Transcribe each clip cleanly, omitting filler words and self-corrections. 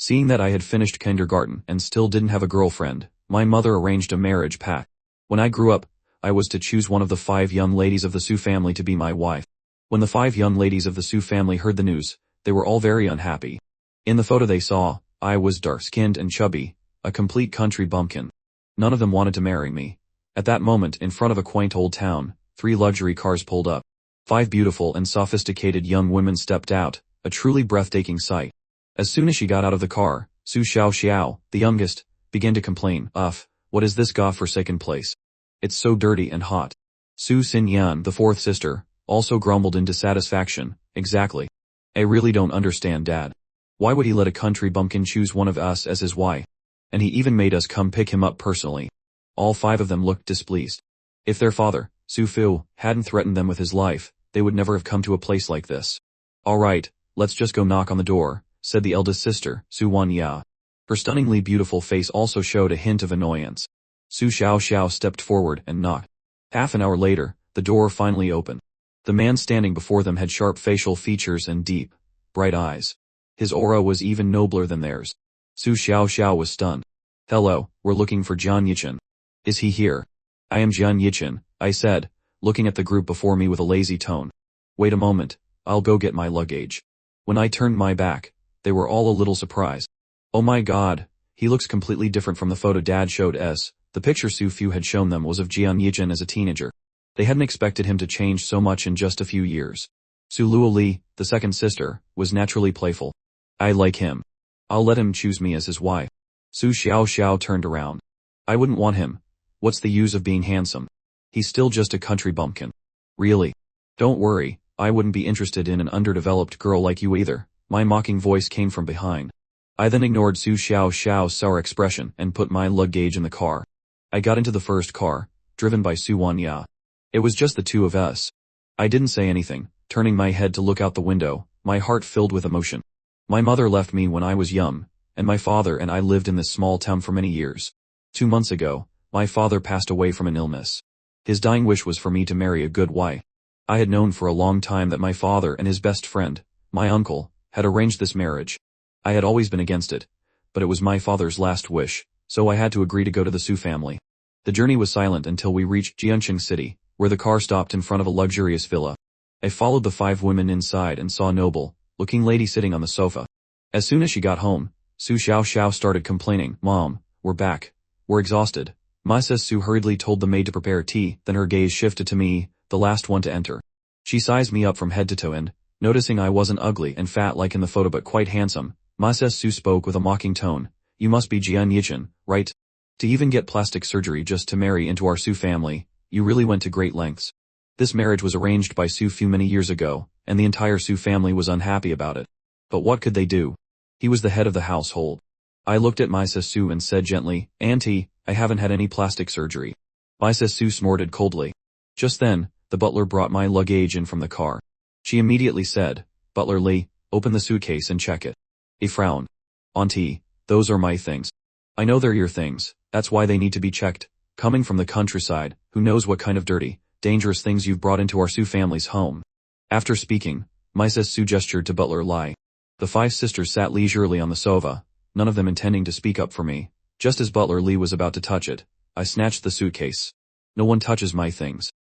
Seeing that I had finished kindergarten and still didn't have a girlfriend, my mother arranged a marriage pact. When I grew up, I was to choose one of the 5 young ladies of the Su family to be my wife. When the 5 young ladies of the Su family heard the news, they were all very unhappy. In the photo they saw, I was dark-skinned and chubby, a complete country bumpkin. None of them wanted to marry me. At that moment, in front of a quaint old town, 3 luxury cars pulled up. 5 beautiful and sophisticated young women stepped out, a truly breathtaking sight. As soon as she got out of the car, Su Xiao, the youngest, began to complain, what is this god-forsaken place? It's so dirty and hot. Su Xinyan, the 4th sister, also grumbled in dissatisfaction, exactly. I really don't understand Dad. Why would he let a country bumpkin choose one of us as his wife? And he even made us come pick him up personally. All 5 of them looked displeased. If their father, Su Fu, hadn't threatened them with his life, they would never have come to a place like this. Alright, let's just go knock on the door, said the eldest sister, Su Wanya. Her stunningly beautiful face also showed a hint of annoyance. Su Xiao stepped forward and knocked. Half an hour later, the door finally opened. The man standing before them had sharp facial features and deep, bright eyes. His aura was even nobler than theirs. Su Xiao was stunned. Hello, we're looking for Jian Yichin. Is he here? I am Jian Yichin, I said, looking at the group before me with a lazy tone. Wait a moment, I'll go get my luggage. When I turned my back, they were all a little surprised. Oh my god, he looks completely different from the photo Dad showed us. The picture Su Fu had shown them was of Jian Yichin as a teenager. They hadn't expected him to change so much in just a few years. Su Luoli, the 2nd sister, was naturally playful. I like him. I'll let him choose me as his wife. Su Xiao turned around. I wouldn't want him. What's the use of being handsome? He's still just a country bumpkin. Really? Don't worry, I wouldn't be interested in an underdeveloped girl like you either. My mocking voice came from behind. I then ignored Su Xiao's sour expression and put my luggage in the car. I got into the first car, driven by Su Wanya. It was just the 2 of us. I didn't say anything, turning my head to look out the window, my heart filled with emotion. My mother left me when I was young, and my father and I lived in this small town for many years. 2 months ago, my father passed away from an illness. His dying wish was for me to marry a good wife. I had known for a long time that my father and his best friend, my uncle, had arranged this marriage. I had always been against it, but it was my father's last wish, so I had to agree to go to the Su family. The journey was silent until we reached Jianqing City, where the car stopped in front of a luxurious villa. I followed the 5 women inside and saw a noble-looking lady sitting on the sofa. As soon as she got home, Su Xiao started complaining, Mom, we're back. We're exhausted. Mrs. Su hurriedly told the maid to prepare tea, then her gaze shifted to me, the last one to enter. She sized me up from head to toe and, noticing I wasn't ugly and fat like in the photo but quite handsome, Mrs. Su spoke with a mocking tone. You must be Jian Yichin, right? To even get plastic surgery just to marry into our Su family, you really went to great lengths. This marriage was arranged by Su Fu many years ago, and the entire Su family was unhappy about it. But what could they do? He was the head of the household. I looked at Mrs. Su and said gently, Auntie, I haven't had any plastic surgery. Mrs. Su snorted coldly. Just then, the butler brought my luggage in from the car. She immediately said, Butler Lee, open the suitcase and check it. He frowned. Auntie, those are my things. I know they're your things, that's why they need to be checked. Coming from the countryside, who knows what kind of dirty, dangerous things you've brought into our Su family's home. After speaking, Mrs. Su gestured to Butler Lai. The 5 sisters sat leisurely on the sofa, none of them intending to speak up for me. Just as Butler Lee was about to touch it, I snatched the suitcase. No one touches my things.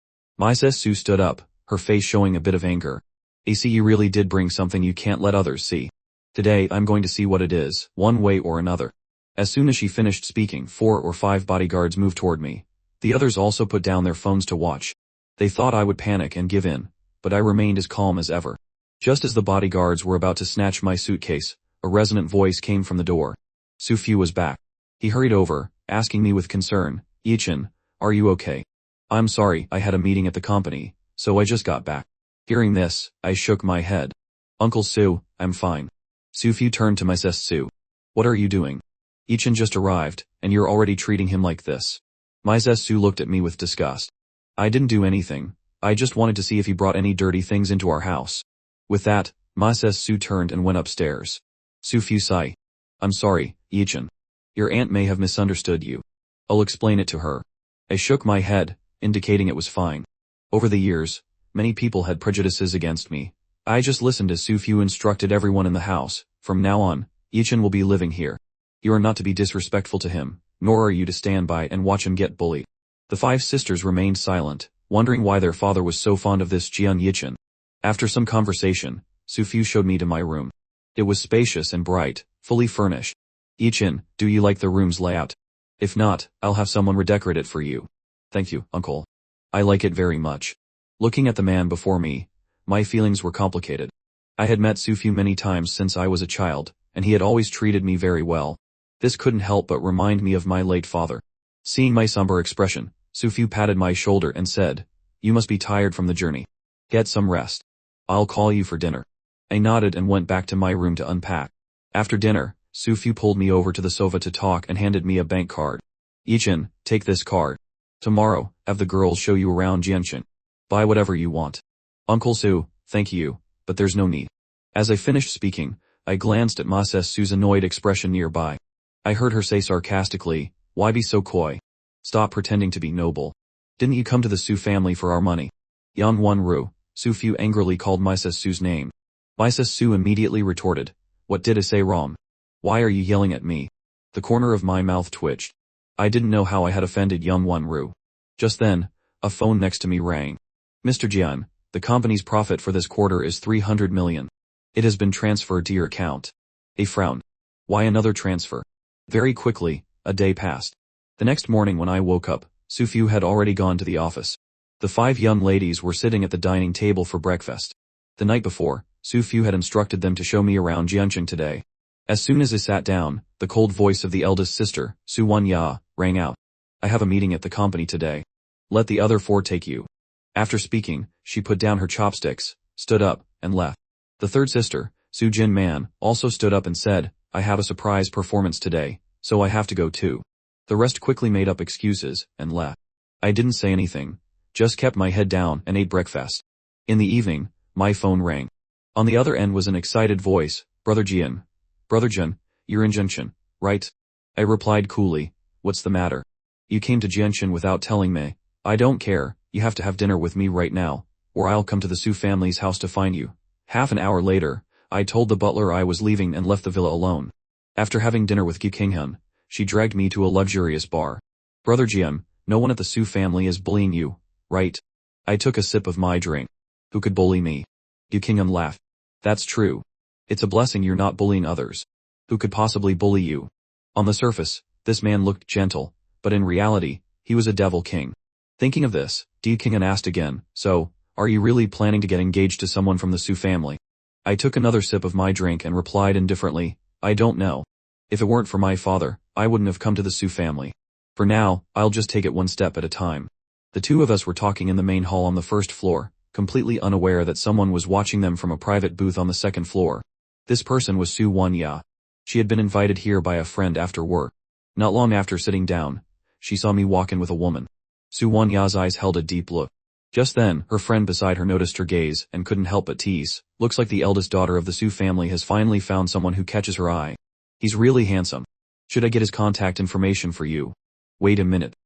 Mrs. Su stood up, her face showing a bit of anger. AC, you really did bring something you can't let others see. Today I'm going to see what it is, one way or another. As soon as she finished speaking, 4 or 5 bodyguards moved toward me. The others also put down their phones to watch. They thought I would panic and give in, but I remained as calm as ever. Just as the bodyguards were about to snatch my suitcase, a resonant voice came from the door. Su Fu was back. He hurried over, asking me with concern, Yichin, are you okay? I'm sorry, I had a meeting at the company, so I just got back. Hearing this, I shook my head. Uncle Su, I'm fine. Su Fu turned to Mrs. Su. What are you doing? Yichin just arrived, and you're already treating him like this. Mrs. Su looked at me with disgust. I didn't do anything, I just wanted to see if he brought any dirty things into our house. With that, Mrs. Su turned and went upstairs. Su Fu sighed. I'm sorry, Yichin. Your aunt may have misunderstood you. I'll explain it to her. I shook my head, indicating it was fine. Over the years, many people had prejudices against me. I just listened as Su Fu instructed everyone in the house. From now on, Yichin will be living here. You are not to be disrespectful to him, nor are you to stand by and watch him get bullied. The 5 sisters remained silent, wondering why their father was so fond of this Jian Yichin. After some conversation, Sufu showed me to my room. It was spacious and bright, fully furnished. Yichin, do you like the room's layout? If not, I'll have someone redecorate it for you. Thank you, uncle. I like it very much. Looking at the man before me, my feelings were complicated. I had met Sufu many times since I was a child, and he had always treated me very well. This couldn't help but remind me of my late father. Seeing my somber expression, Sufu patted my shoulder and said, "You must be tired from the journey. Get some rest. I'll call you for dinner." I nodded and went back to my room to unpack. After dinner, Sufu pulled me over to the sofa to talk and handed me a bank card. "Yichin, take this card. Tomorrow, have the girls show you around Jianshan. Buy whatever you want." "Uncle Su, thank you, but there's no need." As I finished speaking, I glanced at Ma Su's annoyed expression nearby. I heard her say sarcastically, "Why be so coy? Stop pretending to be noble. Didn't you come to the Su family for our money?" "Yan Wan-ru," Sufu angrily called Ma Su's name. Ma Su immediately retorted, "What did I say wrong? Why are you yelling at me?" The corner of my mouth twitched. I didn't know how I had offended Young Wan-ru. Just then, a phone next to me rang. "Mr. Jian, the company's profit for this quarter is 300 million. It has been transferred to your account." A frown. Why another transfer? Very quickly, a day passed. The next morning when I woke up, Sufu had already gone to the office. The 5 young ladies were sitting at the dining table for breakfast. The night before, Sufu had instructed them to show me around Jianqing today. As soon as I sat down, the cold voice of the eldest sister, Su Wanya, rang out. "I have a meeting at the company today. Let the other 4 take you." After speaking, she put down her chopsticks, stood up, and left. The third sister, Su Jin Man, also stood up and said, "I have a surprise performance today, so I have to go too." The rest quickly made up excuses, and left. I didn't say anything, just kept my head down and ate breakfast. In the evening, my phone rang. On the other end was an excited voice, "Brother Jian. Brother Jian, you're in Jianshan, right?" I replied coolly, "What's the matter? You came to Jianshan without telling me." "I don't care, you have to have dinner with me right now, or I'll come to the Su family's house to find you." Half an hour later, I told the butler I was leaving and left the villa alone. After having dinner with Gu Qinghan, she dragged me to a luxurious bar. "Brother Jian, no one at the Su family is bullying you, right?" I took a sip of my drink. "Who could bully me?" Gu Qinghan laughed. "That's true. It's a blessing you're not bullying others. Who could possibly bully you?" On the surface, this man looked gentle, but in reality, he was a devil king. Thinking of this, Gu Qinghan asked again, "So, are you really planning to get engaged to someone from the Su family?" I took another sip of my drink and replied indifferently, "I don't know. If it weren't for my father, I wouldn't have come to the Su family. For now, I'll just take it one step at a time." The 2 of us were talking in the main hall on the first floor, completely unaware that someone was watching them from a private booth on the second floor. This person was Su Wanya. She had been invited here by a friend after work. Not long after sitting down, she saw me walk in with a woman. Su Wanya's eyes held a deep look. Just then, her friend beside her noticed her gaze and couldn't help but tease. "Looks like the eldest daughter of the Su family has finally found someone who catches her eye. He's really handsome. Should I get his contact information for you?" "Wait a minute.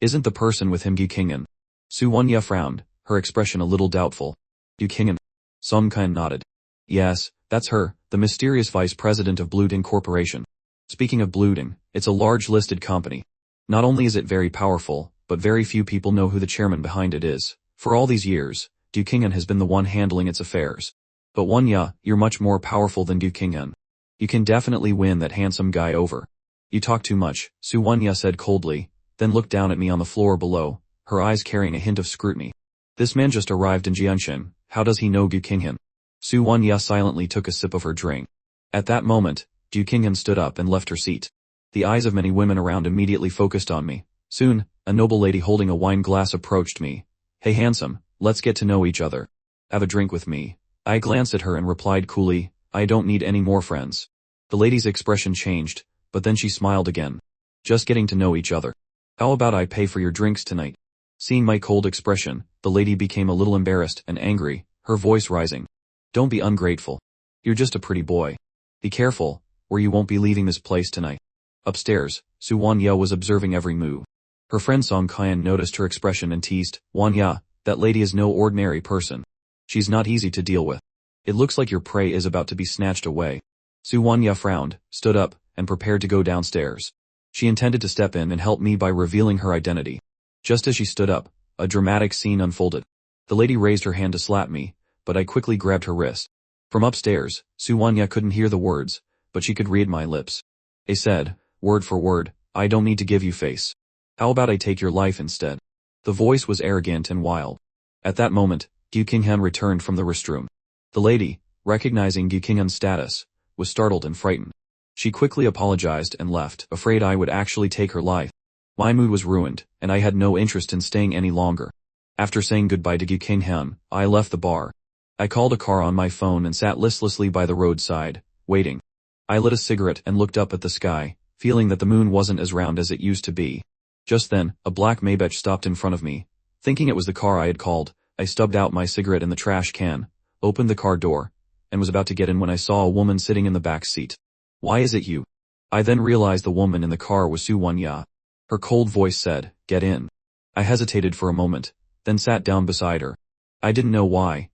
Isn't the person with him Gu Qinghan?" Su Wanya frowned, her expression a little doubtful. "Gu Qinghan?" Song Khan nodded. "Yes, that's her, the mysterious vice president of Bluding Corporation. Speaking of Bluding, it's a large listed company. Not only is it very powerful, but very few people know who the chairman behind it is. For all these years, Gu Qinghan has been the one handling its affairs. But Wanya, you're much more powerful than Gu Qinghan. You can definitely win that handsome guy over." "You talk too much," Su Wanya said coldly, then looked down at me on the floor below, her eyes carrying a hint of scrutiny. "This man just arrived in Jianshan, how does he know Gu Qinghan?" Su Wanya silently took a sip of her drink. At that moment, Gu Qinghan stood up and left her seat. The eyes of many women around immediately focused on me. Soon, a noble lady holding a wine glass approached me. "Hey handsome, let's get to know each other. Have a drink with me." I glanced at her and replied coolly, "I don't need any more friends." The lady's expression changed, but then she smiled again. "Just getting to know each other. How about I pay for your drinks tonight?" Seeing my cold expression, the lady became a little embarrassed and angry, her voice rising. "Don't be ungrateful. You're just a pretty boy. Be careful, or you won't be leaving this place tonight." Upstairs, Su Wanya was observing every move. Her friend Song Kyan noticed her expression and teased, "Wanya, that lady is no ordinary person. She's not easy to deal with. It looks like your prey is about to be snatched away." Su Wanya frowned, stood up, and prepared to go downstairs. She intended to step in and help me by revealing her identity. Just as she stood up, a dramatic scene unfolded. The lady raised her hand to slap me, but I quickly grabbed her wrist. From upstairs, Su Wanya couldn't hear the words, but she could read my lips. I said, word for word, I don't need to give you face. How about I take your life instead? The voice was arrogant and wild. At that moment, Gyu Qinghan returned from the restroom. The lady, recognizing Gyu Qinghan's status, was startled and frightened. She quickly apologized and left, afraid I would actually take her life. My mood was ruined, and I had no interest in staying any longer. After saying goodbye to Gyu Qinghan, I left the bar. I called a car on my phone and sat listlessly by the roadside, waiting. I lit a cigarette and looked up at the sky, feeling that the moon wasn't as round as it used to be. Just then, a black Maybach stopped in front of me. Thinking it was the car I had called, I stubbed out my cigarette in the trash can, opened the car door, and was about to get in when I saw a woman sitting in the back seat. Why is it you? I then realized the woman in the car was Su Wanya. Her cold voice said, get in. I hesitated for a moment, then sat down beside her. I didn't know why,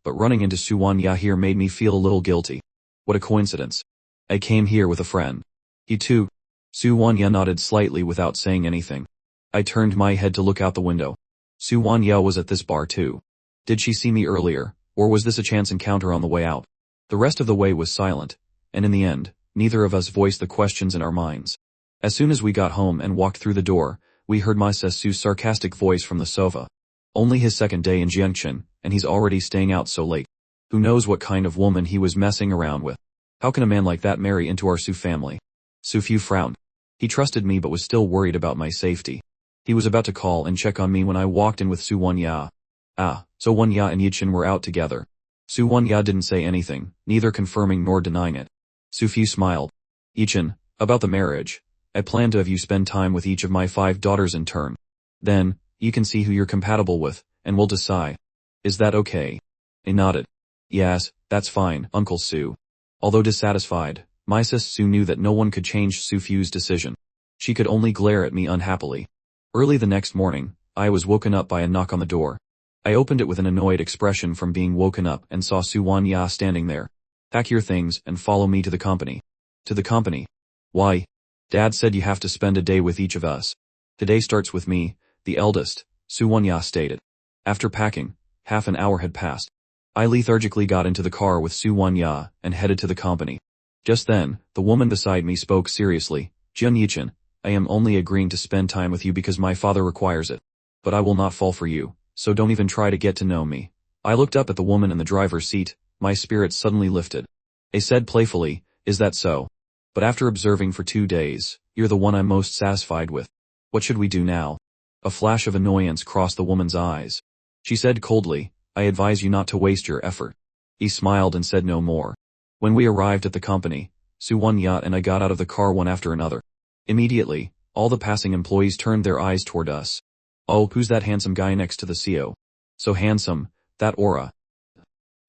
but running into Su Wanya here made me feel a little guilty. What a coincidence. I came here with a friend. He too. Su Wanya nodded slightly without saying anything. I turned my head to look out the window. Su Wanya was at this bar too. Did she see me earlier, or was this a chance encounter on the way out? The rest of the way was silent, and in the end, neither of us voiced the questions in our minds. As soon as we got home and walked through the door, we heard Ma Su's sarcastic voice from the sofa. Only his second day in Jiangchen, and he's already staying out so late. Who knows what kind of woman he was messing around with? How can a man like that marry into our Su family? Su Fu frowned. He trusted me but was still worried about my safety. He was about to call and check on me when I walked in with Su Wanya. So Wanya and Yichen were out together. Su Wanya didn't say anything, neither confirming nor denying it. Su Fu smiled. Yichen, about the marriage, I plan to have you spend time with each of my 5 daughters in turn. Then, you can see who you're compatible with, and we'll decide. Is that okay? I nodded. Yes, that's fine, Uncle Su. Although dissatisfied, my sis Su knew that no one could change Su Fu's decision. She could only glare at me unhappily. Early the next morning, I was woken up by a knock on the door. I opened it with an annoyed expression from being woken up and saw Su Wanya standing there. Pack your things and follow me to the company. To the company? Why? Dad said you have to spend a day with each of us. Today starts with me, the eldest, Su Wanya stated. After packing, half an hour had passed. I lethargically got into the car with Su Wanya and headed to the company. Just then, the woman beside me spoke seriously. Jun Yichen, I am only agreeing to spend time with you because my father requires it. But I will not fall for you, so don't even try to get to know me. I looked up at the woman in the driver's seat, my spirits suddenly lifted. I said playfully, is that so? But after observing for 2 days, you're the one I'm most satisfied with. What should we do now? A flash of annoyance crossed the woman's eyes. She said coldly, I advise you not to waste your effort. He smiled and said no more. When we arrived at the company, Su Wanya and I got out of the car one after another. Immediately, all the passing employees turned their eyes toward us. Oh, who's that handsome guy next to the CEO? So handsome, that aura.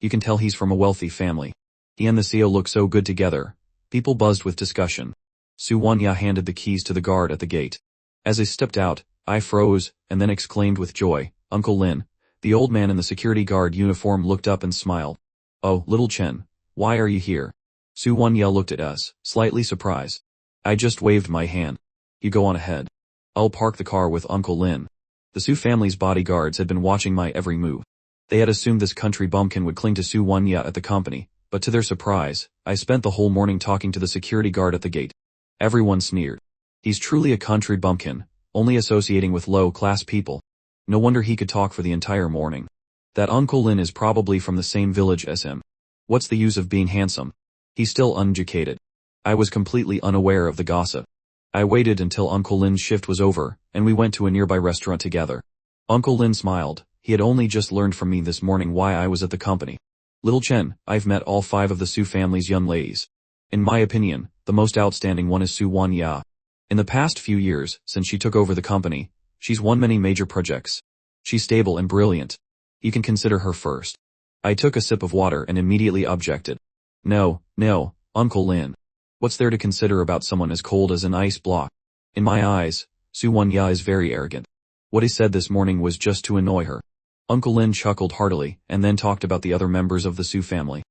You can tell he's from a wealthy family. He and the CEO look so good together. People buzzed with discussion. Su Wanya handed the keys to the guard at the gate. As I stepped out, I froze, and then exclaimed with joy, Uncle Lin. The old man in the security guard uniform looked up and smiled. Oh, little Chen, why are you here? Su Wanya looked at us, slightly surprised. I just waved my hand. You go on ahead. I'll park the car with Uncle Lin. The Su family's bodyguards had been watching my every move. They had assumed this country bumpkin would cling to Su Wanya at the company, but to their surprise, I spent the whole morning talking to the security guard at the gate. Everyone sneered. He's truly a country bumpkin, only associating with low-class people. No wonder he could talk for the entire morning. That Uncle Lin is probably from the same village as him. What's the use of being handsome? He's still uneducated. I was completely unaware of the gossip. I waited until Uncle Lin's shift was over, and we went to a nearby restaurant together. Uncle Lin smiled. He had only just learned from me this morning why I was at the company. Little Chen, I've met all 5 of the Su family's young ladies. In my opinion, the most outstanding one is Su Wanya. In the past few years, since she took over the company, she's won many major projects. She's stable and brilliant. You can consider her first. I took a sip of water and immediately objected. No, Uncle Lin. What's there to consider about someone as cold as an ice block? In my eyes, Su Wanya is very arrogant. What he said this morning was just to annoy her. Uncle Lin chuckled heartily and then talked about the other members of the Su family.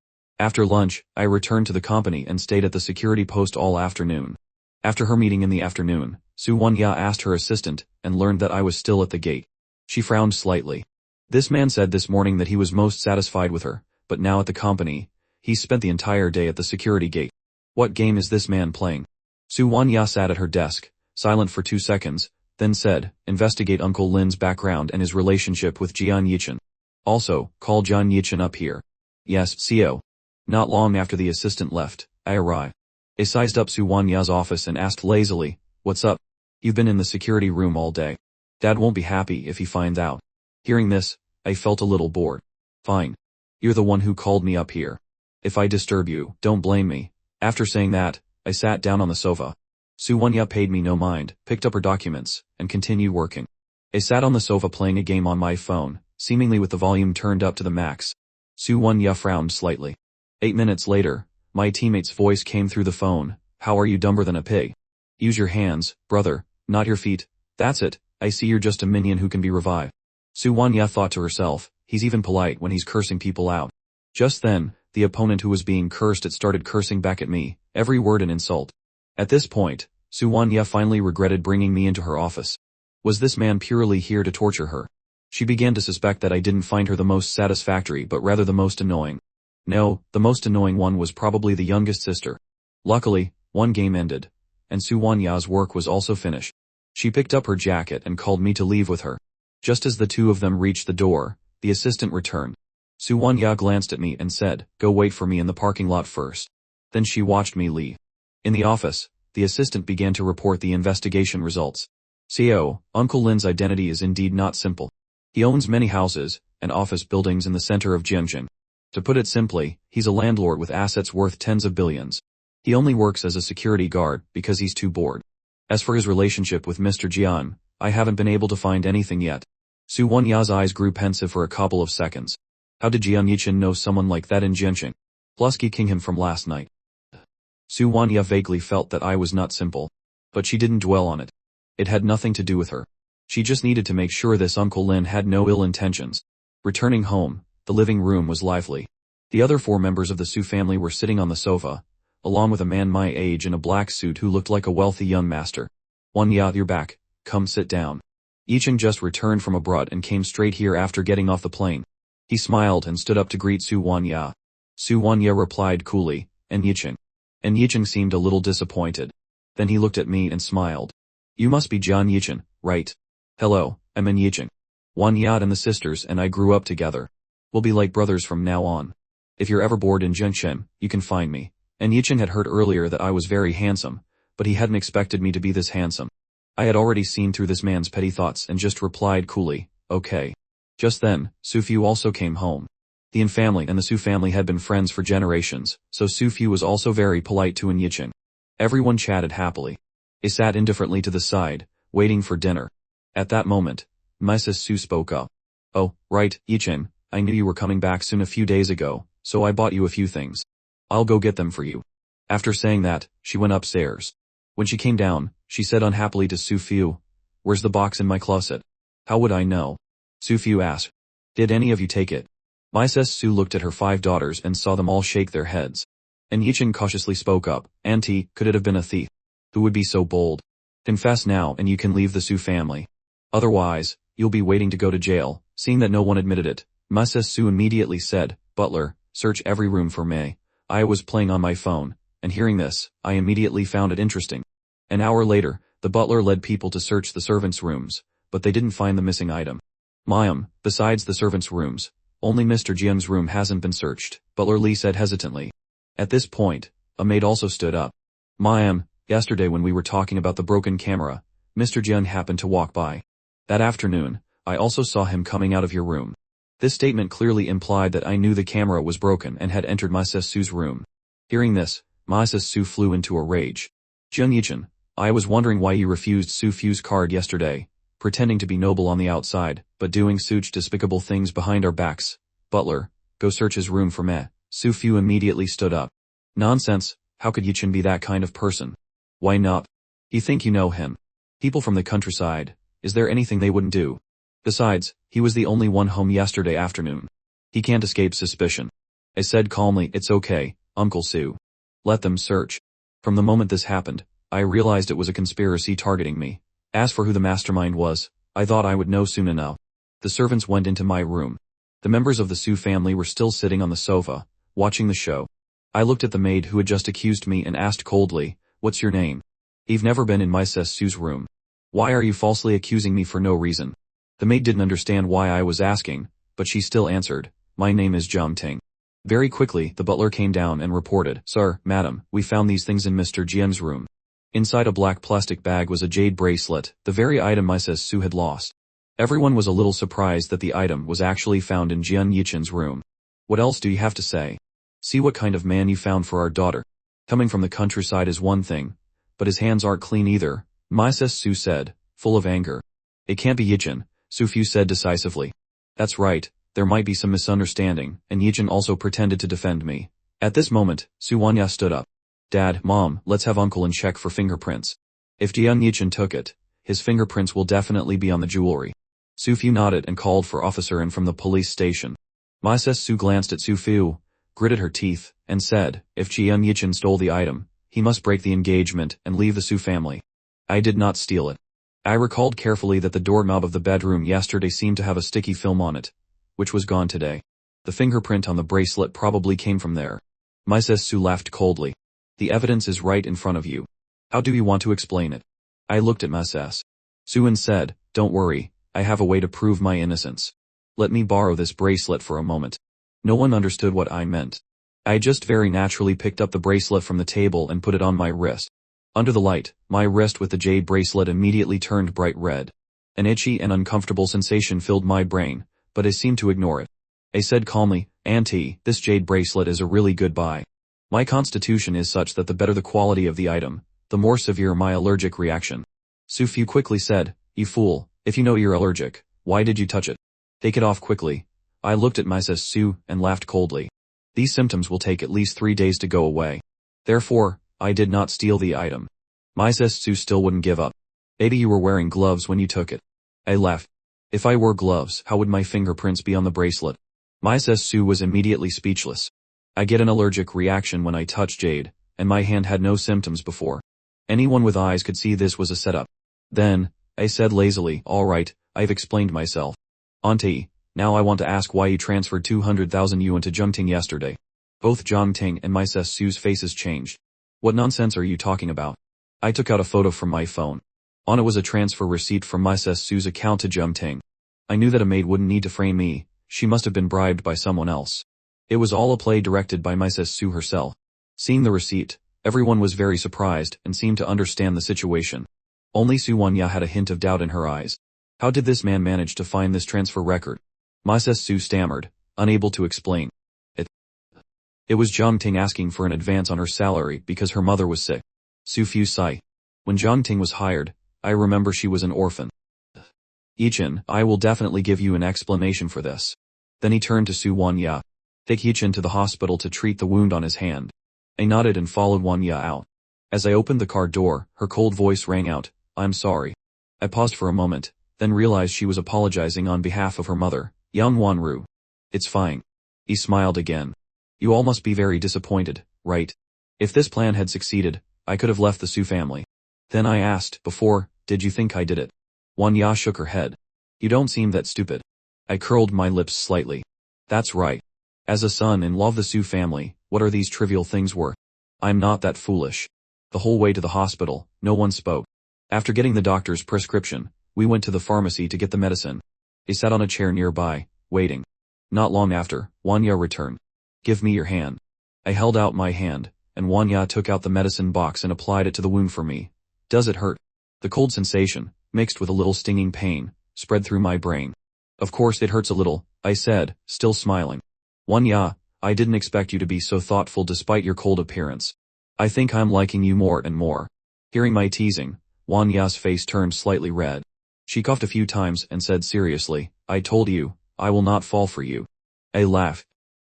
After lunch, I returned to the company and stayed at the security post all afternoon. After her meeting in the afternoon, Su Wanya asked her assistant and learned that I was still at the gate. She frowned slightly. This man said this morning that he was most satisfied with her, but now at the company, he spent the entire day at the security gate. What game is this man playing? Su Wanya sat at her desk, silent for 2 seconds, then said, investigate Uncle Lin's background and his relationship with Jian Yichin. Also, call Jian Yichin up here. Yes, CO. Not long after the assistant left, I arrived. I sized up Su Wanya's office and asked lazily, what's up? You've been in the security room all day. Dad won't be happy if he finds out. Hearing this, I felt a little bored. Fine. You're the one who called me up here. If I disturb you, don't blame me. After saying that, I sat down on the sofa. Su Wanya paid me no mind, picked up her documents, and continued working. I sat on the sofa playing a game on my phone, seemingly with the volume turned up to the max. Su Wanya frowned slightly. 8 minutes later, my teammate's voice came through the phone. How are you dumber than a pig? Use your hands, brother, not your feet. That's it, I see you're just a minion who can be revived. Su Wanya thought to herself, he's even polite when he's cursing people out. Just then, the opponent who was being cursed at started cursing back at me, every word an insult. At this point, Su Wanya finally regretted bringing me into her office. Was this man purely here to torture her? She began to suspect that I didn't find her the most satisfactory but rather the most annoying. No, the most annoying one was probably the youngest sister. Luckily, one game ended, and Su Wanya's work was also finished. She picked up her jacket and called me to leave with her. Just as the two of them reached the door, the assistant returned. Su Wanya glanced at me and said, go wait for me in the parking lot first. Then she watched me leave. In the office, the assistant began to report the investigation results. CO, Uncle Lin's identity is indeed not simple. He owns many houses and office buildings in the center of Jianjin. To put it simply, he's a landlord with assets worth tens of billions. He only works as a security guard because he's too bored. As for his relationship with Mr. Jian, I haven't been able to find anything yet. Su Wanya's eyes grew pensive for a couple of seconds. How did Jian Yichin know someone like that in Jianjin? Plusky king him from last night. Su Wanya vaguely felt that I was not simple. But she didn't dwell on it. It had nothing to do with her. She just needed to make sure this Uncle Lin had no ill intentions. Returning home, the living room was lively. The other 4 members of the Su family were sitting on the sofa, along with a man my age in a black suit who looked like a wealthy young master. Wanya, you're back. Come sit down. Yicheng just returned from abroad and came straight here after getting off the plane. He smiled and stood up to greet Su Wanya. Su Wanya replied coolly, and Yicheng. And Yicheng seemed a little disappointed. Then he looked at me and smiled. You must be Jian Yichin, right? Hello, I'm An Yicheng. Wanya and the sisters and I grew up together. We'll be like brothers from now on. If you're ever bored in Jianshen, you can find me. And Yicheng had heard earlier that I was very handsome, but he hadn't expected me to be this handsome. I had already seen through this man's petty thoughts and just replied coolly, okay. Just then, Su Fu also came home. The Yin family and the Su family had been friends for generations, so Su Fu was also very polite to An Yicheng. Everyone chatted happily. They sat indifferently to the side, waiting for dinner. At that moment, Mrs. Su spoke up. Oh, right, Yicheng, I knew you were coming back soon a few days ago, so I bought you a few things. I'll go get them for you. After saying that, she went upstairs. When she came down, she said unhappily to Su Fu, where's the box in my closet? How would I know? Su Fu asked. Did any of you take it? Mrs. Su looked at her 5 daughters and saw them all shake their heads. And Yicheng cautiously spoke up, Auntie, could it have been a thief? Who would be so bold? Confess now and you can leave the Su family. Otherwise, you'll be waiting to go to jail. Seeing that no one admitted it, Mrs. Su immediately said, Butler, search every room for me. I was playing on my phone, and hearing this, I immediately found it interesting. An hour later, the butler led people to search the servants' rooms, but they didn't find the missing item. Besides the servants' rooms, only Mr. Jian's room hasn't been searched, Butler Li said hesitantly. At this point, a maid also stood up. Yesterday when we were talking about the broken camera, Mr. Jian happened to walk by. That afternoon, I also saw him coming out of your room. This statement clearly implied that I knew the camera was broken and had entered Mrs. Su's room. Hearing this, Mrs. Su flew into a rage. Jian Yichin, I was wondering why you refused Su Fu's card yesterday, pretending to be noble on the outside, but doing such despicable things behind our backs. Butler, go search his room for me. Su Fu immediately stood up. Nonsense, how could Yichin be that kind of person? Why not? You think you know him? People from the countryside, is there anything they wouldn't do? Besides, he was the only one home yesterday afternoon. He can't escape suspicion. I said calmly, it's okay, Uncle Sue. Let them search. From the moment this happened, I realized it was a conspiracy targeting me. As for who the mastermind was, I thought I would know soon enough. The servants went into my room. The members of the Sue family were still sitting on the sofa, watching the show. I looked at the maid who had just accused me and asked coldly, what's your name? You've never been in my Sue's room. Why are you falsely accusing me for no reason? The maid didn't understand why I was asking, but she still answered, my name is Ting. Very quickly, the butler came down and reported, Sir, madam, we found these things in Mr. Jian's room. Inside a black plastic bag was a jade bracelet, the very item my Sue had lost. Everyone was a little surprised that the item was actually found in Jian Yichen's room. What else do you have to say? See what kind of man you found for our daughter. Coming from the countryside is one thing, but his hands aren't clean either, my Sue said, full of anger. It can't be Yichen, Su Fu said decisively. That's right, there might be some misunderstanding, and Yichen also pretended to defend me. At this moment, Su Wanya stood up. Dad, Mom, let's have Uncle and check for fingerprints. If Jian Yichen took it, his fingerprints will definitely be on the jewelry. Su Fu nodded and called for Officer N from the police station. My Sue glanced at Su Fu, gritted her teeth, and said, if Jian Yichen stole the item, he must break the engagement and leave the Su family. I did not steal it. I recalled carefully that the doorknob of the bedroom yesterday seemed to have a sticky film on it, which was gone today. The fingerprint on the bracelet probably came from there. My Sue laughed coldly. The evidence is right in front of you. How do you want to explain it? I looked at my Sue and said, don't worry, I have a way to prove my innocence. Let me borrow this bracelet for a moment. No one understood what I meant. I just very naturally picked up the bracelet from the table and put it on my wrist. Under the light, my wrist with the jade bracelet immediately turned bright red. An itchy and uncomfortable sensation filled my brain, but I seemed to ignore it. I said calmly, Auntie, this jade bracelet is a really good buy. My constitution is such that the better the quality of the item, the more severe my allergic reaction. Su Fu quickly said, you fool, if you know you're allergic, why did you touch it? Take it off quickly. I looked at my Sue and laughed coldly. These symptoms will take at least 3 days to go away. Therefore, I did not steal the item. My Sue still wouldn't give up. Maybe you were wearing gloves when you took it. I laughed. If I wore gloves, how would my fingerprints be on the bracelet? My Sue was immediately speechless. I get an allergic reaction when I touch jade, and my hand had no symptoms before. Anyone with eyes could see this was a setup. Then, I said lazily, all right, I've explained myself. Auntie, now I want to ask why you transferred 200,000 yuan to Zhengting yesterday. Both Zhengting and my Sue's faces changed. What nonsense are you talking about? I took out a photo from my phone. On it was a transfer receipt from my Sue's account to Zhengting. I knew that a maid wouldn't need to frame me, she must have been bribed by someone else. It was all a play directed by my Sue herself. Seeing the receipt, everyone was very surprised and seemed to understand the situation. Only Su Wanya had a hint of doubt in her eyes. How did this man manage to find this transfer record? My Sue stammered, unable to explain. It was Zhengting asking for an advance on her salary because her mother was sick. Su Fu sighed. When Zhengting was hired, I remember she was an orphan. Yichen, I will definitely give you an explanation for this. Then he turned to Su Wanya. Take Yichen to the hospital to treat the wound on his hand. I nodded and followed Wanya out. As I opened the car door, her cold voice rang out, I'm sorry. I paused for a moment, then realized she was apologizing on behalf of her mother, Yang Wanru. It's fine. He smiled again. You all must be very disappointed, right? If this plan had succeeded, I could have left the Su family. Then I asked, before, did you think I did it? Wanya shook her head. You don't seem that stupid. I curled my lips slightly. That's right. As a son-in-law of the Su family, what are these trivial things worth? I'm not that foolish. The whole way to the hospital, no one spoke. After getting the doctor's prescription, we went to the pharmacy to get the medicine. He sat on a chair nearby, waiting. Not long after, Wanya returned. Give me your hand. I held out my hand, and Wanya took out the medicine box and applied it to the wound for me. Does it hurt? The cold sensation, mixed with a little stinging pain, spread through my brain. Of course it hurts a little, I said, still smiling. Wanya, I didn't expect you to be so thoughtful despite your cold appearance. I think I'm liking you more and more. Hearing my teasing, Wanya's face turned slightly red. She coughed a few times and said seriously, I told you, I will not fall for you. I laughed.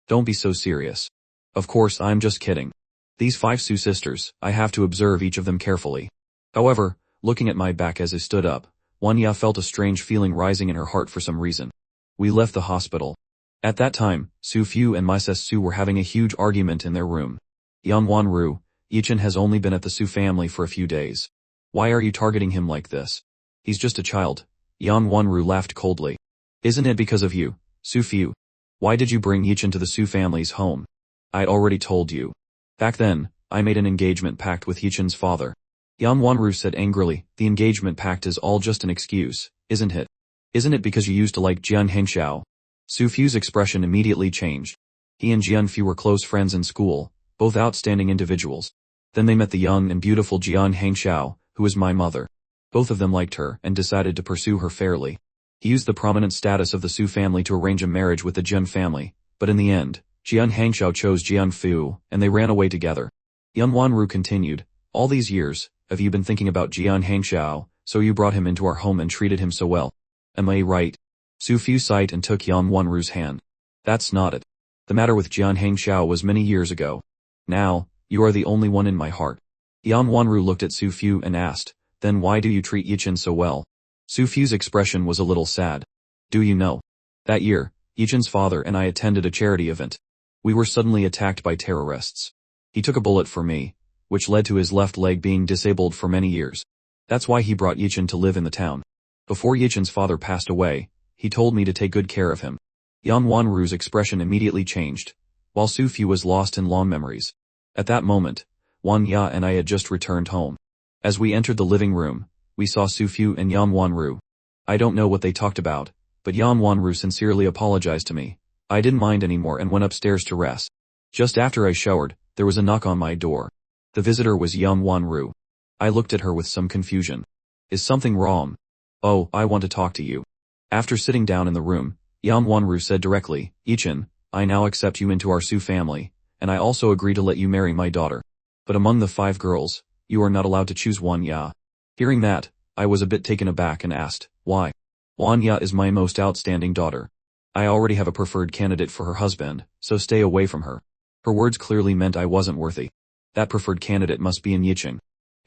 Don't be so serious. Of course I'm just kidding. These 5 Su sisters, I have to observe each of them carefully. However, looking at my back as I stood up, Wanya felt a strange feeling rising in her heart for some reason. We left the hospital. At that time, Su Fu and Mrs. Su were having a huge argument in their room. Yan Wanru, Yichin has only been at the Su family for a few days. Why are you targeting him like this? He's just a child. Yan Wanru laughed coldly. Isn't it because of you, Su Fu? Why did you bring Yichin to the Su family's home? I'd already told you. Back then, I made an engagement pact with Yichin's father. Yan Wanru said angrily, the engagement pact is all just an excuse, isn't it? Isn't it because you used to like Jian Hengxiao? Su Fu's expression immediately changed. He and Jian Fu were close friends in school, both outstanding individuals. Then they met the young and beautiful Jian Hengxiao, who is my mother. Both of them liked her and decided to pursue her fairly. He used the prominent status of the Su family to arrange a marriage with the Jian family, but in the end, Jian Hengxiao chose Jian Fu, and they ran away together. Yan Wanru continued, all these years, have you been thinking about Jian Hengxiao, so you brought him into our home and treated him so well? Am I right? Su Fu sighed and took Yan Wanru's hand. That's not it. The matter with Jian Hengxiao was many years ago. Now, you are the only one in my heart. Yan Wanru looked at Su Fu and asked, then why do you treat Yichin so well? Su Fu's expression was a little sad. Do you know? That year, Yichin's father and I attended a charity event. We were suddenly attacked by terrorists. He took a bullet for me, which led to his left leg being disabled for many years. That's why he brought Yichin to live in the town. Before Yichin's father passed away, he told me to take good care of him. Yan Wanru's expression immediately changed, while Su Fu was lost in long memories. At that moment, Wan Ya and I had just returned home. As we entered the living room, we saw Su Fu and Yan Wanru. I don't know what they talked about, but Yan Wanru sincerely apologized to me. I didn't mind anymore and went upstairs to rest. Just after I showered, there was a knock on my door. The visitor was Yan Wanru. I looked at her with some confusion. Is something wrong? Oh, I want to talk to you. After sitting down in the room, Yan Wanru said directly, Yichin, I now accept you into our Su family, and I also agree to let you marry my daughter. But among the 5 girls, you are not allowed to choose Wan Ya. Hearing that, I was a bit taken aback and asked, why? Wan Ya is my most outstanding daughter. I already have a preferred candidate for her husband, so stay away from her. Her words clearly meant I wasn't worthy. That preferred candidate must be in Yichin.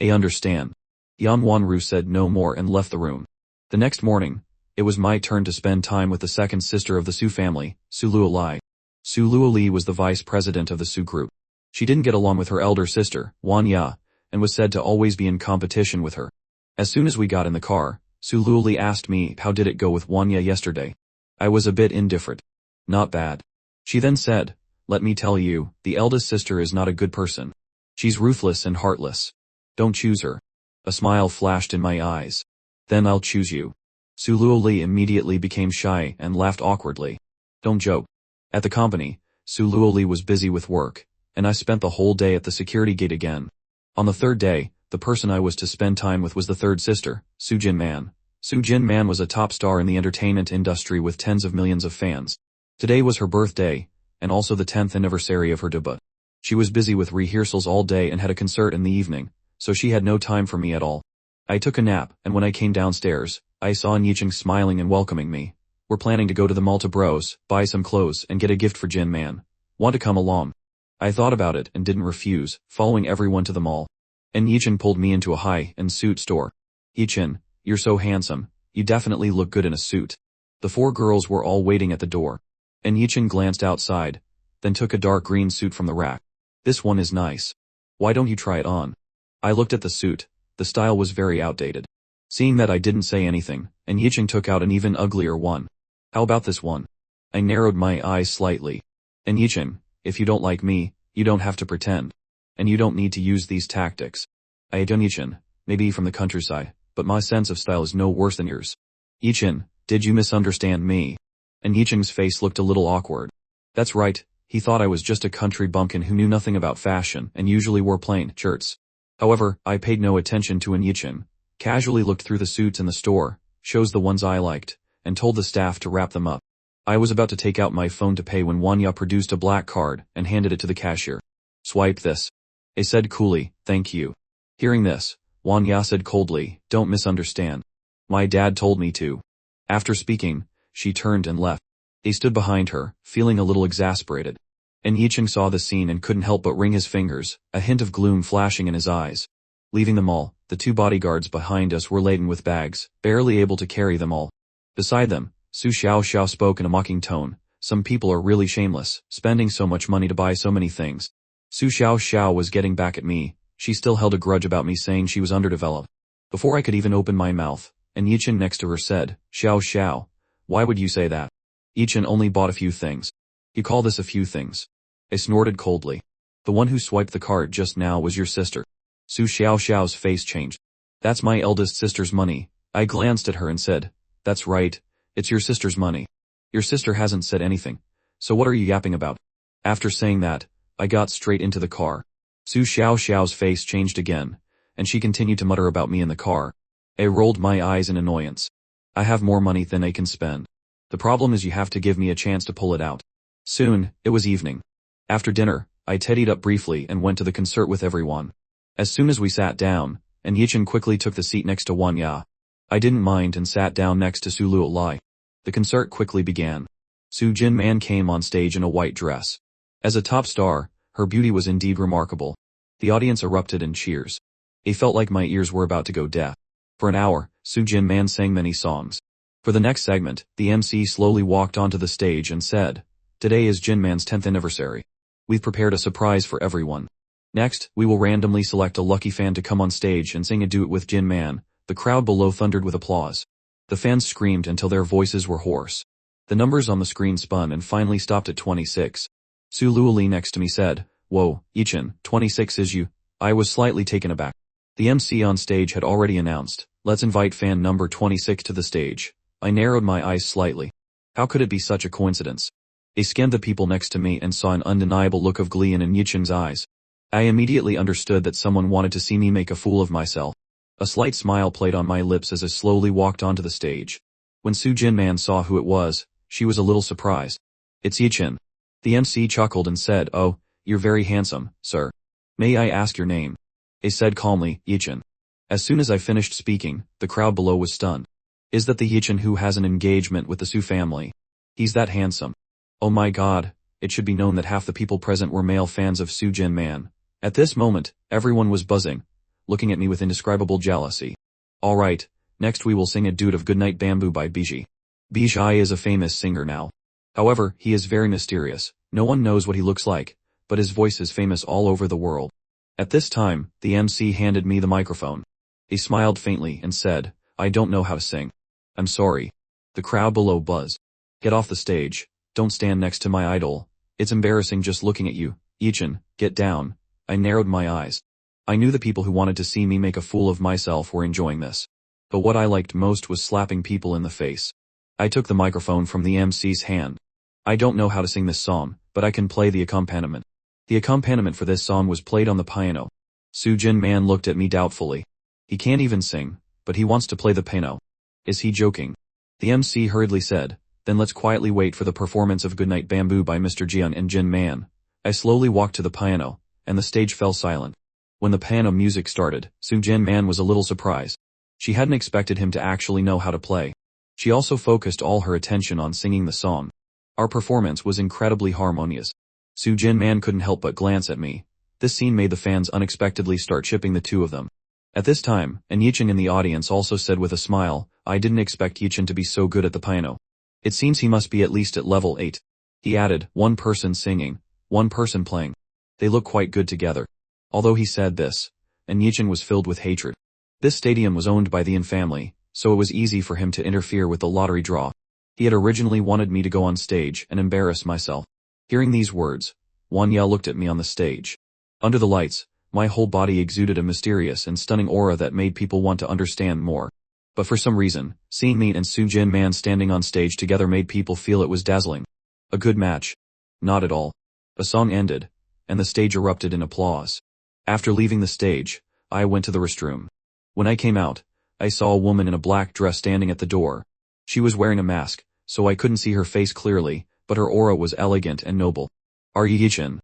I understand. Yan Wanru said no more and left the room. The next morning, it was my turn to spend time with the second sister of the Su family, Su Luoli. Su Luoli was the vice president of the Su group. She didn't get along with her elder sister, Wan Ya, and was said to always be in competition with her. As soon as we got in the car, Su Luoli asked me how did it go with Wan Ya yesterday. I was a bit indifferent. Not bad. She then said, let me tell you, the eldest sister is not a good person. She's ruthless and heartless. Don't choose her. A smile flashed in my eyes. Then I'll choose you. Su Luoli immediately became shy and laughed awkwardly. Don't joke. At the company, Su Luoli was busy with work, and I spent the whole day at the security gate again. On the third day, the person I was to spend time with was the third sister, Su Jin Man. Su Jin Man was a top star in the entertainment industry with tens of millions of fans. Today was her birthday, and also the 10th anniversary of her debut. She was busy with rehearsals all day and had a concert in the evening, so she had no time for me at all. I took a nap, and when I came downstairs, I saw Yichin smiling and welcoming me. We're planning to go to the mall to browse, buy some clothes, and get a gift for Jin Man. Want to come along? I thought about it and didn't refuse, following everyone to the mall. And Yichin pulled me into a high-end suit store. Yichin, you're so handsome, you definitely look good in a suit. The 4 girls were all waiting at the door. And Yichin glanced outside, then took a dark green suit from the rack. This one is nice. Why don't you try it on? I looked at the suit. The style was very outdated. Seeing that I didn't say anything, and Yichin took out an even uglier one. How about this one? I narrowed my eyes slightly. And Yichin, if you don't like me, you don't have to pretend. And you don't need to use these tactics. I adore Yichin, maybe from the countryside, but my sense of style is no worse than yours. Yichin, did you misunderstand me? And Yichin's face looked a little awkward. That's right, he thought I was just a country bumpkin who knew nothing about fashion and usually wore plain shirts. However, I paid no attention to Yichin, casually looked through the suits in the store, chose the ones I liked, and told the staff to wrap them up. I was about to take out my phone to pay when Wanya produced a black card and handed it to the cashier. Swipe this. I said coolly, thank you. Hearing this, Wanya said coldly, don't misunderstand. My dad told me to. After speaking, she turned and left. I stood behind her, feeling a little exasperated. And Yichin saw the scene and couldn't help but wring his fingers, a hint of gloom flashing in his eyes. Leaving the mall, the 2 bodyguards behind us were laden with bags, barely able to carry them all. Beside them, Su Xiao spoke in a mocking tone, Some people are really shameless, spending so much money to buy so many things. Su Xiao was getting back at me. She still held a grudge about me saying she was underdeveloped. Before I could even open my mouth, and Yichin next to her said, Xiao, why would you say that? Yichin only bought a few things. You call this a few things? I snorted coldly. The one who swiped the card just now was your sister. Su Xiao's face changed. That's my eldest sister's money. I glanced at her and said, that's right, it's your sister's money. Your sister hasn't said anything. So what are you yapping about? After saying that, I got straight into the car. Su Xiao's face changed again, and she continued to mutter about me in the car. I rolled my eyes in annoyance. I have more money than I can spend. The problem is you have to give me a chance to pull it out. Soon, it was evening. After dinner, I teddied up briefly and went to the concert with everyone. As soon as we sat down, and Yichin quickly took the seat next to Wanya, I didn't mind and sat down next to Su Luolai. The concert quickly began. Su Jinman came on stage in a white dress. As a top star, her beauty was indeed remarkable. The audience erupted in cheers. It felt like my ears were about to go deaf. For an hour, Su Jinman sang many songs. For the next segment, the MC slowly walked onto the stage and said, today is Jinman's 10th anniversary. We've prepared a surprise for everyone. Next, we will randomly select a lucky fan to come on stage and sing a duet with Jinman. The crowd below thundered with applause. The fans screamed until their voices were hoarse. The numbers on the screen spun and finally stopped at 26. Su Luoli next to me said, whoa, Yichin, 26 is you? I was slightly taken aback. The MC on stage had already announced, let's invite fan number 26 to the stage. I narrowed my eyes slightly. How could it be such a coincidence? I scanned the people next to me and saw an undeniable look of glee in Yichin's eyes. I immediately understood that someone wanted to see me make a fool of myself. A slight smile played on my lips as I slowly walked onto the stage. When Su Jinman saw who it was, she was a little surprised. It's Yichin. The MC chuckled and said, oh, you're very handsome, sir. May I ask your name? I said calmly, Yichin. As soon as I finished speaking, the crowd below was stunned. Is that the Yichin who has an engagement with the Su family? He's that handsome. Oh my god, it should be known that half the people present were male fans of Su Jinman. At this moment, everyone was buzzing, looking at me with indescribable jealousy. Alright, next we will sing a duet of Goodnight Bamboo by Bijie. Bijie is a famous singer now. However, he is very mysterious. No one knows what he looks like, but his voice is famous all over the world. At this time, the MC handed me the microphone. He smiled faintly and said, I don't know how to sing. I'm sorry. The crowd below buzzed. Get off the stage. Don't stand next to my idol. It's embarrassing just looking at you. Yichin, get down. I narrowed my eyes. I knew the people who wanted to see me make a fool of myself were enjoying this. But what I liked most was slapping people in the face. I took the microphone from the MC's hand. I don't know how to sing this song, but I can play the accompaniment. The accompaniment for this song was played on the piano. Su Jinman looked at me doubtfully. He can't even sing, but he wants to play the piano. Is he joking? The MC hurriedly said, then let's quietly wait for the performance of Goodnight Bamboo by Mr. Jian and Jinman. I slowly walked to the piano, and the stage fell silent. When the piano music started, Su Jinman was a little surprised. She hadn't expected him to actually know how to play. She also focused all her attention on singing the song. Our performance was incredibly harmonious. Su Jinman couldn't help but glance at me. This scene made the fans unexpectedly start shipping the two of them. At this time, and Yichin in the audience also said with a smile, I didn't expect Yichin to be so good at the piano. It seems he must be at least at level 8. He added, one person singing, one person playing. They look quite good together. Although he said this, and Yichin was filled with hatred. This stadium was owned by the Yin family, so it was easy for him to interfere with the lottery draw. He had originally wanted me to go on stage and embarrass myself. Hearing these words, Wanya looked at me on the stage. Under the lights, my whole body exuded a mysterious and stunning aura that made people want to understand more. But for some reason, seeing me and Su Jinman standing on stage together made people feel it was dazzling. A good match? Not at all. The song ended, and the stage erupted in applause. After leaving the stage, I went to the restroom. When I came out, I saw a woman in a black dress standing at the door. She was wearing a mask, so I couldn't see her face clearly, but her aura was elegant and noble. Are you Yichin?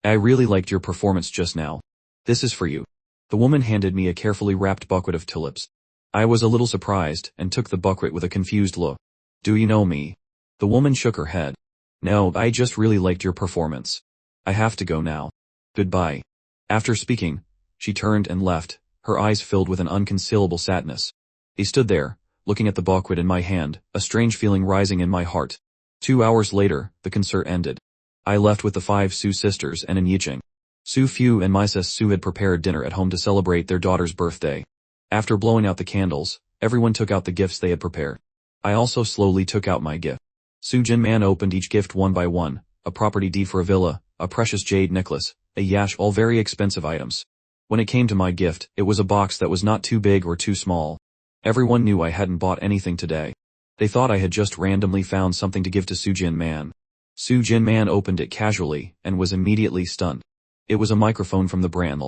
I really liked your performance just now. This is for you. The woman handed me a carefully wrapped bucket of tulips. I was a little surprised and took the bucket with a confused look. Do you know me? The woman shook her head. No, I just really liked your performance. I have to go now. Goodbye. After speaking, she turned and left, her eyes filled with an unconcealable sadness. I stood there, looking at the bucket in my hand, a strange feeling rising in my heart. 2 hours later, the concert ended. I left with the 5 Su sisters and an Yicheng. Su Fu and my sis Su had prepared dinner at home to celebrate their daughter's birthday. After blowing out the candles, everyone took out the gifts they had prepared. I also slowly took out my gift. Su Jinman opened each gift one by one, a property deed for a villa, a precious jade necklace, a yash, all very expensive items. When it came to my gift, it was a box that was not too big or too small. Everyone knew I hadn't bought anything today. They thought I had just randomly found something to give to Su Jinman. Su Jinman opened it casually, and was immediately stunned. It was a microphone from the brand.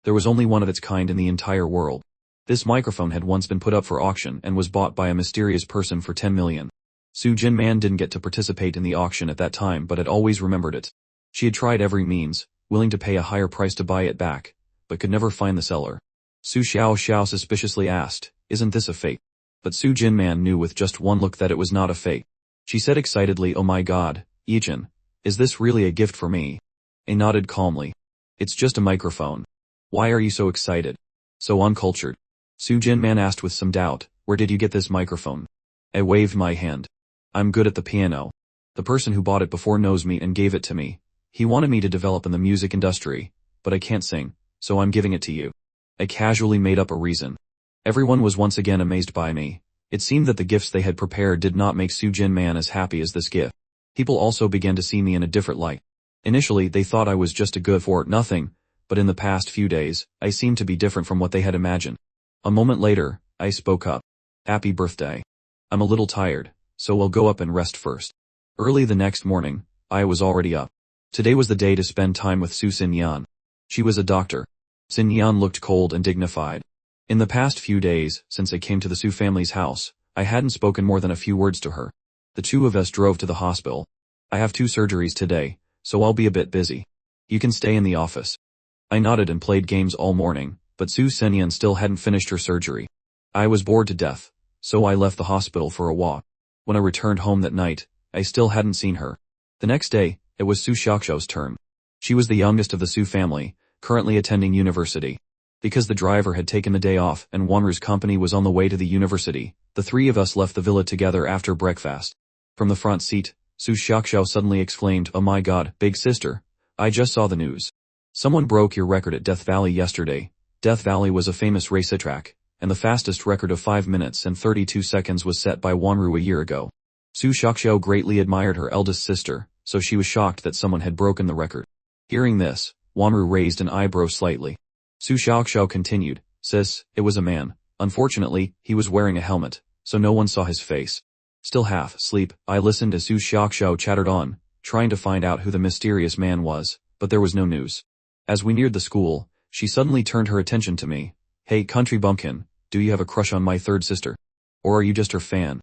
There was only one of its kind in the entire world. This microphone had once been put up for auction and was bought by a mysterious person for 10 million. Su Jinman didn't get to participate in the auction at that time but had always remembered it. She had tried every means, willing to pay a higher price to buy it back, but could never find the seller. Su Xiao suspiciously asked, "Isn't this a fake?" But Su Jinman knew with just one look that it was not a fake. She said excitedly, "Oh my god, Yichen, is this really a gift for me?" I nodded calmly. "It's just a microphone. Why are you so excited? So uncultured?" Su Jinman asked with some doubt, "Where did you get this microphone?" I waved my hand. "I'm good at the piano. The person who bought it before knows me and gave it to me. He wanted me to develop in the music industry, but I can't sing, so I'm giving it to you." I casually made up a reason. Everyone was once again amazed by me. It seemed that the gifts they had prepared did not make Su Jinman as happy as this gift. People also began to see me in a different light. Initially, they thought I was just a good for nothing, but in the past few days, I seemed to be different from what they had imagined. A moment later, I spoke up. "Happy birthday. I'm a little tired, so I'll go up and rest first." Early the next morning, I was already up. Today was the day to spend time with Su Xinyan. She was a doctor. Xinyan looked cold and dignified. In the past few days, since I came to the Su family's house, I hadn't spoken more than a few words to her. The two of us drove to the hospital. "I have 2 surgeries today, so I'll be a bit busy. You can stay in the office." I nodded and played games all morning, but Su Xinyan still hadn't finished her surgery. I was bored to death, so I left the hospital for a walk. When I returned home that night, I still hadn't seen her. The next day, it was Su Shaoxiao's turn. She was the youngest of the Su family, currently attending university. Because the driver had taken the day off and Wanru's company was on the way to the university, the 3 of us left the villa together after breakfast. From the front seat, Su Shaoxiao suddenly exclaimed, "Oh my god, big sister, I just saw the news. Someone broke your record at Death Valley yesterday." Death Valley was a famous racetrack, and the fastest record of 5 minutes and 32 seconds was set by Wanru a year ago. Su Shaoxiao greatly admired her eldest sister, so she was shocked that someone had broken the record. Hearing this, Wanru raised an eyebrow slightly. Su Shaoxiao continued, "Sis, it was a man. Unfortunately, he was wearing a helmet, so no one saw his face." Still half asleep, I listened as Su Shaoxiao chattered on, trying to find out who the mysterious man was, but there was no news. As we neared the school, she suddenly turned her attention to me. "Hey country bumpkin, do you have a crush on my 3rd sister? Or are you just her fan?"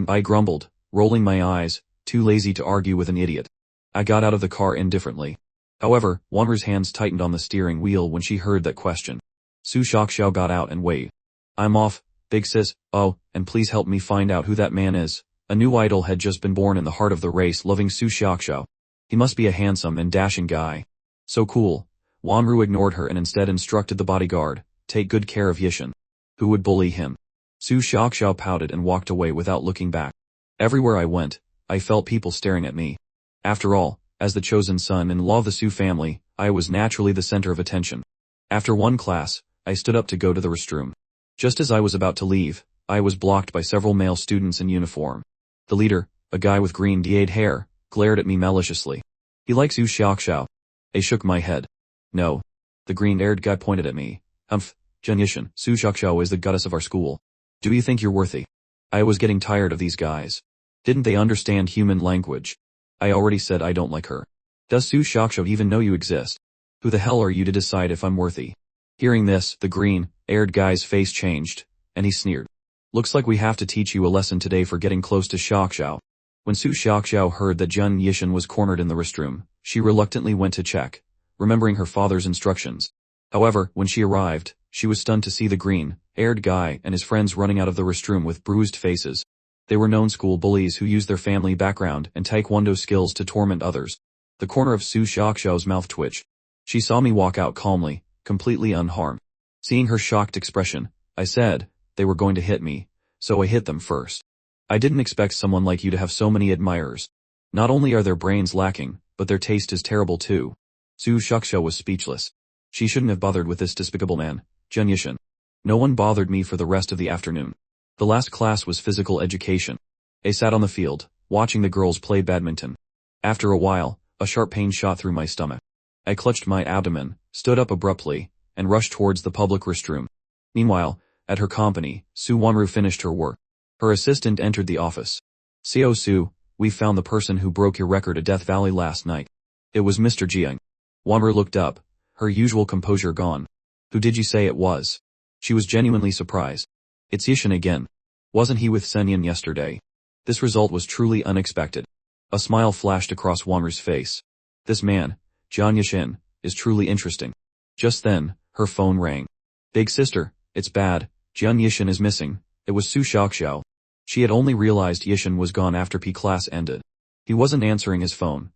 I grumbled, rolling my eyes, too lazy to argue with an idiot. I got out of the car indifferently. However, Wanru's hands tightened on the steering wheel when she heard that question. Su Shaoxiao got out and waved. "I'm off, big sis. Oh, and please help me find out who that man is." A new idol had just been born in the heart of the race-loving Su Shaoxiao. He must be a handsome and dashing guy. So cool. Wanru ignored her and instead instructed the bodyguard, "Take good care of Yishan. Who would bully him?" Su Shaoxiao pouted and walked away without looking back. Everywhere I went, I felt people staring at me. After all, as the chosen son-in-law of the Su family, I was naturally the center of attention. After one class, I stood up to go to the restroom. Just as I was about to leave, I was blocked by several male students in uniform. The leader, a guy with green dyed hair, glared at me maliciously. "He likes Su Shaoxiao." I shook my head. "No." The green-haired guy pointed at me. Jen Yishan, Su Shaoxiao is the goddess of our school. Do you think you're worthy?" I was getting tired of these guys. Didn't they understand human language? I already said I don't like her. Does Su Shaoxiao even know you exist? Who the hell are you to decide if I'm worthy? Hearing this, the green-haired guy's face changed, and he sneered. "Looks like we have to teach you a lesson today for getting close to Shaoxiao." When Su Shaoxiao heard that Jun Yishan was cornered in the restroom, she reluctantly went to check, remembering her father's instructions. However, when she arrived, she was stunned to see the green-haired guy and his friends running out of the restroom with bruised faces. They were known school bullies who used their family background and taekwondo skills to torment others. The corner of Su Shaoxiao's mouth twitched. She saw me walk out calmly, completely unharmed. Seeing her shocked expression, I said, "They were going to hit me, so I hit them first. I didn't expect someone like you to have so many admirers." Not only are their brains lacking, but their taste is terrible too. Su Shaksha was speechless. She shouldn't have bothered with this despicable man, Jun Yishin. No one bothered me for the rest of the afternoon. The last class was physical education. I sat on the field, watching the girls play badminton. After a while, a sharp pain shot through my stomach. I clutched my abdomen, stood up abruptly, and rushed towards the public restroom. Meanwhile, at her company, Su Wanru finished her work. Her assistant entered the office. "Seo Su, we found the person who broke your record at Death Valley last night." It was Mr. Jiang. Wanru looked up, her usual composure gone. "Who did you say it was?" She was genuinely surprised. "It's Yishin again. Wasn't he with Senyan yesterday?" This result was truly unexpected. A smile flashed across Wanru's face. This man, Jian Yishin, is truly interesting. Just then, her phone rang. "Big sister, it's bad, Jian Yishin is missing." It was Su Shaoxiao. She had only realized Yishin was gone after P class ended. He wasn't answering his phone,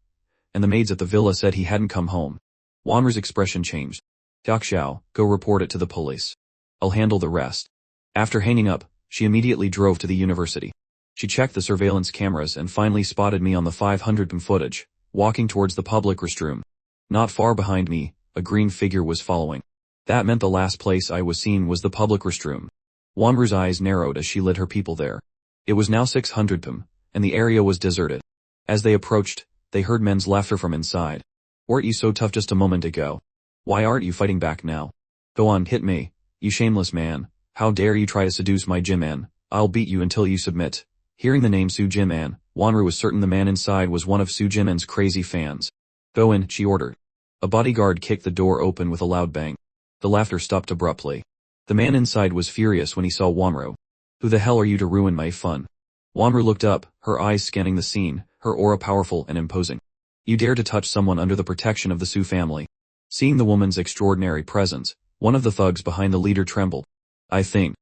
and the maids at the villa said he hadn't come home. Wanru's expression changed. "Xiao, go report it to the police. I'll handle the rest." After hanging up, she immediately drove to the university. She checked the surveillance cameras and finally spotted me on the 500 footage, walking towards the public restroom. Not far behind me, a green figure was following. That meant the last place I was seen was the public restroom. Wanru's eyes narrowed as she led her people there. It was now 600 p.m., and the area was deserted. As they approached, they heard men's laughter from inside. "Weren't you so tough just a moment ago? Why aren't you fighting back now? Go on, hit me, you shameless man. How dare you try to seduce my Jiman? I'll beat you until you submit." Hearing the name Su Jiman, Wanru was certain the man inside was one of Su Jiman's crazy fans. "Go in," she ordered. A bodyguard kicked the door open with a loud bang. The laughter stopped abruptly. The man inside was furious when he saw Wanru. "Who the hell are you to ruin my fun?" Wanru looked up, her eyes scanning the scene, her aura powerful and imposing. "You dare to touch someone under the protection of the Su family." Seeing the woman's extraordinary presence, one of the thugs behind the leader trembled. I think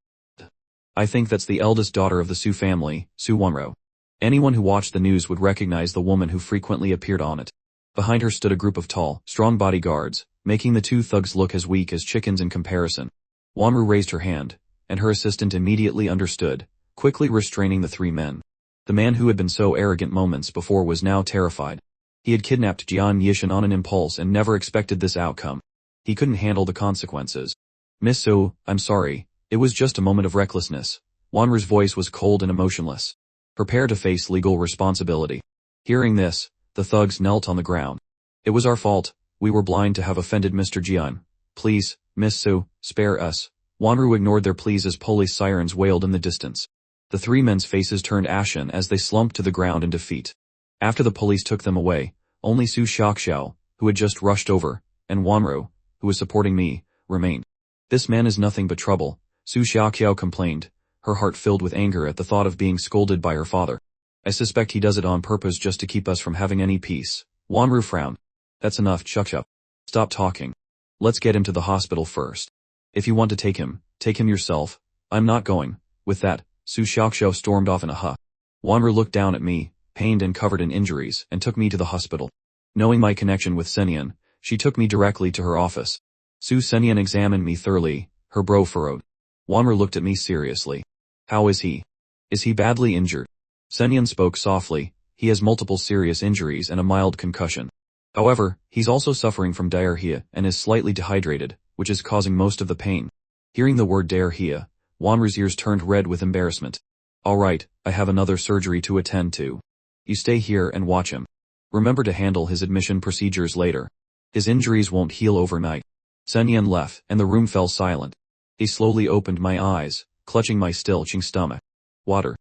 that's the eldest daughter of the Su family, Su Wanru. Anyone who watched the news would recognize the woman who frequently appeared on it. Behind her stood a group of tall, strong bodyguards, making the two thugs look as weak as chickens in comparison. Wanru raised her hand, and her assistant immediately understood, quickly restraining the three men. The man who had been so arrogant moments before was now terrified. He had kidnapped Jian Yishin on an impulse and never expected this outcome. He couldn't handle the consequences. "Miss Su, I'm sorry. It was just a moment of recklessness." Wanru's voice was cold and emotionless. "Prepare to face legal responsibility." Hearing this, the thugs knelt on the ground. "It was our fault. We were blind to have offended Mr. Jian. Please, Miss Su, spare us." Wanru ignored their pleas as police sirens wailed in the distance. The three men's faces turned ashen as they slumped to the ground in defeat. After the police took them away, only Su Shaoxiao, who had just rushed over, and Wanru, who was supporting me, remained. "This man is nothing but trouble," Su Xiaoqiao complained, her heart filled with anger at the thought of being scolded by her father. "I suspect he does it on purpose just to keep us from having any peace." Wanru frowned. "That's enough, Chukchup. Stop talking. Let's get him to the hospital first. If you want to take him yourself. I'm not going." With that, Su Xiaoqiao stormed off in a huff. Wanru looked down at me, pained and covered in injuries, and took me to the hospital. Knowing my connection with Senyan, she took me directly to her office. Su Senyan examined me thoroughly, her brow furrowed. Wanru looked at me seriously. "How is he? Is he badly injured?" Senyan spoke softly. "He has multiple serious injuries and a mild concussion. However, he's also suffering from diarrhea and is slightly dehydrated, which is causing most of the pain." Hearing the word diarrhea, Wanru's ears turned red with embarrassment. "All right, I have another surgery to attend to. You stay here and watch him. Remember to handle his admission procedures later. His injuries won't heal overnight." Senyan left, and the room fell silent. He slowly opened my eyes, clutching my still-ching stomach. "Water."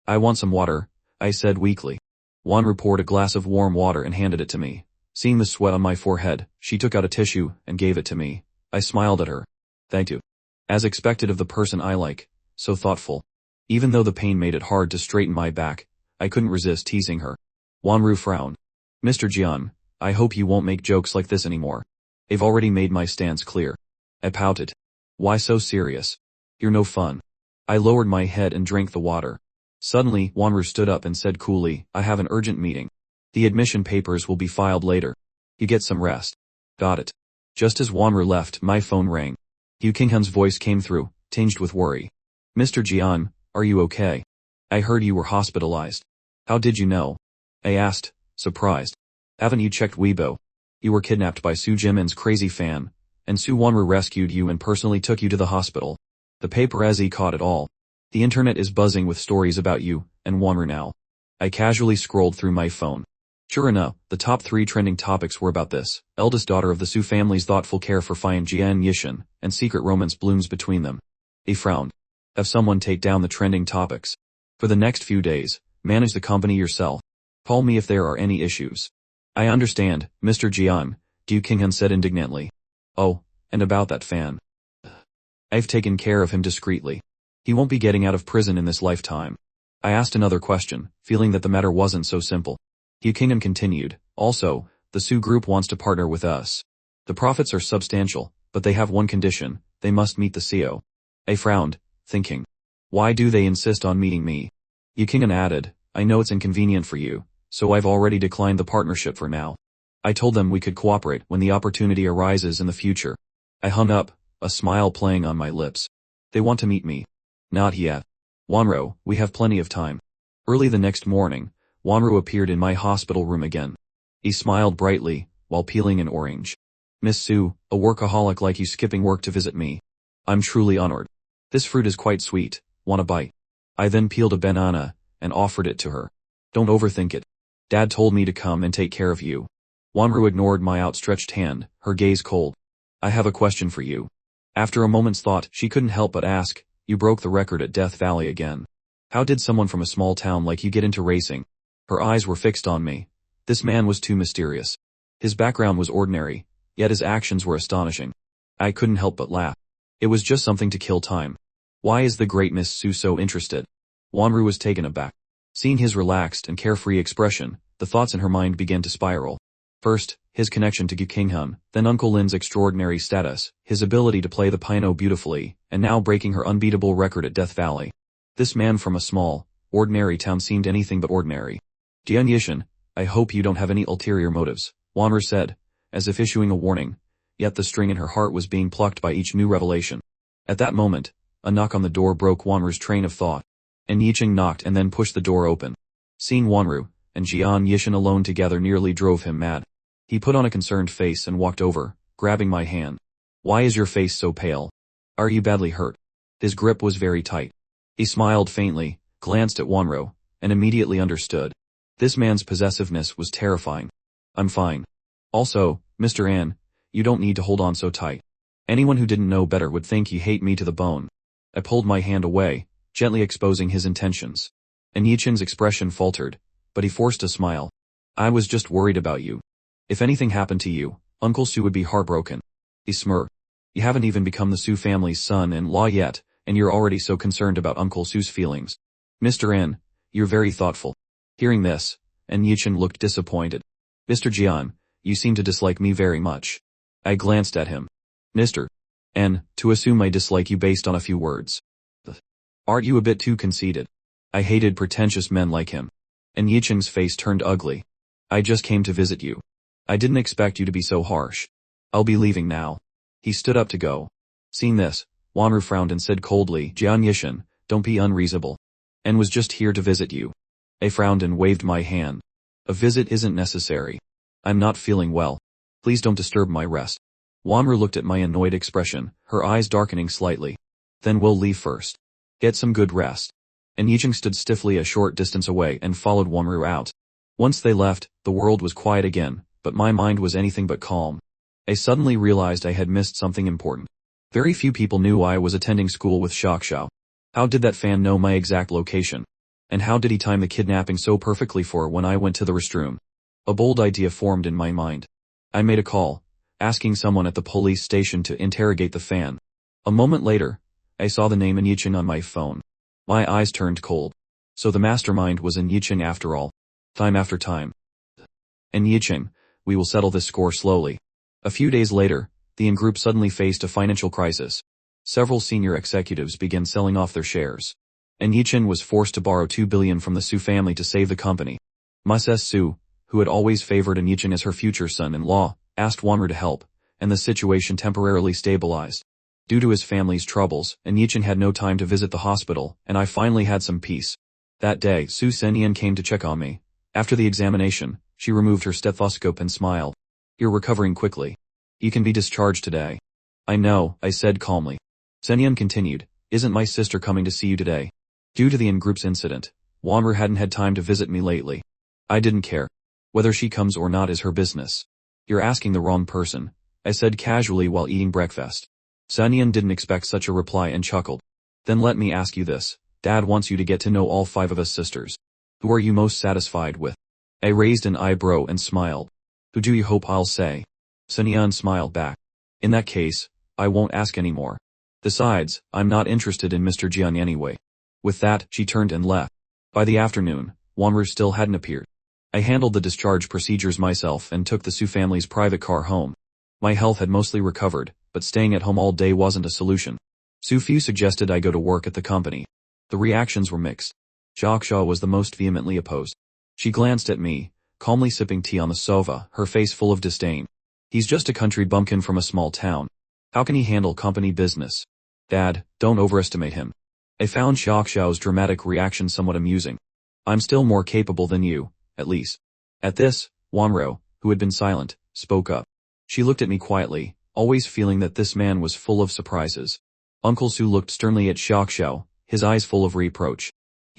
"I want some water," I said weakly. Wanru poured a glass of warm water and handed it to me. Seeing the sweat on my forehead, she took out a tissue and gave it to me. I smiled at her. "Thank you." As expected of the person I like, so thoughtful. Even though the pain made it hard to straighten my back, I couldn't resist teasing her. Wanru frowned. "Mr. Jian, I hope you won't make jokes like this anymore. I've already made my stance clear." I pouted. "Why so serious? You're no fun." I lowered my head and drank the water. Suddenly, Wanru stood up and said coolly, "I have an urgent meeting. The admission papers will be filed later. You get some rest." "Got it." Just as Wanru left, my phone rang. Yu Qinghan's voice came through, tinged with worry. "Mr. Jian, are you okay? I heard you were hospitalized." "How did you know?" I asked, surprised. Haven't you checked Weibo? You were kidnapped by Su Jimin's crazy fan, and Su Wanru rescued you and personally took you to the hospital. The paparazzi caught it all. The internet is buzzing with stories about you and Wanru now. I casually scrolled through my phone. Sure enough, the top 3 trending topics were about this. Eldest daughter of the Su family's thoughtful care for Fine Jian Yishin, and secret romance blooms between them. He frowned. Have someone take down the trending topics. For the next few days, manage the company yourself. Call me if there are any issues. I understand, Mr. Jian, Du Qinghan said indignantly. Oh, and about that fan. I've taken care of him discreetly. He won't be getting out of prison in this lifetime. I asked another question, feeling that the matter wasn't so simple. Du Qinghan continued, also, the Su group wants to partner with us. The profits are substantial, but they have one condition, they must meet the CO. I frowned, thinking. Why do they insist on meeting me? Du Qinghan added, I know it's inconvenient for you, so I've already declined the partnership for now. I told them we could cooperate when the opportunity arises in the future. I hung up, a smile playing on my lips. They want to meet me. Not yet. Wanru, we have plenty of time. Early the next morning, Wanru appeared in my hospital room again. He smiled brightly, while peeling an orange. Miss Su, a workaholic like you skipping work to visit me. I'm truly honored. This fruit is quite sweet, want a bite? I then peeled a banana, and offered it to her. Don't overthink it. Dad told me to come and take care of you. Wanru ignored my outstretched hand, her gaze cold. I have a question for you. After a moment's thought, she couldn't help but ask, you broke the record at Death Valley again. How did someone from a small town like you get into racing? Her eyes were fixed on me. This man was too mysterious. His background was ordinary, yet his actions were astonishing. I couldn't help but laugh. It was just something to kill time. Why is the great Miss Su so interested? Wanru was taken aback. Seeing his relaxed and carefree expression, the thoughts in her mind began to spiral. First, his connection to Du Qinghan, then Uncle Lin's extraordinary status, his ability to play the piano beautifully, and now breaking her unbeatable record at Death Valley. This man from a small, ordinary town seemed anything but ordinary. Jian Yishin, I hope you don't have any ulterior motives, Wanru said, as if issuing a warning, yet the string in her heart was being plucked by each new revelation. At that moment, a knock on the door broke Wanru's train of thought. And Yicheng knocked and then pushed the door open. Seeing Wanru and Jian Yishin alone together nearly drove him mad. He put on a concerned face and walked over, grabbing my hand. Why is your face so pale? Are you badly hurt? His grip was very tight. He smiled faintly, glanced at Wanru, and immediately understood. This man's possessiveness was terrifying. I'm fine. Also, Mr. An, you don't need to hold on so tight. Anyone who didn't know better would think you hate me to the bone. I pulled my hand away, gently exposing his intentions. And Yicheng's expression faltered, but he forced a smile. I was just worried about you. If anything happened to you, Uncle Su would be heartbroken. He smirked. You haven't even become the Su family's son-in-law yet, and you're already so concerned about Uncle Su's feelings. Mr. N, you're very thoughtful. Hearing this, and Yicheng looked disappointed. Mr. Jian, you seem to dislike me very much. I glanced at him. Mr. N, to assume I dislike you based on a few words. Aren't you a bit too conceited? I hated pretentious men like him. And Yicheng's face turned ugly. I just came to visit you. I didn't expect you to be so harsh. I'll be leaving now. He stood up to go. Seeing this, Wanru frowned and said coldly, Jian Yishin, don't be unreasonable. And was just here to visit you. I frowned and waved my hand. A visit isn't necessary. I'm not feeling well. Please don't disturb my rest. Wanru looked at my annoyed expression, her eyes darkening slightly. Then we'll leave first. Get some good rest. And Yicheng stood stiffly a short distance away and followed Wanru out. Once they left, the world was quiet again, but my mind was anything but calm. I suddenly realized I had missed something important. Very few people knew I was attending school with Shaoxiao. How did that fan know my exact location? And how did he time the kidnapping so perfectly for when I went to the restroom? A bold idea formed in my mind. I made a call, asking someone at the police station to interrogate the fan. A moment later, I saw the name in Yicheng on my phone. My eyes turned cold. So the mastermind was in Yicheng after all. Time after time. And Yicheng, we will settle this score slowly. A few days later, the In Group suddenly faced a financial crisis. Several senior executives began selling off their shares. And Yicheng was forced to borrow 2 billion from the Su family to save the company. Mrs. Su, who had always favored Yicheng as her future son-in-law, asked Wanru to help, and the situation temporarily stabilized. Due to his family's troubles, Yicheng had no time to visit the hospital, and I finally had some peace. That day, Su Senyan came to check on me, After the examination, she removed her stethoscope and smiled. You're recovering quickly. You can be discharged today. I know, I said calmly. Senyan continued, isn't my sister coming to see you today? Due to the in-groups incident, Wanru hadn't had time to visit me lately. I didn't care. Whether she comes or not is her business. You're asking the wrong person, I said casually while eating breakfast. Senyan didn't expect such a reply and chuckled. Then let me ask you this, Dad wants you to get to know all 5 of us sisters. Who are you most satisfied with? I raised an eyebrow and smiled. Who do you hope I'll say? Senyan smiled back. In that case, I won't ask anymore. Besides, I'm not interested in Mr. Jian anyway. With that, she turned and left. By the afternoon, Wanru still hadn't appeared. I handled the discharge procedures myself and took the Su family's private car home. My health had mostly recovered, but staying at home all day wasn't a solution. Su Fu suggested I go to work at the company. The reactions were mixed. Xiaoxia was the most vehemently opposed. She glanced at me, calmly sipping tea on the sofa, her face full of disdain. He's just a country bumpkin from a small town. How can he handle company business? Dad, don't overestimate him. I found Xiaoxiao's dramatic reaction somewhat amusing. I'm still more capable than you, at least. At this, Wanru, who had been silent, spoke up. She looked at me quietly, always feeling that this man was full of surprises. Uncle Su looked sternly at Xiaoxiao, his eyes full of reproach.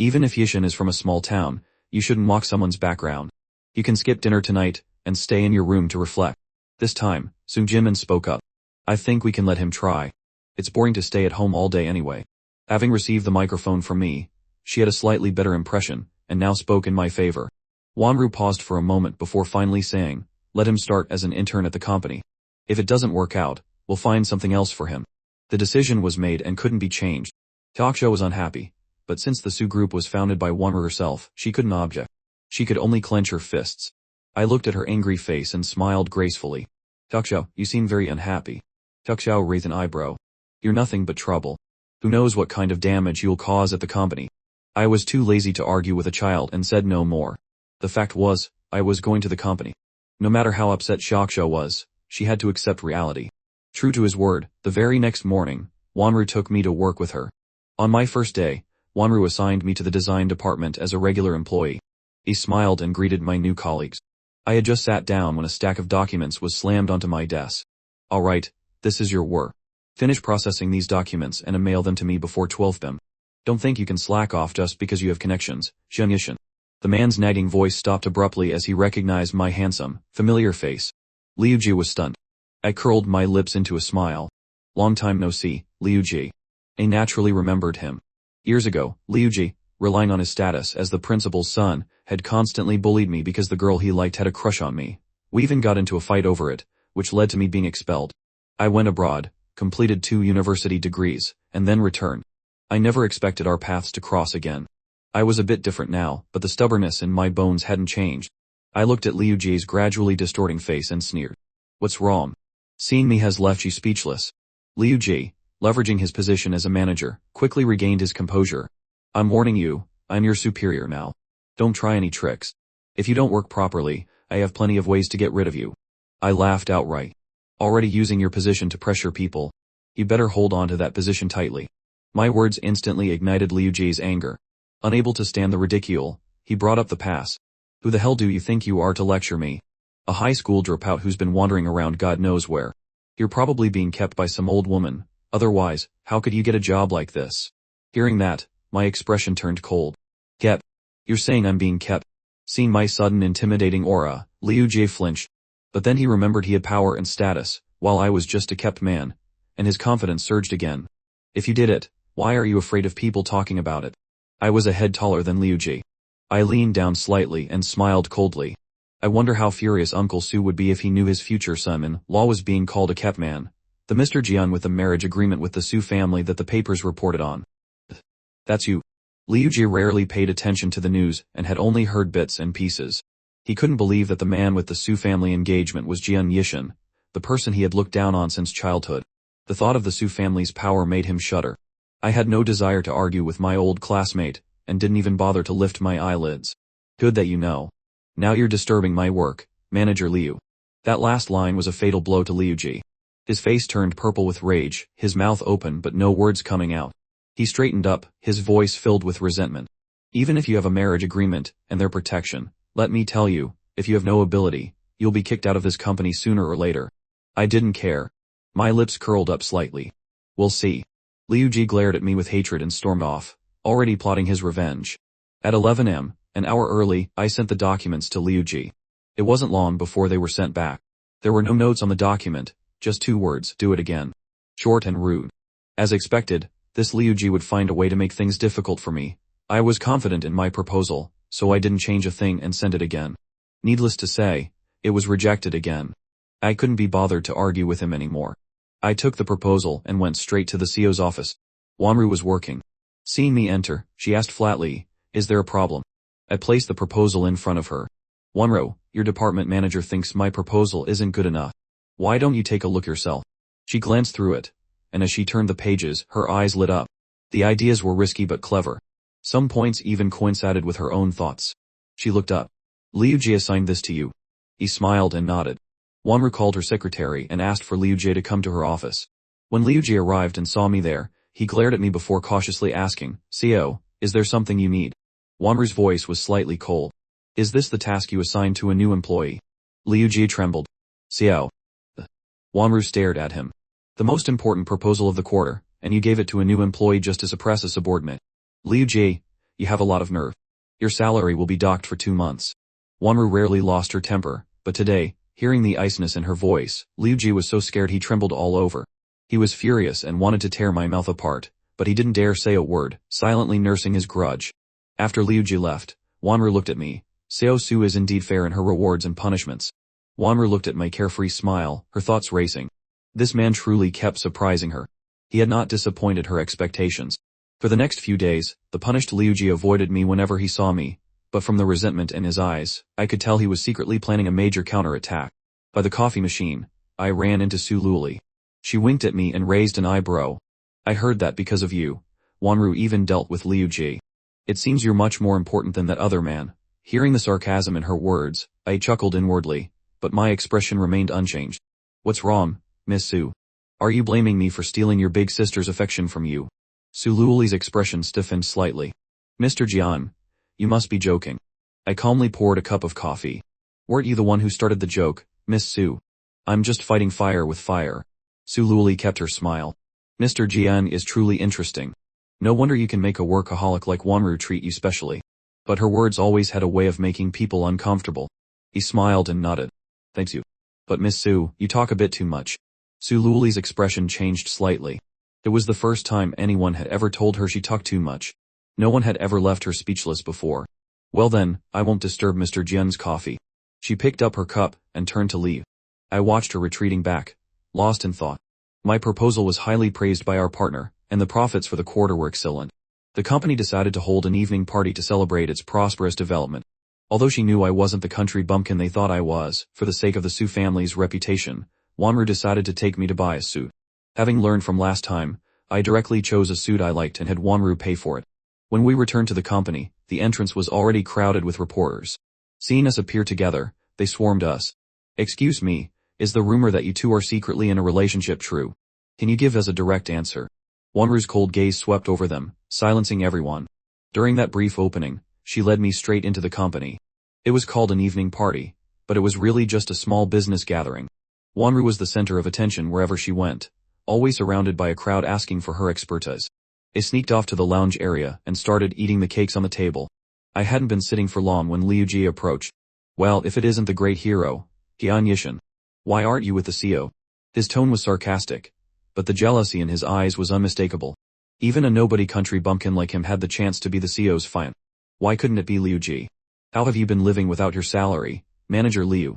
Even if Yishan is from a small town, you shouldn't mock someone's background. You can skip dinner tonight, and stay in your room to reflect. This time, Sung Jimin spoke up. I think we can let him try. It's boring to stay at home all day anyway. Having received the microphone from me, she had a slightly better impression, and now spoke in my favor. Wanru paused for a moment before finally saying, let him start as an intern at the company. If it doesn't work out, we'll find something else for him. The decision was made and couldn't be changed. Xiaoxia was unhappy, but since the Su group was founded by Wanru herself, she couldn't object. She could only clench her fists. I looked at her angry face and smiled gracefully. Xiaoxia, you seem very unhappy. Xiaoxiao raised an eyebrow. You're nothing but trouble. Who knows what kind of damage you'll cause at the company. I was too lazy to argue with a child and said no more. The fact was, I was going to the company. No matter how upset Xiaoxia was, she had to accept reality. True to his word, the very next morning, Wanru took me to work with her. On my first day, Wanru assigned me to the design department as a regular employee. He smiled and greeted my new colleagues. I had just sat down when a stack of documents was slammed onto my desk. All right, this is your work. Finish processing these documents and mail them to me before 12 p.m. Don't think you can slack off just because you have connections, Xian Yishan. The man's nagging voice stopped abruptly as he recognized my handsome, familiar face. Liu Ji was stunned. I curled my lips into a smile. Long time no see, Liu Ji. I naturally remembered him. Years ago, Liu Ji, relying on his status as the principal's son, had constantly bullied me because the girl he liked had a crush on me. We even got into a fight over it, which led to me being expelled. I went abroad, completed 2 university degrees, and then returned. I never expected our paths to cross again. I was a bit different now, but the stubbornness in my bones hadn't changed. I looked at Liu Ji's gradually distorting face and sneered. What's wrong? Seeing me has left you speechless. Liu Ji, leveraging his position as a manager, quickly regained his composure. I'm warning you, I'm your superior now. Don't try any tricks. If you don't work properly, I have plenty of ways to get rid of you. I laughed outright. Already using your position to pressure people? You better hold on to that position tightly. My words instantly ignited Liu Ji's anger. Unable to stand the ridicule, he brought up the pass. Who the hell do you think you are to lecture me? A high school dropout who's been wandering around God knows where. You're probably being kept by some old woman, otherwise, how could you get a job like this? Hearing that, my expression turned cold. Kept? You're saying I'm being kept? Seeing my sudden intimidating aura, Liu Ji flinched. But then he remembered he had power and status, while I was just a kept man, and his confidence surged again. If you did it, why are you afraid of people talking about it? I was a head taller than Liu Ji. I leaned down slightly and smiled coldly. I wonder how furious Uncle Su would be if he knew his future son-in-law was being called a kept man. The Mr. Jian with the marriage agreement with the Su family that the papers reported on. That's you. Liu Ji rarely paid attention to the news and had only heard bits and pieces. He couldn't believe that the man with the Su family engagement was Jian Yishan, the person he had looked down on since childhood. The thought of the Su family's power made him shudder. I had no desire to argue with my old classmate, and didn't even bother to lift my eyelids. Good that you know. Now you're disturbing my work, Manager Liu. That last line was a fatal blow to Liu Ji. His face turned purple with rage, his mouth open but no words coming out. He straightened up, his voice filled with resentment. Even if you have a marriage agreement, and their protection, Let me tell you, if you have no ability, you'll be kicked out of this company sooner or later. I didn't care. My lips curled up slightly. We'll see. Liu Ji glared at me with hatred and stormed off, already plotting his revenge. At 11 am, an hour early, I sent the documents to Liu Ji. It wasn't long before they were sent back. There were no notes on the document, just 2 words, do it again. Short and rude. As expected, this Liu Ji would find a way to make things difficult for me. I was confident in my proposal, so I didn't change a thing and send it again. Needless to say, it was rejected again. I couldn't be bothered to argue with him anymore. I took the proposal and went straight to the CEO's office. Wanru was working. Seeing me enter, she asked flatly, "Is there a problem?" I placed the proposal in front of her. "Wanru, your department manager thinks my proposal isn't good enough. Why don't you take a look yourself?" She glanced through it, and as she turned the pages, her eyes lit up. The ideas were risky but clever. Some points even coincided with her own thoughts. She looked up. "Liu Ji assigned this to you." He smiled and nodded. Wanru called her secretary and asked for Liu Ji to come to her office. When Liu Ji arrived and saw me there, he glared at me before cautiously asking, "CEO, is there something you need?" Wanru's voice was slightly cold. "Is this the task you assigned to a new employee?" Liu Ji trembled. "CEO." Wanru stared at him. "The most important proposal of the quarter, and you gave it to a new employee just to suppress a subordinate. Liu Ji, you have a lot of nerve. Your salary will be docked for 2 months." Wanru rarely lost her temper, but today, hearing the iciness in her voice, Liu Ji was so scared he trembled all over. He was furious and wanted to tear my mouth apart, but he didn't dare say a word, silently nursing his grudge. After Liu Ji left, Wanru looked at me. Seo Su is indeed fair in her rewards and punishments. Wanru looked at my carefree smile, her thoughts racing. This man truly kept surprising her. He had not disappointed her expectations. For the next few days, the punished Liu Ji avoided me whenever he saw me, but from the resentment in his eyes, I could tell he was secretly planning a major counterattack. By the coffee machine, I ran into Su Luli. She winked at me and raised an eyebrow. "I heard that because of you, Wanru even dealt with Liu Ji. It seems you're much more important than that other man." Hearing the sarcasm in her words, I chuckled inwardly, but my expression remained unchanged. "What's wrong, Miss Su? Are you blaming me for stealing your big sister's affection from you?" Su Luli's expression stiffened slightly. "Mr. Jian, you must be joking." I calmly poured a cup of coffee. "Weren't you the one who started the joke, Miss Su?" "I'm just fighting fire with fire." Su Luli kept her smile. "Mr. Jian is truly interesting. No wonder you can make a workaholic like Wanru treat you specially." But her words always had a way of making people uncomfortable. He smiled and nodded. "Thanks you. But Miss Su, you talk a bit too much." Su Luli's expression changed slightly. It was the first time anyone had ever told her she talked too much. No one had ever left her speechless before. "Well then, I won't disturb Mr. Jian's coffee." She picked up her cup and turned to leave. I watched her retreating back, lost in thought. My proposal was highly praised by our partner, and the profits for the quarter were excellent. The company decided to hold an evening party to celebrate its prosperous development. Although she knew I wasn't the country bumpkin they thought I was, for the sake of the Su family's reputation, Wanru decided to take me to buy a suit. Having learned from last time, I directly chose a suit I liked and had Wanru pay for it. When we returned to the company, the entrance was already crowded with reporters. Seeing us appear together, they swarmed us. "Excuse me, is the rumor that you two are secretly in a relationship true? Can you give us a direct answer?" Wanru's cold gaze swept over them, silencing everyone. During that brief opening, she led me straight into the company. It was called an evening party, but it was really just a small business gathering. Wanru was the center of attention wherever she went, always surrounded by a crowd asking for her expertise. I sneaked off to the lounge area and started eating the cakes on the table. I hadn't been sitting for long when Liu Ji approached. "Well, if it isn't the great hero, Jian Yishan. Why aren't you with the CEO?" His tone was sarcastic, but the jealousy in his eyes was unmistakable. Even a nobody country bumpkin like him had the chance to be the CEO's fian. Why couldn't it be Liu Ji? "How have you been living without your salary, Manager Liu?"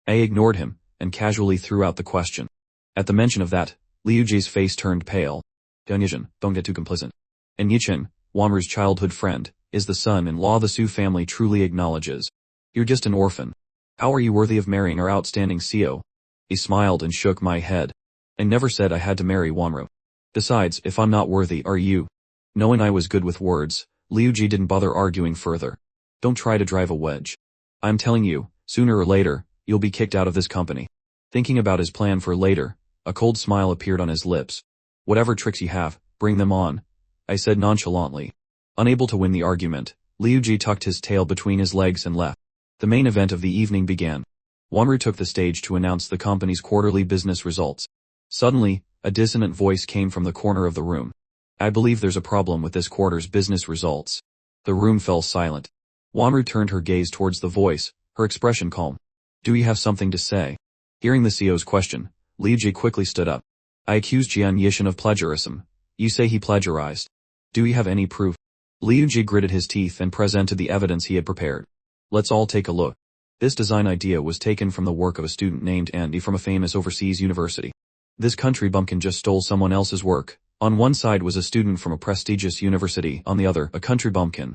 I ignored him, and casually threw out the question. At the mention of that, Liu Ji's face turned pale. "Jian Yishan, don't get too complacent. And Yichin, Wanru's childhood friend, is the son-in-law the Su family truly acknowledges. You're just an orphan. How are you worthy of marrying our outstanding CEO?" He smiled and shook my head. "I never said I had to marry Wanru. Besides, if I'm not worthy, are you?" Knowing I was good with words, Liu Ji didn't bother arguing further. "Don't try to drive a wedge. I'm telling you, sooner or later, you'll be kicked out of this company." Thinking about his plan for later, a cold smile appeared on his lips. "Whatever tricks you have, bring them on," I said nonchalantly. Unable to win the argument, Liu Ji tucked his tail between his legs and left. The main event of the evening began. Wanru took the stage to announce the company's quarterly business results. Suddenly, a dissonant voice came from the corner of the room. I believe there's a problem with this quarter's business results. The room fell silent. Wanru turned her gaze towards the voice, her expression calm. Do you have something to say? Hearing the CEO's question, Liu Ji quickly stood up. I accuse Jian Yishan of plagiarism. You say he plagiarized. Do you have any proof? Liu Ji gritted his teeth and presented the evidence he had prepared. Let's all take a look. This design idea was taken from the work of a student named Andy from a famous overseas university. This country bumpkin just stole someone else's work. On one side was a student from a prestigious university, on the other, a country bumpkin.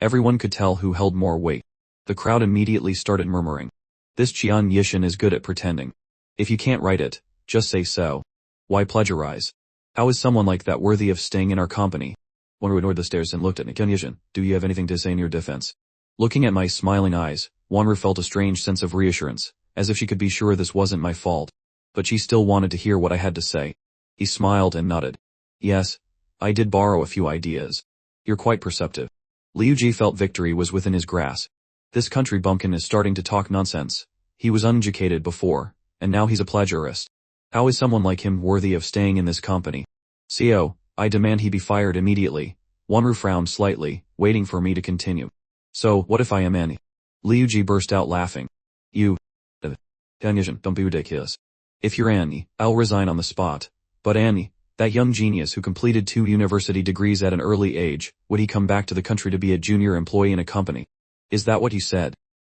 Everyone could tell who held more weight. The crowd immediately started murmuring. This Jian Yishan is good at pretending. If you can't write it, just say so. Why plagiarize? How is someone like that worthy of staying in our company? Wanru ignored the stares and looked at Jian Yishan. Do you have anything to say in your defense? Looking at my smiling eyes, Wanru felt a strange sense of reassurance, as if she could be sure this wasn't my fault. But she still wanted to hear what I had to say. He smiled and nodded. Yes, I did borrow a few ideas. You're quite perceptive. Liu Ji felt victory was within his grasp. This country bumpkin is starting to talk nonsense. He was uneducated before, and now he's a plagiarist. How is someone like him worthy of staying in this company? CEO, I demand he be fired immediately. Wanru frowned slightly, waiting for me to continue. So, what if I am Annie? Liu Ji burst out laughing. You... Don't be ridiculous. If you're Annie, I'll resign on the spot. But Annie, that young genius who completed 2 university degrees at an early age, would he come back to the country to be a junior employee in a company? Is that what you said?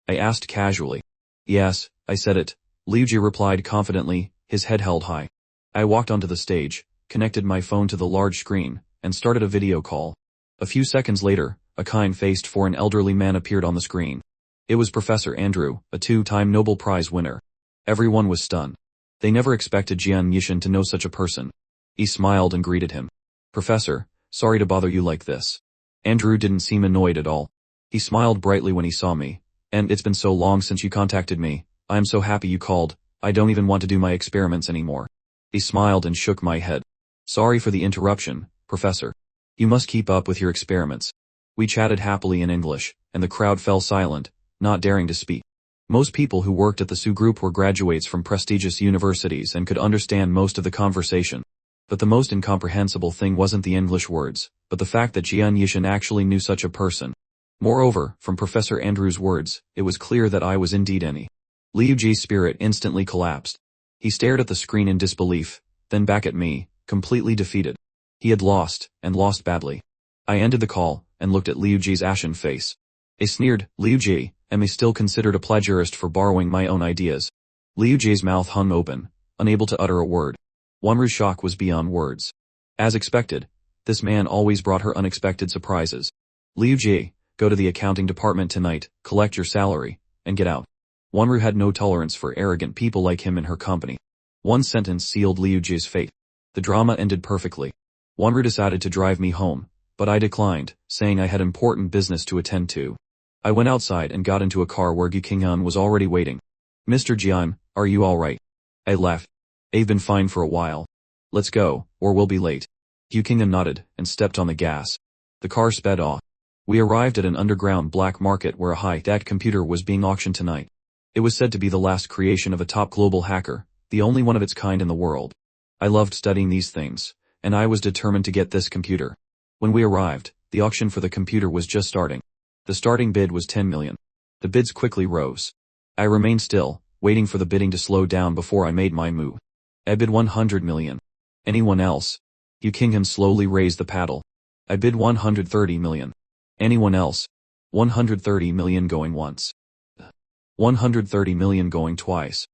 I asked casually. Yes, I said it. Liu Ji replied confidently, his head held high. I walked onto the stage, connected my phone to the large screen, and started a video call. A few seconds later, a kind-faced foreign elderly man appeared on the screen. It was Professor Andrew, a 2-time Nobel Prize winner. Everyone was stunned. They never expected Jian Yishan to know such a person. He smiled and greeted him. Professor, sorry to bother you like this. Andrew didn't seem annoyed at all. He smiled brightly when he saw me. And it's been so long since you contacted me. I am so happy you called. I don't even want to do my experiments anymore. He smiled and shook my head. Sorry for the interruption, Professor. You must keep up with your experiments. We chatted happily in English, and the crowd fell silent, not daring to speak. Most people who worked at the Su group were graduates from prestigious universities and could understand most of the conversation. But the most incomprehensible thing wasn't the English words, but the fact that Jian Yishan actually knew such a person. Moreover, from Professor Andrew's words, it was clear that I was indeed Annie. Liu Ji's spirit instantly collapsed. He stared at the screen in disbelief, then back at me, completely defeated. He had lost, and lost badly. I ended the call, and looked at Liu Ji's ashen face. I sneered, Liu Ji, am I still considered a plagiarist for borrowing my own ideas? Liu Ji's mouth hung open, unable to utter a word. Wanru's shock was beyond words. As expected, this man always brought her unexpected surprises. Liu Ji, go to the accounting department tonight, collect your salary, and get out. Wanru had no tolerance for arrogant people like him in her company. One sentence sealed Liu Ji's fate. The drama ended perfectly. Wanru decided to drive me home, but I declined, saying I had important business to attend to. I went outside and got into a car where Gu Qinghan was already waiting. Mr. Jian, are you alright? I laughed. I've been fine for a while. Let's go, or we'll be late. Gu Qinghan nodded, and stepped on the gas. The car sped off. We arrived at an underground black market where a high-tech computer was being auctioned tonight. It was said to be the last creation of a top global hacker, the only one of its kind in the world. I loved studying these things, and I was determined to get this computer. When we arrived, the auction for the computer was just starting. The starting bid was 10 million. The bids quickly rose. I remained still, waiting for the bidding to slow down before I made my move. I bid 100 million. Anyone else? Gu Qinghan slowly raised the paddle. I bid 130 million. Anyone else? 130 million going once. 130 million going twice.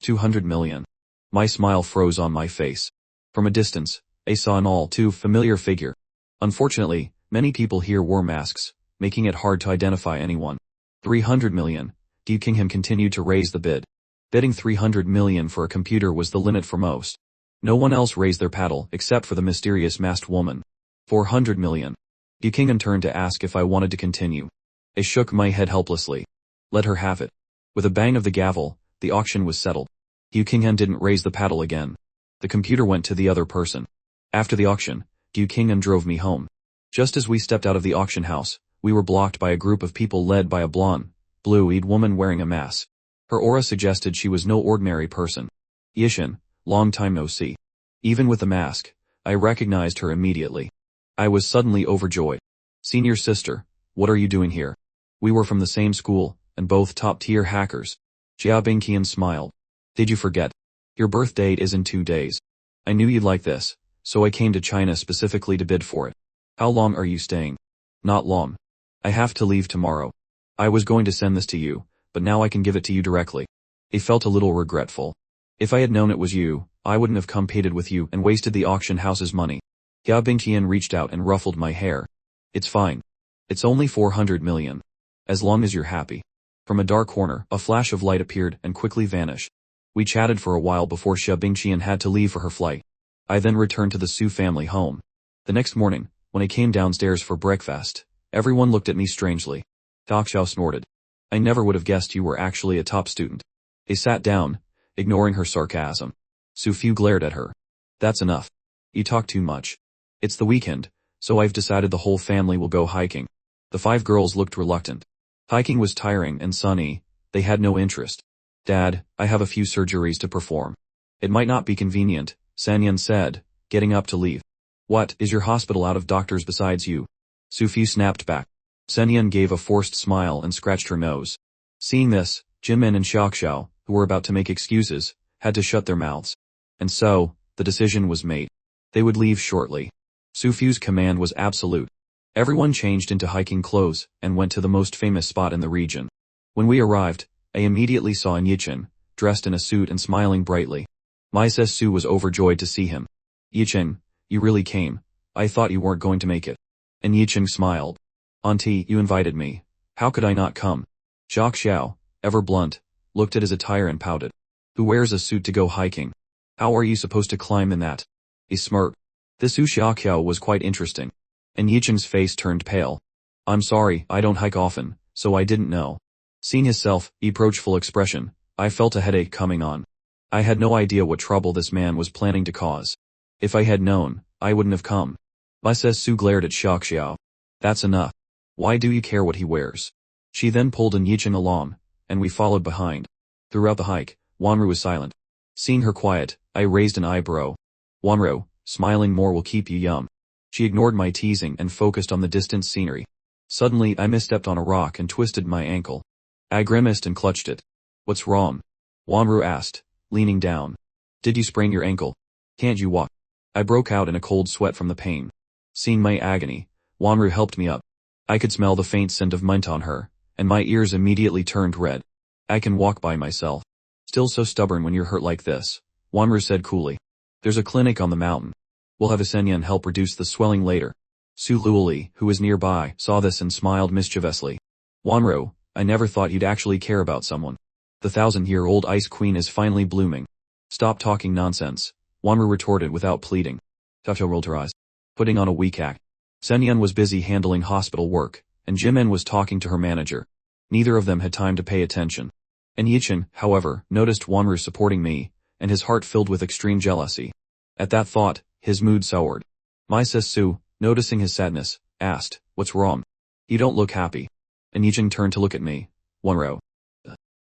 200 million. My smile froze on my face. From a distance, I saw an all too familiar figure. Unfortunately, many people here wore masks, making it hard to identify anyone. 300 million. Gu Qinghan continued to raise the bid. Bidding 300 million for a computer was the limit for most. No one else raised their paddle except for the mysterious masked woman. 400 million. Gu Qinghan turned to ask if I wanted to continue. I shook my head helplessly. Let her have it. With a bang of the gavel, the auction was settled. Gu Qinghan didn't raise the paddle again. The computer went to the other person. After the auction, Gu Qinghan drove me home. Just as we stepped out of the auction house, we were blocked by a group of people led by a blonde, blue-eyed woman wearing a mask. Her aura suggested she was no ordinary person. Yishin, long time no see. Even with the mask, I recognized her immediately. I was suddenly overjoyed. Senior sister, what are you doing here? We were from the same school, and both top-tier hackers. Jia Bingqian smiled. Did you forget? Your birth date is in 2 days. I knew you'd like this, so I came to China specifically to bid for it. How long are you staying? Not long. I have to leave tomorrow. I was going to send this to you, but now I can give it to you directly. He felt a little regretful. If I had known it was you, I wouldn't have competed with you and wasted the auction house's money. Jia Bingqian reached out and ruffled my hair. It's fine. It's only 400 million. As long as you're happy. From a dark corner, a flash of light appeared and quickly vanished. We chatted for a while before Jia Bingqian had to leave for her flight. I then returned to the Su family home. The next morning, when I came downstairs for breakfast, everyone looked at me strangely. Doc Xiao snorted. I never would have guessed you were actually a top student. They sat down, ignoring her sarcasm. Su Fu glared at her. That's enough. You talk too much. It's the weekend, so I've decided the whole family will go hiking. The 5 girls looked reluctant. Hiking was tiring and sunny, they had no interest. Dad, I have a few surgeries to perform. It might not be convenient, Sanyan said, getting up to leave. What, is your hospital out of doctors besides you? Su Fu snapped back. Sanyan gave a forced smile and scratched her nose. Seeing this, Jinmen and Xiaoxiao, who were about to make excuses, had to shut their mouths. And so, the decision was made. They would leave shortly. Su Fu's command was absolute. Everyone changed into hiking clothes and went to the most famous spot in the region. When we arrived, I immediately saw Yichin, dressed in a suit and smiling brightly. My Su was overjoyed to see him. Yichin, you really came. I thought you weren't going to make it. And Yichin smiled. Auntie, you invited me. How could I not come? Zhao Xiao, ever blunt, looked at his attire and pouted. Who wears a suit to go hiking? How are you supposed to climb in that? He smirked. This Zhu Xiaoqiao was quite interesting. And Yichin's face turned pale. I'm sorry, I don't hike often, so I didn't know. Seeing his reproachful expression, I felt a headache coming on. I had no idea what trouble this man was planning to cause. If I had known, I wouldn't have come. My Su glared at Xiaoxiao. That's enough. Why do you care what he wears? She then pulled an Yichin along, and we followed behind. Throughout the hike, Wanru was silent. Seeing her quiet, I raised an eyebrow. Wanru, smiling more will keep you young. She ignored my teasing and focused on the distant scenery. Suddenly I misstepped on a rock and twisted my ankle. I grimaced and clutched it. What's wrong? Wanru asked, leaning down. Did you sprain your ankle? Can't you walk? I broke out in a cold sweat from the pain. Seeing my agony, Wanru helped me up. I could smell the faint scent of mint on her, and my ears immediately turned red. I can walk by myself. Still so stubborn when you're hurt like this, Wanru said coolly. There's a clinic on the mountain. We'll have Asenyan help reduce the swelling later. Su Luoli, who was nearby, saw this and smiled mischievously. Wanru, I never thought you'd actually care about someone. The 1,000-year-old Ice Queen is finally blooming. Stop talking nonsense, Wanru retorted without pleading. Tacho rolled her eyes, putting on a weak act. Senyan was busy handling hospital work, and Jimen was talking to her manager. Neither of them had time to pay attention. And Yichin, however, noticed Wanru supporting me, and his heart filled with extreme jealousy. At that thought, his mood soured. My Su, noticing his sadness, asked, What's wrong? You don't look happy. And Yichin turned to look at me. Wanru.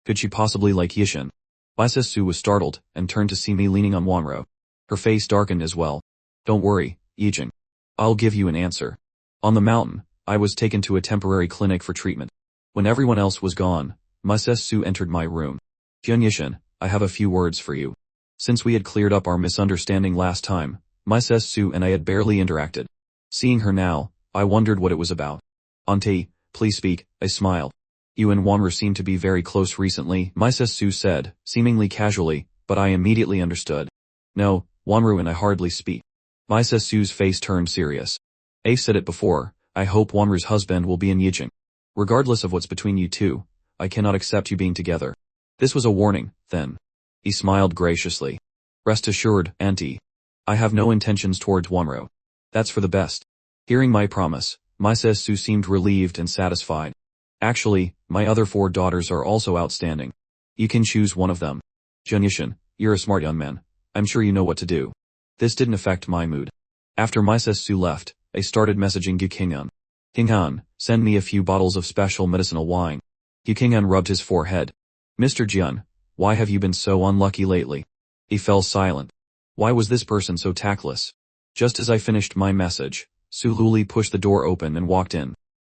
Could she possibly like Yichin? My Su was startled, and turned to see me leaning on Wanru. Her face darkened as well. Don't worry, Yichin. I'll give you an answer. On the mountain, I was taken to a temporary clinic for treatment. When everyone else was gone, my Su entered my room. Jian Yichin, I have a few words for you. Since we had cleared up our misunderstanding last time, my Su and I had barely interacted. Seeing her now, I wondered what it was about. Auntie, please speak, I smiled. You and Wanru seem to be very close recently, my Su said, seemingly casually, but I immediately understood. No, Wanru and I hardly speak. My Su's face turned serious. I've said it before, I hope Wanru's husband will be in Yichin. Regardless of what's between you two, I cannot accept you being together. This was a warning, then. He smiled graciously. Rest assured, Auntie. I have no intentions towards Wanru. That's for the best. Hearing my promise, my Su seemed relieved and satisfied. Actually, my other 4 daughters are also outstanding. You can choose one of them. Jian Yichin, you're a smart young man. I'm sure you know what to do. This didn't affect my mood. After my Su left, I started messaging Gu Qinghan. Qinghan, send me a few bottles of special medicinal wine. Yukingan rubbed his forehead. Mr. Jian, why have you been so unlucky lately? He fell silent. Why was this person so tactless? Just as I finished my message, Su Luli pushed the door open and walked in.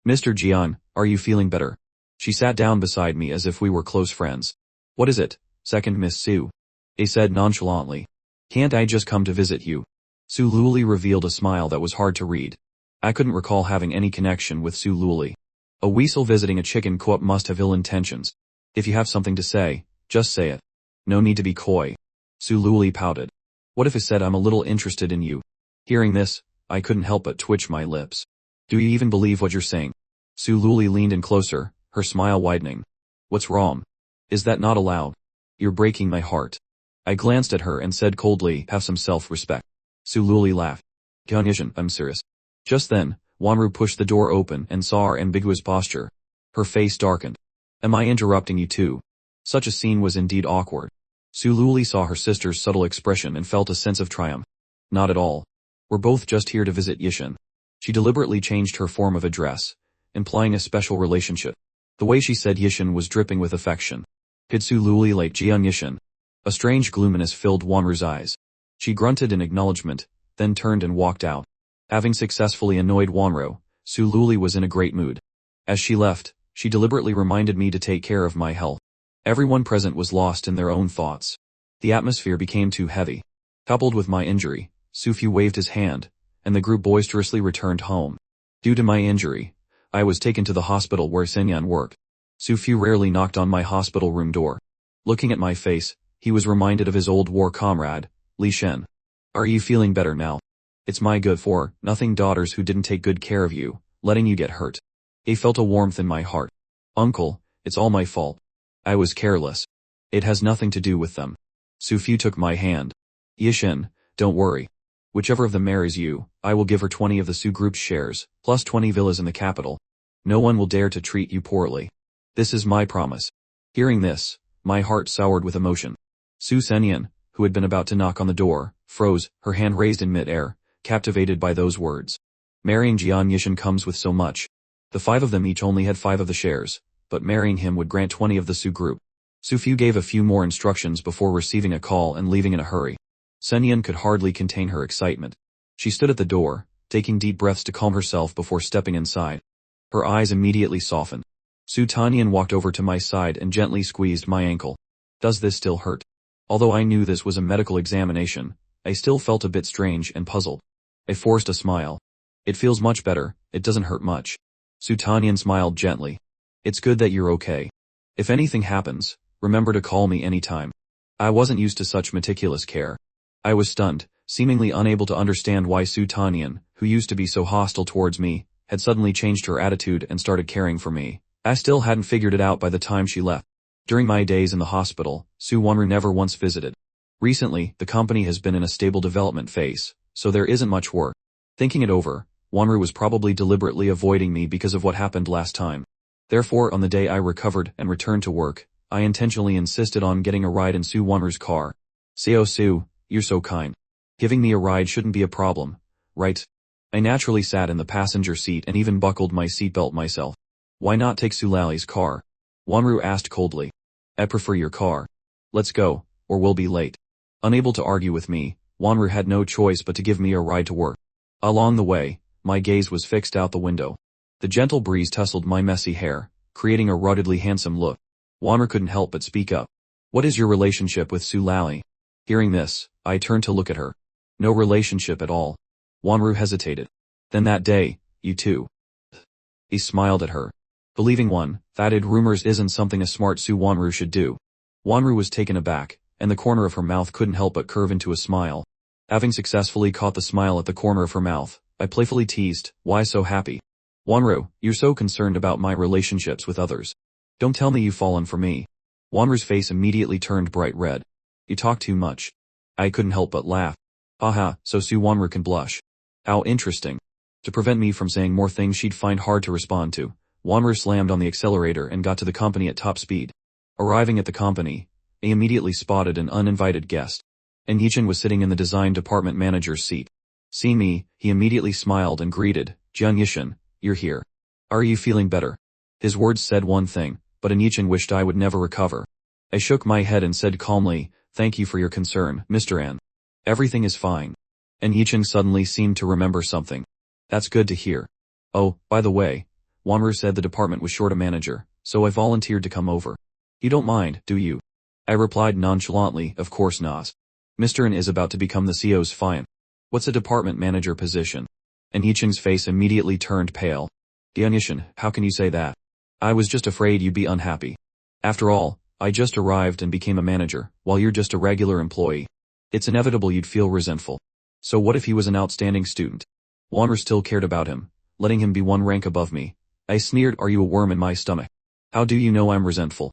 Mr. Jian, are you feeling better? She sat down beside me as if we were close friends. What is it, second Miss Su? He said nonchalantly. Can't I just come to visit you? Su Luli revealed a smile that was hard to read. I couldn't recall having any connection with Su Luli. A weasel visiting a chicken coop must have ill intentions. If you have something to say, just say it. No need to be coy. Su Luli pouted. What if I said I'm a little interested in you? Hearing this, I couldn't help but twitch my lips. Do you even believe what you're saying? Su Luli leaned in closer, her smile widening. What's wrong? Is that not allowed? You're breaking my heart. I glanced at her and said coldly, have some self-respect. Su Luli laughed. Kyunyishin, I'm serious. Just then, Wanru pushed the door open and saw our ambiguous posture. Her face darkened. Am I interrupting you too? Such a scene was indeed awkward. Su Luli saw her sister's subtle expression and felt a sense of triumph. Not at all. We're both just here to visit Yishin. She deliberately changed her form of address, implying a special relationship. The way she said Yishin was dripping with affection. Could Su Luli like Jian Yishin? A strange gloominess filled Wanru's eyes. She grunted in acknowledgement, then turned and walked out. Having successfully annoyed Wanru, Su Luli was in a great mood. As she left, she deliberately reminded me to take care of my health. Everyone present was lost in their own thoughts. The atmosphere became too heavy. Coupled with my injury, Sufu waved his hand, and the group boisterously returned home. Due to my injury, I was taken to the hospital where Senyan worked. Sufu rarely knocked on my hospital room door. Looking at my face, he was reminded of his old war comrade, Li Shen. Are you feeling better now? It's my good for nothing daughters who didn't take good care of you, letting you get hurt. He felt a warmth in my heart. Uncle, it's all my fault. I was careless. It has nothing to do with them. Sufu took my hand. Yishin, don't worry. Whichever of them marries you, I will give her 20 of the Su Group's shares, plus 20 villas in the capital. No one will dare to treat you poorly. This is my promise. Hearing this, my heart soured with emotion. Su Senyan, who had been about to knock on the door, froze, her hand raised in mid-air, captivated by those words. Marrying Jian Yishin comes with so much. The 5 of them each only had 5 of the shares, but marrying him would grant 20 of the Su Group. Sufu gave a few more instructions before receiving a call and leaving in a hurry. Senyan could hardly contain her excitement. She stood at the door, taking deep breaths to calm herself before stepping inside. Her eyes immediately softened. Su Tanyan walked over to my side and gently squeezed my ankle. Does this still hurt? Although I knew this was a medical examination, I still felt a bit strange and puzzled. I forced a smile. It feels much better, it doesn't hurt much. Su Tanyan smiled gently. It's good that you're okay. If anything happens, remember to call me anytime. I wasn't used to such meticulous care. I was stunned, seemingly unable to understand why Su Tanyan, who used to be so hostile towards me, had suddenly changed her attitude and started caring for me. I still hadn't figured it out by the time she left. During my days in the hospital, Su Wanru never once visited. Recently, the company has been in a stable development phase, so there isn't much work. Thinking it over, Wanru was probably deliberately avoiding me because of what happened last time. Therefore, on the day I recovered and returned to work, I intentionally insisted on getting a ride in Su Wanru's car. Seo Su, you're so kind. Giving me a ride shouldn't be a problem, right? I naturally sat in the passenger seat and even buckled my seatbelt myself. Why not take Su Lali's car? Wanru asked coldly. I prefer your car. Let's go, or we'll be late. Unable to argue with me, Wanru had no choice but to give me a ride to work. Along the way, my gaze was fixed out the window. The gentle breeze tousled my messy hair, creating a ruggedly handsome look. Wanru couldn't help but speak up. What is your relationship with Su Lali? Hearing this, I turned to look at her. No relationship at all. Wanru hesitated. Then that day, you too. He smiled at her. Believing fatted rumors isn't something a smart Su Wanru should do. Wanru was taken aback, and the corner of her mouth couldn't help but curve into a smile. Having successfully caught the smile at the corner of her mouth, I playfully teased, why so happy? Wanru, you're so concerned about my relationships with others. Don't tell me you've fallen for me. Wanru's face immediately turned bright red. You talk too much. I couldn't help but laugh. Haha, so Su Wanru can blush. How interesting. To prevent me from saying more things she'd find hard to respond to, Wanru slammed on the accelerator and got to the company at top speed. Arriving at the company, he immediately spotted an uninvited guest. And Yichin was sitting in the design department manager's seat. Seeing me, he immediately smiled and greeted, Jian Yishin, you're here. Are you feeling better? His words said one thing, but Aniching wished I would never recover. I shook my head and said calmly, "Thank you for your concern, Mr. An. Everything is fine." Aniching suddenly seemed to remember something. "That's good to hear. Oh, by the way, Wanru said the department was short a manager, so I volunteered to come over. You don't mind, do you?" I replied nonchalantly, "Of course not. Mr. An is about to become the CEO's fiant. What's a department manager position?" And Yicheng's face immediately turned pale. "Dianyishan, how can you say that? I was just afraid you'd be unhappy. After all, I just arrived and became a manager, while you're just a regular employee. It's inevitable you'd feel resentful. So what if he was an outstanding student? Wanru still cared about him, letting him be one rank above me." I sneered, "Are you a worm in my stomach? How do you know I'm resentful?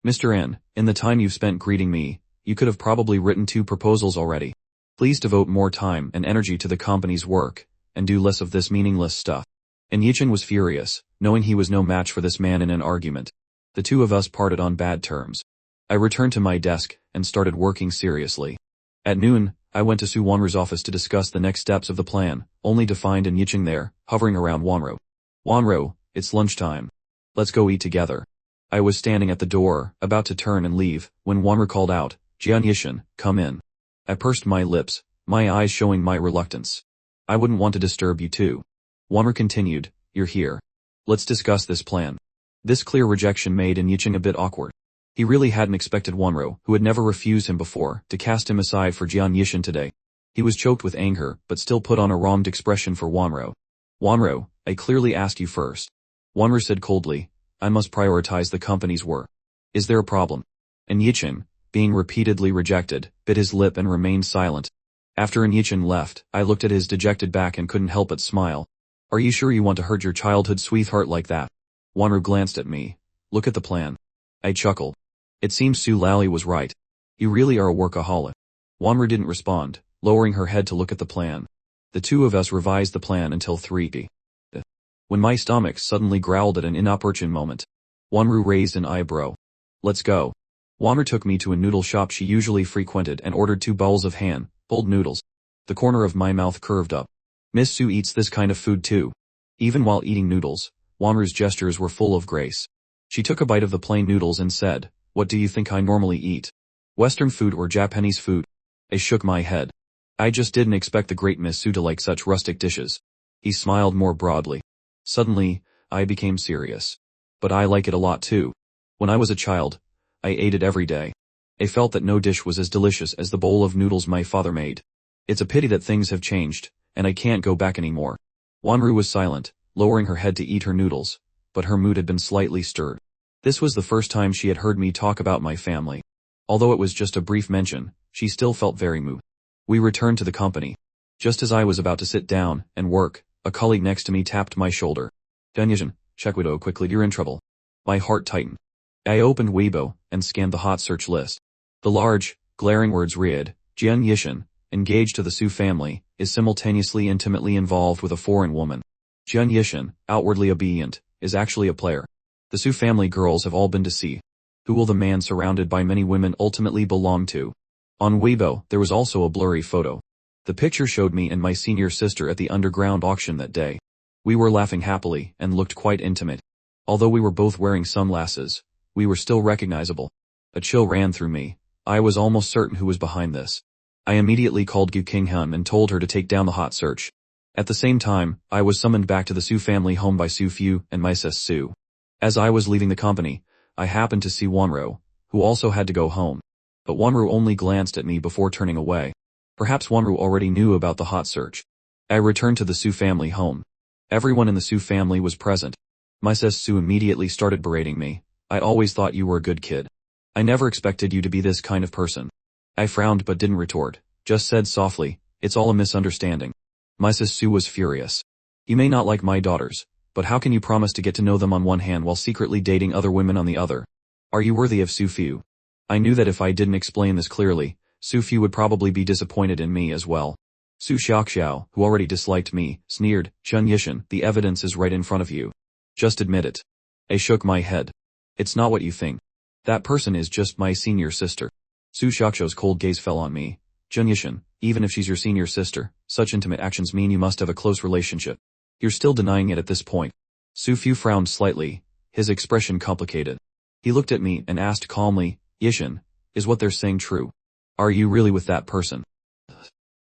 Mr. N, in the time you've spent greeting me, you could have probably written 2 proposals already. Please devote more time and energy to the company's work, and do less of this meaningless stuff." And Yicheng was furious, knowing he was no match for this man in an argument. The two of us parted on bad terms. I returned to my desk and started working seriously. At noon, I went to Su Wanru's office to discuss the next steps of the plan, only to find An Yicheng there, hovering around Wanru. "Wanru, it's lunchtime. Let's go eat together." I was standing at the door, about to turn and leave, when Wanru called out, "Jian Yishan, come in." I pursed my lips, my eyes showing my reluctance. "I wouldn't want to disturb you too." Wanru continued, "You're here. Let's discuss this plan." This clear rejection made An Yicheng a bit awkward. He really hadn't expected Wanru, who had never refused him before, to cast him aside for Jian Yishan today. He was choked with anger, but still put on a wronged expression for Wanru. "Wanru, I clearly asked you first." Wanru said coldly, "I must prioritize the company's work. Is there a problem?" And Yicheng, being repeatedly rejected, bit his lip and remained silent. After An Yicheng left, I looked at his dejected back and couldn't help but smile. "Are you sure you want to hurt your childhood sweetheart like that?" Wanru glanced at me. "Look at the plan." I chuckled. It seems Su Lally was right. You really are a workaholic. Wanru didn't respond, lowering her head to look at the plan. The two of us revised the plan until 3 p.m. When my stomach suddenly growled at an inopportune moment. Wanru raised an eyebrow. "Let's go." Wanru took me to a noodle shop she usually frequented and ordered 2 bowls of hand-pulled noodles. The corner of my mouth curved up. Miss Su eats this kind of food too. Even while eating noodles, Wanru's gestures were full of grace. She took a bite of the plain noodles and said, "What do you think I normally eat? Western food or Japanese food?" I shook my head. I just didn't expect the great Miss Su to like such rustic dishes. He smiled more broadly. Suddenly, I became serious. "But I like it a lot too. When I was a child, I ate it every day. I felt that no dish was as delicious as the bowl of noodles my father made. It's a pity that things have changed, and I can't go back anymore." Wanru was silent, lowering her head to eat her noodles, but her mood had been slightly stirred. This was the first time she had heard me talk about my family. Although it was just a brief mention, she still felt very moved. We returned to the company. Just as I was about to sit down and work, a colleague next to me tapped my shoulder. "Danyajin, check Widow quickly, you're in trouble." My heart tightened. I opened Weibo and scanned the hot search list. The large, glaring words read, "Jian Yishan, engaged to the Su family, is simultaneously intimately involved with a foreign woman. Jian Yishan, outwardly obedient, is actually a player. The Su family girls have all been to see. Who will the man surrounded by many women ultimately belong to?" On Weibo, there was also a blurry photo. The picture showed me and my senior sister at the underground auction that day. We were laughing happily and looked quite intimate. Although we were both wearing sunglasses, we were still recognizable. A chill ran through me. I was almost certain who was behind this. I immediately called Gu Qinghan and told her to take down the hot search. At the same time, I was summoned back to the Su family home by Su Fu and my sis Su. As I was leaving the company, I happened to see Wanru, who also had to go home. But Wanru only glanced at me before turning away. Perhaps Wanru already knew about the hot search. I returned to the Su family home. Everyone in the Su family was present. My sis Su immediately started berating me. "I always thought you were a good kid. I never expected you to be this kind of person." I frowned but didn't retort, just said softly, "It's all a misunderstanding." My sis Su was furious. "You may not like my daughters, but how can you promise to get to know them on one hand while secretly dating other women on the other? Are you worthy of Su Fu?" I knew that if I didn't explain this clearly, Su Fu would probably be disappointed in me as well. Su Xiaoxiao, who already disliked me, sneered, "Chun Yishan, the evidence is right in front of you. Just admit it." I shook my head. "It's not what you think. That person is just my senior sister." Su Xiaoxiao's cold gaze fell on me. "Chun Yishan, even if she's your senior sister, such intimate actions mean you must have a close relationship. You're still denying it at this point." Su Fu frowned slightly, his expression complicated. He looked at me and asked calmly, Yishin, is what they're saying true? Are you really with that person?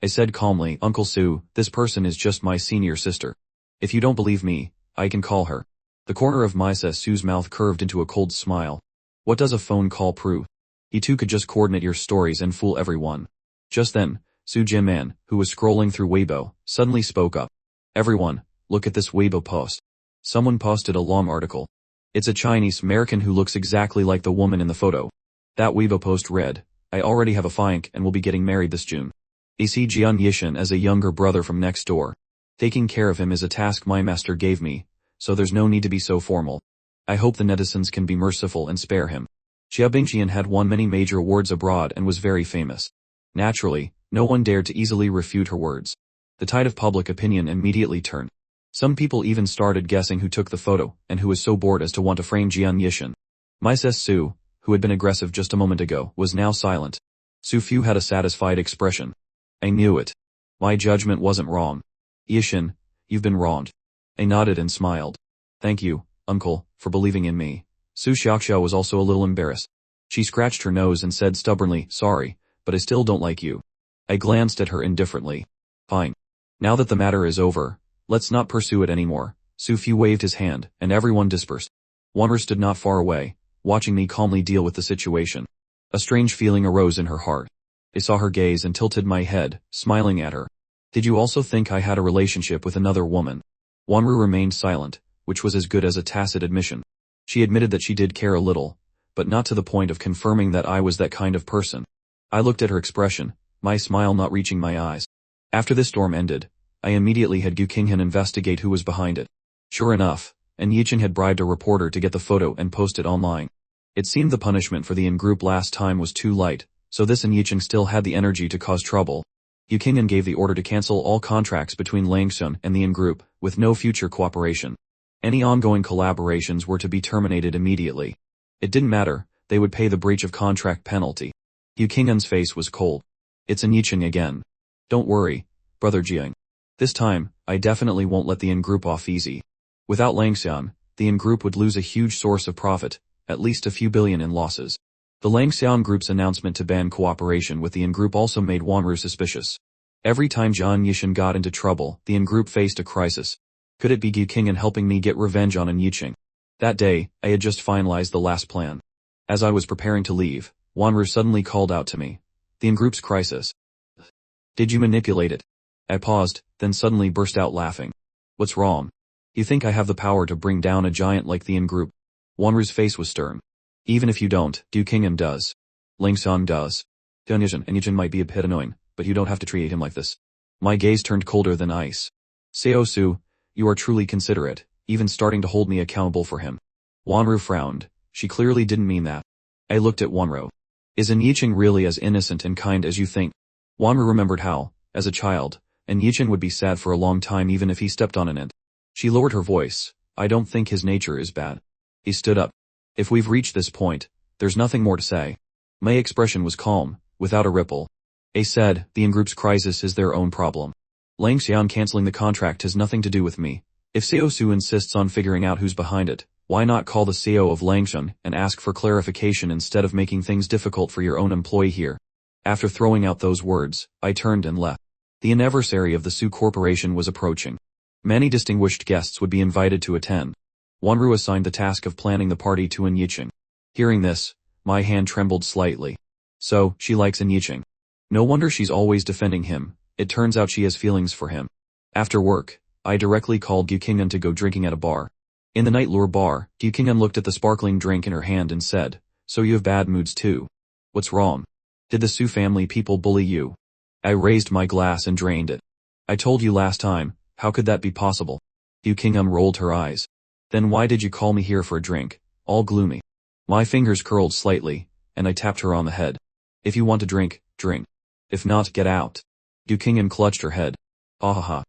I said calmly, Uncle Su, this person is just my senior sister. If you don't believe me, I can call her. The corner of Misa Su's mouth curved into a cold smile. What does a phone call prove? You two could just coordinate your stories and fool everyone. Just then, Su Jiman, who was scrolling through Weibo, suddenly spoke up. Everyone, look at this Weibo post. Someone posted a long article. It's a Chinese American who looks exactly like the woman in the photo. That Weibo post read, I already have a fianc and will be getting married this June. I see Jian Yishin as a younger brother from next door. Taking care of him is a task my master gave me, so there's no need to be so formal. I hope the netizens can be merciful and spare him. Xia Bingqian had won many major awards abroad and was very famous. Naturally, no one dared to easily refute her words. The tide of public opinion immediately turned. Some people even started guessing who took the photo and who was so bored as to want to frame Jian Yishin. Mrs. Su, who had been aggressive just a moment ago, was now silent. Su Fu had a satisfied expression. I knew it. My judgment wasn't wrong. Yishin, you've been wronged. I nodded and smiled. Thank you, uncle, for believing in me. Su Xiaoxiao was also a little embarrassed. She scratched her nose and said stubbornly, sorry, but I still don't like you. I glanced at her indifferently. Fine. Now that the matter is over, let's not pursue it anymore. Su Fu waved his hand, and everyone dispersed. Wanru stood not far away, watching me calmly deal with the situation. A strange feeling arose in her heart. I saw her gaze and tilted my head, smiling at her. Did you also think I had a relationship with another woman? Wanru remained silent, which was as good as a tacit admission. She admitted that she did care a little, but not to the point of confirming that I was that kind of person. I looked at her expression, my smile not reaching my eyes. After this storm ended, I immediately had Gu Qinghan investigate who was behind it. Sure enough, An Yichen had bribed a reporter to get the photo and post it online. It seemed the punishment for the in-group last time was too light, so this An Yichen still had the energy to cause trouble. Gu Qinghan gave the order to cancel all contracts between Langsun and the in-group, with no future cooperation. Any ongoing collaborations were to be terminated immediately. It didn't matter, they would pay the breach of contract penalty. Gu Qinghan's face was cold. It's An Yichen again. Don't worry, brother Jiang. This time, I definitely won't let the in-group off easy. Without Langxian, the in-group would lose a huge source of profit, at least a few billion in losses. The Langxian group's announcement to ban cooperation with the in-group also made Wanru suspicious. Every time Jian Yishin got into trouble, the in-group faced a crisis. Could it be Gu Qinghan helping me get revenge on An Yicheng? That day, I had just finalized the last plan. As I was preparing to leave, Wanru suddenly called out to me. The in-group's crisis. Did you manipulate it? I paused, then suddenly burst out laughing. What's wrong? You think I have the power to bring down a giant like the in-group? Wanru's face was stern. Even if you don't, Gu Qinghan does. Langxian does. An Yichen might be a bit annoying, but you don't have to treat him like this. My gaze turned colder than ice. Seo Su, you are truly considerate, even starting to hold me accountable for him. Wanru frowned. She clearly didn't mean that. I looked at Wanru. Is An Yicheng really as innocent and kind as you think? Wanru remembered how, as a child, An Yicheng would be sad for a long time even if he stepped on an ant. She lowered her voice. I don't think his nature is bad. He stood up. If we've reached this point, there's nothing more to say. My expression was calm, without a ripple. I said, the in-group's crisis is their own problem. Langxian canceling the contract has nothing to do with me. If Seo Su insists on figuring out who's behind it, why not call the CEO of Langxian and ask for clarification instead of making things difficult for your own employee here? After throwing out those words, I turned and left. The anniversary of the Su Corporation was approaching. Many distinguished guests would be invited to attend. Wanru assigned the task of planning the party to An Yicheng. Hearing this, my hand trembled slightly. So, she likes An Yicheng. No wonder she's always defending him. It turns out she has feelings for him. After work, I directly called Gu Qinghan to go drinking at a bar. In the night lure bar, Gu Qinghan looked at the sparkling drink in her hand and said, so you have bad moods too. What's wrong? Did the Su family people bully you? I raised my glass and drained it. I told you last time, how could that be possible? Gu Qinghan rolled her eyes. Then why did you call me here for a drink, all gloomy? My fingers curled slightly, and I tapped her on the head. If you want to drink, drink. If not, get out. Gu Qinghan clutched her head. Ahaha.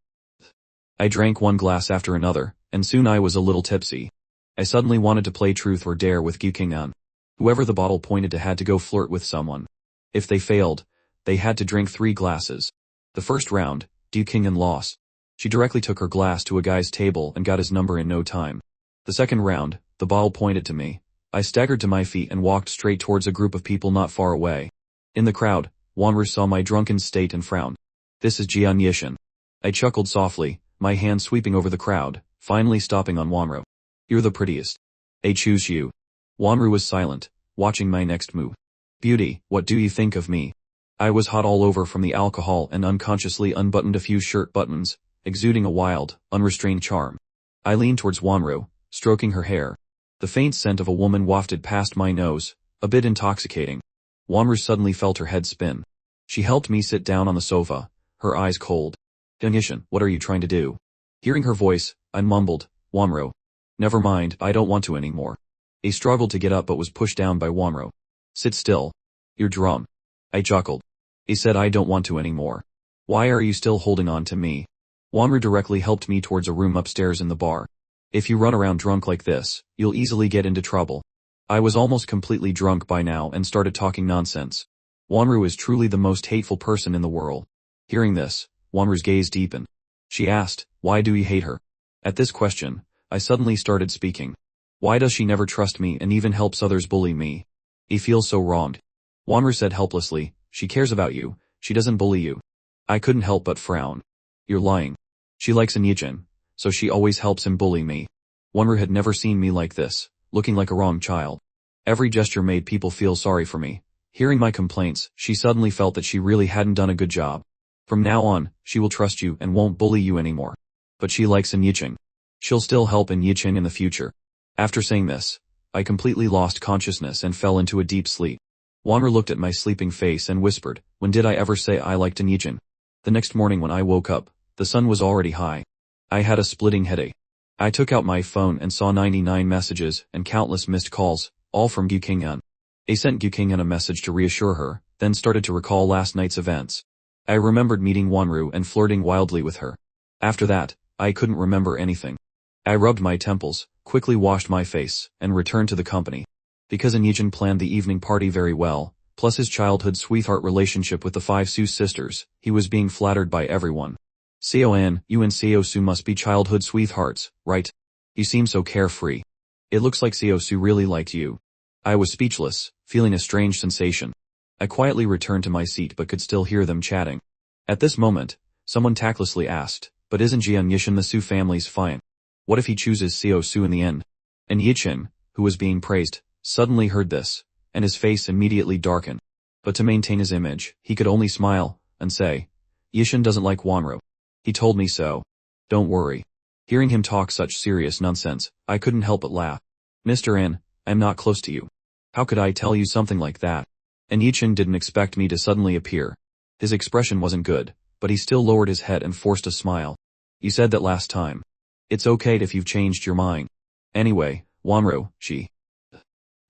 I drank one glass after another, and soon I was a little tipsy. I suddenly wanted to play truth or dare with Gu Qinghan. Whoever the bottle pointed to had to go flirt with someone. If they failed, they had to drink 3 glasses. The first round, Gu Qinghan lost. She directly took her glass to a guy's table and got his number in no time. The second round, the bottle pointed to me, I staggered to my feet and walked straight towards a group of people not far away. In the crowd, Wanru saw my drunken state and frowned. This is Jian Yishan. I chuckled softly, my hand sweeping over the crowd, finally stopping on Wanru. You're the prettiest. I choose you. Wanru was silent, watching my next move. Beauty, what do you think of me? I was hot all over from the alcohol and unconsciously unbuttoned a few shirt buttons, exuding a wild, unrestrained charm. I leaned towards Wanru, stroking her hair. The faint scent of a woman wafted past my nose, a bit intoxicating. Wanru suddenly felt her head spin. She helped me sit down on the sofa, her eyes cold. Yishan, what are you trying to do? Hearing her voice, I mumbled, Wanru. Never mind, I don't want to anymore. He struggled to get up but was pushed down by Wanru. Sit still. You're drunk. I chuckled. He said I don't want to anymore. Why are you still holding on to me? Wanru directly helped me towards a room upstairs in the bar. If you run around drunk like this, you'll easily get into trouble. I was almost completely drunk by now and started talking nonsense. Wanru is truly the most hateful person in the world. Hearing this, Wanru's gaze deepened. She asked, why do you hate her? At this question, I suddenly started speaking. Why does she never trust me and even helps others bully me? He feels so wronged. Wanru said helplessly, she cares about you, she doesn't bully you. I couldn't help but frown. You're lying. She likes Anicap, so she always helps him bully me. Wanru had never seen me like this, looking like a wrong child. Every gesture made people feel sorry for me. Hearing my complaints, she suddenly felt that she really hadn't done a good job. From now on, she will trust you and won't bully you anymore. But she likes Anicap. She'll still help Anicap in the future. After saying this, I completely lost consciousness and fell into a deep sleep. Wanru looked at my sleeping face and whispered, when did I ever say I liked Anicap? The next morning when I woke up, the sun was already high. I had a splitting headache. I took out my phone and saw 99 messages and countless missed calls, all from Gukinghan. I sent Gukinghan a message to reassure her, then started to recall last night's events. I remembered meeting Wanru and flirting wildly with her. After that, I couldn't remember anything. I rubbed my temples, quickly washed my face, and returned to the company. Because Anicap planned the evening party very well, plus his childhood sweetheart relationship with the 5 Su sisters, he was being flattered by everyone. Seoan, you and Seosu must be childhood sweethearts, right? You seem so carefree. It looks like Seosu really liked you. I was speechless, feeling a strange sensation. I quietly returned to my seat but could still hear them chatting. At this moment, someone tactlessly asked, but isn't Jian Yishan the Su family's fine? What if he chooses Seosu in the end? And Yichin, who was being praised, suddenly heard this, and his face immediately darkened. But to maintain his image, he could only smile, and say, Yishin doesn't like Wanru. He told me so. Don't worry. Hearing him talk such serious nonsense, I couldn't help but laugh. Mr. N, I'm not close to you. How could I tell you something like that? And Yichin didn't expect me to suddenly appear. His expression wasn't good, but he still lowered his head and forced a smile. You said that last time. It's okay if you've changed your mind. Anyway, Wanru,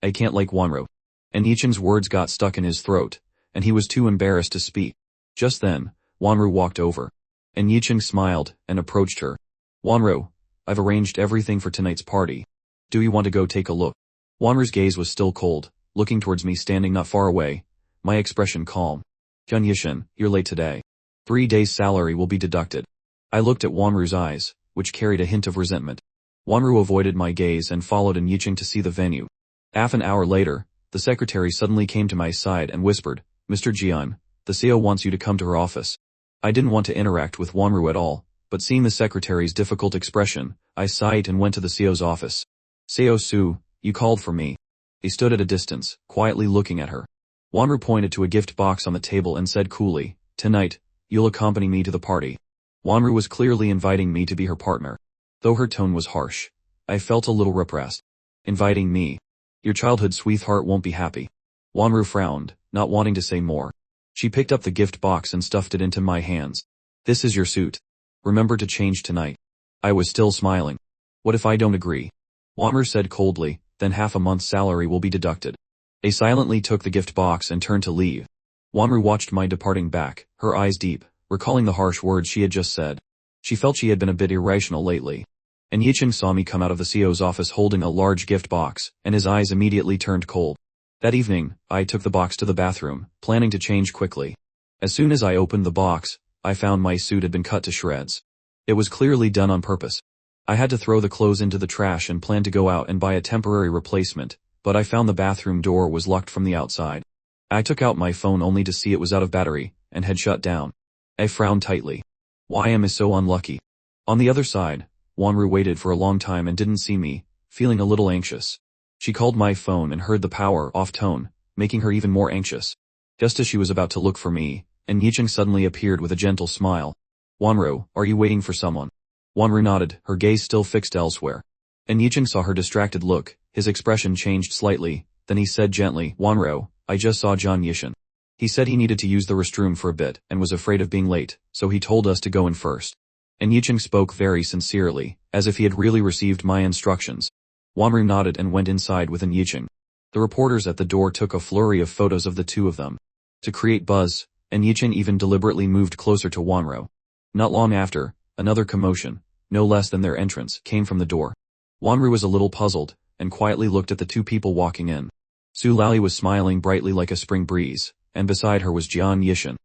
I can't like Wanru. And Yichin's words got stuck in his throat, and he was too embarrassed to speak. Just then, Wanru walked over. And Yichin smiled, and approached her. Wanru, I've arranged everything for tonight's party. Do you want to go take a look? Wanru's gaze was still cold, looking towards me standing not far away, my expression calm. Hyun Yishin, you're late today. 3 days' salary will be deducted. I looked at Wanru's eyes, which carried a hint of resentment. Wanru avoided my gaze and followed in Yichin to see the venue. Half an hour later, the secretary suddenly came to my side and whispered, Mr. Jian, the CEO wants you to come to her office. I didn't want to interact with Wanru at all, but seeing the secretary's difficult expression, I sighed and went to the CEO's office. CEO Su, you called for me. He stood at a distance, quietly looking at her. Wanru pointed to a gift box on the table and said coolly, tonight, you'll accompany me to the party. Wanru was clearly inviting me to be her partner. Though her tone was harsh, I felt a little repressed. Inviting me. Your childhood sweetheart won't be happy. Wanru frowned, not wanting to say more. She picked up the gift box and stuffed it into my hands. This is your suit. Remember to change tonight. I was still smiling. What if I don't agree? Wanru said coldly, then half a month's salary will be deducted. I silently took the gift box and turned to leave. Wanru watched my departing back, her eyes deep, recalling the harsh words she had just said. She felt she had been a bit irrational lately. And Yichin saw me come out of the CEO's office holding a large gift box, and his eyes immediately turned cold. That evening, I took the box to the bathroom, planning to change quickly. As soon as I opened the box, I found my suit had been cut to shreds. It was clearly done on purpose. I had to throw the clothes into the trash and planned to go out and buy a temporary replacement, but I found the bathroom door was locked from the outside. I took out my phone only to see it was out of battery, and had shut down. I frowned tightly. Why am I so unlucky? On the other side, Wanru waited for a long time and didn't see me, feeling a little anxious. She called my phone and heard the power off tone, making her even more anxious. Just as she was about to look for me, and Yicheng suddenly appeared with a gentle smile. Wanru, are you waiting for someone? Wanru nodded, her gaze still fixed elsewhere. And Yicheng saw her distracted look, his expression changed slightly, then he said gently, Wanru, I just saw John Yishin. He said he needed to use the restroom for a bit and was afraid of being late, so he told us to go in first. And Yicheng spoke very sincerely, as if he had really received my instructions. Wanru nodded and went inside with Yicheng. The reporters at the door took a flurry of photos of the two of them. To create buzz, and Yicheng even deliberately moved closer to Wanru. Not long after, another commotion, no less than their entrance, came from the door. Wanru was a little puzzled, and quietly looked at the two people walking in. Su Lali was smiling brightly like a spring breeze, and beside her was Jian Yishin.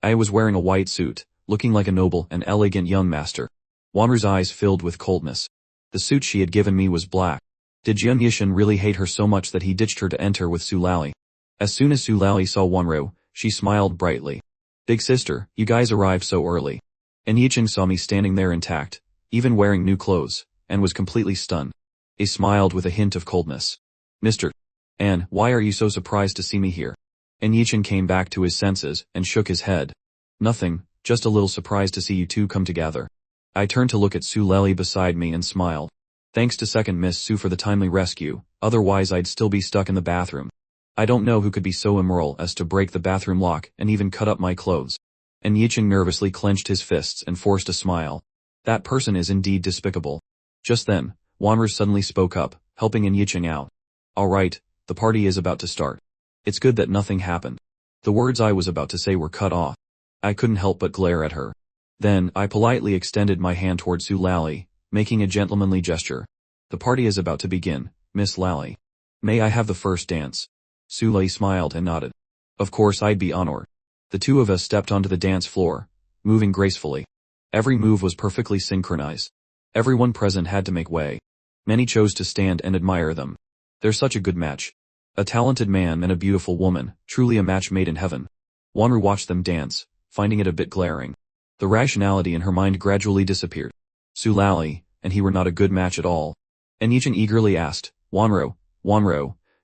I was wearing a white suit, looking like a noble and elegant young master. Wanru's eyes filled with coldness. The suit she had given me was black. Did Jian Yishin really hate her so much that he ditched her to enter with Su Lali? As soon as Su Lali saw Wanru, she smiled brightly. Big sister, you guys arrived so early. And Yicheng saw me standing there intact, even wearing new clothes, and was completely stunned. He smiled with a hint of coldness. Mr. An, why are you so surprised to see me here? And Yicheng came back to his senses, and shook his head. Nothing, just a little surprised to see you two come together. I turned to look at Su Lali beside me and smiled. Thanks to second Miss Su for the timely rescue, otherwise I'd still be stuck in the bathroom. I don't know who could be so immoral as to break the bathroom lock and even cut up my clothes. And Yicheng nervously clenched his fists and forced a smile. That person is indeed despicable. Just then, Wanru suddenly spoke up, helping Yicheng out. Alright, the party is about to start. It's good that nothing happened. The words I was about to say were cut off. I couldn't help but glare at her. Then, I politely extended my hand toward Su Lali, making a gentlemanly gesture. The party is about to begin, Miss Lali. May I have the first dance? Su Lali smiled and nodded. Of course I'd be honored. The two of us stepped onto the dance floor, moving gracefully. Every move was perfectly synchronized. Everyone present had to make way. Many chose to stand and admire them. They're such a good match. A talented man and a beautiful woman, truly a match made in heaven. Wanru watched them dance, finding it a bit glaring. The rationality in her mind gradually disappeared. Su Lali and he were not a good match at all. And Yicheng eagerly asked, Wanru,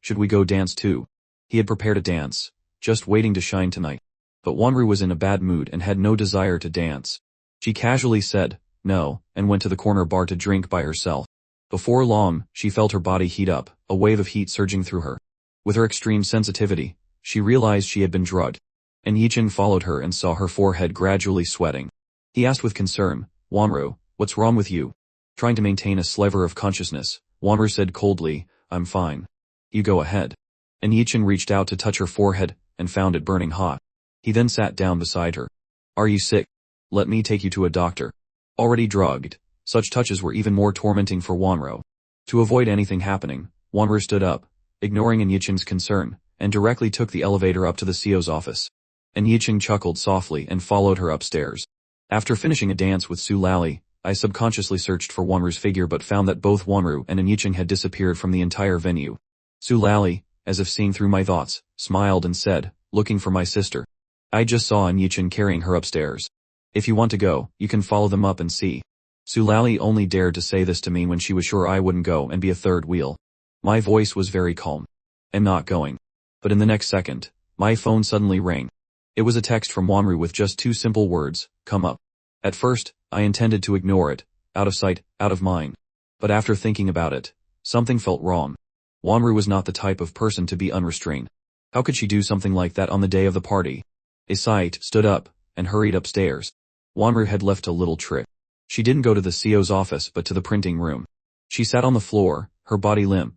should we go dance too? He had prepared a dance, just waiting to shine tonight. But Wanru was in a bad mood and had no desire to dance. She casually said, no, and went to the corner bar to drink by herself. Before long, she felt her body heat up, a wave of heat surging through her. With her extreme sensitivity, she realized she had been drugged. And Yicheng followed her and saw her forehead gradually sweating. He asked with concern, Wanru, what's wrong with you? Trying to maintain a sliver of consciousness, Wanru said coldly, I'm fine. You go ahead. And Yicheng reached out to touch her forehead, and found it burning hot. He then sat down beside her. Are you sick? Let me take you to a doctor. Already drugged, such touches were even more tormenting for Wanru. To avoid anything happening, Wanru stood up, ignoring Yicheng's concern, and directly took the elevator up to the CEO's office. And Yicheng chuckled softly and followed her upstairs. After finishing a dance with Su Lali, I subconsciously searched for Wanru's figure but found that both Wanru and Yicheng had disappeared from the entire venue. Su Lali, as if seeing through my thoughts, smiled and said, looking for my sister. I just saw Yicheng carrying her upstairs. If you want to go, you can follow them up and see. Su Lali only dared to say this to me when she was sure I wouldn't go and be a third wheel. My voice was very calm. I'm not going. But in the next second, my phone suddenly rang. It was a text from Wanru with just two simple words, come up. At first, I intended to ignore it, out of sight, out of mind. But after thinking about it, something felt wrong. Wanru was not the type of person to be unrestrained. How could she do something like that on the day of the party? I stood up, and hurried upstairs. Wanru had left a little trick. She didn't go to the CEO's office but to the printing room. She sat on the floor, her body limp,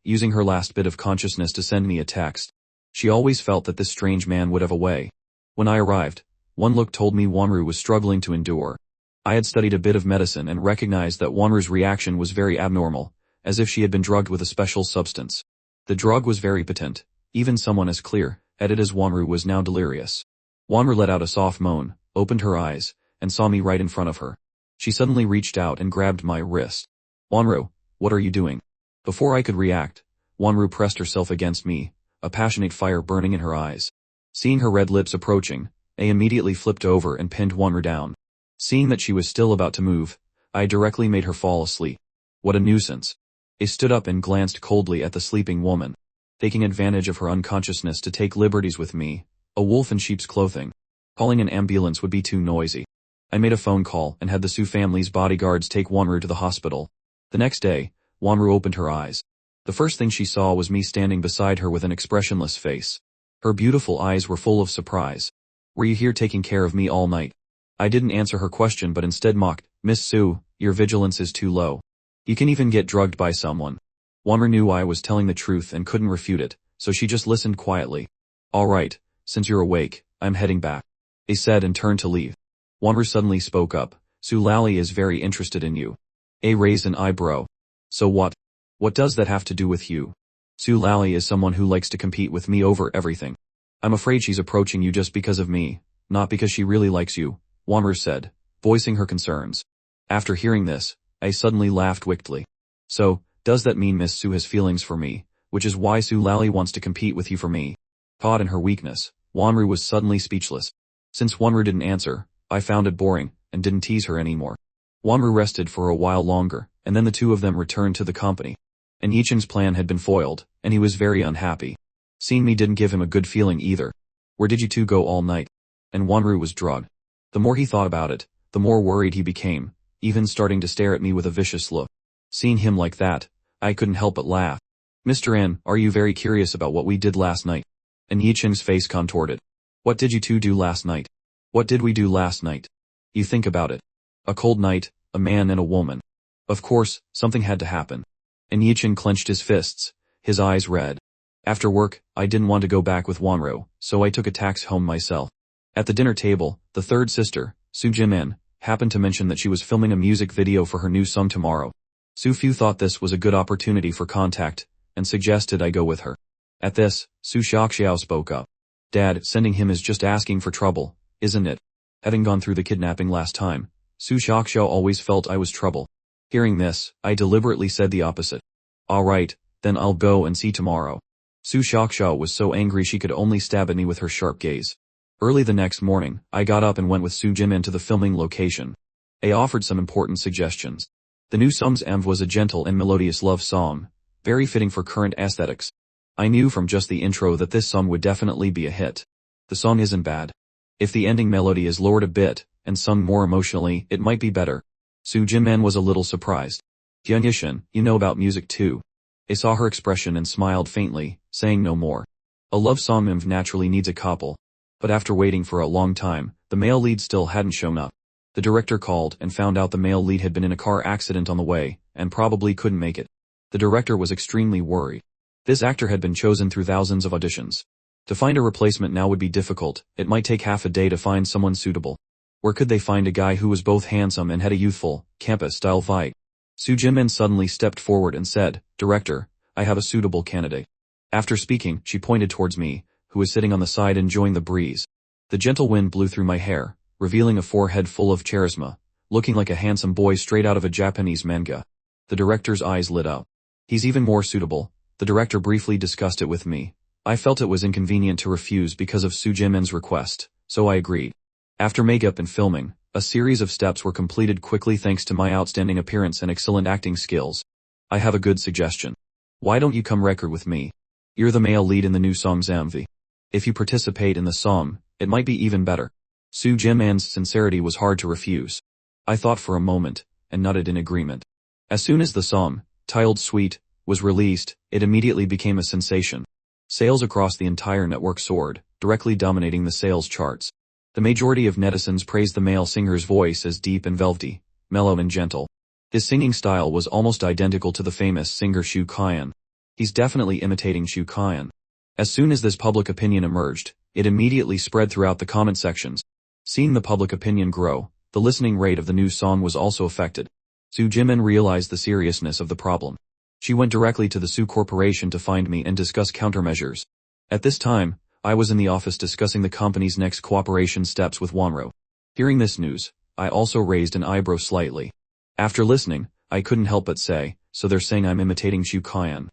using her last bit of consciousness to send me a text. She always felt that this strange man would have a way. When I arrived, one look told me Wanru was struggling to endure. I had studied a bit of medicine and recognized that Wanru's reaction was very abnormal, as if she had been drugged with a special substance. The drug was very potent. Even someone as clear-headed as Wanru was now delirious. Wanru let out a soft moan, opened her eyes, and saw me right in front of her. She suddenly reached out and grabbed my wrist. Wanru, what are you doing? Before I could react, Wanru pressed herself against me, a passionate fire burning in her eyes. Seeing her red lips approaching, I immediately flipped over and pinned Wanru down. Seeing that she was still about to move, I directly made her fall asleep. What a nuisance. I stood up and glanced coldly at the sleeping woman, taking advantage of her unconsciousness to take liberties with me, a wolf in sheep's clothing. Calling an ambulance would be too noisy. I made a phone call and had the Su family's bodyguards take Wanru to the hospital. The next day, Wanru opened her eyes. The first thing she saw was me standing beside her with an expressionless face. Her beautiful eyes were full of surprise. Were you here taking care of me all night? I didn't answer her question but instead mocked, Miss Su, your vigilance is too low. You can even get drugged by someone. Wanru knew I was telling the truth and couldn't refute it, so she just listened quietly. All right, since you're awake, I'm heading back. I said and turned to leave. Wanru suddenly spoke up, Su Lally is very interested in you. A raised an eyebrow. So what? What does that have to do with you? Su Lally is someone who likes to compete with me over everything. I'm afraid she's approaching you just because of me, not because she really likes you, Wanru said, voicing her concerns. After hearing this, I suddenly laughed wickedly. So, does that mean Miss Su has feelings for me, which is why Su Lally wants to compete with you for me? Caught in her weakness, Wanru was suddenly speechless. Since Wanru didn't answer, I found it boring, and didn't tease her anymore. Wanru rested for a while longer, and then the two of them returned to the company. And Yichen's plan had been foiled, and he was very unhappy. Seeing me didn't give him a good feeling either. Where did you two go all night? And Wanru was drugged. The more he thought about it, the more worried he became, even starting to stare at me with a vicious look. Seeing him like that, I couldn't help but laugh. Mr. N, are you very curious about what we did last night? And Yichen's face contorted. What did you two do last night? What did we do last night? You think about it. A cold night, a man and a woman. Of course, something had to happen. And Yichen clenched his fists, his eyes red. After work, I didn't want to go back with Wanru, so I took a taxi home myself. At the dinner table, the third sister, Su Jimin, happened to mention that she was filming a music video for her new song tomorrow. Su Fu thought this was a good opportunity for contact, and suggested I go with her. At this, Su Shaoxiao spoke up. Dad, sending him is just asking for trouble, isn't it? Having gone through the kidnapping last time, Su Shaoxiao always felt I was trouble. Hearing this, I deliberately said the opposite. Alright, then I'll go and see tomorrow. Su Shaoxiao was so angry she could only stab at me with her sharp gaze. Early the next morning, I got up and went with Su Jimin to the filming location. I offered some important suggestions. The new song's MV was a gentle and melodious love song, very fitting for current aesthetics. I knew from just the intro that this song would definitely be a hit. The song isn't bad. If the ending melody is lowered a bit, and sung more emotionally, it might be better. Su Jimin was a little surprised. Yishin, you know about music too. I saw her expression and smiled faintly, saying no more. A love song MV naturally needs a couple. But after waiting for a long time, the male lead still hadn't shown up. The director called and found out the male lead had been in a car accident on the way, and probably couldn't make it. The director was extremely worried. This actor had been chosen through thousands of auditions. To find a replacement now would be difficult, it might take half a day to find someone suitable. Where could they find a guy who was both handsome and had a youthful, campus-style vibe? Su Jimin suddenly stepped forward and said, Director, I have a suitable candidate. After speaking, she pointed towards me, who was sitting on the side enjoying the breeze. The gentle wind blew through my hair, revealing a forehead full of charisma, looking like a handsome boy straight out of a Japanese manga. The director's eyes lit up. He's even more suitable. The director briefly discussed it with me. I felt it was inconvenient to refuse because of Su Jimin's request, so I agreed. After makeup and filming, a series of steps were completed quickly thanks to my outstanding appearance and excellent acting skills. I have a good suggestion. Why don't you come record with me? You're the male lead in the new song's MV. If you participate in the song, it might be even better. Su Jimin's sincerity was hard to refuse. I thought for a moment, and nodded in agreement. As soon as the song, titled Sweet, was released, it immediately became a sensation. Sales across the entire network soared, directly dominating the sales charts. The majority of netizens praised the male singer's voice as deep and velvety, mellow and gentle. His singing style was almost identical to the famous singer Shu Kaian. He's definitely imitating Shu Kaian. As soon as this public opinion emerged, it immediately spread throughout the comment sections. Seeing the public opinion grow, the listening rate of the new song was also affected. Su Jimin realized the seriousness of the problem. She went directly to the Su Corporation to find me and discuss countermeasures. At this time, I was in the office discussing the company's next cooperation steps with Wanru. Hearing this news, I also raised an eyebrow slightly. After listening, I couldn't help but say, so they're saying I'm imitating Shu Kaian.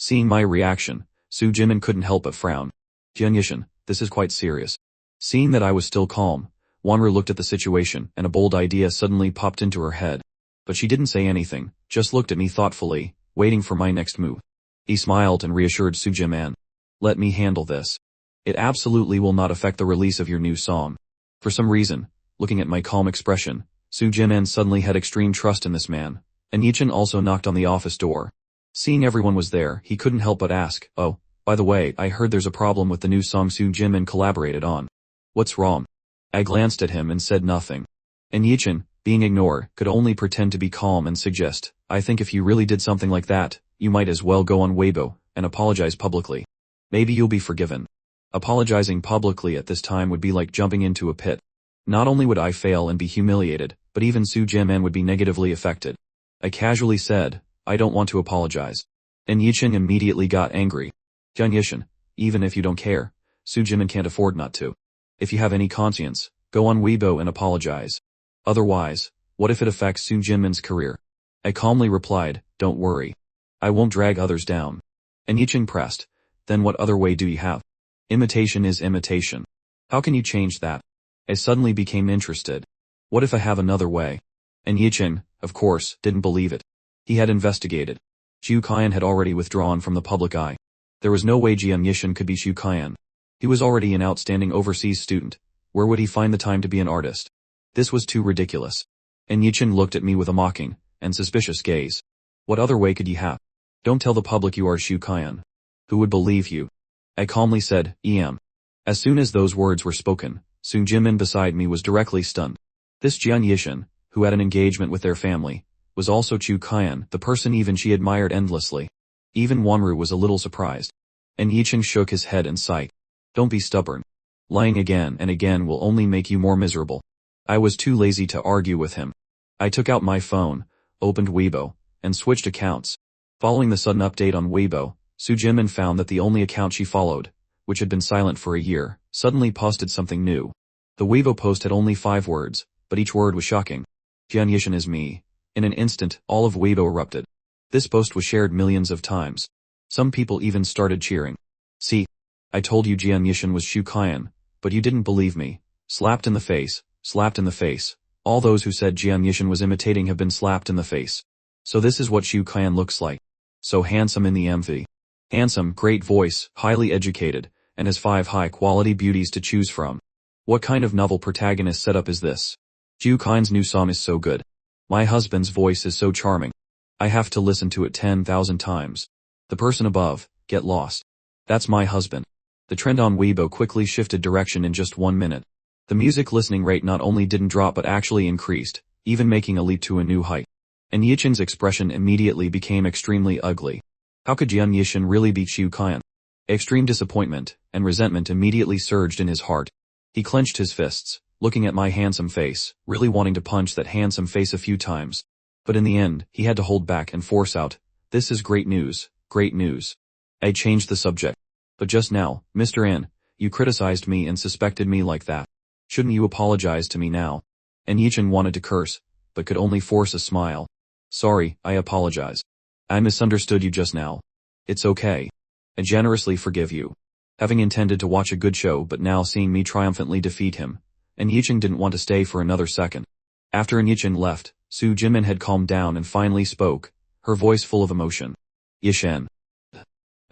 Seeing my reaction, Su Jimin couldn't help but frown. Jian, this is quite serious. Seeing that I was still calm, Wanru looked at the situation and a bold idea suddenly popped into her head. But she didn't say anything, just looked at me thoughtfully, waiting for my next move. He smiled and reassured Su Jimin. Let me handle this. It absolutely will not affect the release of your new song. For some reason, looking at my calm expression, Su Jimin suddenly had extreme trust in this man. And Yichin also knocked on the office door. Seeing everyone was there, he couldn't help but ask, oh, by the way, I heard there's a problem with the new song Su Jimin collaborated on. What's wrong? I glanced at him and said nothing. And Yichin, being ignored, could only pretend to be calm and suggest, I think if you really did something like that, you might as well go on Weibo and apologize publicly. Maybe you'll be forgiven. Apologizing publicly at this time would be like jumping into a pit. Not only would I fail and be humiliated, but even Su Jimin would be negatively affected. I casually said, I don't want to apologize. And Yichin immediately got angry. Yichin, even if you don't care, Su Jimin can't afford not to. If you have any conscience, go on Weibo and apologize. Otherwise, what if it affects Su Jimin's career? I calmly replied, don't worry. I won't drag others down. And Yichin pressed, then what other way do you have? Imitation is imitation. How can you change that? I suddenly became interested. What if I have another way? And Yichin, of course, didn't believe it. He had investigated. Xu Qian had already withdrawn from the public eye. There was no way Jian Yishin could be Xu Qian. He was already an outstanding overseas student. Where would he find the time to be an artist? This was too ridiculous. And Yichin looked at me with a mocking and suspicious gaze. What other way could you have? Don't tell the public you are Xu Qian. Who would believe you? I calmly said, EM. As soon as those words were spoken, Su Jimin beside me was directly stunned. This Jian Yishin, who had an engagement with their family, was also Xu Qian, the person even she admired endlessly. Even Wanru was a little surprised. And Yichin shook his head and sighed. Don't be stubborn. Lying again and again will only make you more miserable. I was too lazy to argue with him. I took out my phone, opened Weibo, and switched accounts. Following the sudden update on Weibo, Su Jimin found that the only account she followed, which had been silent for a year, suddenly posted something new. The Weibo post had only 5 words, but each word was shocking. Jian Yishin is me. In an instant, all of Weibo erupted. This post was shared millions of times. Some people even started cheering. See? I told you Jian Yishin was Xu Qian, but you didn't believe me. Slapped in the face, slapped in the face. All those who said Jian Yishin was imitating have been slapped in the face. So this is what Xu Qian looks like. So handsome in the MV. Handsome, great voice, highly educated, and has 5 high-quality beauties to choose from. What kind of novel protagonist setup is this? Xu Qian's new song is so good. My husband's voice is so charming. I have to listen to it 10,000 times. The person above, get lost. That's my husband. The trend on Weibo quickly shifted direction in just 1 minute. The music listening rate not only didn't drop but actually increased, even making a leap to a new height. And Yichin's expression immediately became extremely ugly. How could Jian Yishin really beat Xu Qian? Extreme disappointment and resentment immediately surged in his heart. He clenched his fists, looking at my handsome face, really wanting to punch that handsome face a few times. But in the end, he had to hold back and force out, this is great news, great news. I changed the subject. But just now, Mr. N, you criticized me and suspected me like that. Shouldn't you apologize to me now? And Yichin wanted to curse, but could only force a smile. Sorry, I apologize. I misunderstood you just now. It's okay. I generously forgive you. Having intended to watch a good show but now seeing me triumphantly defeat him. And Yichin didn't want to stay for another second. After Yichin left, Su Jimin had calmed down and finally spoke, her voice full of emotion. Yishin.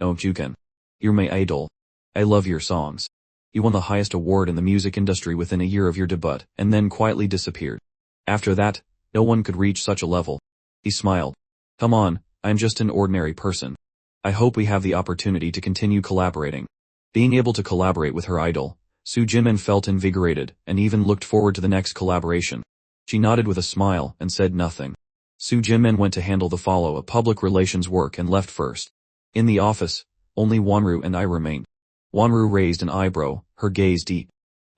Oh Juken. You're my idol. I love your songs. You won the highest award in the music industry within a year of your debut, and then quietly disappeared. After that, no one could reach such a level. He smiled. Come on, I'm just an ordinary person. I hope we have the opportunity to continue collaborating. Being able to collaborate with her idol, Su Jimin felt invigorated and even looked forward to the next collaboration. She nodded with a smile and said nothing. Su Jimin went to handle the follow-up public relations work and left first. In the office, only Wanru and I remained. Wanru raised an eyebrow, her gaze deep.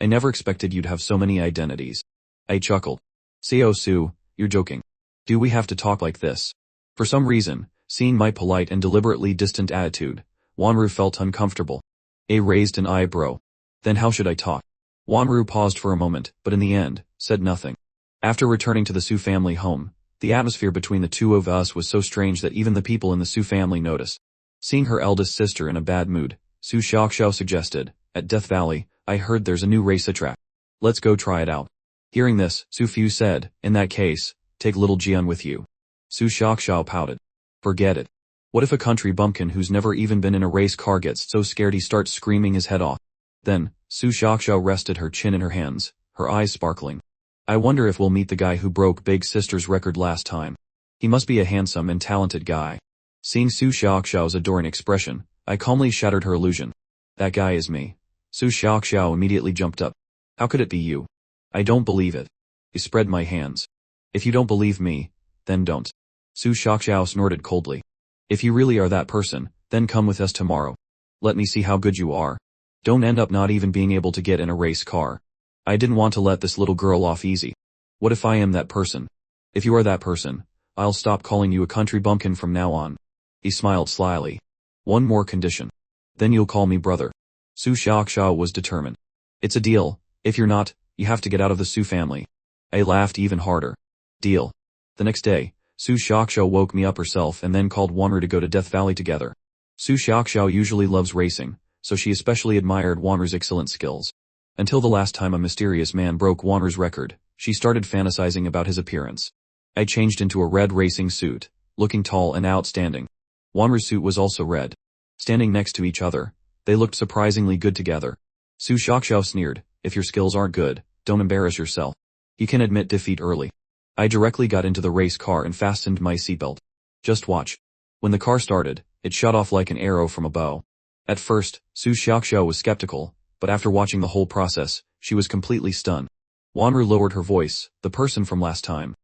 I never expected you'd have so many identities. I chuckled. Seo Su, you're joking. Do we have to talk like this? For some reason, seeing my polite and deliberately distant attitude, Wanru felt uncomfortable. I raised an eyebrow. Then how should I talk? Wanru paused for a moment, but in the end, said nothing. After returning to the Su family home, the atmosphere between the two of us was so strange that even the people in the Su family noticed. Seeing her eldest sister in a bad mood, Su Xiaoxiao suggested, "At Death Valley, I heard there's a new race attract. Let's go try it out." Hearing this, Su Fu said, "In that case, take little Jian with you." Su Xiaoxiao pouted. "Forget it. What if a country bumpkin who's never even been in a race car gets so scared he starts screaming his head off?" Then, Su Xiaoxiao rested her chin in her hands, her eyes sparkling. "I wonder if we'll meet the guy who broke Big Sister's record last time. He must be a handsome and talented guy." Seeing Su Xiaoxiao's adoring expression, I calmly shattered her illusion. "That guy is me." Su Xiaoxiao immediately jumped up. "How could it be you?" "I don't believe it." I spread my hands. "If you don't believe me, then don't." Su Xiaoxiao snorted coldly. "If you really are that person, then come with us tomorrow. Let me see how good you are. Don't end up not even being able to get in a race car." I didn't want to let this little girl off easy. "What if I am that person?" "If you are that person, I'll stop calling you a country bumpkin from now on." He smiled slyly. "One more condition. Then you'll call me brother." Su Xiaoxiao was determined. "It's a deal. If you're not, you have to get out of the Su family." I laughed even harder. "Deal." The next day, Su Xiaoxiao woke me up herself and then called Wanru to go to Death Valley together. Su Xiaoxiao usually loves racing, so she especially admired Wanru's excellent skills. Until the last time a mysterious man broke Wanru's record, she started fantasizing about his appearance. I changed into a red racing suit, looking tall and outstanding. Wanru's suit was also red. Standing next to each other, they looked surprisingly good together. Su Xiaoxiao sneered, "If your skills aren't good, don't embarrass yourself. You can admit defeat early." I directly got into the race car and fastened my seatbelt. "Just watch." When the car started, it shot off like an arrow from a bow. At first, Su Xiaoxiao was skeptical, but after watching the whole process, she was completely stunned. Wanru lowered her voice, "The person from last time."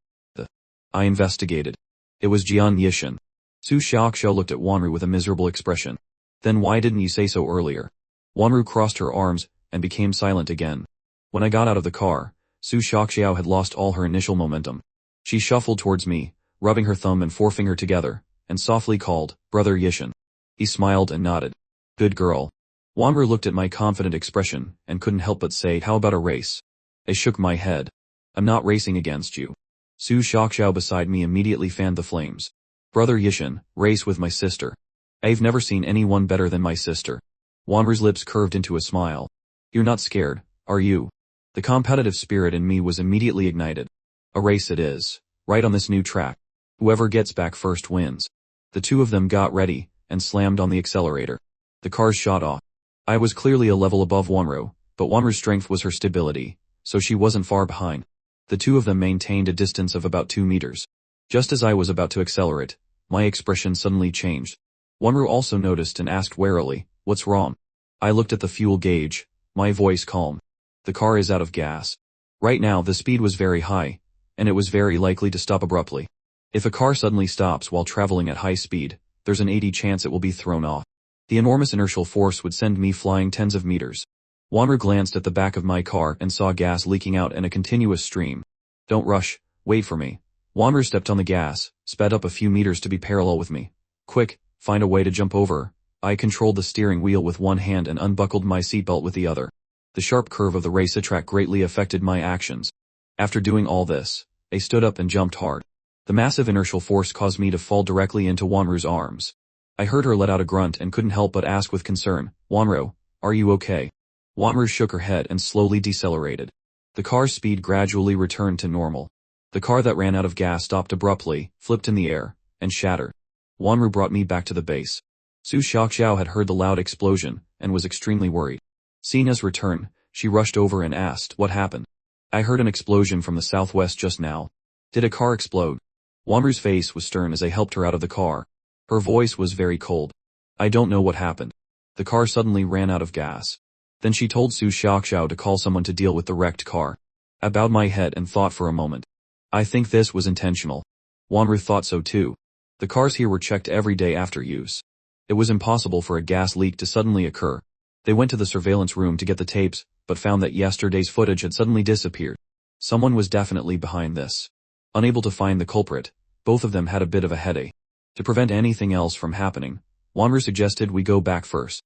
I investigated. It was Jian Yishan. Su Xiaoxiao looked at Wanru with a miserable expression. "Then why didn't you say so earlier?" Wanru crossed her arms and became silent again. When I got out of the car, Su Xiaoxiao had lost all her initial momentum. She shuffled towards me, rubbing her thumb and forefinger together, and softly called, "Brother Yishan." He smiled and nodded. "Good girl." Wanru looked at my confident expression and couldn't help but say, "How about a race?" I shook my head. "I'm not racing against you." Su Xiaoxiao beside me immediately fanned the flames. "Brother Yishan, race with my sister. I've never seen anyone better than my sister." Wanru's lips curved into a smile. "You're not scared, are you?" The competitive spirit in me was immediately ignited. "A race it is, right on this new track. Whoever gets back first wins." The two of them got ready and slammed on the accelerator. The cars shot off. I was clearly a level above Wanru, but Wanru's strength was her stability, so she wasn't far behind. The two of them maintained a distance of about 2 meters. Just as I was about to accelerate, my expression suddenly changed. Wanru also noticed and asked warily, "What's wrong?" I looked at the fuel gauge, my voice calm. "The car is out of gas." Right now the speed was very high, and it was very likely to stop abruptly. If a car suddenly stops while traveling at high speed, there's an 80 chance it will be thrown off. The enormous inertial force would send me flying tens of meters. Wanru glanced at the back of my car and saw gas leaking out in a continuous stream. "Don't rush, wait for me." Wanru stepped on the gas, sped up a few meters to be parallel with me. "Quick, find a way to jump over." I controlled the steering wheel with one hand and unbuckled my seatbelt with the other. The sharp curve of the race track greatly affected my actions. After doing all this, I stood up and jumped hard. The massive inertial force caused me to fall directly into Wanru's arms. I heard her let out a grunt and couldn't help but ask with concern, "Wanru, are you okay?" Wanru shook her head and slowly decelerated. The car's speed gradually returned to normal. The car that ran out of gas stopped abruptly, flipped in the air, and shattered. Wanru brought me back to the base. Su Xiaoxiao had heard the loud explosion and was extremely worried. Seeing us return, she rushed over and asked, "What happened?" "I heard an explosion from the southwest just now." "Did a car explode?" Wanru's face was stern as I helped her out of the car. Her voice was very cold. "I don't know what happened. The car suddenly ran out of gas." Then she told Su Xiaoxiao to call someone to deal with the wrecked car. I bowed my head and thought for a moment. I think this was intentional. Wanru thought so too. The cars here were checked every day after use. It was impossible for a gas leak to suddenly occur. They went to the surveillance room to get the tapes, but found that yesterday's footage had suddenly disappeared. Someone was definitely behind this. Unable to find the culprit, both of them had a bit of a headache. To prevent anything else from happening, Wanru suggested we go back first.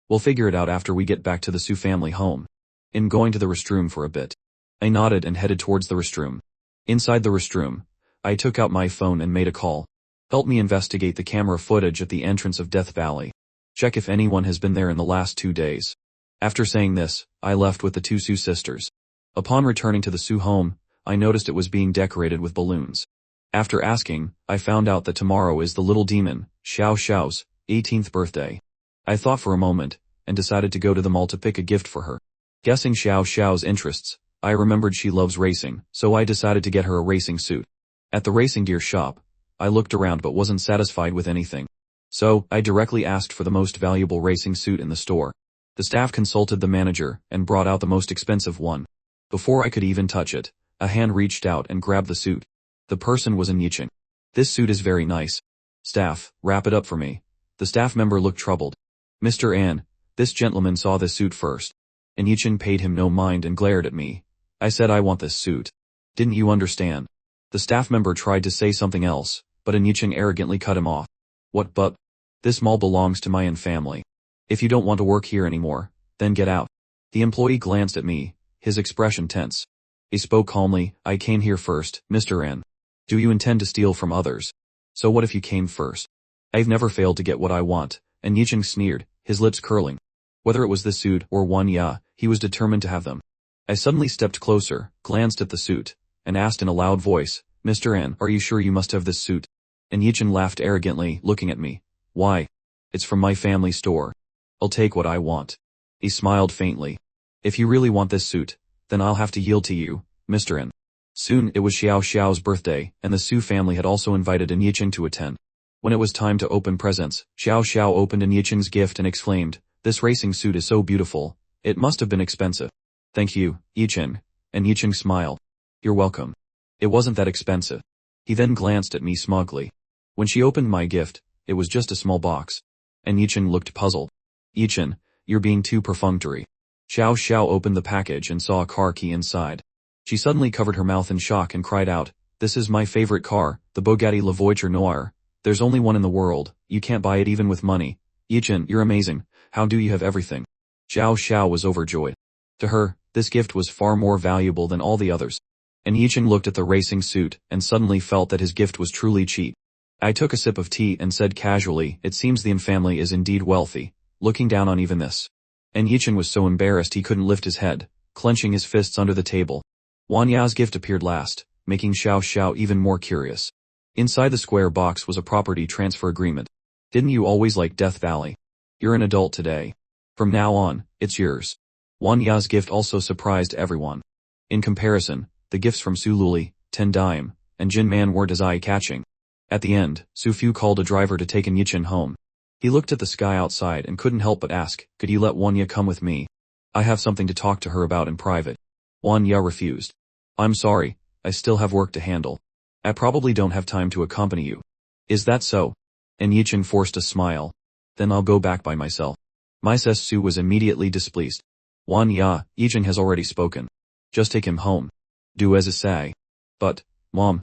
"We'll figure it out after we get back to the Su family home." "In going to the restroom for a bit." I nodded and headed towards the restroom. Inside the restroom, I took out my phone and made a call. Help me investigate the camera footage at the entrance of Death Valley. Check if anyone has been there in the last 2 days. After saying this, I left with the 2 Su sisters. Upon returning to the Su home, I noticed it was being decorated with balloons. After asking, I found out that tomorrow is the little demon, Xiao Xiao's 18th birthday. I thought for a moment, and decided to go to the mall to pick a gift for her. Guessing Xiao Xiao's interests, I remembered she loves racing, so I decided to get her a racing suit. At the racing gear shop, I looked around but wasn't satisfied with anything. So, I directly asked for the most valuable racing suit in the store. The staff consulted the manager and brought out the most expensive one. Before I could even touch it, a hand reached out and grabbed the suit. The person was Yicheng. This suit is very nice. Staff, wrap it up for me. The staff member looked troubled. Mr. An, this gentleman saw this suit first. And Yicheng paid him no mind and glared at me. I said I want this suit. Didn't you understand? The staff member tried to say something else, but Yicheng arrogantly cut him off. What but? This mall belongs to my family. If you don't want to work here anymore, then get out. The employee glanced at me, his expression tense. He spoke calmly, I came here first, Mr. An. Do you intend to steal from others? So what if you came first? I've never failed to get what I want, and Yicheng sneered, his lips curling. Whether it was the suit or Wanya, he was determined to have them. I suddenly stepped closer, glanced at the suit, and asked in a loud voice, Mr. An, are you sure you must have this suit? And Yicheng laughed arrogantly, looking at me. Why? It's from my family store. I'll take what I want. He smiled faintly. If you really want this suit, then I'll have to yield to you, Mr. An. Soon it was Xiao Xiao's birthday, and the Su family had also invited Yicheng to attend. When it was time to open presents, Xiao Xiao opened Yicheng's gift and exclaimed, this racing suit is so beautiful, it must have been expensive. Thank you, Yicheng. And Yicheng smiled. You're welcome. It wasn't that expensive. He then glanced at me smugly. When she opened my gift, it was just a small box. And Yicheng looked puzzled. Yicheng, you're being too perfunctory. Xiao Xiao opened the package and saw a car key inside. She suddenly covered her mouth in shock and cried out, this is my favorite car, the Bugatti La Voiture Noire. There's only one in the world, you can't buy it even with money. Yicheng, you're amazing, how do you have everything? Xiao Xiao was overjoyed. To her, this gift was far more valuable than all the others. And Yicheng looked at the racing suit and suddenly felt that his gift was truly cheap. I took a sip of tea and said casually, it seems the An family is indeed wealthy, looking down on even this. And Yicheng was so embarrassed he couldn't lift his head, clenching his fists under the table. Wanya's gift appeared last, making Xiao Xiao even more curious. Inside the square box was a property transfer agreement. Didn't you always like Death Valley? You're an adult today. From now on, it's yours. Wanya's gift also surprised everyone. In comparison, the gifts from Su Luli, 10 Dime, and Jin Man weren't as eye-catching. At the end, Su Fu called a driver to take Yicheng home. He looked at the sky outside and couldn't help but ask, could you let Wanya come with me? I have something to talk to her about in private. Wanya refused. I'm sorry, I still have work to handle. I probably don't have time to accompany you. Is that so? And Yicheng forced a smile. Then I'll go back by myself. Mrs. Su was immediately displeased. Wanya, Yicheng has already spoken. Just take him home. Do as I say. But, Mom.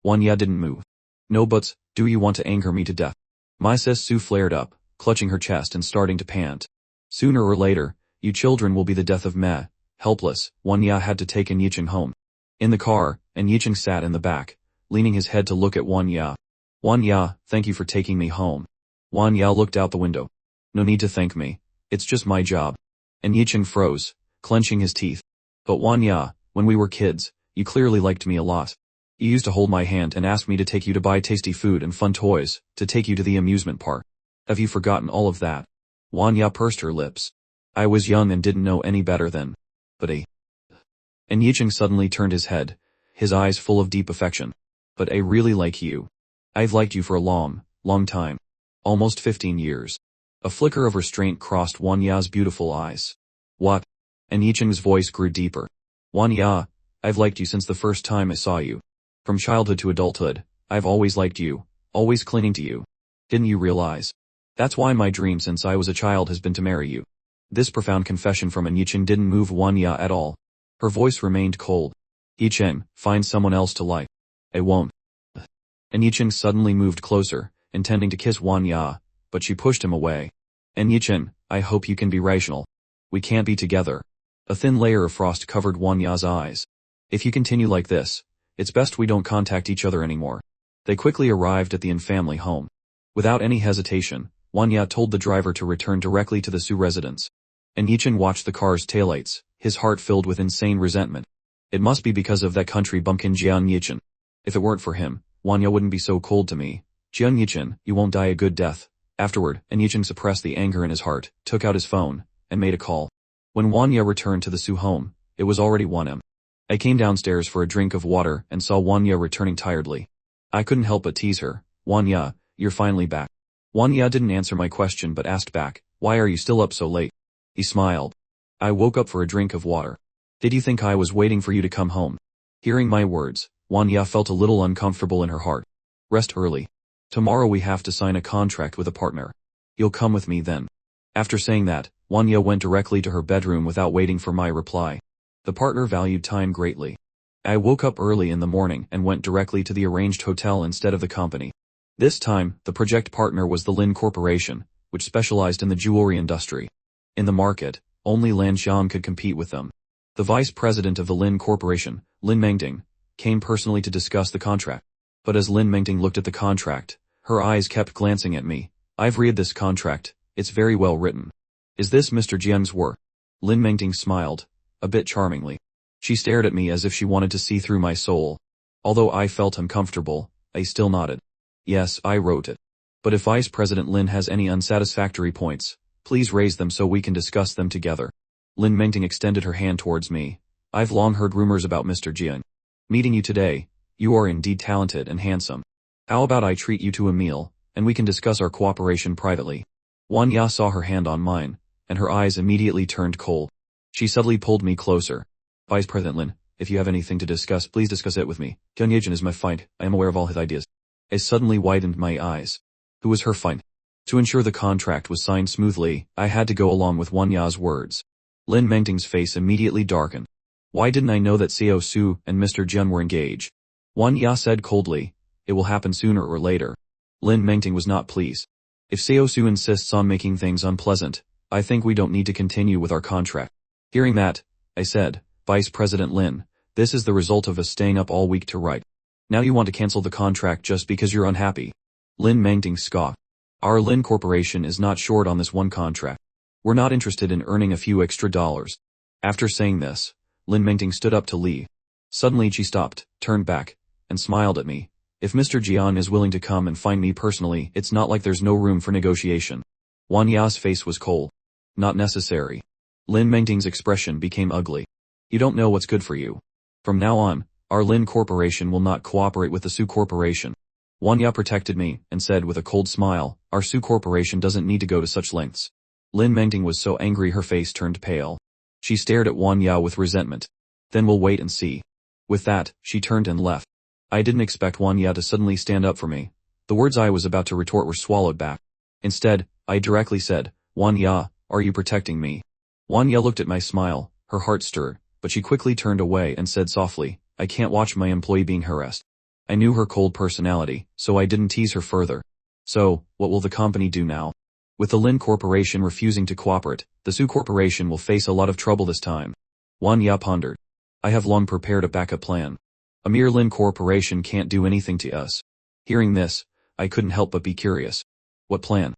Wanya didn't move. No buts, do you want to anger me to death? Mrs. Su flared up, clutching her chest and starting to pant. Sooner or later, you children will be the death of me. Helpless, Wanya had to take Yicheng home. In the car, and Yicheng sat in the back, leaning his head to look at Wanya. Wanya, thank you for taking me home. Wanya looked out the window. No need to thank me. It's just my job. And Yicheng froze, clenching his teeth. But Wanya, when we were kids, you clearly liked me a lot. You used to hold my hand and ask me to take you to buy tasty food and fun toys, to take you to the amusement park. Have you forgotten all of that? Wanya pursed her lips. I was young and didn't know any better then. But And Yicheng suddenly turned his head, his eyes full of deep affection. But I really like you. I've liked you for a long time. Almost 15 years. A flicker of restraint crossed Wanya's beautiful eyes. What? And Yicheng's voice grew deeper. Wanya, I've liked you since the first time I saw you. From childhood to adulthood, I've always liked you, always clinging to you. Didn't you realize? That's why my dream since I was a child has been to marry you. This profound confession from Yicheng didn't move Wanya at all. Her voice remained cold. Yicheng, find someone else to like. I won't. And Yicheng suddenly moved closer, intending to kiss Wanya, but she pushed him away. And Yicheng, I hope you can be rational. We can't be together. A thin layer of frost covered Wanya's eyes. If you continue like this, it's best we don't contact each other anymore. They quickly arrived at the Yin family home. Without any hesitation, Wanya told the driver to return directly to the Su residence. And Yichin watched the car's taillights, his heart filled with insane resentment. It must be because of that country bumpkin Jian Yichin. If it weren't for him, Wanya wouldn't be so cold to me. Jian Yichin, you won't die a good death. Afterward, Yichin suppressed the anger in his heart, took out his phone, and made a call. When Wanya returned to the Su home, it was already 1 a.m. I came downstairs for a drink of water and saw Wanya returning tiredly. I couldn't help but tease her. Wanya, you're finally back. Wanya didn't answer my question but asked back, why are you still up so late? He smiled. I woke up for a drink of water. Did you think I was waiting for you to come home? Hearing my words, Wanya felt a little uncomfortable in her heart. Rest early. Tomorrow we have to sign a contract with a partner. You'll come with me then. After saying that, Wanya went directly to her bedroom without waiting for my reply. The partner valued time greatly. I woke up early in the morning and went directly to the arranged hotel instead of the company. This time, the project partner was the Lin Corporation, which specialized in the jewelry industry. In the market, only Lan Xiang could compete with them. The vice president of the Lin Corporation, Lin Mengting, came personally to discuss the contract. But as Lin Mengting looked at the contract, her eyes kept glancing at me. I've read this contract, it's very well written. Is this Mr. Jiang's work? Lin Mengting smiled, a bit charmingly. She stared at me as if she wanted to see through my soul. Although I felt uncomfortable, I still nodded. Yes, I wrote it. But if Vice President Lin has any unsatisfactory points, please raise them so we can discuss them together. Lin Mengting extended her hand towards me. I've long heard rumors about Mr. Jiang. Meeting you today, you are indeed talented and handsome. How about I treat you to a meal, and we can discuss our cooperation privately? Wanya saw her hand on mine, and her eyes immediately turned cold. She subtly pulled me closer. Vice President Lin, if you have anything to discuss, please discuss it with me. Jiang Yijin is my find. I am aware of all his ideas. I suddenly widened my eyes. Who was her find? To ensure the contract was signed smoothly, I had to go along with Wanya's words. Lin Mengting's face immediately darkened. Why didn't I know that Xiao Su and Mr. Jian were engaged? Wanya said coldly, it will happen sooner or later. Lin Mengting was not pleased. If Xiao Su insists on making things unpleasant, I think we don't need to continue with our contract. Hearing that, I said, Vice President Lin, this is the result of us staying up all week to write. Now you want to cancel the contract just because you're unhappy. Lin Mengting scoffed. Our Lin Corporation is not short on this one contract. We're not interested in earning a few extra dollars. After saying this, Lin Mengting stood up to leave. Suddenly she stopped, turned back, and smiled at me. If Mr. Jian is willing to come and find me personally, it's not like there's no room for negotiation. Wanya's face was cold. Not necessary. Lin Mengting's expression became ugly. You don't know what's good for you. From now on, our Lin Corporation will not cooperate with the Su Corporation. Wanya protected me and said with a cold smile, our Su Corporation doesn't need to go to such lengths. Lin Mengting was so angry her face turned pale. She stared at Wanya with resentment. Then we'll wait and see. With that, she turned and left. I didn't expect Wanya to suddenly stand up for me. The words I was about to retort were swallowed back. Instead, I directly said, Wanya, are you protecting me? Wanya looked at my smile, her heart stirred, but she quickly turned away and said softly, I can't watch my employee being harassed. I knew her cold personality, so I didn't tease her further. So, what will the company do now? With the Lin Corporation refusing to cooperate, the Su Corporation will face a lot of trouble this time. Wanya pondered. I have long prepared a backup plan. A mere Lin Corporation can't do anything to us. Hearing this, I couldn't help but be curious. What plan?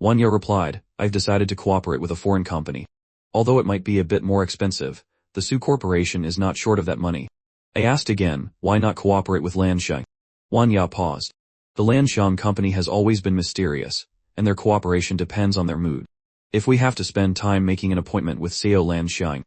Wanya replied, I've decided to cooperate with a foreign company. Although it might be a bit more expensive, the Su Corporation is not short of that money. I asked again, why not cooperate with Lan Xiang? Wanya paused. The Lan Xiang company has always been mysterious, and their cooperation depends on their mood. If we have to spend time making an appointment with Xiao Lan Xiang.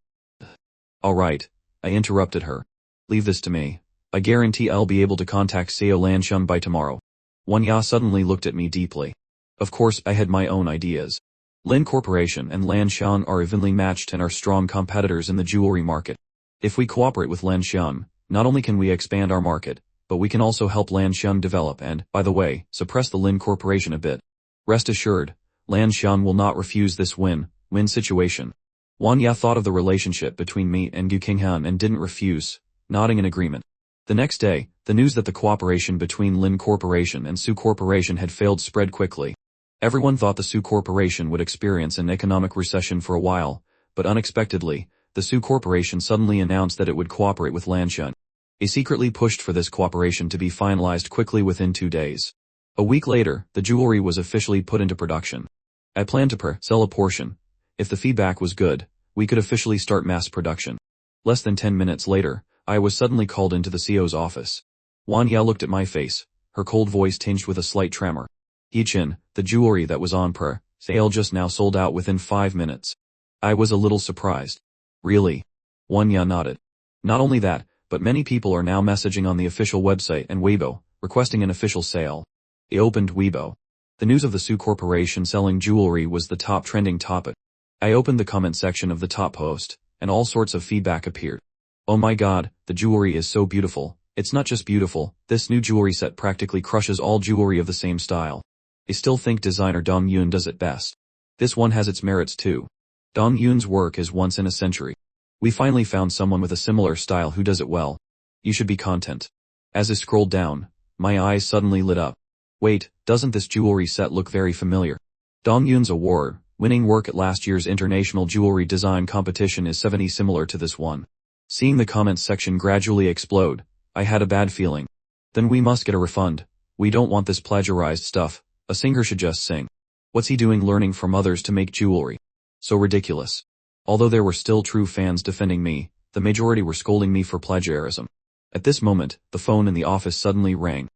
Alright, I interrupted her. Leave this to me. I guarantee I'll be able to contact Xiao Lan Xiang by tomorrow. Wanya suddenly looked at me deeply. Of course I had my own ideas. Lin Corporation and Lan Xiang are evenly matched and are strong competitors in the jewelry market. If we cooperate with Lan Xiang, not only can we expand our market, but we can also help Lan Xiang develop and, by the way, suppress the Lin Corporation a bit. Rest assured, Lan Xiang will not refuse this win-win situation. Wanya thought of the relationship between me and Gu Qinghan and didn't refuse, nodding in agreement. The next day, the news that the cooperation between Lin Corporation and Su Corporation had failed spread quickly. Everyone thought the Su Corporation would experience an economic recession for a while, but unexpectedly, the Su Corporation suddenly announced that it would cooperate with Lan Xiang. He secretly pushed for this cooperation to be finalized quickly within 2 days. A week later, the jewelry was officially put into production. I planned to sell a portion. If the feedback was good, we could officially start mass production. Less than 10 minutes later, I was suddenly called into the CEO's office. Wanya looked at my face, her cold voice tinged with a slight tremor. Hichin, the jewelry that was on sale just now sold out within 5 minutes. I was a little surprised. Really? Wanya nodded. Not only that, but many people are now messaging on the official website and Weibo, requesting an official sale. He opened Weibo. The news of the Su Corporation selling jewelry was the top trending topic. I opened the comment section of the top post, and all sorts of feedback appeared. Oh my god, the jewelry is so beautiful. It's not just beautiful, this new jewelry set practically crushes all jewelry of the same style. I still think designer Dong Yun does it best. This one has its merits too. Dong Yun's work is once in a century. We finally found someone with a similar style who does it well. You should be content. As I scrolled down, my eyes suddenly lit up. Wait, doesn't this jewelry set look very familiar? Dong Yun's award-winning work at last year's International Jewelry Design Competition is 70 similar to this one. Seeing the comments section gradually explode, I had a bad feeling. Then we must get a refund. We don't want this plagiarized stuff. A singer should just sing. What's he doing learning from others to make jewelry? So ridiculous. Although there were still true fans defending me, the majority were scolding me for plagiarism. At this moment, the phone in the office suddenly rang.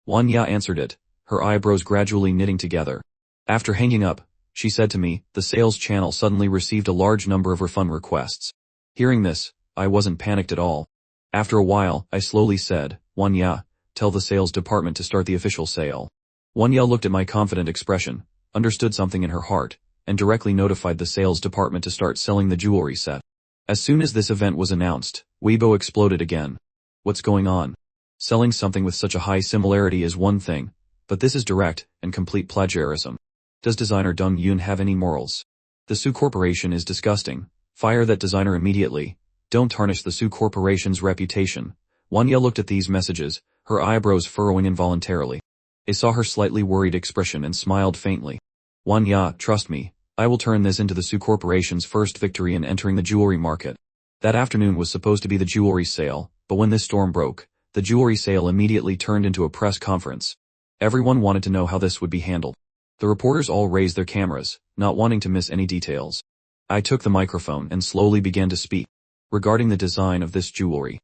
Wanya answered it, her eyebrows gradually knitting together. After hanging up, she said to me, the sales channel suddenly received a large number of refund requests. Hearing this, I wasn't panicked at all. After a while, I slowly said, Wanya, tell the sales department to start the official sale. Wanya looked at my confident expression, understood something in her heart, and directly notified the sales department to start selling the jewelry set. As soon as this event was announced, Weibo exploded again. What's going on? Selling something with such a high similarity is one thing, but this is direct and complete plagiarism. Does designer Dong Yun have any morals? The Su Corporation is disgusting. Fire that designer immediately. Don't tarnish the Su Corporation's reputation. Wanya looked at these messages, her eyebrows furrowing involuntarily. I saw her slightly worried expression and smiled faintly. Wanya, trust me, I will turn this into the Su Corporation's first victory in entering the jewelry market. That afternoon was supposed to be the jewelry sale, but when this storm broke, the jewelry sale immediately turned into a press conference. Everyone wanted to know how this would be handled. The reporters all raised their cameras, not wanting to miss any details. I took the microphone and slowly began to speak. Regarding the design of this jewelry.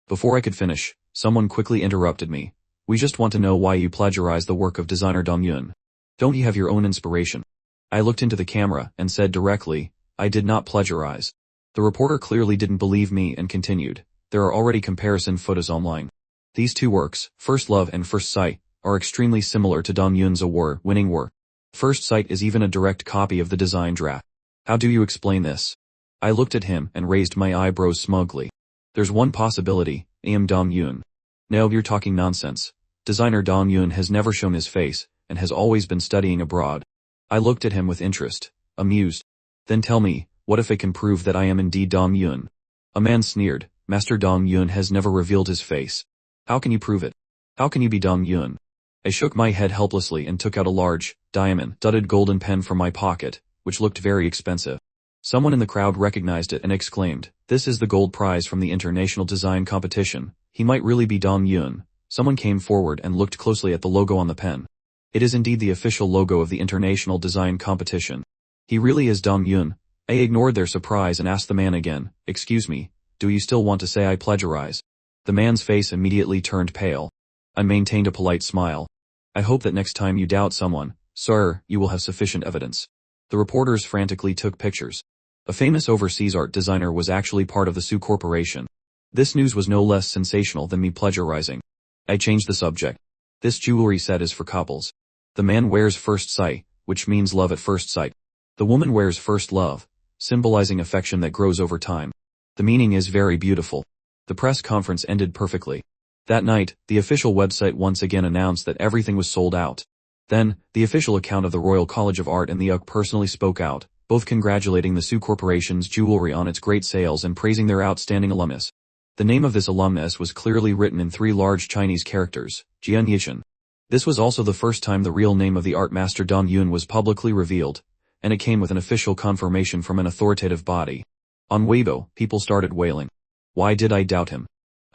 Before I could finish, someone quickly interrupted me. We just want to know why you plagiarized the work of designer Dong Yun. Don't you have your own inspiration? I looked into the camera and said directly, I did not plagiarize. The reporter clearly didn't believe me and continued, there are already comparison photos online. These two works, First Love and First Sight, are extremely similar to Dong Yun's award-winning work. First Sight is even a direct copy of the design draft. How do you explain this? I looked at him and raised my eyebrows smugly. There's one possibility, Dong Yun. No, you're talking nonsense. Designer Dong Yun has never shown his face, and has always been studying abroad. I looked at him with interest, amused. Then tell me, what if I can prove that I am indeed Dong Yun? A man sneered, Master Dong Yun has never revealed his face. How can you prove it? How can you be Dong Yun? I shook my head helplessly and took out a large, diamond-studded golden pen from my pocket, which looked very expensive. Someone in the crowd recognized it and exclaimed, this is the gold prize from the International Design Competition. He might really be Dong Yun. Someone came forward and looked closely at the logo on the pen. It is indeed the official logo of the International Design Competition. He really is Dong Yun. I ignored their surprise and asked the man again, excuse me, do you still want to say I plagiarize? The man's face immediately turned pale. I maintained a polite smile. I hope that next time you doubt someone, sir, you will have sufficient evidence. The reporters frantically took pictures. A famous overseas art designer was actually part of the Su Corporation. This news was no less sensational than me plagiarizing. I changed the subject. This jewelry set is for couples. The man wears First Sight, which means love at first sight. The woman wears First Love, symbolizing affection that grows over time. The meaning is very beautiful. The press conference ended perfectly. That night, the official website once again announced that everything was sold out. Then, the official account of the Royal College of Art and the UK personally spoke out, both congratulating the Su Corporation's jewelry on its great sales and praising their outstanding alumnus. The name of this alumnus was clearly written in 3 large Chinese characters, Jian Yishan. This was also the first time the real name of the art master Dong Yun was publicly revealed, and it came with an official confirmation from an authoritative body. On Weibo, people started wailing. Why did I doubt him?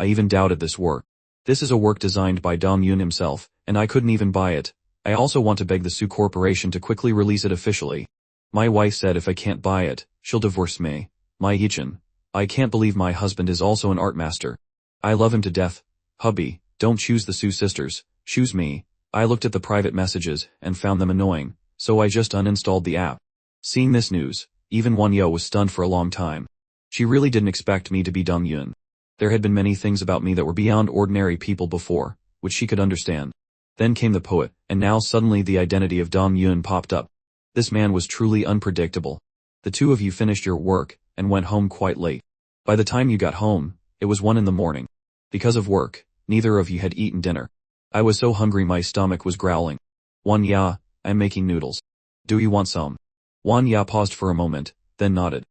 I even doubted this work. This is a work designed by Dong Yun himself, and I couldn't even buy it. I also want to beg the Su Corporation to quickly release it officially. My wife said if I can't buy it, she'll divorce me. My Yichin. I can't believe my husband is also an art master. I love him to death. Hubby, don't choose the Su sisters, choose me. I looked at the private messages and found them annoying, so I just uninstalled the app. Seeing this news, even Wanya was stunned for a long time. She really didn't expect me to be Dong Yun. There had been many things about me that were beyond ordinary people before, which she could understand. Then came the poet, and now suddenly the identity of Dong Yun popped up. This man was truly unpredictable. The two of you finished your work, and went home quite late. By the time you got home, it was 1 a.m. Because of work, neither of you had eaten dinner. I was so hungry my stomach was growling. Wanya, I'm making noodles. Do you want some? Wanya paused for a moment, then nodded.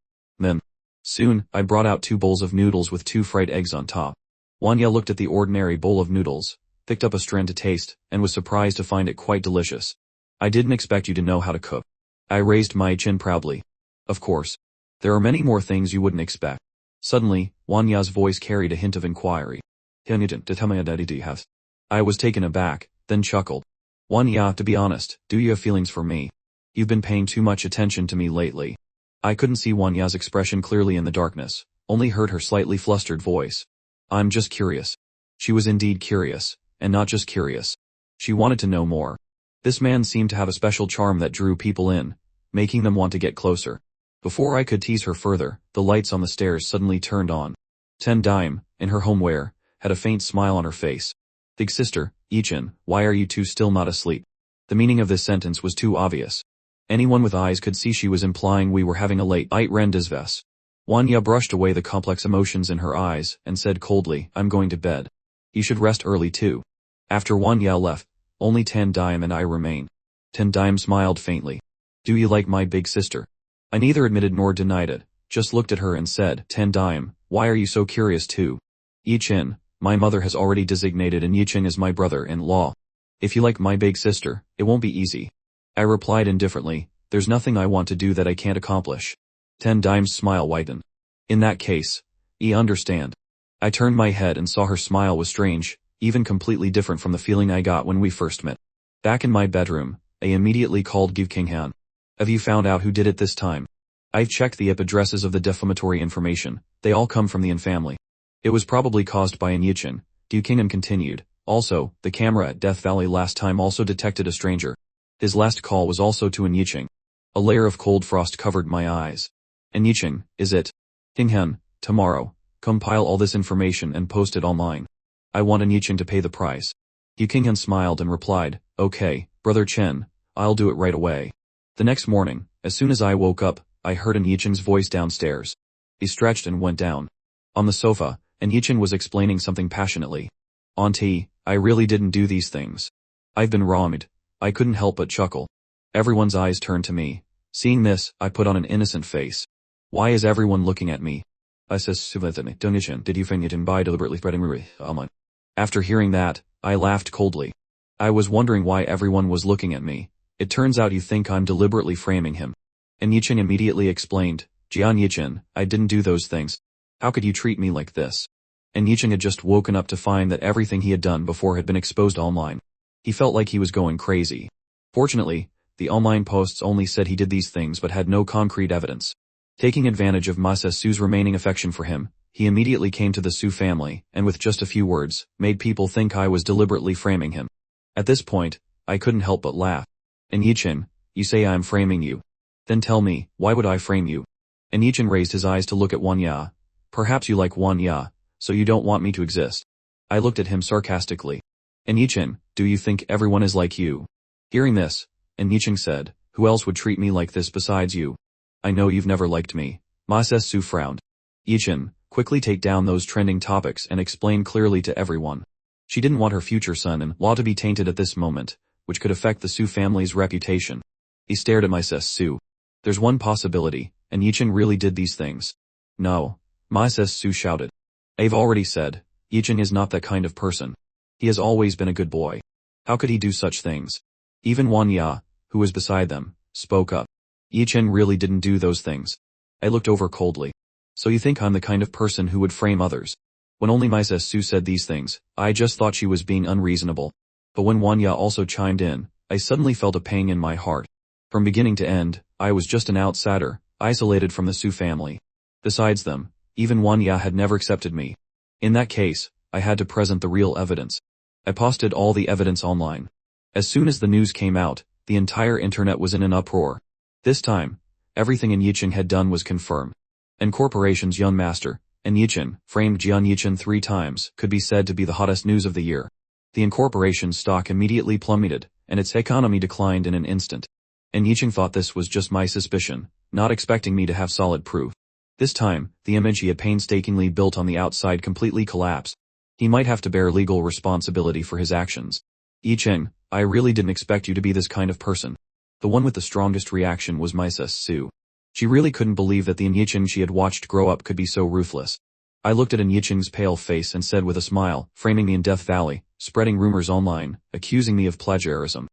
Soon, I brought out 2 bowls of noodles with 2 fried eggs on top. Wanya looked at the ordinary bowl of noodles, picked up a strand to taste, and was surprised to find it quite delicious. I didn't expect you to know how to cook. I raised my chin proudly. Of course. There are many more things you wouldn't expect. Suddenly, Wanya's voice carried a hint of inquiry. I was taken aback, then chuckled. Wanya, to be honest, do you have feelings for me? You've been paying too much attention to me lately. I couldn't see Wanya's expression clearly in the darkness, only heard her slightly flustered voice. I'm just curious. She was indeed curious, and not just curious. She wanted to know more. This man seemed to have a special charm that drew people in, making them want to get closer. Before I could tease her further, the lights on the stairs suddenly turned on. Ten Dime, in her homeware, had a faint smile on her face. Big sister, Ichin, why are you two still not asleep? The meaning of this sentence was too obvious. Anyone with eyes could see she was implying we were having a late night rendezvous. Wanya brushed away the complex emotions in her eyes and said coldly, I'm going to bed. You should rest early too. After Wanya left, only Ten Dime and I remained. Ten Dime smiled faintly. Do you like my big sister? I neither admitted nor denied it, just looked at her and said, Ten Dime, why are you so curious too? Yichin, my mother has already designated and Yichin is my brother-in-law. If you like my big sister, it won't be easy. I replied indifferently, there's nothing I want to do that I can't accomplish. Ten Dime's smile widened. In that case, I understand. I turned my head and saw her smile was strange, even completely different from the feeling I got when we first met. Back in my bedroom, I immediately called Give King Han. Have you found out who did it this time? I've checked the IP addresses of the defamatory information, they all come from the An family. It was probably caused by An Yichin, Du King Han continued. Also, the camera at Death Valley last time also detected a stranger. His last call was also to An Yichin. A layer of cold frost covered my eyes. An Yichin, is it? King Han, tomorrow, compile all this information and post it online. I want An Yichin to pay the price. Du King Han smiled and replied, okay, Brother Chen, I'll do it right away. The next morning, as soon as I woke up, I heard An Yichin's voice downstairs. He stretched and went down. On the sofa, An Yichin was explaining something passionately. Auntie, I really didn't do these things. I've been wronged. I couldn't help but chuckle. Everyone's eyes turned to me. Seeing this, I put on an innocent face. Why is everyone looking at me? I says, did you find it by deliberately spreading online? After hearing that, I laughed coldly. I was wondering why everyone was looking at me. It turns out you think I'm deliberately framing him. And Yichin immediately explained, Jian Yichin, I didn't do those things. How could you treat me like this? And Yichin had just woken up to find that everything he had done before had been exposed online. He felt like he was going crazy. Fortunately, the online posts only said he did these things but had no concrete evidence. Taking advantage of Ma Su's remaining affection for him, he immediately came to the Su family, and with just a few words, made people think I was deliberately framing him. At this point, I couldn't help but laugh. And Yichin, you say I'm framing you. Then tell me, why would I frame you? And Yichin raised his eyes to look at Wanya. Perhaps you like Wanya, so you don't want me to exist. I looked at him sarcastically. And Yichin, do you think everyone is like you? Hearing this, and Yichin said, who else would treat me like this besides you? I know you've never liked me. Ma Su frowned. Yichin, quickly take down those trending topics and explain clearly to everyone. She didn't want her future son-in-law to be tainted at this moment, which could affect the Su family's reputation. He stared at Ma Su. There's one possibility, and Yichin really did these things. No. Ma Su shouted. I've already said, Yichin is not that kind of person. He has always been a good boy. How could he do such things? Even Wanya, who was beside them, spoke up. Yichin really didn't do those things. I looked over coldly. So you think I'm the kind of person who would frame others? When only my Su said these things, I just thought she was being unreasonable. But when Wanya also chimed in, I suddenly felt a pang in my heart. From beginning to end, I was just an outsider, isolated from the Su family. Besides them, even Wanya had never accepted me. In that case, I had to present the real evidence. I posted all the evidence online. As soon as the news came out, the entire internet was in an uproar. This time, everything Yicheng had done was confirmed. And corporation's young master, Yicheng, framed Jian Yicheng 3 times, could be said to be the hottest news of the year. The incorporation's stock immediately plummeted, and its economy declined in an instant. Yicheng thought this was just my suspicion, not expecting me to have solid proof. This time, the image he had painstakingly built on the outside completely collapsed. He might have to bear legal responsibility for his actions. Yicheng, I really didn't expect you to be this kind of person. The one with the strongest reaction was my Su. She really couldn't believe that the Yicheng she had watched grow up could be so ruthless. I looked at Yicheng's pale face and said with a smile, framing me in Death Valley, spreading rumors online, accusing me of plagiarism.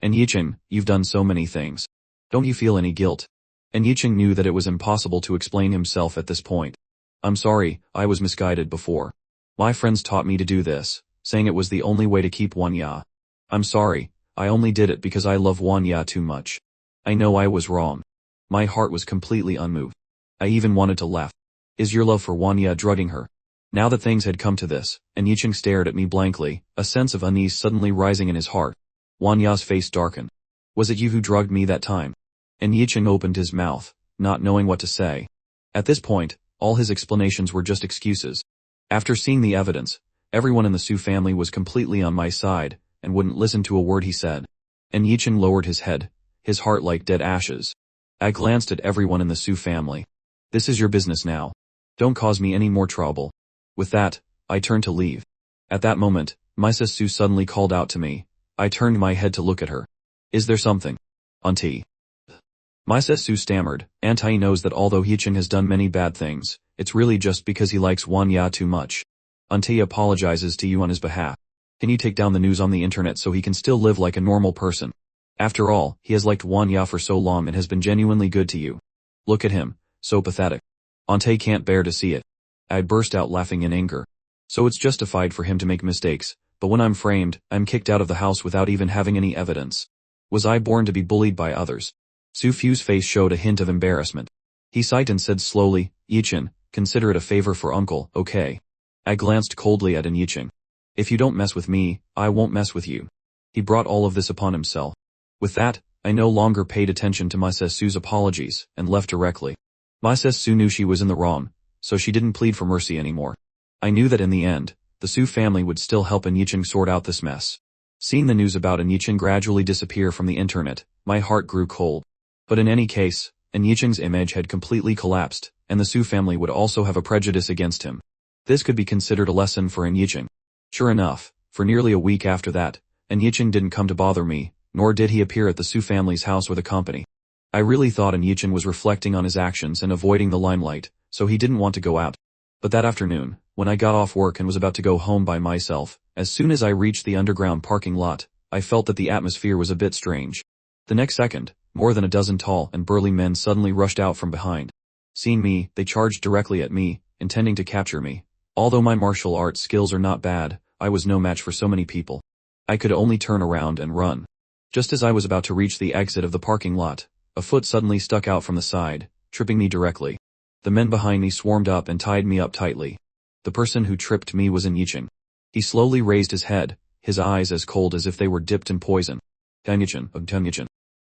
Yicheng, you've done so many things. Don't you feel any guilt? Yicheng knew that it was impossible to explain himself at this point. I'm sorry, I was misguided before. My friends taught me to do this, saying it was the only way to keep Wanya. I'm sorry, I only did it because I love Wanya too much. I know I was wrong. My heart was completely unmoved. I even wanted to laugh. Is your love for Wanya drugging her? Now that things had come to this, Yicheng stared at me blankly, a sense of unease suddenly rising in his heart. Wanya's face darkened. Was it you who drugged me that time? Yicheng opened his mouth, not knowing what to say. At this point, all his explanations were just excuses. After seeing the evidence, everyone in the Su family was completely on my side, and wouldn't listen to a word he said. Yicheng lowered his head, his heart like dead ashes. I glanced at everyone in the Su family. This is your business now. Don't cause me any more trouble. With that, I turned to leave. At that moment, my Su suddenly called out to me. I turned my head to look at her. Is there something? Auntie. My Su stammered. Auntie knows that although Yicheng has done many bad things, it's really just because he likes Wanya too much. Auntie apologizes to you on his behalf. Can you take down the news on the internet so he can still live like a normal person? After all, he has liked Wanya for so long and has been genuinely good to you. Look at him, so pathetic. Auntie can't bear to see it. I burst out laughing in anger. So it's justified for him to make mistakes, but when I'm framed, I'm kicked out of the house without even having any evidence. Was I born to be bullied by others? Su Fu's face showed a hint of embarrassment. He sighed and said slowly, Yicheng, consider it a favor for uncle, okay? I glanced coldly at Yicheng. If you don't mess with me, I won't mess with you. He brought all of this upon himself. With that, I no longer paid attention to my Su's apologies, and left directly. My Su knew she was in the wrong, so she didn't plead for mercy anymore. I knew that in the end, the Su family would still help Yicheng sort out this mess. Seeing the news about Yicheng gradually disappear from the internet, my heart grew cold. But in any case, Yicheng's image had completely collapsed, and the Su family would also have a prejudice against him. This could be considered a lesson for Yicheng. Sure enough, for nearly a week after that, Yicheng didn't come to bother me, nor did he appear at the Su family's house with a company. I really thought Yicheng was reflecting on his actions and avoiding the limelight, so he didn't want to go out. But that afternoon, when I got off work and was about to go home by myself, as soon as I reached the underground parking lot, I felt that the atmosphere was a bit strange. The next second, more than a dozen tall and burly men suddenly rushed out from behind. Seeing me, they charged directly at me, intending to capture me. Although my martial arts skills are not bad, I was no match for so many people. I could only turn around and run. Just as I was about to reach the exit of the parking lot, a foot suddenly stuck out from the side, tripping me directly. The men behind me swarmed up and tied me up tightly. The person who tripped me was Yicheng. He slowly raised his head, his eyes as cold as if they were dipped in poison. Yicheng.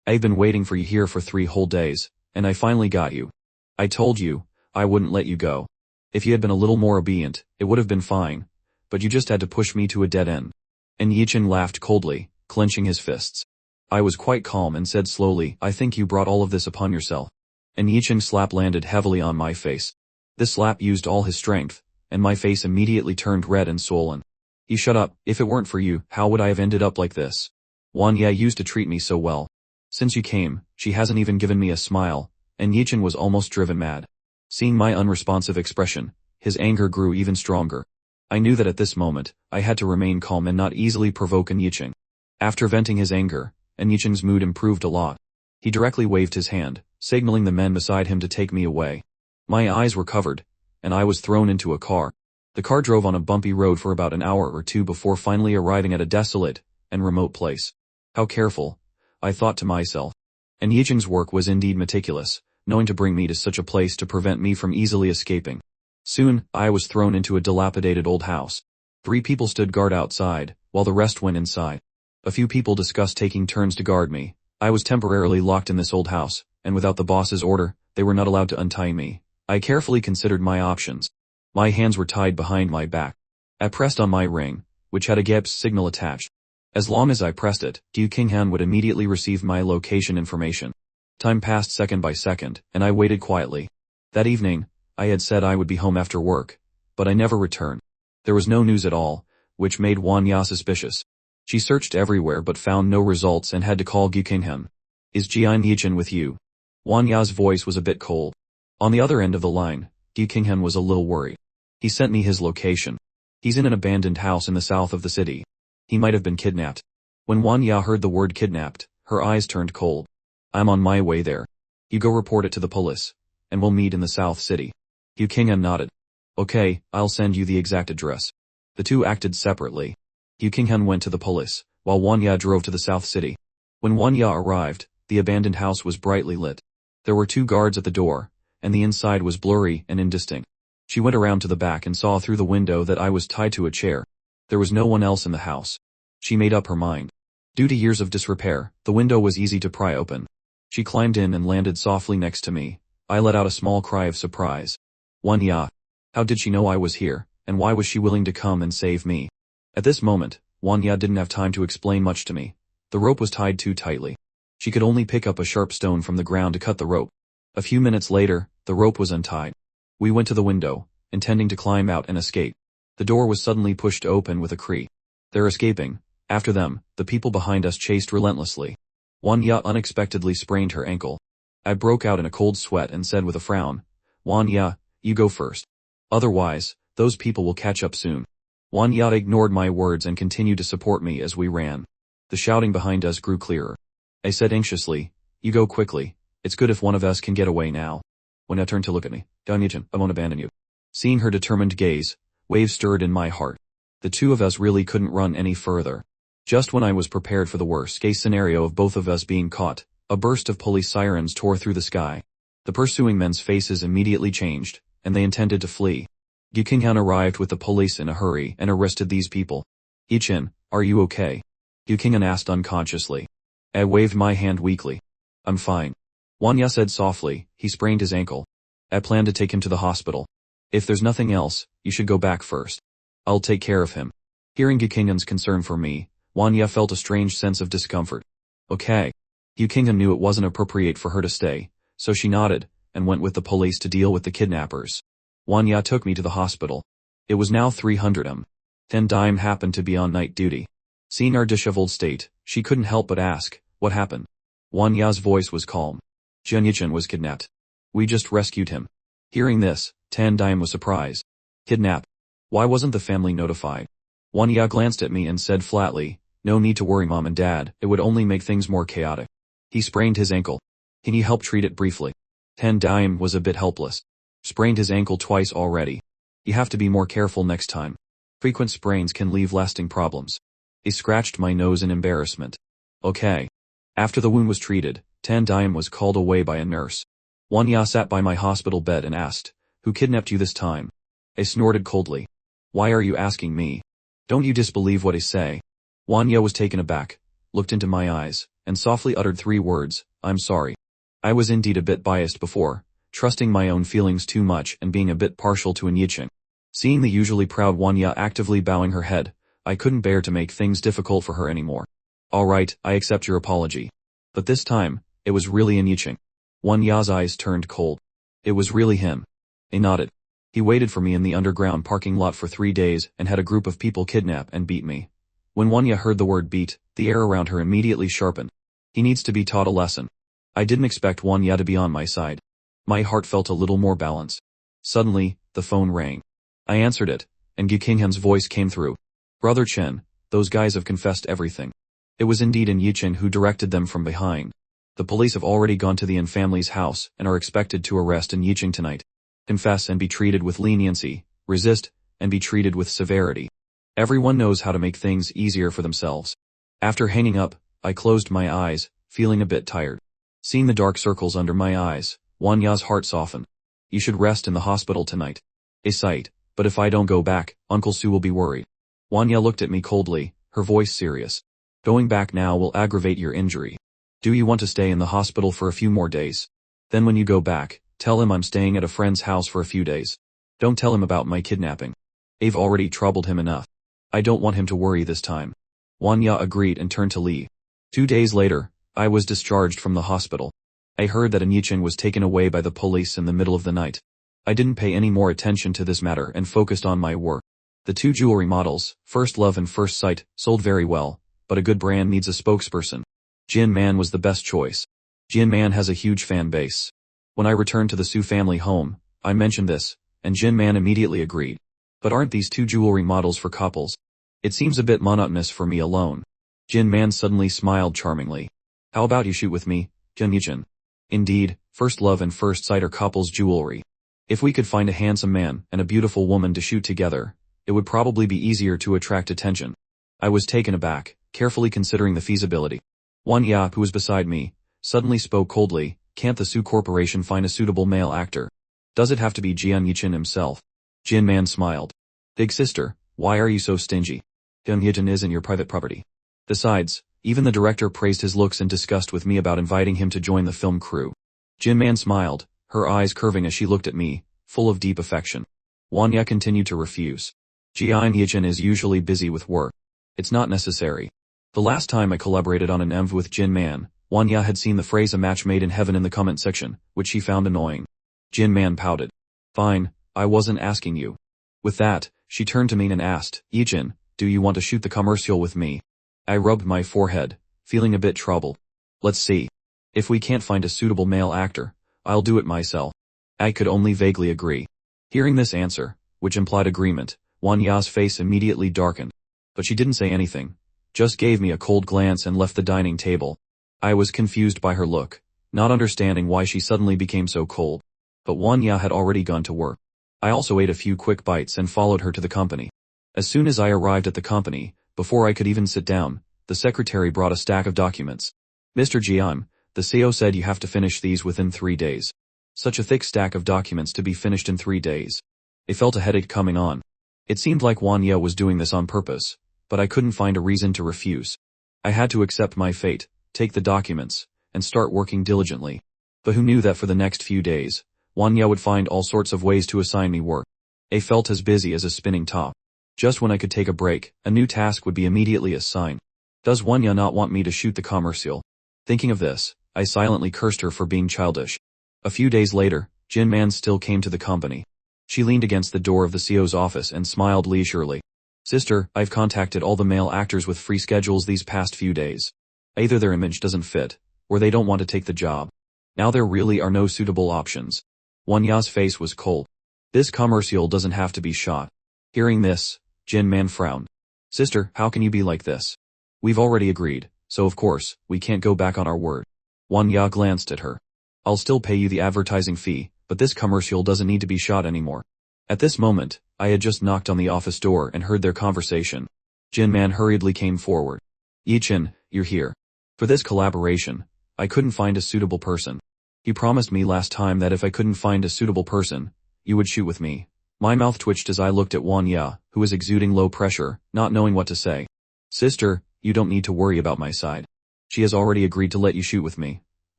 I've been waiting for you here for 3 whole days, and I finally got you. I told you, I wouldn't let you go. If you had been a little more obedient, it would have been fine, but you just had to push me to a dead end. Yicheng laughed coldly, clenching his fists. I was quite calm and said slowly, I think you brought all of this upon yourself. Yicheng's slap landed heavily on my face. This slap used all his strength, and my face immediately turned red and swollen. You shut up, if it weren't for you, how would I have ended up like this? Wanya used to treat me so well. Since you came, she hasn't even given me a smile, and Yicheng was almost driven mad. Seeing my unresponsive expression, his anger grew even stronger. I knew that at this moment, I had to remain calm and not easily provoke Yicheng. After venting his anger, Yicheng's mood improved a lot. He directly waved his hand, signaling the men beside him to take me away. My eyes were covered, and I was thrown into a car. The car drove on a bumpy road for about an hour or two before finally arriving at a desolate and remote place. How careful, I thought to myself. And Yicheng's work was indeed meticulous, knowing to bring me to such a place to prevent me from easily escaping. Soon, I was thrown into a dilapidated old house. 3 people stood guard outside, while the rest went inside. A few people discussed taking turns to guard me. I was temporarily locked in this old house, and without the boss's order, they were not allowed to untie me. I carefully considered my options. My hands were tied behind my back. I pressed on my ring, which had a GAPS signal attached. As long as I pressed it, Gu Qinghan would immediately receive my location information. Time passed second by second, and I waited quietly. That evening, I had said I would be home after work, but I never returned. There was no news at all, which made Wang Ya suspicious. She searched everywhere but found no results and had to call Gu Qinghan. Is Jian Yichen with you? Wang Ya's voice was a bit cold. On the other end of the line, Gu Qinghan was a little worried. He sent me his location. He's in an abandoned house in the south of the city. He might have been kidnapped. When Wang Ya heard the word kidnapped, her eyes turned cold. I'm on my way there. You go report it to the police, and we'll meet in the south city. Gu Qinghan nodded. Okay, I'll send you the exact address. The two acted separately. Gu Qinghan went to the police, while Wang Ya drove to the south city. When Wang Ya arrived, the abandoned house was brightly lit. There were 2 guards at the door, and the inside was blurry and indistinct. She went around to the back and saw through the window that I was tied to a chair. There was no one else in the house. She made up her mind. Due to years of disrepair, the window was easy to pry open. She climbed in and landed softly next to me. I let out a small cry of surprise. Wang Ya. How did she know I was here, and why was she willing to come and save me? At this moment, Wang Ya didn't have time to explain much to me. The rope was tied too tightly. She could only pick up a sharp stone from the ground to cut the rope. A few minutes later, the rope was untied. We went to the window, intending to climb out and escape. The door was suddenly pushed open with a creak. They're escaping. After them, the people behind us chased relentlessly. Wang Ya unexpectedly sprained her ankle. I broke out in a cold sweat and said with a frown, Wang Ya, you go first. Otherwise, those people will catch up soon. Wang Ya ignored my words and continued to support me as we ran. The shouting behind us grew clearer. I said anxiously, you go quickly. It's good if one of us can get away now. Wang Ya turned to look at me. Jian Yichen, I won't abandon you. Seeing her determined gaze, waves stirred in my heart. The two of us really couldn't run any further. Just when I was prepared for the worst-case scenario of both of us being caught, a burst of police sirens tore through the sky. The pursuing men's faces immediately changed, and they intended to flee. Gu Qinghan arrived with the police in a hurry and arrested these people. Yichen, are you okay? Gu Qinghan asked unconsciously. I waved my hand weakly. I'm fine. Wang Ya said softly, he sprained his ankle. I plan to take him to the hospital. If there's nothing else, you should go back first. I'll take care of him. Hearing Gu Qinghan's concern for me, Wang Ya felt a strange sense of discomfort. Okay. Gu Qinghan knew it wasn't appropriate for her to stay, so she nodded, and went with the police to deal with the kidnappers. Wang Ya took me to the hospital. It was now 300 am. Ten Dime happened to be on night duty. Seeing our disheveled state, she couldn't help but ask, what happened? Wang Ya's voice was calm. Jian Yichen was kidnapped. We just rescued him. Hearing this, Tan Dime was surprised. Kidnap? Why wasn't the family notified? Wang Ya glanced at me and said flatly, no need to worry Mom and Dad, it would only make things more chaotic. He sprained his ankle. Can you help treat it briefly? Tan Dime was a bit helpless. Sprained his ankle twice already. You have to be more careful next time. Frequent sprains can leave lasting problems. He scratched my nose in embarrassment. Okay. After the wound was treated, Tan Dime was called away by a nurse. Wang Ya sat by my hospital bed and asked, who kidnapped you this time? I snorted coldly. Why are you asking me? Don't you disbelieve what I say? Wang Ya was taken aback, looked into my eyes, and softly uttered 3 words, I'm sorry. I was indeed a bit biased before, trusting my own feelings too much and being a bit partial to Yichen. Seeing the usually proud Wang Ya actively bowing her head, I couldn't bear to make things difficult for her anymore. Alright, I accept your apology. But this time, it was really Yichen. Wang Ya's eyes turned cold. It was really him. I nodded. He waited for me in the underground parking lot for 3 days and had a group of people kidnap and beat me. When Wang Ya heard the word beat, the air around her immediately sharpened. He needs to be taught a lesson. I didn't expect Wang Ya to be on my side. My heart felt a little more balanced. Suddenly, the phone rang. I answered it, and Gu Qinghan's voice came through. Brother Chen, those guys have confessed everything. It was indeed Yichen who directed them from behind. The police have already gone to the Yin family's house and are expected to arrest Yichen tonight. Confess and be treated with leniency, resist, and be treated with severity. Everyone knows how to make things easier for themselves. After hanging up, I closed my eyes, feeling a bit tired. Seeing the dark circles under my eyes, Wanya's heart softened. You should rest in the hospital tonight. A sight, but if I don't go back, Uncle Sue will be worried. Wanya looked at me coldly, her voice serious. Going back now will aggravate your injury. Do you want to stay in the hospital for a few more days? Then when you go back, tell him I'm staying at a friend's house for a few days. Don't tell him about my kidnapping. I've already troubled him enough. I don't want him to worry this time. Wanya agreed and turned to leave. 2 days later, I was discharged from the hospital. I heard that Anichin was taken away by the police in the middle of the night. I didn't pay any more attention to this matter and focused on my work. The 2 jewelry models, First Love and First Sight, sold very well, but a good brand needs a spokesperson. Jin Man was the best choice. Jin Man has a huge fan base. When I returned to the Su family home, I mentioned this, and Jin Man immediately agreed. But aren't these 2 jewelry models for couples? It seems a bit monotonous for me alone. Jin Man suddenly smiled charmingly. How about you shoot with me, Jin Yichin? Indeed, First Love and First Sight are couples jewelry. If we could find a handsome man and a beautiful woman to shoot together, it would probably be easier to attract attention. I was taken aback, carefully considering the feasibility. Wanya, who was beside me, suddenly spoke coldly, can't the Su Corporation find a suitable male actor? Does it have to be Jian Yichin himself? Jin Man smiled. Big sister, why are you so stingy? Jian Yichin isn't your private property. Besides, even the director praised his looks and discussed with me about inviting him to join the film crew. Jin Man smiled, her eyes curving as she looked at me, full of deep affection. Wanya continued to refuse. Jian Yichin is usually busy with work. It's not necessary. The last time I collaborated on an MV with Jin Man, Wanya had seen the phrase a match made in heaven in the comment section, which she found annoying. Jin Man pouted. Fine, I wasn't asking you. With that, she turned to me and asked, Yichin, do you want to shoot the commercial with me? I rubbed my forehead, feeling a bit troubled. Let's see. If we can't find a suitable male actor, I'll do it myself. I could only vaguely agree. Hearing this answer, which implied agreement, Wanya's face immediately darkened. But she didn't say anything, just gave me a cold glance and left the dining table. I was confused by her look, not understanding why she suddenly became so cold. But Wanya had already gone to work. I also ate a few quick bites and followed her to the company. As soon as I arrived at the company, before I could even sit down, the secretary brought a stack of documents. Mr. Jian, the CEO said you have to finish these within 3 days. Such a thick stack of documents to be finished in 3 days. I felt a headache coming on. It seemed like Wanya was doing this on purpose, but I couldn't find a reason to refuse. I had to accept my fate, take the documents, and start working diligently. But who knew that for the next few days, Wanya would find all sorts of ways to assign me work. I felt as busy as a spinning top. Just when I could take a break, a new task would be immediately assigned. Does Wanya not want me to shoot the commercial? Thinking of this, I silently cursed her for being childish. A few days later, Jin Man still came to the company. She leaned against the door of the CEO's office and smiled leisurely. Sister, I've contacted all the male actors with free schedules these past few days. Either their image doesn't fit, or they don't want to take the job. Now there really are no suitable options. Wanya's face was cold. This commercial doesn't have to be shot. Hearing this, Jin Man frowned. Sister, how can you be like this? We've already agreed, so of course, we can't go back on our word. Wanya glanced at her. I'll still pay you the advertising fee, but this commercial doesn't need to be shot anymore. At this moment, I had just knocked on the office door and heard their conversation. Jin Man hurriedly came forward. Yichin, you're here. For this collaboration, I couldn't find a suitable person. You promised me last time that if I couldn't find a suitable person, you would shoot with me. My mouth twitched as I looked at Wanya, who was exuding low pressure, not knowing what to say. Sister, you don't need to worry about my side. She has already agreed to let you shoot with me.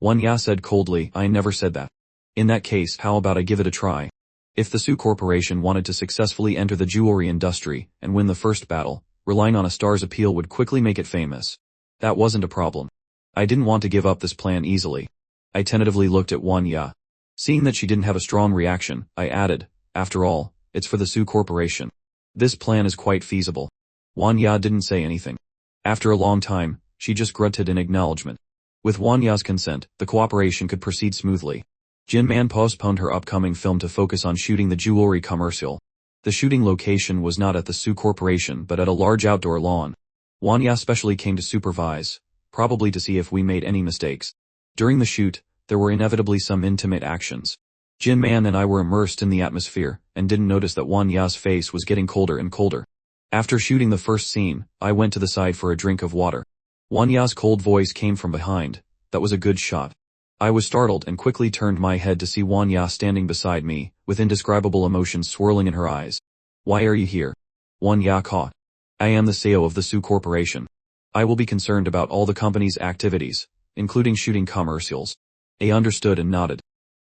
Wanya said coldly, I never said that. In that case, how about I give it a try? If the Su Corporation wanted to successfully enter the jewelry industry and win the first battle, relying on a star's appeal would quickly make it famous. That wasn't a problem. I didn't want to give up this plan easily. I tentatively looked at Wanya. Seeing that she didn't have a strong reaction, I added, after all, it's for the Su Corporation. This plan is quite feasible. Wanya didn't say anything. After a long time, she just grunted in acknowledgement. With Wanya's consent, the cooperation could proceed smoothly. Jin Man postponed her upcoming film to focus on shooting the jewelry commercial. The shooting location was not at the Su Corporation but at a large outdoor lawn. Wanya specially came to supervise, probably to see if we made any mistakes. During the shoot, there were inevitably some intimate actions. Jin Man and I were immersed in the atmosphere, and didn't notice that Wan Ya's face was getting colder and colder. After shooting the first scene, I went to the side for a drink of water. Wan Ya's cold voice came from behind. That was a good shot. I was startled and quickly turned my head to see Wan Ya standing beside me, with indescribable emotions swirling in her eyes. Why are you here? Wan Ya caught. I am the CEO of the Su Corporation. I will be concerned about all the company's activities, including shooting commercials. I understood and nodded.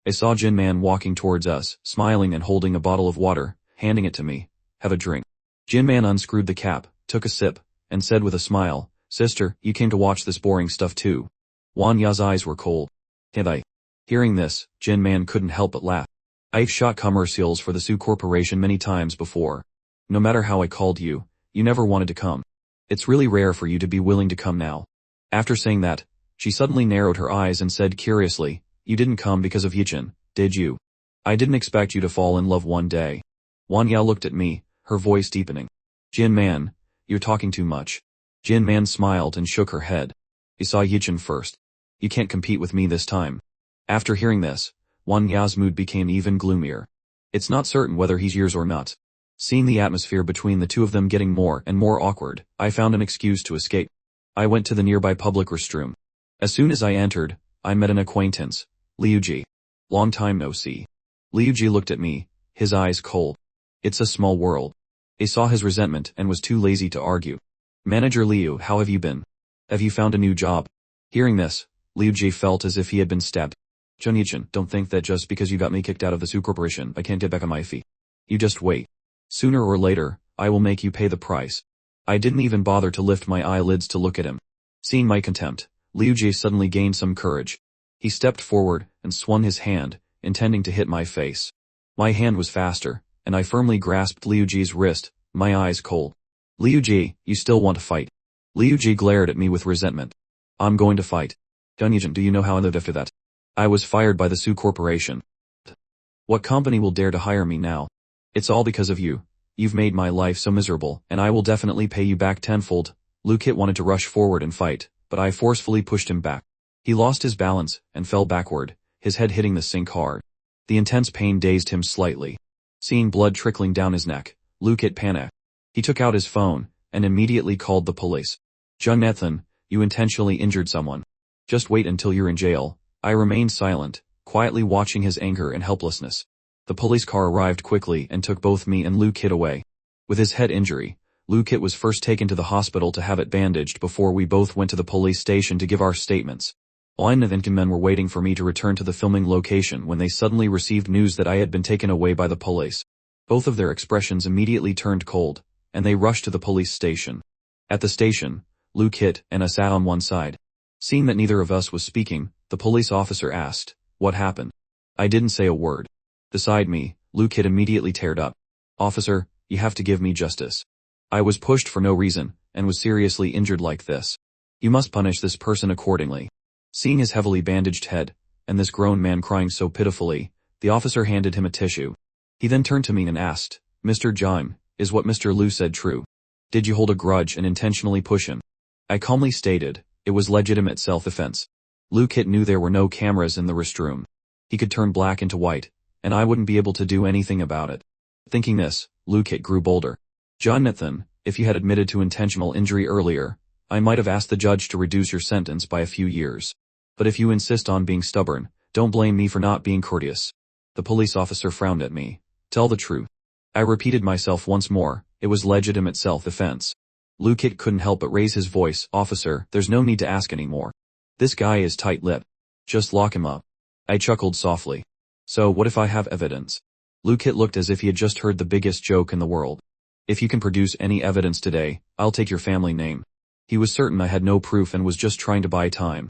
I saw Jin Man walking towards us, smiling and holding a bottle of water, handing it to me. Have a drink. Jin Man unscrewed the cap, took a sip, and said with a smile, Sister, you came to watch this boring stuff too. Wan Ya's eyes were cold. Have I? Hearing this, Jin Man couldn't help but laugh. I've shot commercials for the Su Corporation many times before. No matter how I called you, you never wanted to come. It's really rare for you to be willing to come now. After saying that, she suddenly narrowed her eyes and said curiously, You didn't come because of Yichin, did you? I didn't expect you to fall in love one day. Wan Ya looked at me, her voice deepening. Jin Man, you're talking too much. Jin Man smiled and shook her head. You saw Yichin first. You can't compete with me this time. After hearing this, Wan Ya's mood became even gloomier. It's not certain whether he's yours or not. Seeing the atmosphere between the two of them getting more and more awkward, I found an excuse to escape. I went to the nearby public restroom. As soon as I entered, I met an acquaintance, Liuji. Long time no see. Liuji looked at me, his eyes cold. It's a small world. I saw his resentment and was too lazy to argue. Manager Liu, how have you been? Have you found a new job? Hearing this, Liuji felt as if he had been stabbed. Chun-Yichin, don't think that just because you got me kicked out of the Su Corporation, I can't get back on my feet. You just wait. Sooner or later, I will make you pay the price. I didn't even bother to lift my eyelids to look at him. Seeing my contempt, Liuji suddenly gained some courage. He stepped forward and swung his hand, intending to hit my face. My hand was faster, and I firmly grasped Liuji's wrist, my eyes cold. Liuji, you still want to fight? Liuji glared at me with resentment. I'm going to fight. Chun-Yichin, do you know how I lived after that? I was fired by the Su Corporation. What company will dare to hire me now? It's all because of you. You've made my life so miserable, and I will definitely pay you back tenfold. Lukit wanted to rush forward and fight, but I forcefully pushed him back. He lost his balance and fell backward, his head hitting the sink hard. The intense pain dazed him slightly. Seeing blood trickling down his neck, Lukit panicked. He took out his phone and immediately called the police. Jun-Nathan, you intentionally injured someone. Just wait until you're in jail. I remained silent, quietly watching his anger and helplessness. The police car arrived quickly and took both me and Lukit away. With his head injury, Lukit was first taken to the hospital to have it bandaged before we both went to the police station to give our statements. Oin and men were waiting for me to return to the filming location when they suddenly received news that I had been taken away by the police. Both of their expressions immediately turned cold, and they rushed to the police station. At the station, Lukit and I sat on one side. Seeing that neither of us was speaking, the police officer asked, What happened? I didn't say a word. Beside me, Lukit immediately teared up. Officer, you have to give me justice. I was pushed for no reason, and was seriously injured like this. You must punish this person accordingly. Seeing his heavily bandaged head, and this grown man crying so pitifully, the officer handed him a tissue. He then turned to me and asked, Mr. Jime, is what Mr. Liu said true? Did you hold a grudge and intentionally push him? I calmly stated, it was legitimate self-defense. Lukit knew there were no cameras in the restroom. He could turn black into white, and I wouldn't be able to do anything about it. Thinking this, Lukit grew bolder. Jun-Nathan, if you had admitted to intentional injury earlier, I might have asked the judge to reduce your sentence by a few years. But if you insist on being stubborn, don't blame me for not being courteous. The police officer frowned at me. Tell the truth. I repeated myself once more, it was legitimate self-defense. Lukit couldn't help but raise his voice, Officer, there's no need to ask anymore. This guy is tight-lipped. Just lock him up. I chuckled softly. So what if I have evidence? Lukit looked as if he had just heard the biggest joke in the world. If you can produce any evidence today, I'll take your family name. He was certain I had no proof and was just trying to buy time.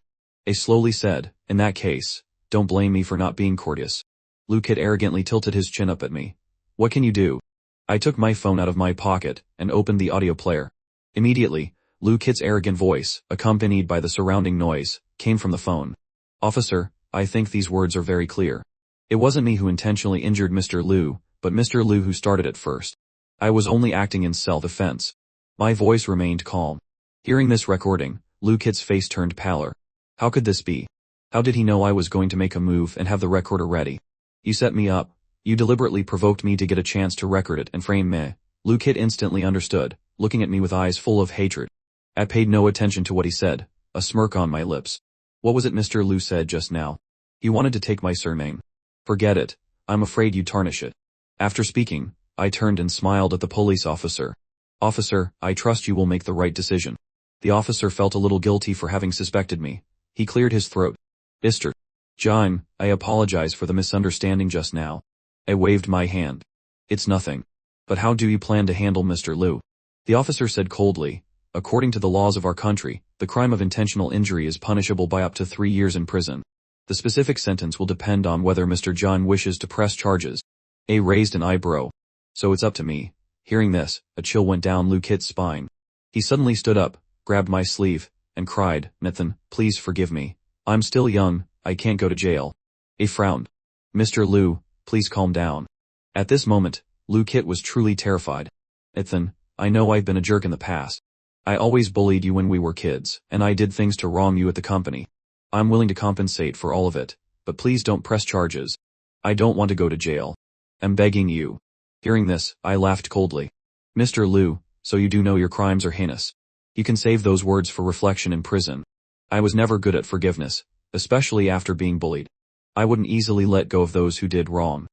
I slowly said, in that case, don't blame me for not being courteous. Lukit arrogantly tilted his chin up at me. What can you do? I took my phone out of my pocket and opened the audio player. Immediately, Lukit's arrogant voice, accompanied by the surrounding noise, came from the phone. Officer, I think these words are very clear. It wasn't me who intentionally injured Mr. Liu, but Mr. Liu who started it first. I was only acting in self-defense. My voice remained calm. Hearing this recording, Lukit's face turned paler. How could this be? How did he know I was going to make a move and have the recorder ready? You set me up. You deliberately provoked me to get a chance to record it and frame me. Kit instantly understood, looking at me with eyes full of hatred. I paid no attention to what he said, a smirk on my lips. What was it Mr. Liu said just now? He wanted to take my surname. Forget it. I'm afraid you'd tarnish it. After speaking, I turned and smiled at the police officer. Officer, I trust you will make the right decision. The officer felt a little guilty for having suspected me. He cleared his throat. Mr. John, I apologize for the misunderstanding just now. I waved my hand. It's nothing. But how do you plan to handle Mr. Liu? The officer said coldly, according to the laws of our country, the crime of intentional injury is punishable by up to 3 years in prison. The specific sentence will depend on whether Mr. John wishes to press charges. A raised an eyebrow. So it's up to me. Hearing this, a chill went down Kit's spine. He suddenly stood up, grabbed my sleeve, and cried, Nathan, please forgive me. I'm still young, I can't go to jail. A frowned. Mr. Liu, please calm down. At this moment, Kit was truly terrified. Nathan, I know I've been a jerk in the past. I always bullied you when we were kids, and I did things to wrong you at the company. I'm willing to compensate for all of it, but please don't press charges. I don't want to go to jail. I'm begging you. Hearing this, I laughed coldly. Mr. Liu, so you do know your crimes are heinous. You can save those words for reflection in prison. I was never good at forgiveness, especially after being bullied. I wouldn't easily let go of those who did wrong.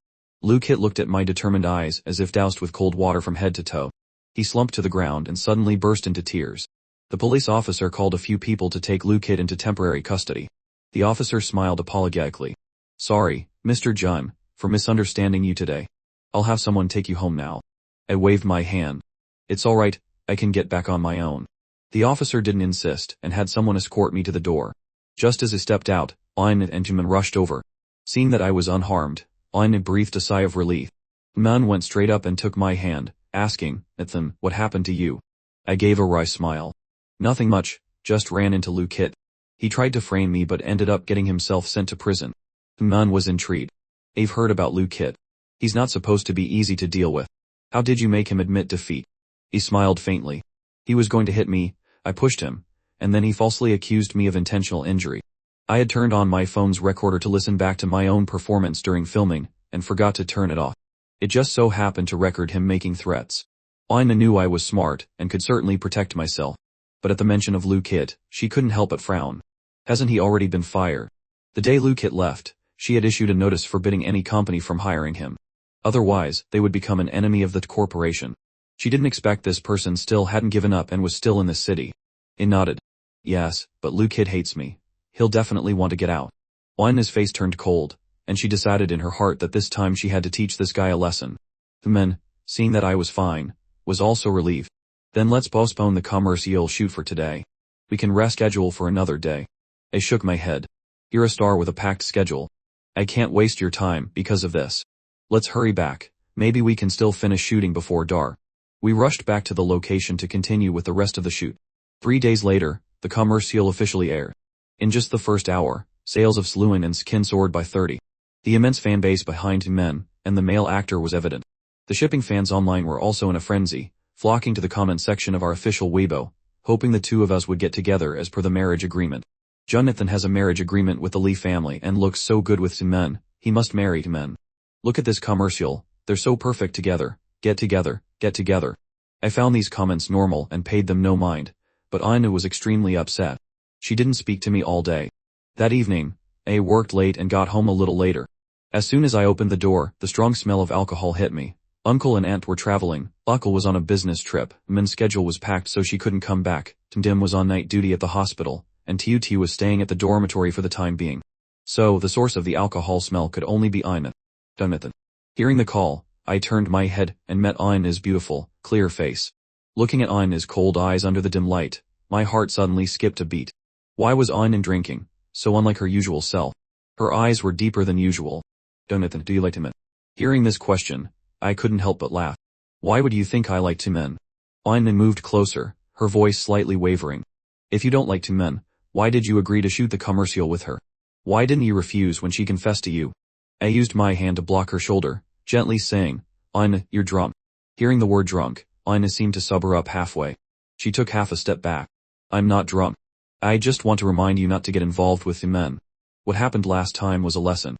Kit looked at my determined eyes as if doused with cold water from head to toe. He slumped to the ground and suddenly burst into tears. The police officer called a few people to take Kit into temporary custody. The officer smiled apologetically. Sorry, Mr. John, for misunderstanding you today. I'll have someone take you home now. I waved my hand. It's alright, I can get back on my own. The officer didn't insist and had someone escort me to the door. Just as I stepped out, Aine and Jimin rushed over. Seeing that I was unharmed, Aine breathed a sigh of relief. Man went straight up and took my hand, asking, Nathan, what happened to you? I gave a wry smile. Nothing much, just ran into Kit. He tried to frame me but ended up getting himself sent to prison. Man was intrigued. I've heard about Kit. He's not supposed to be easy to deal with. How did you make him admit defeat? He smiled faintly. He was going to hit me, I pushed him, and then he falsely accused me of intentional injury. I had turned on my phone's recorder to listen back to my own performance during filming, and forgot to turn it off. It just so happened to record him making threats. Aina knew I was smart, and could certainly protect myself. But at the mention of Kit, she couldn't help but frown. Hasn't he already been fired? The day Kit left, she had issued a notice forbidding any company from hiring him. Otherwise, they would become an enemy of the corporation. She didn't expect this person still hadn't given up and was still in the city. I nodded. Yes, but Kit hates me. He'll definitely want to get out. Aina's face turned cold, and she decided in her heart that this time she had to teach this guy a lesson. The men, seeing that I was fine, was also relieved. Then let's postpone the commercial shoot for today. We can reschedule for another day. I shook my head. You're a star with a packed schedule. I can't waste your time because of this. Let's hurry back, maybe we can still finish shooting before dark. We rushed back to the location to continue with the rest of the shoot. 3 days later, the commercial officially aired. In just the first hour, sales of Sluin and Skin soared by 30. The immense fan base behind Men, and the male actor was evident. The shipping fans online were also in a frenzy, flocking to the comment section of our official Weibo, hoping the two of us would get together as per the marriage agreement. Jonathan has a marriage agreement with the Lee family and looks so good with Men, he must marry Men. Look at this commercial, they're so perfect together, get together, get together. I found these comments normal and paid them no mind, but Aina was extremely upset. She didn't speak to me all day. That evening, I worked late and got home a little later. As soon as I opened the door, the strong smell of alcohol hit me. Uncle and aunt were traveling, Uncle was on a business trip, Min's schedule was packed so she couldn't come back, Dim was on night duty at the hospital, and Tut was staying at the dormitory for the time being. So, the source of the alcohol smell could only be Aina. Jonathan. Hearing the call, I turned my head and met Aina's beautiful, clear face. Looking at Aina's cold eyes under the dim light, my heart suddenly skipped a beat. Why was Aina drinking, so unlike her usual self? Her eyes were deeper than usual. Jonathan, do you like Tim? Hearing this question, I couldn't help but laugh. Why would you think I like Tim? Aina moved closer, her voice slightly wavering. If you don't like Tim, why did you agree to shoot the commercial with her? Why didn't you refuse when she confessed to you? I used my hand to block her shoulder, gently saying, Aina, you're drunk. Hearing the word drunk, Aina seemed to sober up halfway. She took half a step back. I'm not drunk. I just want to remind you not to get involved with the men. What happened last time was a lesson.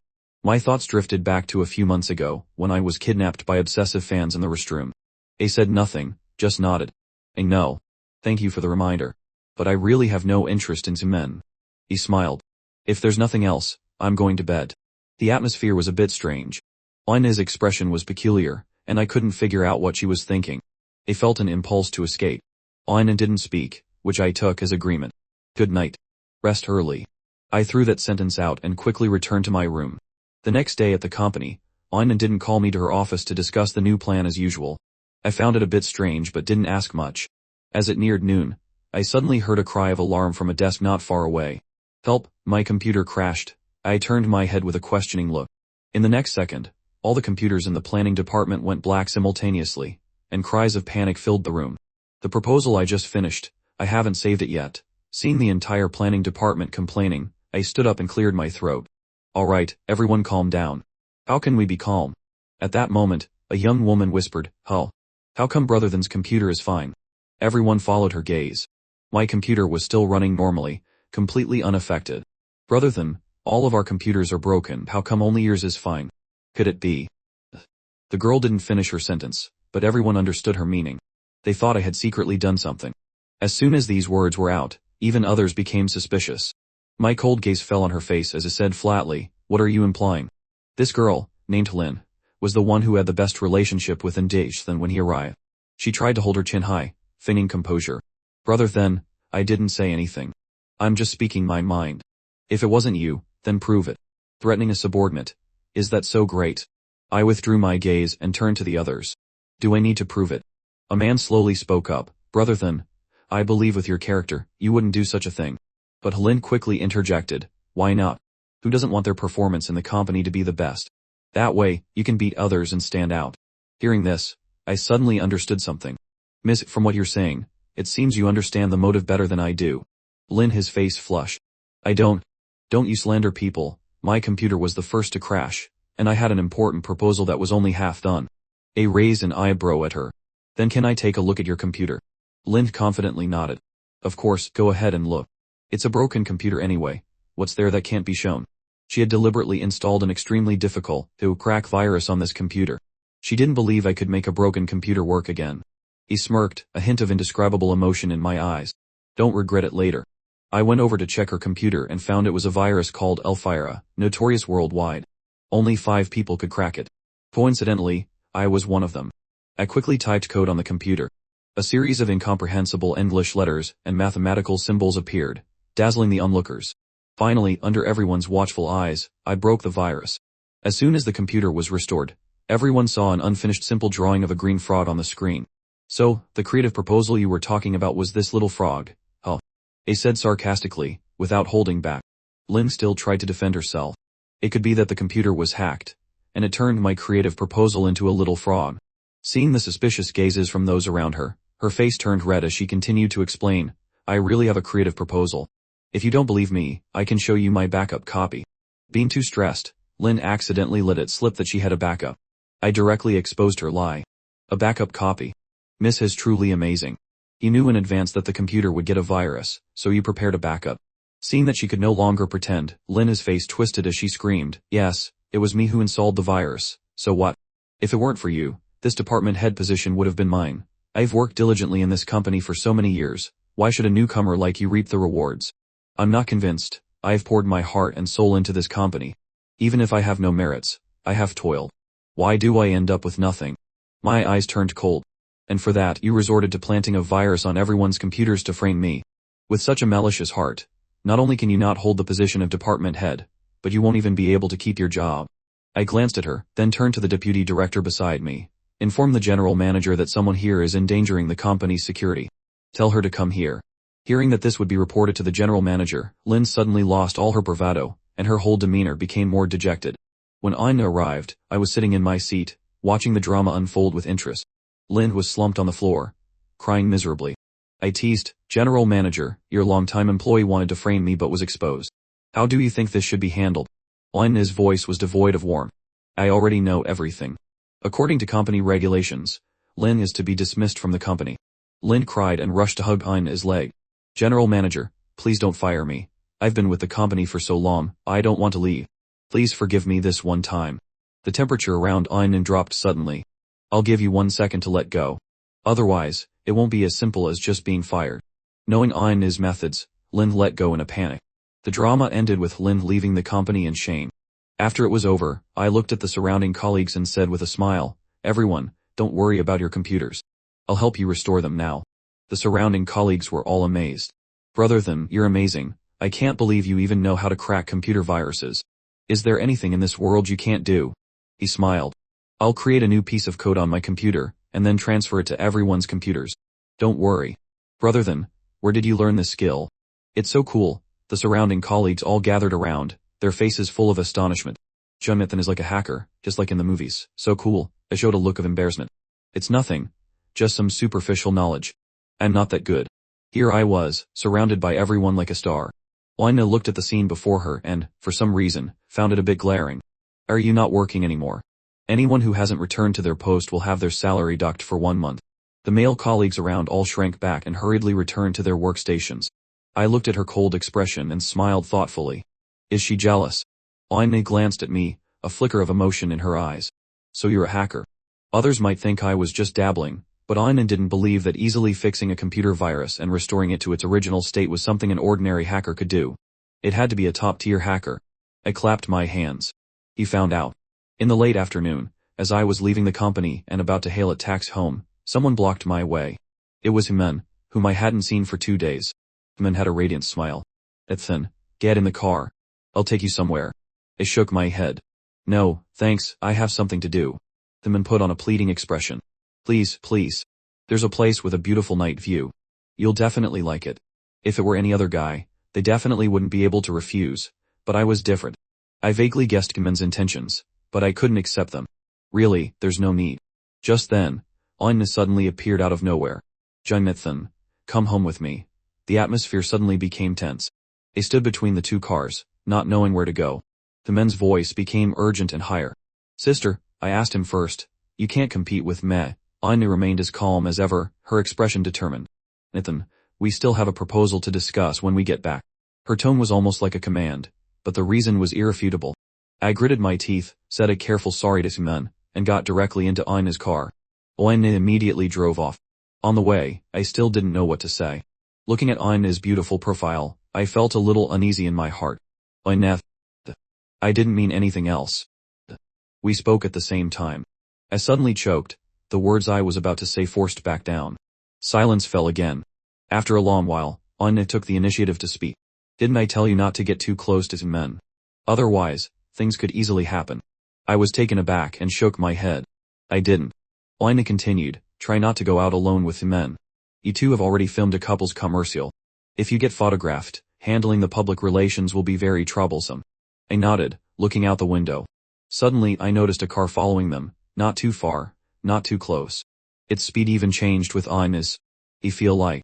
My thoughts drifted back to a few months ago, when I was kidnapped by obsessive fans in the restroom. A said nothing, just nodded. A no. Thank you for the reminder. But I really have no interest in men. He smiled. If there's nothing else, I'm going to bed. The atmosphere was a bit strange. Ina's expression was peculiar, and I couldn't figure out what she was thinking. I felt an impulse to escape. Ina didn't speak, which I took as agreement. Good night. Rest early. I threw that sentence out and quickly returned to my room. The next day at the company, Ina didn't call me to her office to discuss the new plan as usual. I found it a bit strange but didn't ask much. As it neared noon, I suddenly heard a cry of alarm from a desk not far away. Help, my computer crashed. I turned my head with a questioning look. In the next second, all the computers in the planning department went black simultaneously, and cries of panic filled the room. The proposal I just finished, I haven't saved it yet. Seeing the entire planning department complaining, I stood up and cleared my throat. Alright, everyone calm down. How can we be calm? At that moment, a young woman whispered, How come Brotherthan's computer is fine? Everyone followed her gaze. My computer was still running normally, completely unaffected. Brotherthan, all of our computers are broken, how come only yours is fine? Could it be? The girl didn't finish her sentence, but everyone understood her meaning. They thought I had secretly done something. As soon as these words were out, even others became suspicious. My cold gaze fell on her face as I said flatly, What are you implying? This girl, named Lynn, was the one who had the best relationship with Ndage when he arrived. She tried to hold her chin high, feigning composure. Brotherthan, I didn't say anything. I'm just speaking my mind. If it wasn't you, then prove it. Threatening a subordinate. Is that so great? I withdrew my gaze and turned to the others. Do I need to prove it? A man slowly spoke up, Brotherthan, I believe with your character, you wouldn't do such a thing. But Helene quickly interjected, Why not? Who doesn't want their performance in the company to be the best? That way, you can beat others and stand out. Hearing this, I suddenly understood something. Miss, from what you're saying, it seems you understand the motive better than I do. Lynn, his face flushed. I don't. Don't you slander people, my computer was the first to crash, and I had an important proposal that was only half done. A raised an eyebrow at her. Then can I take a look at your computer? Lynn confidently nodded. Of course, go ahead and look. It's a broken computer anyway. What's there that can't be shown? She had deliberately installed an extremely difficult to crack virus on this computer. She didn't believe I could make a broken computer work again. He smirked, a hint of indescribable emotion in my eyes. Don't regret it later. I went over to check her computer and found it was a virus called Elfira, notorious worldwide. Only 5 people could crack it. Coincidentally, I was one of them. I quickly typed code on the computer. A series of incomprehensible English letters and mathematical symbols appeared, dazzling the onlookers. Finally, under everyone's watchful eyes, I broke the virus. As soon as the computer was restored, everyone saw an unfinished simple drawing of a green frog on the screen. So, the creative proposal you were talking about was this little frog, huh? A said sarcastically, without holding back. Lynn still tried to defend herself. It could be that the computer was hacked, and it turned my creative proposal into a little frog. Seeing the suspicious gazes from those around her, her face turned red as she continued to explain, I really have a creative proposal. If you don't believe me, I can show you my backup copy. Being too stressed, Lynn accidentally let it slip that she had a backup. I directly exposed her lie. A backup copy. Miss is truly amazing. He knew in advance that the computer would get a virus, so he prepared a backup. Seeing that she could no longer pretend, Lyn's face twisted as she screamed, Yes, it was me who installed the virus, so what? If it weren't for you, this department head position would have been mine. I've worked diligently in this company for so many years, why should a newcomer like you reap the rewards? I'm not convinced. I have poured my heart and soul into this company. Even if I have no merits, I have toiled. Why do I end up with nothing? My eyes turned cold. And for that you resorted to planting a virus on everyone's computers to frame me. With such a malicious heart, not only can you not hold the position of department head, but you won't even be able to keep your job. I glanced at her, then turned to the deputy director beside me. Inform the general manager that someone here is endangering the company's security. Tell her to come here. Hearing that this would be reported to the general manager, Lynn suddenly lost all her bravado, and her whole demeanor became more dejected. When Ina arrived, I was sitting in my seat, watching the drama unfold with interest. Lynn was slumped on the floor, crying miserably. I teased, General Manager, your longtime employee wanted to frame me but was exposed. How do you think this should be handled? Ina's voice was devoid of warmth. I already know everything. According to company regulations, Lynn is to be dismissed from the company. Lynn cried and rushed to hug Ina's leg. General Manager, please don't fire me. I've been with the company for so long, I don't want to leave. Please forgive me this one time. The temperature around Ainin dropped suddenly. I'll give you 1 second to let go. Otherwise, it won't be as simple as just being fired. Knowing Ain's methods, Lin let go in a panic. The drama ended with Lin leaving the company in shame. After it was over, I looked at the surrounding colleagues and said with a smile, "Everyone, don't worry about your computers. I'll help you restore them now." The surrounding colleagues were all amazed. "Brother Them, you're amazing. I can't believe you even know how to crack computer viruses. Is there anything in this world you can't do?" He smiled. "I'll create a new piece of code on my computer, and then transfer it to everyone's computers. Don't worry." "Brother Them, where did you learn this skill? It's so cool." The surrounding colleagues all gathered around, their faces full of astonishment. "Jonathan is like a hacker, just like in the movies. So cool." I showed a look of embarrassment. "It's nothing. Just some superficial knowledge. I'm not that good." Here I was, surrounded by everyone like a star. Aina looked at the scene before her and, for some reason, found it a bit glaring. "Are you not working anymore? Anyone who hasn't returned to their post will have their salary docked for 1 month." The male colleagues around all shrank back and hurriedly returned to their workstations. I looked at her cold expression and smiled thoughtfully. Is she jealous? Aina glanced at me, a flicker of emotion in her eyes. "So you're a hacker." Others might think I was just dabbling, but Aina didn't believe that easily fixing a computer virus and restoring it to its original state was something an ordinary hacker could do. It had to be a top-tier hacker. I clapped my hands. He found out. In the late afternoon, as I was leaving the company and about to hail a taxi home, someone blocked my way. It was Himen, whom I hadn't seen for 2 days. Himen had a radiant smile. "Ethan, get in the car. I'll take you somewhere." I shook my head. "No, thanks, I have something to do." Himen put on a pleading expression. Please. There's a place with a beautiful night view. You'll definitely like it." If it were any other guy, they definitely wouldn't be able to refuse, but I was different. I vaguely guessed Himen's intentions, but I couldn't accept them. "Really, there's no need." Just then, Aina suddenly appeared out of nowhere. "Jonathan, come home with me." The atmosphere suddenly became tense. I stood between the two cars, not knowing where to go. The man's voice became urgent and higher. "Sister," I asked him first, "you can't compete with me." Aina remained as calm as ever, her expression determined. "Nathan, we still have a proposal to discuss when we get back." Her tone was almost like a command, but the reason was irrefutable. I gritted my teeth, said a careful sorry to Simen, and got directly into Aina's car. Aina immediately drove off. On the way, I still didn't know what to say. Looking at Aina's beautiful profile, I felt a little uneasy in my heart. "Aina." I didn't mean anything else. We spoke at the same time. I suddenly choked, the words I was about to say forced back down. Silence fell again. After a long while, Aina took the initiative to speak. "Didn't I tell you not to get too close to men? Otherwise, things could easily happen." I was taken aback and shook my head. "I didn't." Aina continued, "Try not to go out alone with the men. You two have already filmed a couple's commercial. If you get photographed, handling the public relations will be very troublesome." I nodded, looking out the window. Suddenly I noticed a car following them, not too far, not too close. Its speed even changed with Aina's. "I feel like..."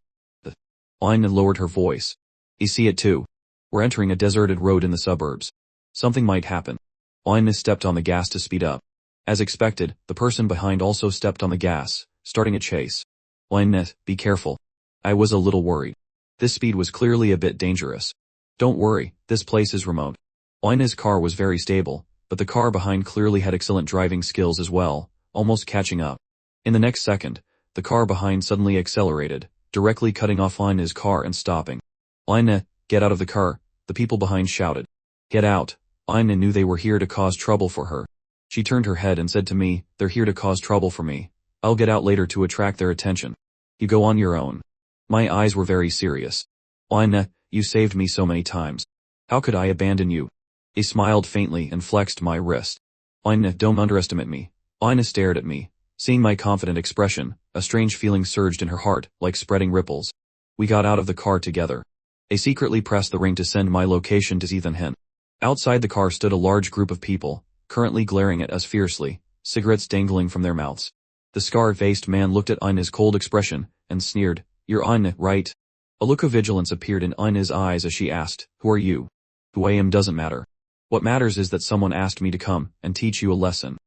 Aina lowered her voice. "I see it too. We're entering a deserted road in the suburbs. Something might happen." Aina stepped on the gas to speed up. As expected, the person behind also stepped on the gas, starting a chase. "Aina, be careful." I was a little worried. This speed was clearly a bit dangerous. "Don't worry, this place is remote." Aina's car was very stable, but the car behind clearly had excellent driving skills as well, almost catching up. In the next second, the car behind suddenly accelerated, directly cutting off Aina's car and stopping. "Aina, get out of the car," the people behind shouted. "Get out." Aina knew they were here to cause trouble for her. She turned her head and said to me, "They're here to cause trouble for me. I'll get out later to attract their attention. You go on your own." My eyes were very serious. "Aina, you saved me so many times. How could I abandon you?" He smiled faintly and flexed my wrist. "Aina, don't underestimate me." Aina stared at me. Seeing my confident expression, a strange feeling surged in her heart, like spreading ripples. We got out of the car together. I secretly pressed the ring to send my location to Ethan Hen. Outside the car stood a large group of people, currently glaring at us fiercely, cigarettes dangling from their mouths. The scar-faced man looked at Aina's cold expression, and sneered, "You're Aina, right?" A look of vigilance appeared in Aina's eyes as she asked, "Who are you?" "Who I am doesn't matter. What matters is that someone asked me to come and teach you a lesson."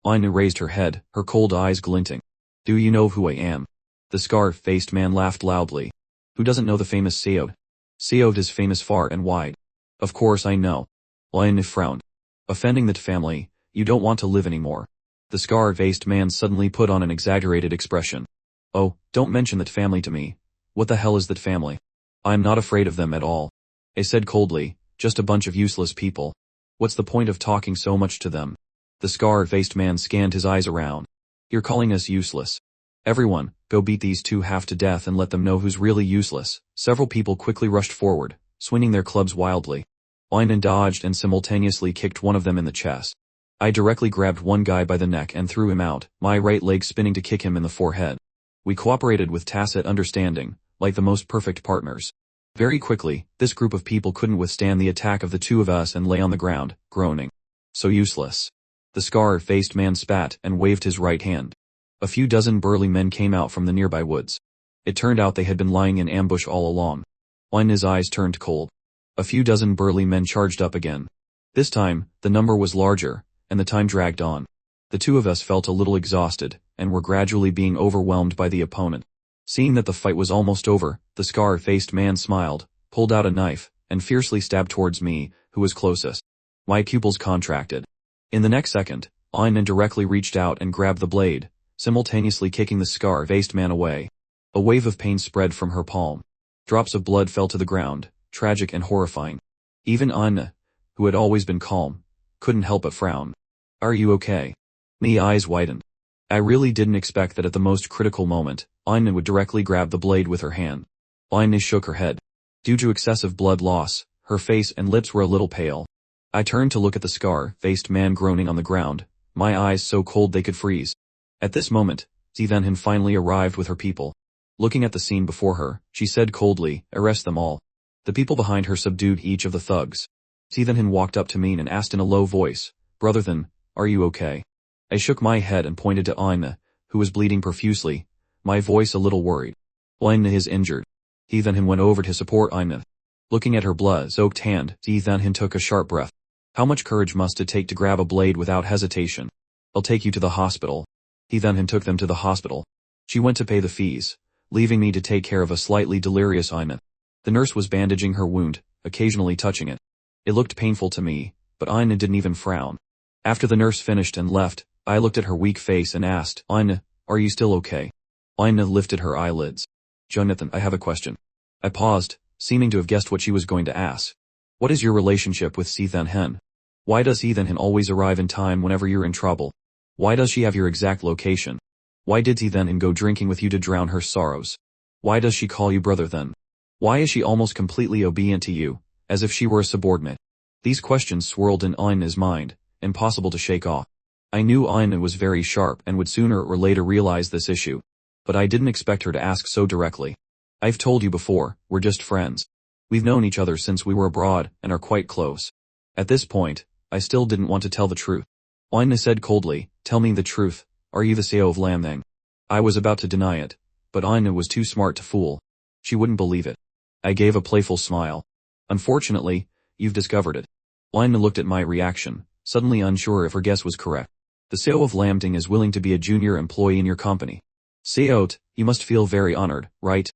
Aina raised her head, her cold eyes glinting. "Do you know who I am?" The scar-faced man laughed loudly. "Who doesn't know the famous Seod? Seod is famous far and wide." "Of course I know." Aina frowned. Offending that family, you don't want to live anymore. The scar-faced man suddenly put on an exaggerated expression. Oh, don't mention that family to me. What the hell is that family? I'm not afraid of them at all. I said coldly, just a bunch of useless people. What's the point of talking so much to them? The scar-faced man scanned his eyes around. You're calling us useless. Everyone, go beat these two half to death and let them know who's really useless. Several people quickly rushed forward, swinging their clubs wildly. Einan dodged and simultaneously kicked one of them in the chest. I directly grabbed one guy by the neck and threw him out, my right leg spinning to kick him in the forehead. We cooperated with tacit understanding, like the most perfect partners. Very quickly, this group of people couldn't withstand the attack of the two of us and lay on the ground, groaning. So useless. The scar-faced man spat and waved his right hand. A few dozen burly men came out from the nearby woods. It turned out they had been lying in ambush all along. Ein's eyes turned cold. A few dozen burly men charged up again. This time, the number was larger, and the time dragged on. The two of us felt a little exhausted, and were gradually being overwhelmed by the opponent. Seeing that the fight was almost over, the scar-faced man smiled, pulled out a knife, and fiercely stabbed towards me, who was closest. My pupils contracted. In the next second, Einan directly reached out and grabbed the blade, simultaneously kicking the scar-faced man away. A wave of pain spread from her palm. Drops of blood fell to the ground, tragic and horrifying. Even Einan, who had always been calm, couldn't help but frown. Are you okay? My eyes widened. I really didn't expect that at the most critical moment, Einan would directly grab the blade with her hand. Einan shook her head. Due to excessive blood loss, her face and lips were a little pale. I turned to look at the scar-faced man groaning on the ground, my eyes so cold they could freeze. At this moment, Zenhin finally arrived with her people. Looking at the scene before her, she said coldly, arrest them all. The people behind her subdued each of the thugs. Zenhin walked up to me and asked in a low voice, Brotherthan, are you okay? I shook my head and pointed to Einan, who was bleeding profusely, my voice a little worried. Einan is injured. Zenhin went over to support Einan. Looking at her blood-soaked hand, Zenhin took a sharp breath. How much courage must it take to grab a blade without hesitation? I'll take you to the hospital. Zenhin took them to the hospital. She went to pay the fees, leaving me to take care of a slightly delirious Einan. The nurse was bandaging her wound, occasionally touching it. It looked painful to me, but Einan didn't even frown. After the nurse finished and left, I looked at her weak face and asked, Einan, are you still okay? Einan lifted her eyelids. Jonathan, I have a question. I paused, seeming to have guessed what she was going to ask. What is your relationship with Zenhin? Why does Zenhin always arrive in time whenever you're in trouble? Why does she have your exact location? Why did Zenhin go drinking with you to drown her sorrows? Why does she call you brother then? Why is she almost completely obedient to you, as if she were a subordinate? These questions swirled in Einan's mind, impossible to shake off. I knew Einan was very sharp and would sooner or later realize this issue. But I didn't expect her to ask so directly. I've told you before, we're just friends. We've known each other since we were abroad and are quite close. At this point, I still didn't want to tell the truth. Einan said coldly, tell me the truth, are you the Sao of Lamthang? I was about to deny it, but Einan was too smart to fool. She wouldn't believe it. I gave a playful smile. Unfortunately, you've discovered it. Einan looked at my reaction, suddenly unsure if her guess was correct. The Sao of Lamthang is willing to be a junior employee in your company. Saot, you must feel very honored, right?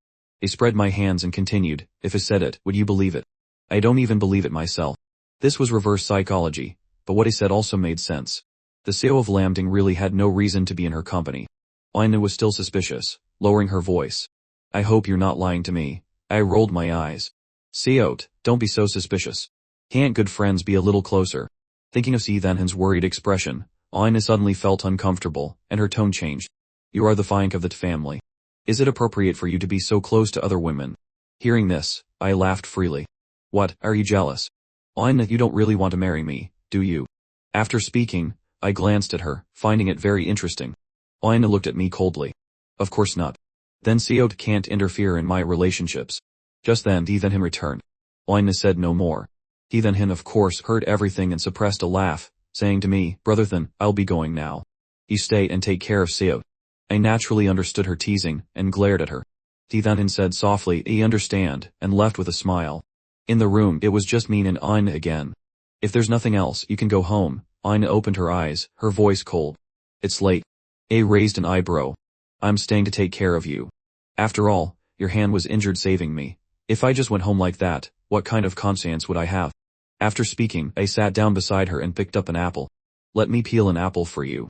I spread my hands and continued, if I said it, would you believe it? I don't even believe it myself. This was reverse psychology, but what I said also made sense. The Sao of Lamthang really had no reason to be in her company. Einan was still suspicious, lowering her voice. I hope you're not lying to me. I rolled my eyes. Saot, don't be so suspicious. Can't good friends be a little closer? Thinking of Zenhin's worried expression, Einan suddenly felt uncomfortable, and her tone changed. You are the Fiank of that family. Is it appropriate for you to be so close to other women? Hearing this, I laughed freely. What, are you jealous? Einan, you don't really want to marry me, do you? After speaking, I glanced at her, finding it very interesting. Einan looked at me coldly. Of course not. Then Saot can't interfere in my relationships. Just then Zenhin returned. Einan said no more. Zenhin of course heard everything and suppressed a laugh, saying to me, Brotherthan, I'll be going now. You stay and take care of Saot. I naturally understood her teasing, and glared at her. Zenhin said softly, I understand, and left with a smile. In the room it was just me and Einan again. If there's nothing else, you can go home. Einan opened her eyes, her voice cold. It's late. A raised an eyebrow. I'm staying to take care of you. After all, your hand was injured saving me. If I just went home like that, what kind of conscience would I have? After speaking, I sat down beside her and picked up an apple. Let me peel an apple for you.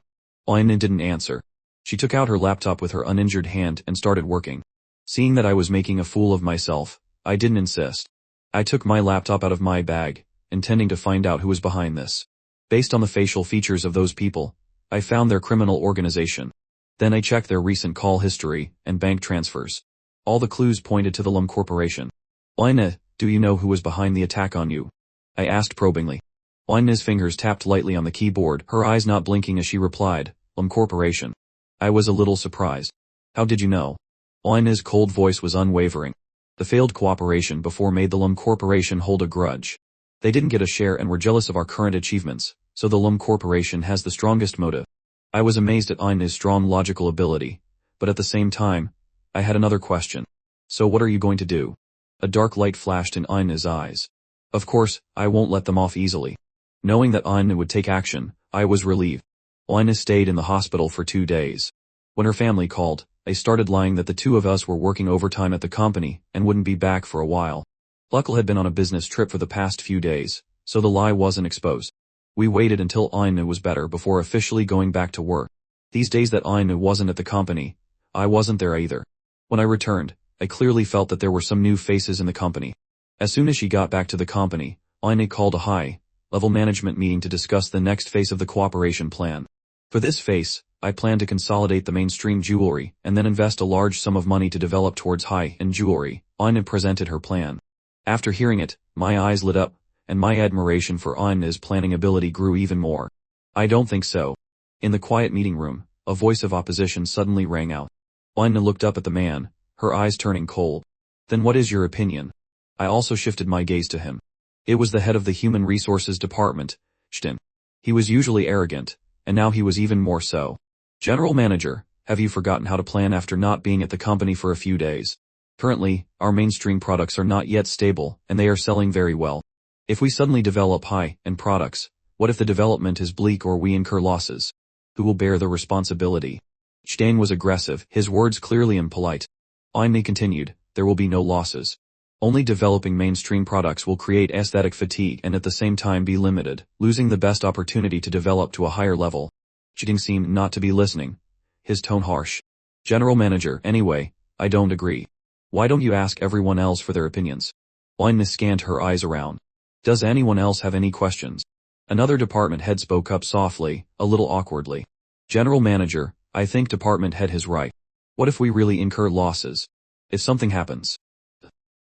Aina didn't answer. She took out her laptop with her uninjured hand and started working. Seeing that I was making a fool of myself, I didn't insist. I took my laptop out of my bag, intending to find out who was behind this. Based on the facial features of those people, I found their criminal organization. Then I checked their recent call history and bank transfers. All the clues pointed to the Lum Corporation. Aina, do you know who was behind the attack on you? I asked probingly. Aina's fingers tapped lightly on the keyboard, her eyes not blinking as she replied, Lum Corporation. I was a little surprised. How did you know? Aina's cold voice was unwavering. The failed cooperation before made the Lum Corporation hold a grudge. They didn't get a share and were jealous of our current achievements, so the Lum Corporation has the strongest motive. I was amazed at Aina's strong logical ability, but at the same time, I had another question. So what are you going to do? A dark light flashed in Aina's eyes. Of course, I won't let them off easily. Knowing that Aina would take action, I was relieved. Aina stayed in the hospital for 2 days. When her family called, I started lying that the two of us were working overtime at the company and wouldn't be back for a while. Luckil had been on a business trip for the past few days, so the lie wasn't exposed. We waited until Aina was better before officially going back to work. These days that Aina wasn't at the company, I wasn't there either. When I returned, I clearly felt that there were some new faces in the company. As soon as she got back to the company, Aina called a high-level management meeting to discuss the next phase of the cooperation plan. For this phase, I plan to consolidate the mainstream jewelry and then invest a large sum of money to develop towards high-end jewelry. Aina presented her plan. After hearing it, my eyes lit up, and my admiration for Aina's planning ability grew even more. I don't think so. In the quiet meeting room, a voice of opposition suddenly rang out. Aina looked up at the man, her eyes turning cold. Then what is your opinion? I also shifted my gaze to him. It was the head of the Human Resources Department, Shtin. He was usually arrogant, and now he was even more so. General Manager, have you forgotten how to plan after not being at the company for a few days? Currently, our mainstream products are not yet stable, and they are selling very well. If we suddenly develop high-end products, what if the development is bleak or we incur losses? Who will bear the responsibility? Shtin was aggressive, his words clearly impolite. Aina continued, there will be no losses. Only developing mainstream products will create aesthetic fatigue and at the same time be limited, losing the best opportunity to develop to a higher level. Shtin seemed not to be listening, his tone harsh. General Manager, anyway, I don't agree. Why don't you ask everyone else for their opinions? Aina scanned her eyes around. Does anyone else have any questions? Another department head spoke up softly, a little awkwardly. General Manager, I think department head is right. What if we really incur losses? If something happens?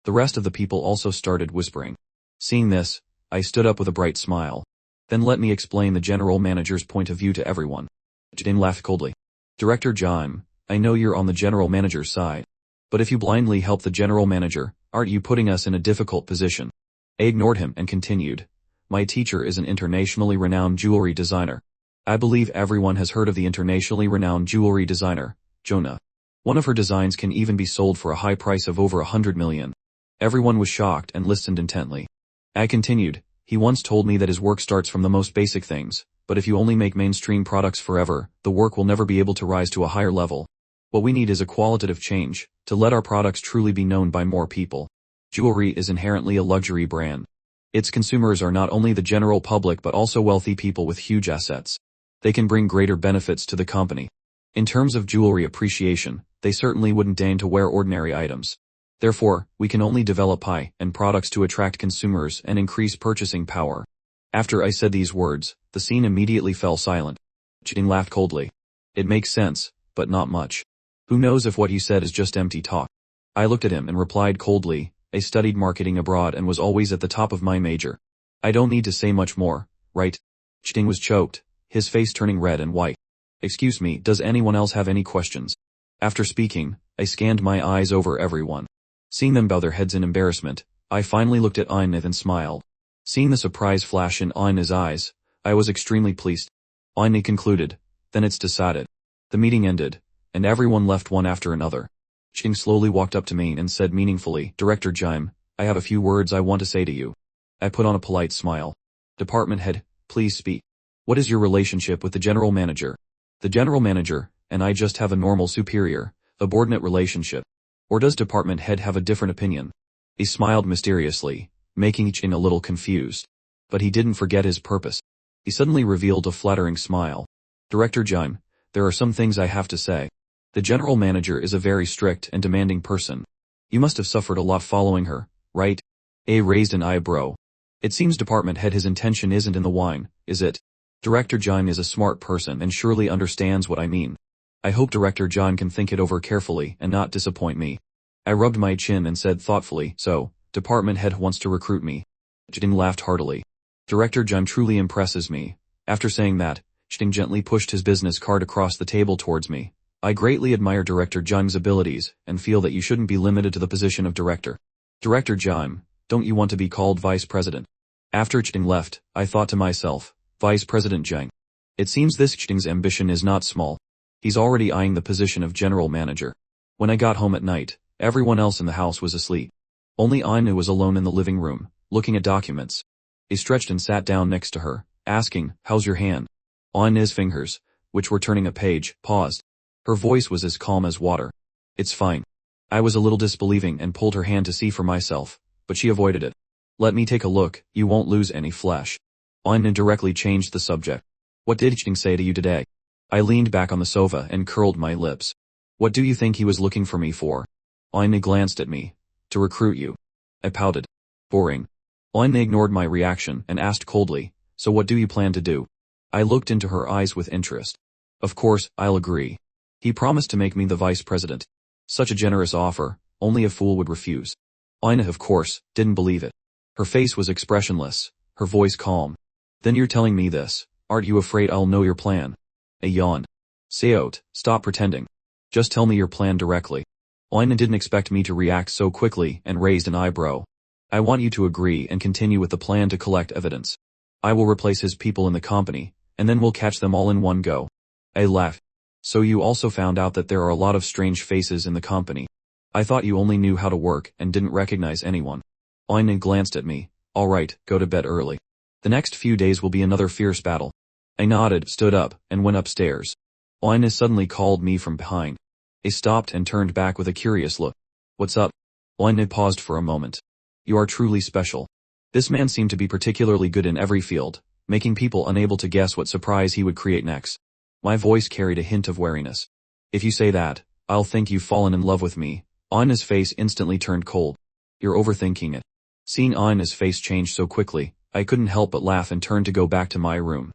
The rest of the people also started whispering. Seeing this, I stood up with a bright smile. Then let me explain the general manager's point of view to everyone. Shtin laughed coldly. Director Jaime, I know you're on the general manager's side. But if you blindly help the general manager, aren't you putting us in a difficult position? I ignored him and continued. My teacher is an internationally renowned jewelry designer. I believe everyone has heard of the internationally renowned jewelry designer, Jonah. One of her designs can even be sold for a high price of over 100 million. Everyone was shocked and listened intently. I continued, he once told me that his work starts from the most basic things, but if you only make mainstream products forever, the work will never be able to rise to a higher level. What we need is a qualitative change, to let our products truly be known by more people. Jewelry is inherently a luxury brand. Its consumers are not only the general public but also wealthy people with huge assets. They can bring greater benefits to the company. In terms of jewelry appreciation, they certainly wouldn't deign to wear ordinary items. Therefore, we can only develop high-end products to attract consumers and increase purchasing power. After I said these words, the scene immediately fell silent. Shtin laughed coldly. It makes sense, but not much. Who knows if what you said is just empty talk? I looked at him and replied coldly, I studied marketing abroad and was always at the top of my major. I don't need to say much more, right? Shtin was choked, his face turning red and white. Excuse me, does anyone else have any questions? After speaking, I scanned my eyes over everyone. Seeing them bow their heads in embarrassment, I finally looked at Aina and smiled. Seeing the surprise flash in Aina's eyes, I was extremely pleased. Aina concluded, then it's decided. The meeting ended, and everyone left one after another. Shtin slowly walked up to me and said meaningfully, Director Jaime, I have a few words I want to say to you. I put on a polite smile. Department head, please speak. What is your relationship with the general manager? The general manager, and I just have a normal superior, subordinate relationship. Or does department head have a different opinion? He smiled mysteriously, making Shtin a little confused. But he didn't forget his purpose. He suddenly revealed a flattering smile. Director Jim, there are some things I have to say. The general manager is a very strict and demanding person. You must have suffered a lot following her, right? A raised an eyebrow. It seems department head his intention isn't in the wine, is it? Director Jim is a smart person and surely understands what I mean. I hope Director John can think it over carefully and not disappoint me. I rubbed my chin and said thoughtfully, so, department head wants to recruit me. Jin laughed heartily. Director Jim truly impresses me. After saying that, Jin gently pushed his business card across the table towards me. I greatly admire Director Jim's abilities and feel that you shouldn't be limited to the position of director. Director Jim, don't you want to be called vice president? After Jin left, I thought to myself, Vice President Jing. It seems this Jing's ambition is not small. He's already eyeing the position of general manager. When I got home at night, everyone else in the house was asleep. Only Ainu was alone in the living room, looking at documents. He stretched and sat down next to her, asking, how's your hand? Ainu's fingers, which were turning a page, paused. Her voice was as calm as water. It's fine. I was a little disbelieving and pulled her hand to see for myself, but she avoided it. Let me take a look, you won't lose any flesh. Ainu directly changed the subject. What did Jing say to you today? I leaned back on the sofa and curled my lips. What do you think he was looking for me for? Ainu glanced at me. To recruit you. I pouted. Boring. Ainu ignored my reaction and asked coldly, so what do you plan to do? I looked into her eyes with interest. Of course, I'll agree. He promised to make me the vice president. Such a generous offer, only a fool would refuse. Ainu, of course, didn't believe it. Her face was expressionless, her voice calm. Then you're telling me this, aren't you afraid I'll know your plan? A yawn. Seot, stop pretending. Just tell me your plan directly. Ainu didn't expect me to react so quickly and raised an eyebrow. I want you to agree and continue with the plan to collect evidence. I will replace his people in the company, and then we'll catch them all in one go. I laughed. So you also found out that there are a lot of strange faces in the company. I thought you only knew how to work and didn't recognize anyone. Ainu glanced at me. All right, go to bed early. The next few days will be another fierce battle. I nodded, stood up, and went upstairs. Ainu suddenly called me from behind. I stopped and turned back with a curious look. What's up? Ainu paused for a moment. You are truly special. This man seemed to be particularly good in every field, making people unable to guess what surprise he would create next. My voice carried a hint of wariness. If you say that, I'll think you've fallen in love with me. Ainu's face instantly turned cold. You're overthinking it. Seeing Ainu's face change so quickly, I couldn't help but laugh and turned to go back to my room.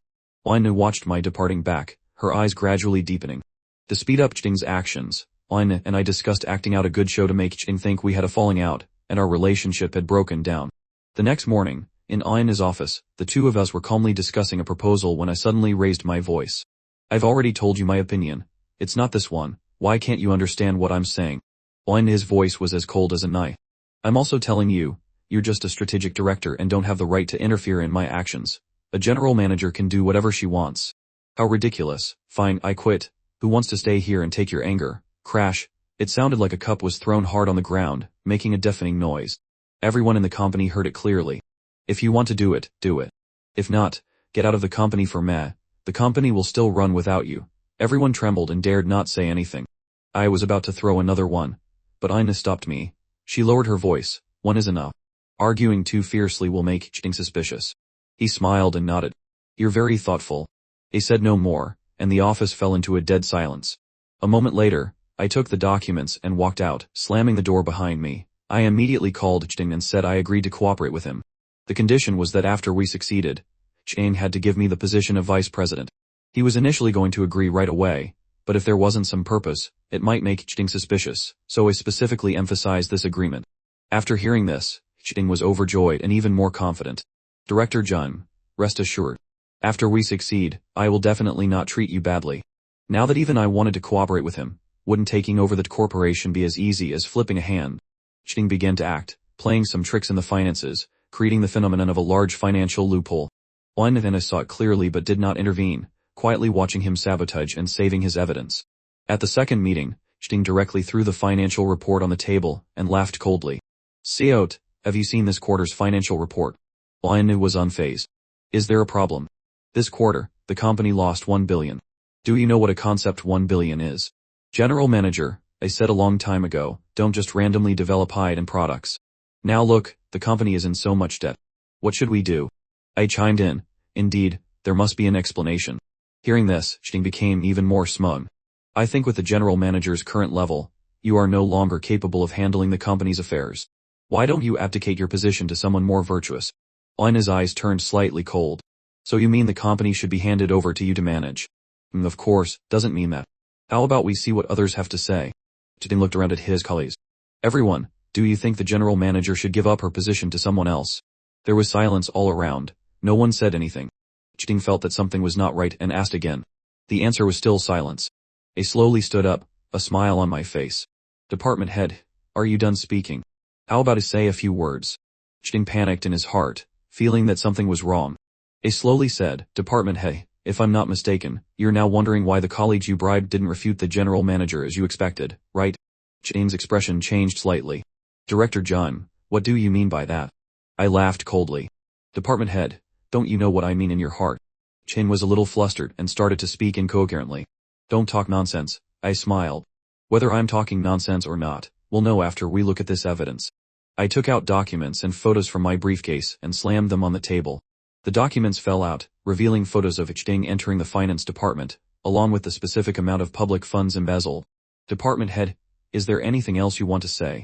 Ainu watched my departing back, her eyes gradually deepening. To speed up Jing's actions, Ainu and I discussed acting out a good show to make Jing think we had a falling out, and our relationship had broken down. The next morning, in Ainu's office, the two of us were calmly discussing a proposal when I suddenly raised my voice. I've already told you my opinion. It's not this one. Why can't you understand what I'm saying? Ainu's voice was as cold as a knife. I'm also telling you, you're just a strategic director and don't have the right to interfere in my actions. A general manager can do whatever she wants. How ridiculous. Fine, I quit. Who wants to stay here and take your anger? Crash. It sounded like a cup was thrown hard on the ground, making a deafening noise. Everyone in the company heard it clearly. If you want to do it, do it. If not, get out of the company for meh. The company will still run without you. Everyone trembled and dared not say anything. I was about to throw another one, but Ainu stopped me. She lowered her voice. One is enough. Arguing too fiercely will make Jing suspicious. He smiled and nodded. You're very thoughtful. He said no more, and the office fell into a dead silence. A moment later, I took the documents and walked out, slamming the door behind me. I immediately called Jing and said I agreed to cooperate with him. The condition was that after we succeeded, Jing had to give me the position of vice president. He was initially going to agree right away, but if there wasn't some purpose, it might make Jing suspicious, so I specifically emphasized this agreement. After hearing this, Jing was overjoyed and even more confident. Director Jun, rest assured. After we succeed, I will definitely not treat you badly. Now that even I wanted to cooperate with him, wouldn't taking over the corporation be as easy as flipping a hand? Jing began to act, playing some tricks in the finances, creating the phenomenon of a large financial loophole. Ainu saw it clearly but did not intervene, quietly watching him sabotage and saving his evidence. At the second meeting, Jing directly threw the financial report on the table and laughed coldly. Seot, have you seen this quarter's financial report? Ainu was unfazed. Is there a problem? This quarter, the company lost 1 billion. Do you know what a concept 1 billion is? General manager, I said a long time ago, don't just randomly develop high-end products. Now look, the company is in so much debt. What should we do? I chimed in. Indeed, there must be an explanation. Hearing this, Chting became even more smug. I think with the general manager's current level, you are no longer capable of handling the company's affairs. Why don't you abdicate your position to someone more virtuous? Aina's eyes turned slightly cold. So you mean the company should be handed over to you to manage? Of course, doesn't mean that. How about we see what others have to say? Chting looked around at his colleagues. Everyone, do you think the general manager should give up her position to someone else? There was silence all around. No one said anything. Chting felt that something was not right and asked again. The answer was still silence. I slowly stood up, a smile on my face. Department head, are you done speaking? How about I say a few words? Chting panicked in his heart, feeling that something was wrong. I slowly said, Department head, if I'm not mistaken, you're now wondering why the colleagues you bribed didn't refute the general manager as you expected, right? Chting's expression changed slightly. Director John, what do you mean by that? I laughed coldly. Department head, don't you know what I mean in your heart? Chting was a little flustered and started to speak incoherently. Don't talk nonsense, I smiled. Whether I'm talking nonsense or not, we'll know after we look at this evidence. I took out documents and photos from my briefcase and slammed them on the table. The documents fell out, revealing photos of Chting entering the finance department, along with the specific amount of public funds embezzled. Department head, is there anything else you want to say?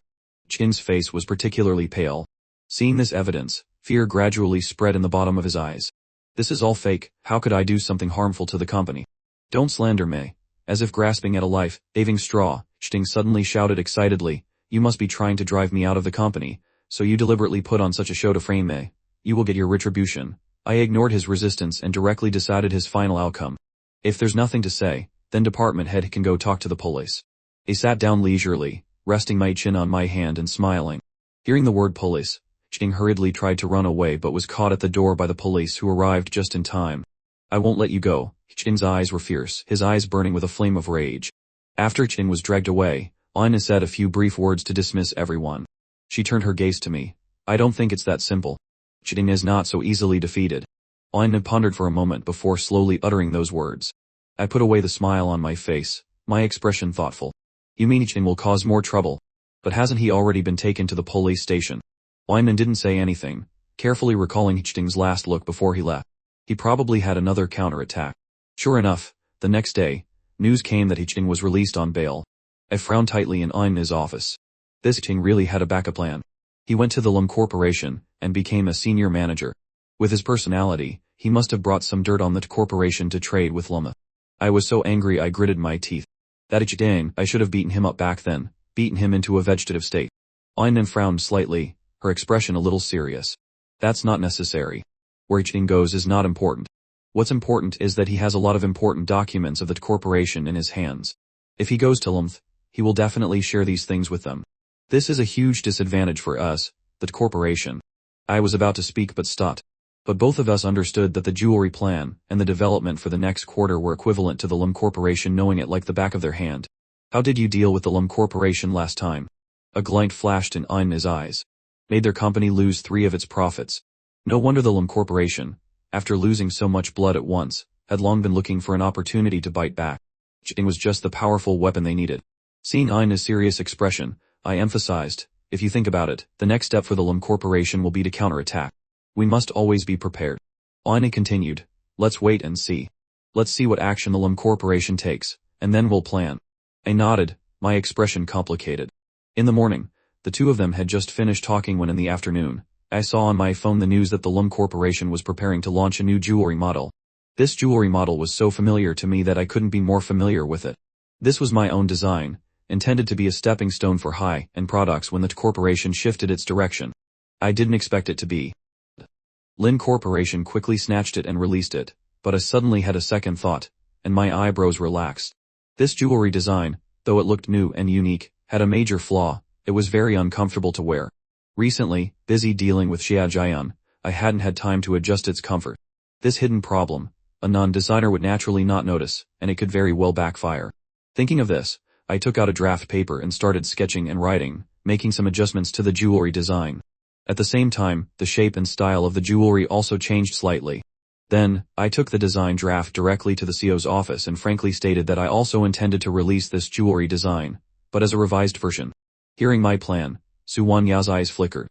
Chting's face was particularly pale. Seeing this evidence, fear gradually spread in the bottom of his eyes. This is all fake, how could I do something harmful to the company? Don't slander me. As if grasping at a life-saving straw, Chting suddenly shouted excitedly, you must be trying to drive me out of the company, so you deliberately put on such a show to frame me. You will get your retribution. I ignored his resistance and directly decided his final outcome. If there's nothing to say, then department head can go talk to the police. I sat down leisurely, resting my chin on my hand and smiling. Hearing the word police, Chting hurriedly tried to run away but was caught at the door by the police who arrived just in time. I won't let you go. Chting's eyes were fierce, his eyes burning with a flame of rage. After Chting was dragged away, Aina said a few brief words to dismiss everyone. She turned her gaze to me. I don't think it's that simple. Chting is not so easily defeated. Aina pondered for a moment before slowly uttering those words. I put away the smile on my face, my expression thoughtful. You mean Chting will cause more trouble? But hasn't he already been taken to the police station? Aina didn't say anything, carefully recalling Chting's last look before he left. He probably had another counterattack. Sure enough, the next day, news came that Chting was released on bail. I frowned tightly in Aina's office. This Chting really had a backup plan. He went to the Lum Corporation and became a senior manager. With his personality, he must have brought some dirt on the corporation to trade with Luma. I was so angry I gritted my teeth. That Chting, I should have beaten him up back then, beaten him into a vegetative state. Aina frowned slightly, her expression a little serious. That's not necessary. Where Chting goes is not important. What's important is that he has a lot of important documents of the corporation in his hands. If he goes to Lumth, he will definitely share these things with them. This is a huge disadvantage for us, the corporation. I was about to speak but stopped. But both of us understood that the jewelry plan and the development for the next quarter were equivalent to the Lum Corporation knowing it like the back of their hand. How did you deal with the Lum Corporation last time? A glint flashed in Aina's eyes. Made their company lose 3 of its profits. No wonder the Lum Corporation, after losing so much blood at once, had long been looking for an opportunity to bite back. Chting was just the powerful weapon they needed. Seeing Aina's serious expression, I emphasized, if you think about it, the next step for the Lum Corporation will be to counterattack. We must always be prepared. Aina continued, let's wait and see. Let's see what action the Lum Corporation takes, and then we'll plan. I nodded, my expression complicated. In the morning, the two of them had just finished talking when in the afternoon, I saw on my phone the news that the Lum Corporation was preparing to launch a new jewelry model. This jewelry model was so familiar to me that I couldn't be more familiar with it. This was my own design, intended to be a stepping stone for high-end products when the corporation shifted its direction. I didn't expect it to be. Lin Corporation quickly snatched it and released it, but I suddenly had a second thought, and my eyebrows relaxed. This jewelry design, though it looked new and unique, had a major flaw. It was very uncomfortable to wear. Recently, busy dealing with Xia Jian, I hadn't had time to adjust its comfort. This hidden problem, a non-designer would naturally not notice, and it could very well backfire. Thinking of this, I took out a draft paper and started sketching and writing, making some adjustments to the jewelry design. At the same time, the shape and style of the jewelry also changed slightly. Then, I took the design draft directly to the CEO's office and frankly stated that I also intended to release this jewelry design, but as a revised version. Hearing my plan, Su Wanya's eyes flickered.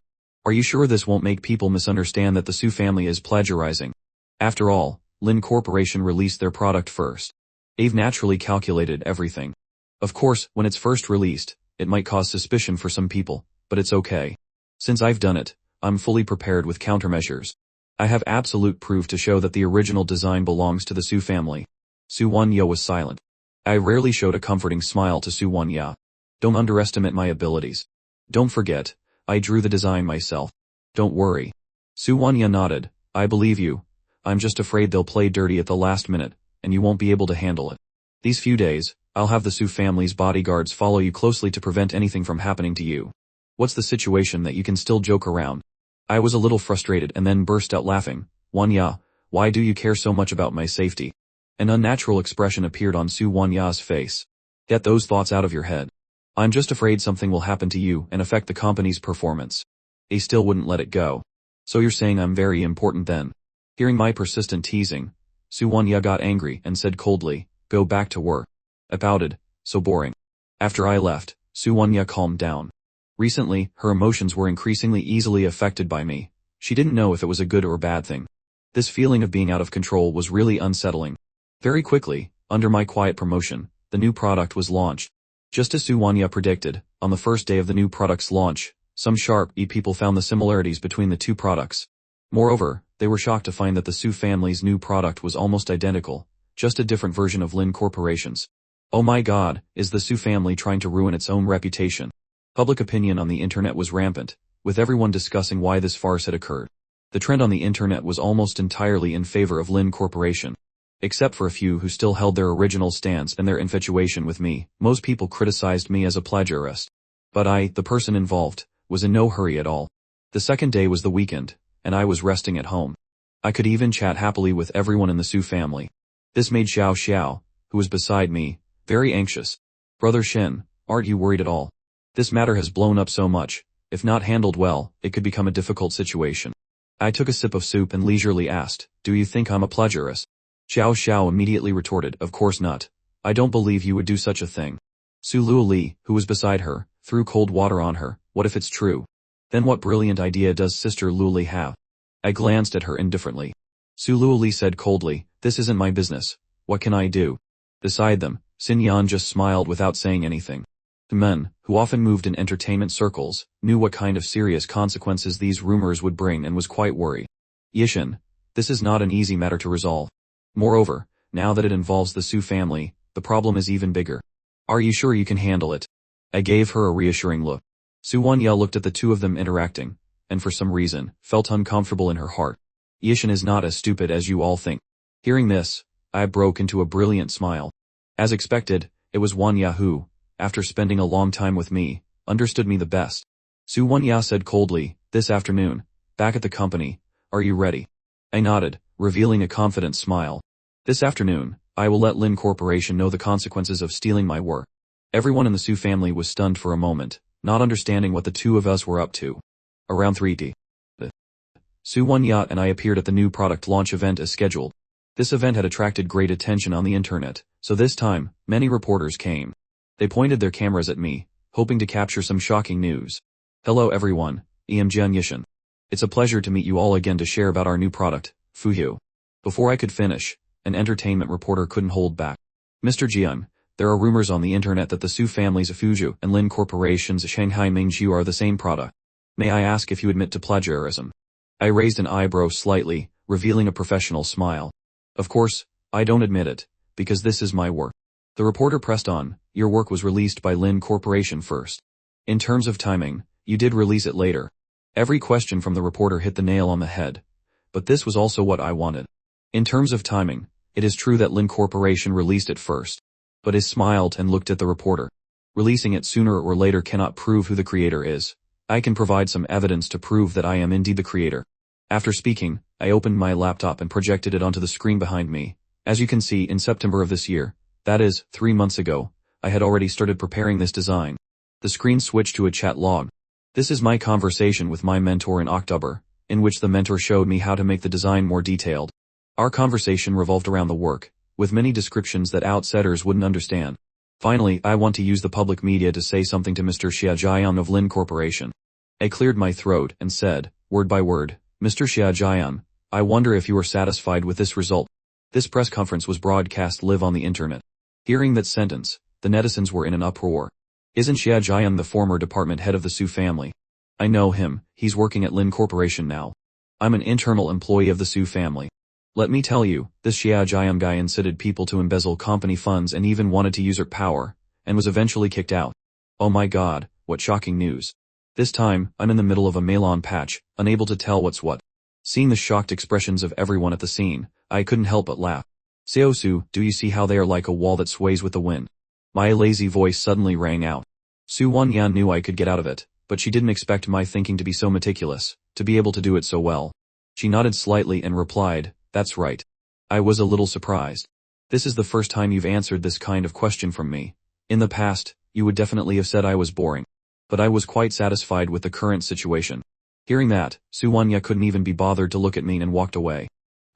Are you sure this won't make people misunderstand that the Su family is plagiarizing? After all, Lin Corporation released their product first. They've naturally calculated everything. Of course, when it's first released, it might cause suspicion for some people, but it's okay. Since I've done it, I'm fully prepared with countermeasures. I have absolute proof to show that the original design belongs to the Su family. Su Wanya was silent. I rarely showed a comforting smile to Su Wanya. Don't underestimate my abilities. Don't forget, I drew the design myself. Don't worry. Su Wanya nodded. I believe you. I'm just afraid they'll play dirty at the last minute, and you won't be able to handle it. These few days, I'll have the Su family's bodyguards follow you closely to prevent anything from happening to you. What's the situation that you can still joke around? I was a little frustrated and then burst out laughing. Wanya, why do you care so much about my safety? An unnatural expression appeared on Su Wanya's face. Get those thoughts out of your head. I'm just afraid something will happen to you and affect the company's performance. They still wouldn't let it go. So you're saying I'm very important then? Hearing my persistent teasing, Su Wanya got angry and said coldly, go back to work. I pouted, so boring. After I left, Su Wanya calmed down. Recently, her emotions were increasingly easily affected by me. She didn't know if it was a good or bad thing. This feeling of being out of control was really unsettling. Very quickly, under my quiet promotion, the new product was launched. Just as Su Wanya predicted, on the first day of the new product's launch, some sharp people found the similarities between the two products. Moreover, they were shocked to find that the Su family's new product was almost identical, just a different version of Lin Corporation's. Oh my god, is the Su family trying to ruin its own reputation? Public opinion on the internet was rampant, with everyone discussing why this farce had occurred. The trend on the internet was almost entirely in favor of Lin Corporation. Except for a few who still held their original stance and their infatuation with me, most people criticized me as a plagiarist. But I, the person involved, was in no hurry at all. The second day was the weekend, and I was resting at home. I could even chat happily with everyone in the Su family. This made Xiao Xiao, who was beside me, very anxious. Brother Shen, aren't you worried at all? This matter has blown up so much, if not handled well, it could become a difficult situation. I took a sip of soup and leisurely asked, do you think I'm a plagiarist? Xiao Xiao immediately retorted, of course not. I don't believe you would do such a thing. Su Luoli, who was beside her, threw cold water on her. What if it's true? Then what brilliant idea does Sister Luoli have? I glanced at her indifferently. Su Luoli said coldly, this isn't my business. What can I do? Beside them, Xin Yan just smiled without saying anything. The men, who often moved in entertainment circles, knew what kind of serious consequences these rumors would bring and was quite worried. Yishin, this is not an easy matter to resolve. Moreover, now that it involves the Su family, the problem is even bigger. Are you sure you can handle it? I gave her a reassuring look. Su Wanya looked at the two of them interacting, and for some reason, felt uncomfortable in her heart. Yishin is not as stupid as you all think. Hearing this, I broke into a brilliant smile. As expected, it was Wanya who, after spending a long time with me, understood me the best. Su Wanya said coldly, this afternoon, back at the company, are you ready? I nodded, revealing a confident smile. This afternoon, I will let Lin Corporation know the consequences of stealing my work. Everyone in the Su family was stunned for a moment, not understanding what the two of us were up to. Around 3D. Su Wanya and I appeared at the new product launch event as scheduled. This event had attracted great attention on the internet, so this time, many reporters came. They pointed their cameras at me, hoping to capture some shocking news. Hello everyone, I'm Jian Yishin. It's a pleasure to meet you all again to share about our new product, Fuyu. Before I could finish, an entertainment reporter couldn't hold back. Mr. Jian, there are rumors on the internet that the Su family's Fuyu and Lin Corporation's Shanghai Mingju are the same product. May I ask if you admit to plagiarism? I raised an eyebrow slightly, revealing a professional smile. Of course, I don't admit it, because this is my work. The reporter pressed on, your work was released by Lin Corporation first. In terms of timing, you did release it later. Every question from the reporter hit the nail on the head. But this was also what I wanted. In terms of timing, it is true that Lin Corporation released it first. But he smiled and looked at the reporter. Releasing it sooner or later cannot prove who the creator is. I can provide some evidence to prove that I am indeed the creator. After speaking, I opened my laptop and projected it onto the screen behind me. As you can see, in September of this year, that is, 3 months ago, I had already started preparing this design. The screen switched to a chat log. This is my conversation with my mentor in October, in which the mentor showed me how to make the design more detailed. Our conversation revolved around the work, with many descriptions that outsiders wouldn't understand. Finally, I want to use the public media to say something to Mr. Xia Jiang of Lin Corporation. I cleared my throat and said, word by word, Mr. Xiaojian, I wonder if you are satisfied with this result. This press conference was broadcast live on the internet. Hearing that sentence, the netizens were in an uproar. Isn't Xiaojian the former department head of the Su family? I know him, he's working at Lin Corporation now. I'm an internal employee of the Su family. Let me tell you, this Xiaojian guy incited people to embezzle company funds and even wanted to usurp power, and was eventually kicked out. Oh my god, what shocking news. This time, I'm in the middle of a melon patch, unable to tell what's what. Seeing the shocked expressions of everyone at the scene, I couldn't help but laugh. Seosu, do you see how they are like a wall that sways with the wind? My lazy voice suddenly rang out. Su Wanyan knew I could get out of it, but she didn't expect my thinking to be so meticulous, to be able to do it so well. She nodded slightly and replied, that's right. I was a little surprised. This is the first time you've answered this kind of question from me. In the past, you would definitely have said I was boring. But I was quite satisfied with the current situation. Hearing that, Su Wanya couldn't even be bothered to look at me and walked away.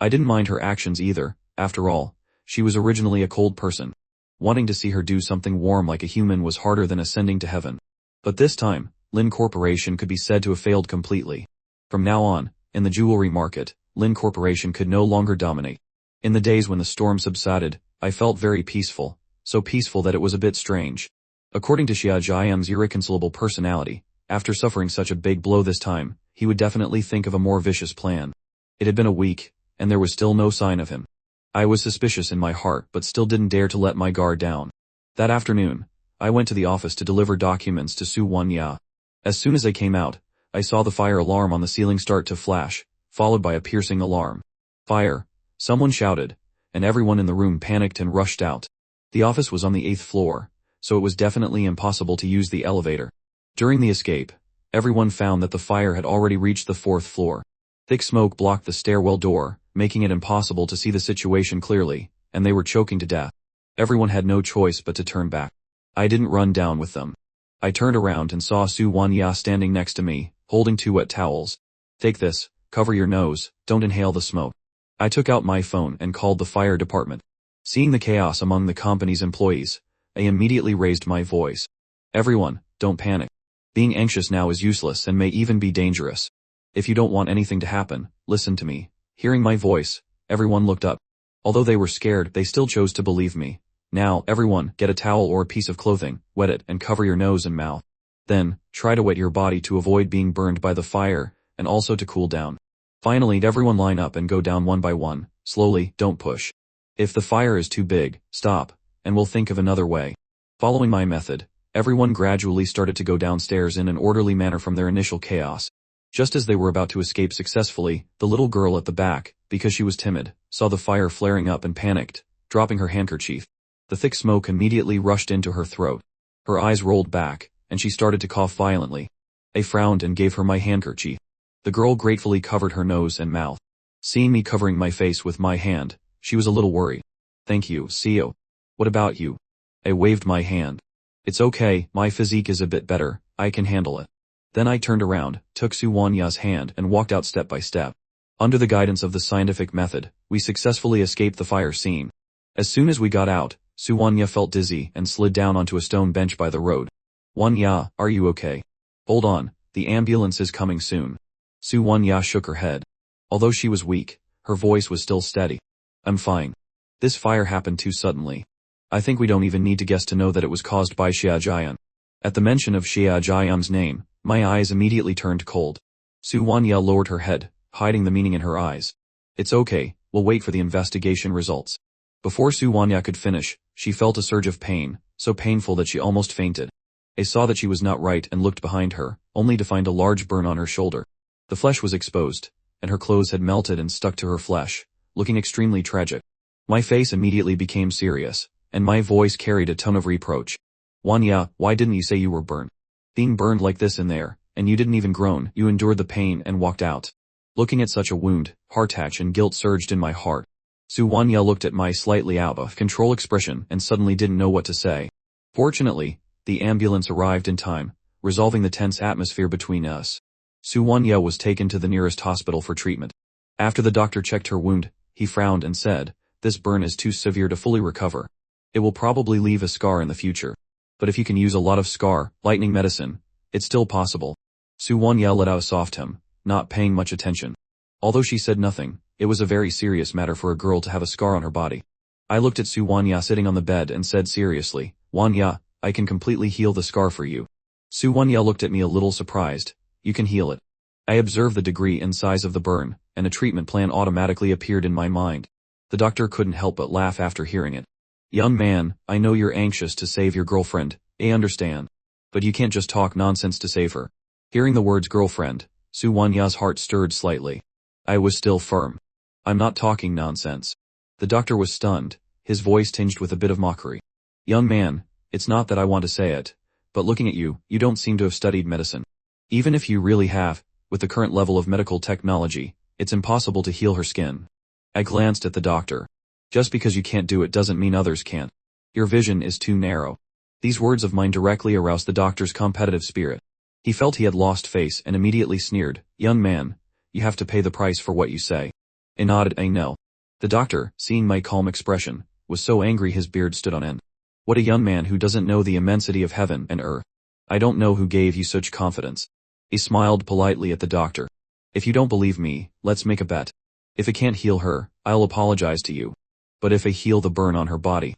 I didn't mind her actions either, after all, she was originally a cold person. Wanting to see her do something warm like a human was harder than ascending to heaven. But this time, Lin Corporation could be said to have failed completely. From now on, in the jewelry market, Lin Corporation could no longer dominate. In the days when the storm subsided, I felt very peaceful, so peaceful that it was a bit strange. According to Xia Jiang's irreconcilable personality, after suffering such a big blow this time, he would definitely think of a more vicious plan. It had been a week, and there was still no sign of him. I was suspicious in my heart but still didn't dare to let my guard down. That afternoon, I went to the office to deliver documents to Su Wanya. As soon as I came out, I saw the fire alarm on the ceiling start to flash, followed by a piercing alarm. Fire! Someone shouted, and everyone in the room panicked and rushed out. The office was on the 8th floor, so it was definitely impossible to use the elevator. During the escape, everyone found that the fire had already reached the 4th floor. Thick smoke blocked the stairwell door, making it impossible to see the situation clearly, and they were choking to death. Everyone had no choice but to turn back. I didn't run down with them. I turned around and saw Su Wanya standing next to me, holding 2 wet towels. Take this, cover your nose, don't inhale the smoke. I took out my phone and called the fire department. Seeing the chaos among the company's employees, I immediately raised my voice. Everyone, don't panic. Being anxious now is useless and may even be dangerous. If you don't want anything to happen, listen to me. Hearing my voice, everyone looked up. Although they were scared, they still chose to believe me. Now, everyone, get a towel or a piece of clothing, wet it and cover your nose and mouth. Then, try to wet your body to avoid being burned by the fire, and also to cool down. Finally, everyone line up and go down one by one, slowly, don't push. If the fire is too big, stop, and we'll think of another way. Following my method, everyone gradually started to go downstairs in an orderly manner from their initial chaos. Just as they were about to escape successfully, the little girl at the back, because she was timid, saw the fire flaring up and panicked, dropping her handkerchief. The thick smoke immediately rushed into her throat. Her eyes rolled back, and she started to cough violently. I frowned and gave her my handkerchief. The girl gratefully covered her nose and mouth. Seeing me covering my face with my hand, she was a little worried. Thank you, Seo. What about you? I waved my hand. It's okay, my physique is a bit better, I can handle it. Then I turned around, took Su Wanya's hand and walked out step by step. Under the guidance of the scientific method, we successfully escaped the fire scene. As soon as we got out, Su Wanya felt dizzy and slid down onto a stone bench by the road. Wanya, are you okay? Hold on, the ambulance is coming soon. Su Wanya shook her head. Although she was weak, her voice was still steady. I'm fine. This fire happened too suddenly. I think we don't even need to guess to know that it was caused by Xia Jian. At the mention of Xia Jian's name, my eyes immediately turned cold. Su Wanya lowered her head, hiding the meaning in her eyes. It's okay, we'll wait for the investigation results. Before Su Wanya could finish, she felt a surge of pain, so painful that she almost fainted. I saw that she was not right and looked behind her, only to find a large burn on her shoulder. The flesh was exposed, and her clothes had melted and stuck to her flesh, looking extremely tragic. My face immediately became serious, and my voice carried a tone of reproach. Wanya, why didn't you say you were burned? Being burned like this in there, and you didn't even groan, you endured the pain and walked out. Looking at such a wound, heartache and guilt surged in my heart. Su Wanya looked at my slightly out of control expression and suddenly didn't know what to say. Fortunately, the ambulance arrived in time, resolving the tense atmosphere between us. Su Wanya was taken to the nearest hospital for treatment. After the doctor checked her wound, he frowned and said, "This burn is too severe to fully recover. It will probably leave a scar in the future. But if you can use a lot of scar, lightning medicine, it's still possible." Su-won-ya let out a soft hum, not paying much attention. Although she said nothing, it was a very serious matter for a girl to have a scar on her body. I looked at Su-won-ya sitting on the bed and said seriously, "Won-ya, I can completely heal the scar for you." Su-won-ya looked at me a little surprised. "You can heal it." I observed the degree and size of the burn, and a treatment plan automatically appeared in my mind. The doctor couldn't help but laugh after hearing it. "Young man, I know you're anxious to save your girlfriend, I understand. But you can't just talk nonsense to save her." Hearing the words girlfriend, Su-won-ya's heart stirred slightly. I was still firm. "I'm not talking nonsense." The doctor was stunned, his voice tinged with a bit of mockery. "Young man, it's not that I want to say it, but looking at you, you don't seem to have studied medicine. Even if you really have, with the current level of medical technology, it's impossible to heal her skin." I glanced at the doctor. "Just because you can't do it doesn't mean others can't. Your vision is too narrow." These words of mine directly aroused the doctor's competitive spirit. He felt he had lost face and immediately sneered, "Young man, you have to pay the price for what you say." I nodded, "I know." The doctor, seeing my calm expression, was so angry his beard stood on end. "What a young man who doesn't know the immensity of heaven and earth. I don't know who gave you such confidence." He smiled politely at the doctor. "If you don't believe me, let's make a bet. If it can't heal her, I'll apologize to you. But if I heal the burn on her body..."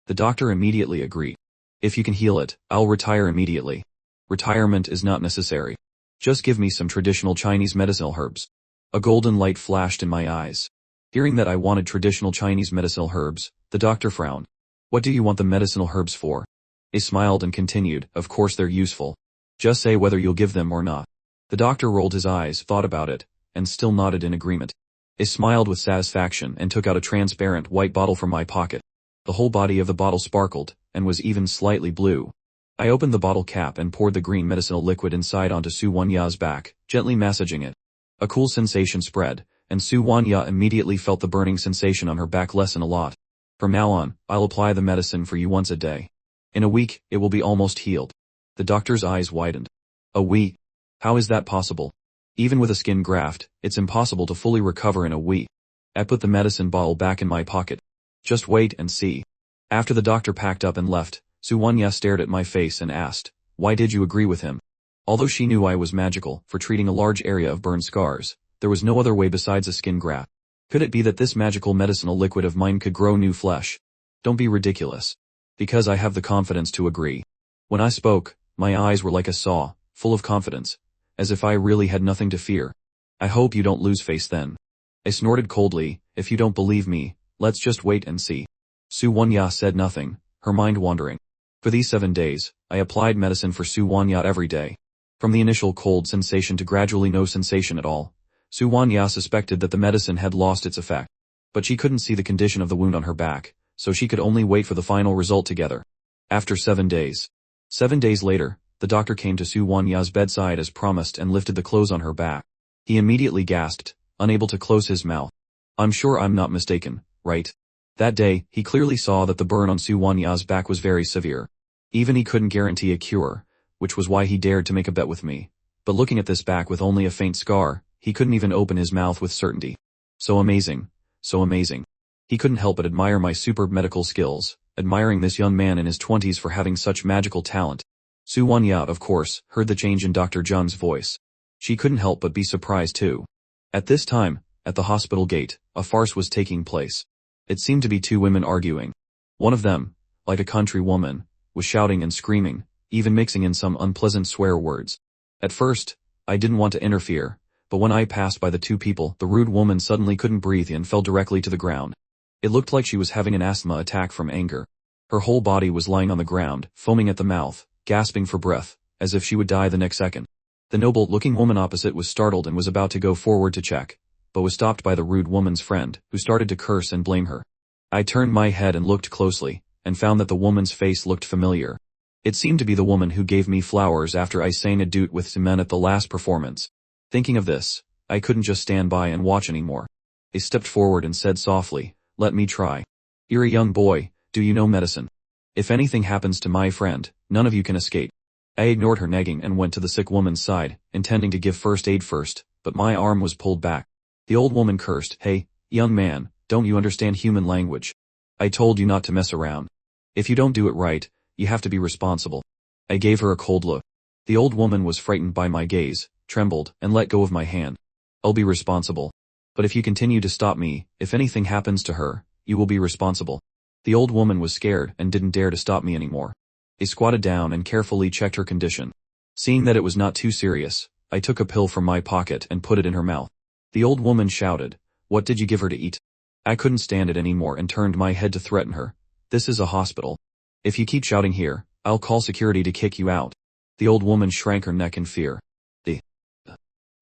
The doctor immediately agreed. "If you can heal it, I'll retire immediately." "Retirement is not necessary. Just give me some traditional Chinese medicinal herbs." A golden light flashed in my eyes. Hearing that I wanted traditional Chinese medicinal herbs, the doctor frowned. "What do you want the medicinal herbs for?" I smiled and continued, "Of course they're useful. Just say whether you'll give them or not." The doctor rolled his eyes, thought about it, and still nodded in agreement. I smiled with satisfaction and took out a transparent white bottle from my pocket. The whole body of the bottle sparkled, and was even slightly blue. I opened the bottle cap and poured the green medicinal liquid inside onto Su-won-ya's back, gently massaging it. A cool sensation spread, and Su-won-ya immediately felt the burning sensation on her back lessen a lot. "From now on, I'll apply the medicine for you once a day. In a week, it will be almost healed." The doctor's eyes widened. "A week? How is that possible? Even with a skin graft, it's impossible to fully recover in a week." I put the medicine bottle back in my pocket. "Just wait and see." After the doctor packed up and left, Su-won-ya stared at my face and asked, "Why did you agree with him?" Although she knew I was magical for treating a large area of burn scars, there was no other way besides a skin graft. Could it be that this magical medicinal liquid of mine could grow new flesh? "Don't be ridiculous." "Because I have the confidence to agree." When I spoke, my eyes were like a saw, full of confidence, as if I really had nothing to fear. "I hope you don't lose face then." I snorted coldly, "If you don't believe me, let's just wait and see." Su-won-ya said nothing, her mind wandering. For these 7 days, I applied medicine for Su-won-ya every day. From the initial cold sensation to gradually no sensation at all, Su-won-ya suspected that the medicine had lost its effect. But she couldn't see the condition of the wound on her back, so she could only wait for the final result together. After 7 days. 7 days later, the doctor came to Su-won-ya's bedside as promised and lifted the clothes on her back. He immediately gasped, unable to close his mouth. "I'm sure I'm not mistaken, right?" That day, he clearly saw that the burn on Su-won-ya's back was very severe. Even he couldn't guarantee a cure, which was why he dared to make a bet with me. But looking at this back with only a faint scar, he couldn't even open his mouth with certainty. So amazing. So amazing. He couldn't help but admire my superb medical skills, admiring this young man in his 20s for having such magical talent. Su-won-ya, of course, heard the change in Dr. Jung's voice. She couldn't help but be surprised too. At this time, at the hospital gate, a farce was taking place. It seemed to be 2 women arguing. One of them, like a country woman, was shouting and screaming, even mixing in some unpleasant swear words. At first, I didn't want to interfere, but when I passed by the 2 people, the rude woman suddenly couldn't breathe and fell directly to the ground. It looked like she was having an asthma attack from anger. Her whole body was lying on the ground, foaming at the mouth, gasping for breath, as if she would die the next second. The noble-looking woman opposite was startled and was about to go forward to check, but was stopped by the rude woman's friend, who started to curse and blame her. I turned my head and looked closely, and found that the woman's face looked familiar. It seemed to be the woman who gave me flowers after I sang a duet with some men at the last performance. Thinking of this, I couldn't just stand by and watch anymore. I stepped forward and said softly, "Let me try. You're a young boy, do you know medicine? If anything happens to my friend, none of you can escape." I ignored her nagging and went to the sick woman's side, intending to give first aid first, but my arm was pulled back. The old woman cursed, "Hey, young man, don't you understand human language? I told you not to mess around. If you don't do it right, you have to be responsible." I gave her a cold look. The old woman was frightened by my gaze, trembled, and let go of my hand. I'll be responsible. But if you continue to stop me, if anything happens to her, you will be responsible. The old woman was scared and didn't dare to stop me anymore. I squatted down and carefully checked her condition. Seeing that it was not too serious, I took a pill from my pocket and put it in her mouth. The old woman shouted, "What did you give her to eat?" I couldn't stand it anymore and turned my head to threaten her. "This is a hospital. If you keep shouting here, I'll call security to kick you out." The old woman shrank her neck in fear.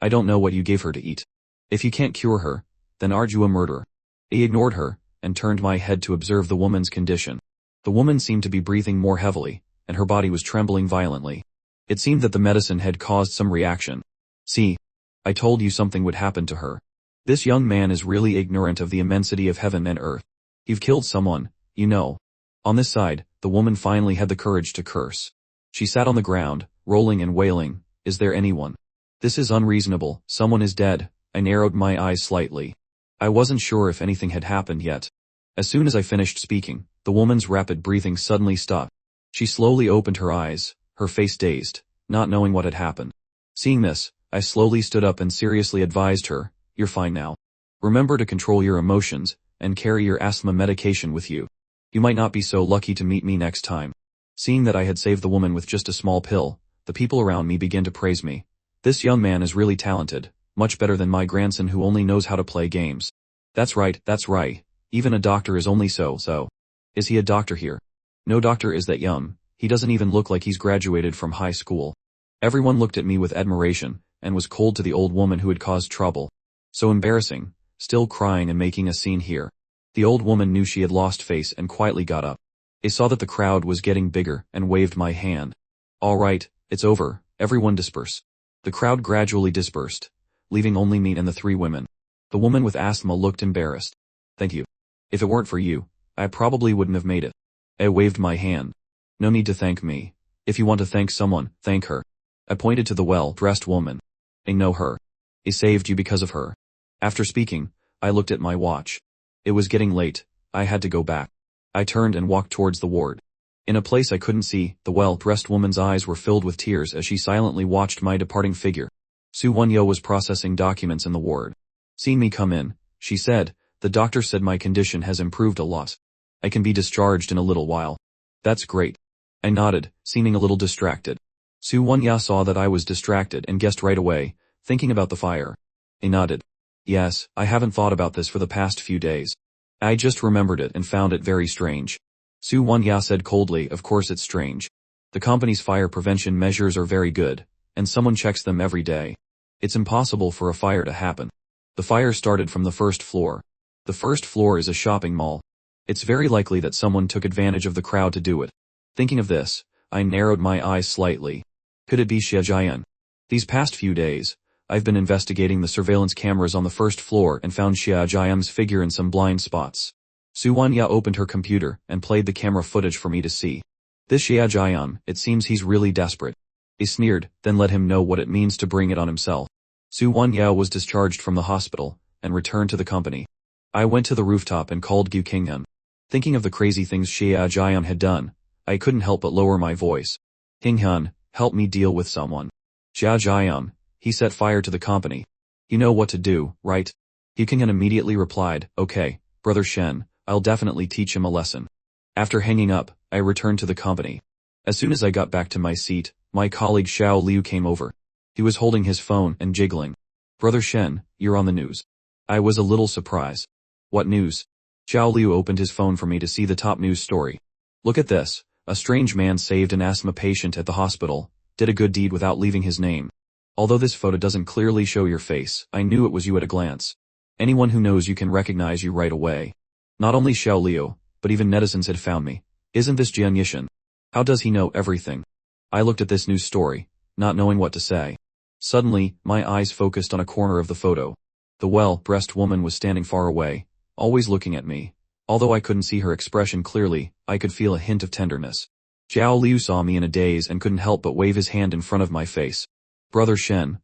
"I don't know what you gave her to eat. If you can't cure her, then aren't you a murderer?" I ignored her, and turned my head to observe the woman's condition. The woman seemed to be breathing more heavily, and her body was trembling violently. It seemed that the medicine had caused some reaction. "See, I told you something would happen to her. This young man is really ignorant of the immensity of heaven and earth. You've killed someone, you know." On this side, the woman finally had the courage to curse. She sat on the ground, rolling and wailing, "Is there anyone? This is unreasonable, someone is dead." I narrowed my eyes slightly. I wasn't sure if anything had happened yet. As soon as I finished speaking, the woman's rapid breathing suddenly stopped. She slowly opened her eyes, her face dazed, not knowing what had happened. Seeing this, I slowly stood up and seriously advised her, "You're fine now. Remember to control your emotions, and carry your asthma medication with you. You might not be so lucky to meet me next time." Seeing that I had saved the woman with just a small pill, the people around me began to praise me. "This young man is really talented, much better than my grandson who only knows how to play games." That's right. Even a doctor is only so. Is he a doctor here?" "No doctor is that young, he doesn't even look like he's graduated from high school." Everyone looked at me with admiration, and was cold to the old woman who had caused trouble. So embarrassing, still crying and making a scene here. The old woman knew she had lost face and quietly got up. I saw that the crowd was getting bigger and waved my hand. "All right, it's over, everyone disperse." The crowd gradually dispersed, leaving only me and the three women. The woman with asthma looked embarrassed. "Thank you. If it weren't for you, I probably wouldn't have made it." I waved my hand. "No need to thank me. If you want to thank someone, thank her." I pointed to the well-dressed woman. "I know her. I saved you because of her." After speaking, I looked at my watch. It was getting late, I had to go back. I turned and walked towards the ward. In a place I couldn't see, the well-dressed woman's eyes were filled with tears as she silently watched my departing figure. Su Wonyo was processing documents in the ward. Seeing me come in, she said, "The doctor said my condition has improved a lot. I can be discharged in a little while." "That's great." I nodded, seeming a little distracted. Su Wonyo saw that I was distracted and guessed right away, thinking about the fire. I nodded. "Yes, I haven't thought about this for the past few days. I just remembered it and found it very strange." Su Wonyo said coldly, "Of course it's strange. The company's fire prevention measures are very good, and someone checks them every day. It's impossible for a fire to happen. The fire started from the first floor. The first floor is a shopping mall. It's very likely that someone took advantage of the crowd to do it." Thinking of this, I narrowed my eyes slightly. Could it be Xie Jian? These past few days, I've been investigating the surveillance cameras on the first floor and found Xie Jian's figure in some blind spots. Su Wanya opened her computer and played the camera footage for me to see. "This Xie Jian, it seems he's really desperate." I sneered, then let him know what it means to bring it on himself. Su Wanya was discharged from the hospital, and returned to the company. I went to the rooftop and called Gu Qinghan. Thinking of the crazy things Xie Jian had done, I couldn't help but lower my voice. "Qinghan, help me deal with someone. Xie Jian, he set fire to the company. You know what to do, right?" Gu Qinghan immediately replied, "Okay, Brother Shen, I'll definitely teach him a lesson." After hanging up, I returned to the company. As soon as I got back to my seat, my colleague Xiao Liu came over. He was holding his phone and jiggling. "Brother Shen, you're on the news." I was a little surprised. "What news?" Xiao Liu opened his phone for me to see the top news story. "Look at this. A strange man saved an asthma patient at the hospital, did a good deed without leaving his name. Although this photo doesn't clearly show your face, I knew it was you at a glance. Anyone who knows you can recognize you right away." Not only Xiao Liu, but even netizens had found me. "Isn't this Jian Yishan? How does he know everything?" I looked at this news story, not knowing what to say. Suddenly, my eyes focused on a corner of the photo. The well-dressed woman was standing far away, always looking at me. Although I couldn't see her expression clearly, I could feel a hint of tenderness. Xiao Liu saw me in a daze and couldn't help but wave his hand in front of my face. Brother Shen.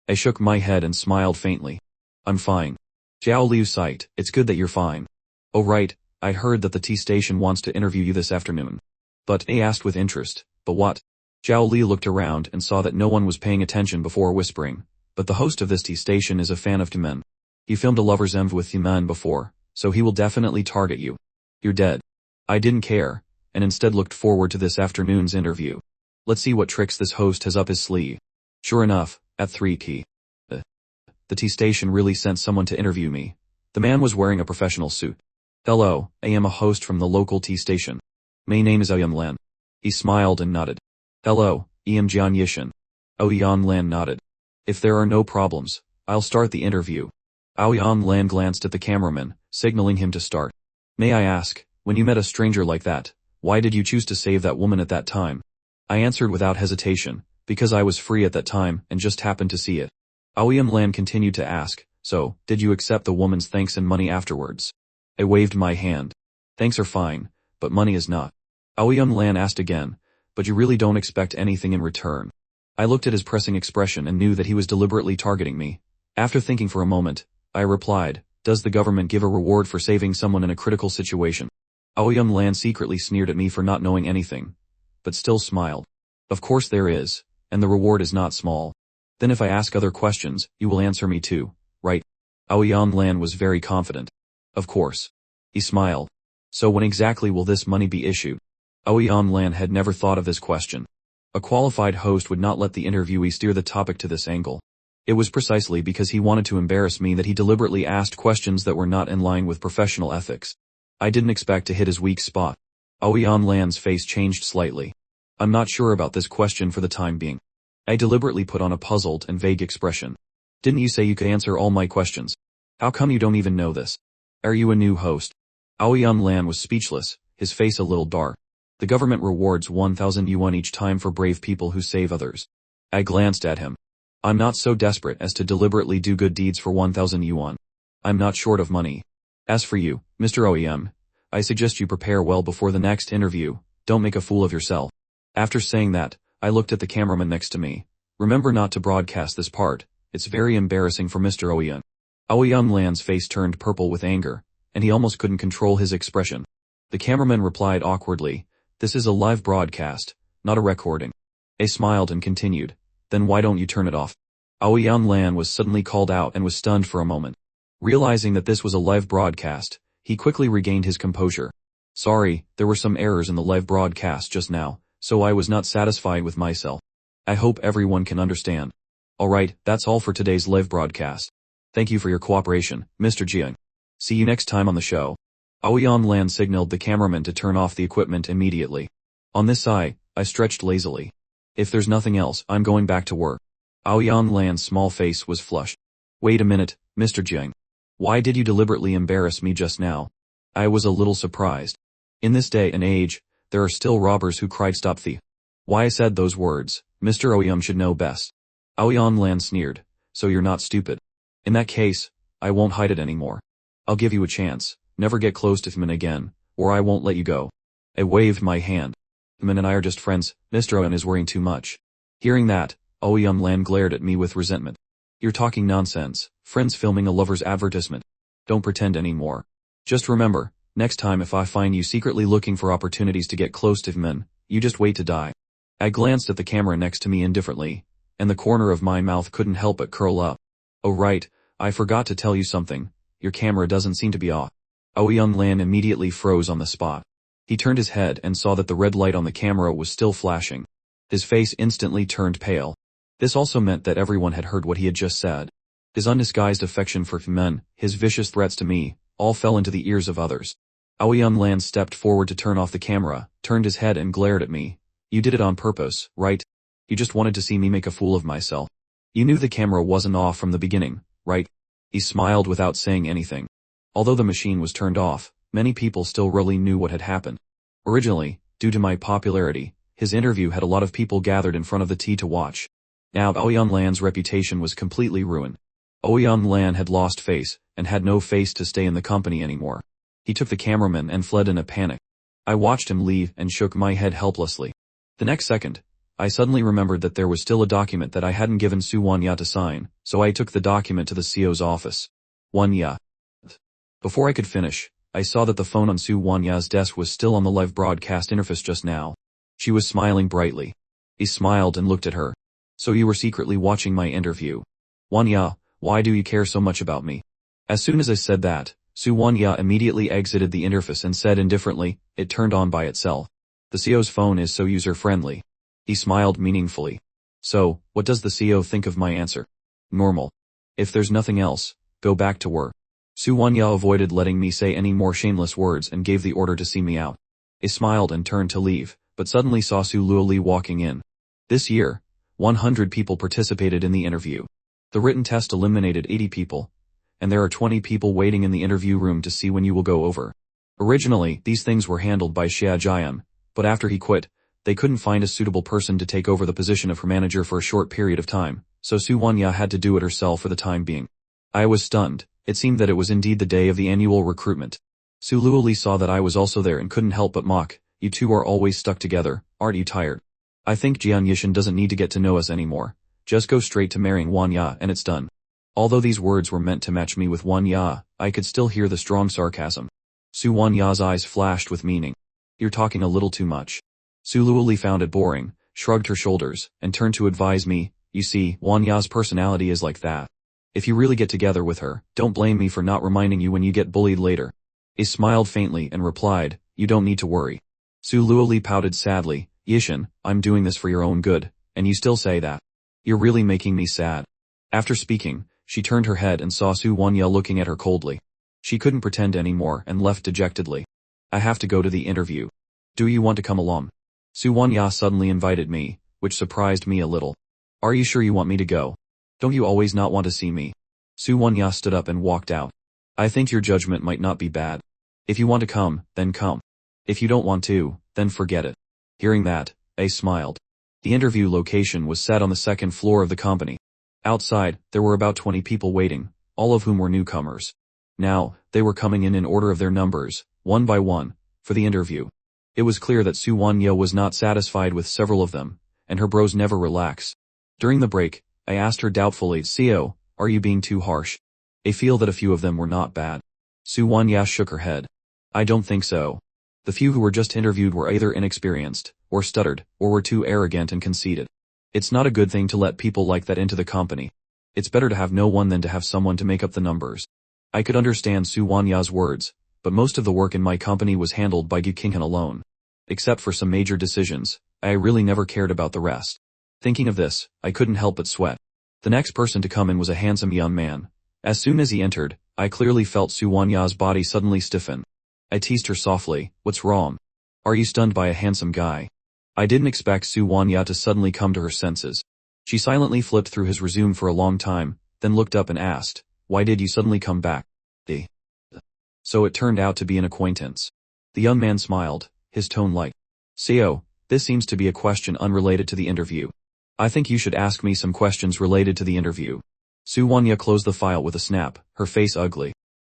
I shook my head and smiled faintly. "I'm fine." Xiao Liu sighed, "It's good that you're fine." "Oh right, I heard that the T station wants to interview you this afternoon." But I asked with interest, "But what?" Zhao Li looked around and saw that no one was paying attention before whispering, but the host of this tea station is a fan of Timen. He filmed a lover's env with Timen before, so he will definitely target you. You're dead. I didn't care, and instead looked forward to this afternoon's interview. Let's see what tricks this host has up his sleeve. Sure enough, at 3 p. The tea station really sent someone to interview me. The man was wearing a professional suit. Hello, I am a host from the local tea station. My name is Aoyun Lan. He smiled and nodded. Hello, I am Jian Yishan. Aoyun Lan nodded. If there are no problems, I'll start the interview. Aoyun Lan glanced at the cameraman, signaling him to start. May I ask, when you met a stranger like that, why did you choose to save that woman at that time? I answered without hesitation, because I was free at that time and just happened to see it. Aoyun Lan continued to ask, so, did you accept the woman's thanks and money afterwards? I waved my hand. Thanks are fine, but money is not. Aoyun Lan asked again, but you really don't expect anything in return. I looked at his pressing expression and knew that he was deliberately targeting me. After thinking for a moment, I replied, does the government give a reward for saving someone in a critical situation? Aoyun Lan secretly sneered at me for not knowing anything, but still smiled. Of course there is, and the reward is not small. Then if I ask other questions, you will answer me too, right? Aoyun Lan was very confident. Of course. He smiled. So when exactly will this money be issued? Aoyun Lan had never thought of this question. A qualified host would not let the interviewee steer the topic to this angle. It was precisely because he wanted to embarrass me that he deliberately asked questions that were not in line with professional ethics. I didn't expect to hit his weak spot. Aoyun Lan's face changed slightly. I'm not sure about this question for the time being. I deliberately put on a puzzled and vague expression. Didn't you say you could answer all my questions? How come you don't even know this? Are you a new host? Aoyun Lan was speechless, his face a little dark. The government rewards 1,000 yuan each time for brave people who save others. I glanced at him. I'm not so desperate as to deliberately do good deeds for 1,000 yuan. I'm not short of money. As for you, Mr. OEM, I suggest you prepare well before the next interview, don't make a fool of yourself. After saying that, I looked at the cameraman next to me. Remember not to broadcast this part, it's very embarrassing for Mr. Aoyun. Aoyun Lan's face turned purple with anger, and he almost couldn't control his expression. The cameraman replied awkwardly, this is a live broadcast, not a recording. I smiled and continued, then why don't you turn it off? Aoyun Lan was suddenly called out and was stunned for a moment. Realizing that this was a live broadcast, he quickly regained his composure. Sorry, there were some errors in the live broadcast just now, so I was not satisfied with myself. I hope everyone can understand. Alright, that's all for today's live broadcast. Thank you for your cooperation, Mr. Jiang. See you next time on the show. Aoyun Lan signaled the cameraman to turn off the equipment immediately. On this side, I stretched lazily. If there's nothing else, I'm going back to work. Aoyun Lan's small face was flushed. Wait a minute, Mr. Jiang. Why did you deliberately embarrass me just now? I was a little surprised. In this day and age, there are still robbers who cried stop thief. Why I said those words, Mr. Aoyun should know best. Aoyun Lan sneered, so you're not stupid. In that case, I won't hide it anymore. I'll give you a chance, never get close to Thman again, or I won't let you go. I waved my hand. Thman and I are just friends, Mr. Aoyun is worrying too much. Hearing that, Aoyun Lan glared at me with resentment. You're talking nonsense, friends filming a lover's advertisement. Don't pretend anymore. Just remember, next time if I find you secretly looking for opportunities to get close to men, you just wait to die. I glanced at the camera next to me indifferently, and the corner of my mouth couldn't help but curl up. Oh right, I forgot to tell you something, your camera doesn't seem to be off. Aoyun Lan immediately froze on the spot. He turned his head and saw that the red light on the camera was still flashing. His face instantly turned pale. This also meant that everyone had heard what he had just said. His undisguised affection for men, his vicious threats to me, all fell into the ears of others. Aoyun Lan stepped forward to turn off the camera, turned his head and glared at me. You did it on purpose, right? You just wanted to see me make a fool of myself. You knew the camera wasn't off from the beginning, right? He smiled without saying anything. Although the machine was turned off, many people still really knew what had happened. Originally, due to my popularity, his interview had a lot of people gathered in front of the tea to watch. Now Aoyun Lan's reputation was completely ruined. Aoyun Lan had lost face, and had no face to stay in the company anymore. He took the cameraman and fled in a panic. I watched him leave and shook my head helplessly. The next second, I suddenly remembered that there was still a document that I hadn't given Su Wanya to sign, so I took the document to the CO's office. Wanya. Before I could finish, I saw that the phone on Su Wanya's desk was still on the live broadcast interface just now. She was smiling brightly. He smiled and looked at her. So you were secretly watching my interview. Wanya, why do you care so much about me? As soon as I said that, Su Wanya immediately exited the interface and said indifferently, it turned on by itself. The CEO's phone is so user-friendly. He smiled meaningfully. So, what does the CEO think of my answer? Normal. If there's nothing else, go back to work. Su Wanya avoided letting me say any more shameless words and gave the order to see me out. I smiled and turned to leave, but suddenly saw Su Luoli walking in. This year, 100 people participated in the interview. The written test eliminated 80 people, and there are 20 people waiting in the interview room to see when you will go over. Originally, these things were handled by Xia Jian, but after he quit, they couldn't find a suitable person to take over the position of her manager for a short period of time, so Su Wanya had to do it herself for the time being. I was stunned. It seemed that it was indeed the day of the annual recruitment. Su Luoli saw that I was also there and couldn't help but mock, you two are always stuck together, aren't you tired? I think Jian Yishan doesn't need to get to know us anymore. Just go straight to marrying Wanya and it's done. Although these words were meant to match me with Wanya, I could still hear the strong sarcasm. Su Wanya's eyes flashed with meaning. You're talking a little too much. Su Luoli found it boring, shrugged her shoulders, and turned to advise me, you see, Wanya's personality is like that. If you really get together with her, don't blame me for not reminding you when you get bullied later. He smiled faintly and replied, you don't need to worry. Su Luoli pouted sadly, Yishan, I'm doing this for your own good, and you still say that. You're really making me sad. After speaking, she turned her head and saw Su Wanya looking at her coldly. She couldn't pretend anymore and left dejectedly. I have to go to the interview. Do you want to come along? Su Wanya suddenly invited me, which surprised me a little. Are you sure you want me to go? Don't you always not want to see me? Su Wanya stood up and walked out. I think your judgment might not be bad. If you want to come, then come. If you don't want to, then forget it. Hearing that, I smiled. The interview location was set on the second floor of the company. Outside, there were about 20 people waiting, all of whom were newcomers. Now, they were coming in order of their numbers, one by one, for the interview. It was clear that Su Wanya was not satisfied with several of them, and her bros never relax. During the break, I asked her doubtfully, CEO, are you being too harsh? I feel that a few of them were not bad. Su Wanya shook her head. I don't think so. The few who were just interviewed were either inexperienced, or stuttered, or were too arrogant and conceited. It's not a good thing to let people like that into the company. It's better to have no one than to have someone to make up the numbers. I could understand Su Wanya's words, but most of the work in my company was handled by Gu Qinghan alone. Except for some major decisions, I really never cared about the rest. Thinking of this, I couldn't help but sweat. The next person to come in was a handsome young man. As soon as he entered, I clearly felt Su Wanya's body suddenly stiffen. I teased her softly, what's wrong? Are you stunned by a handsome guy? I didn't expect Su Wanya to suddenly come to her senses. She silently flipped through his resume for a long time, then looked up and asked, why did you suddenly come back? So it turned out to be an acquaintance. The young man smiled, his tone light. CEO, this seems to be a question unrelated to the interview. I think you should ask me some questions related to the interview. Su Wanya closed the file with a snap, her face ugly.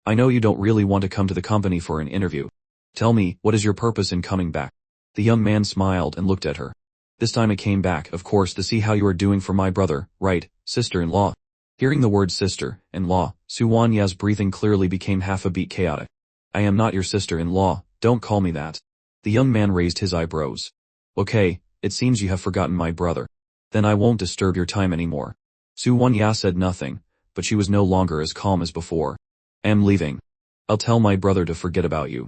I know you don't really want to come to the company for an interview. Tell me, what is your purpose in coming back? The young man smiled and looked at her. This time I came back, of course, to see how you are doing for my brother, right, sister-in-law. Hearing the word sister-in-law, Su Wanya's breathing clearly became half a beat chaotic. I am not your sister-in-law, don't call me that. The young man raised his eyebrows. Okay, it seems you have forgotten my brother. Then I won't disturb your time anymore. Su Wanya said nothing, but she was no longer as calm as before. I am leaving. I'll tell my brother to forget about you.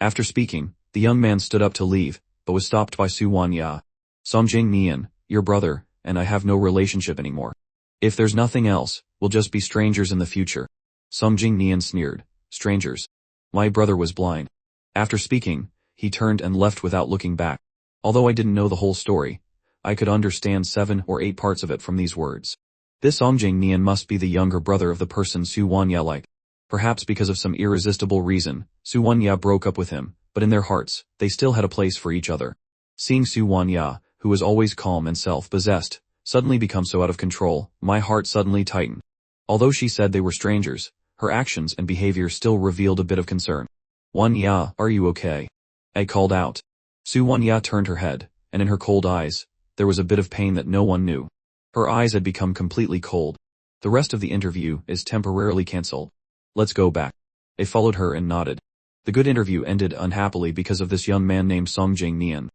After speaking, the young man stood up to leave, but was stopped by Su Wanya. Songjing Nian, your brother, and I have no relationship anymore. If there's nothing else, we'll just be strangers in the future. Songjing Nian sneered, strangers. My brother was blind. After speaking, he turned and left without looking back. Although I didn't know the whole story, I could understand 7 or 8 parts of it from these words. This Songjing Nian must be the younger brother of the person Su Wanya liked. Perhaps because of some irresistible reason, Su Wanya broke up with him, but in their hearts, they still had a place for each other. Seeing Su Wanya, who was always calm and self-possessed, suddenly become so out of control, my heart suddenly tightened. Although she said they were strangers, her actions and behavior still revealed a bit of concern. Wanya, are you okay? I called out. Su Wanya turned her head, and in her cold eyes, there was a bit of pain that no one knew. Her eyes had become completely cold. The rest of the interview is temporarily cancelled. Let's go back. I followed her and nodded. The good interview ended unhappily because of this young man named Songjing Nian.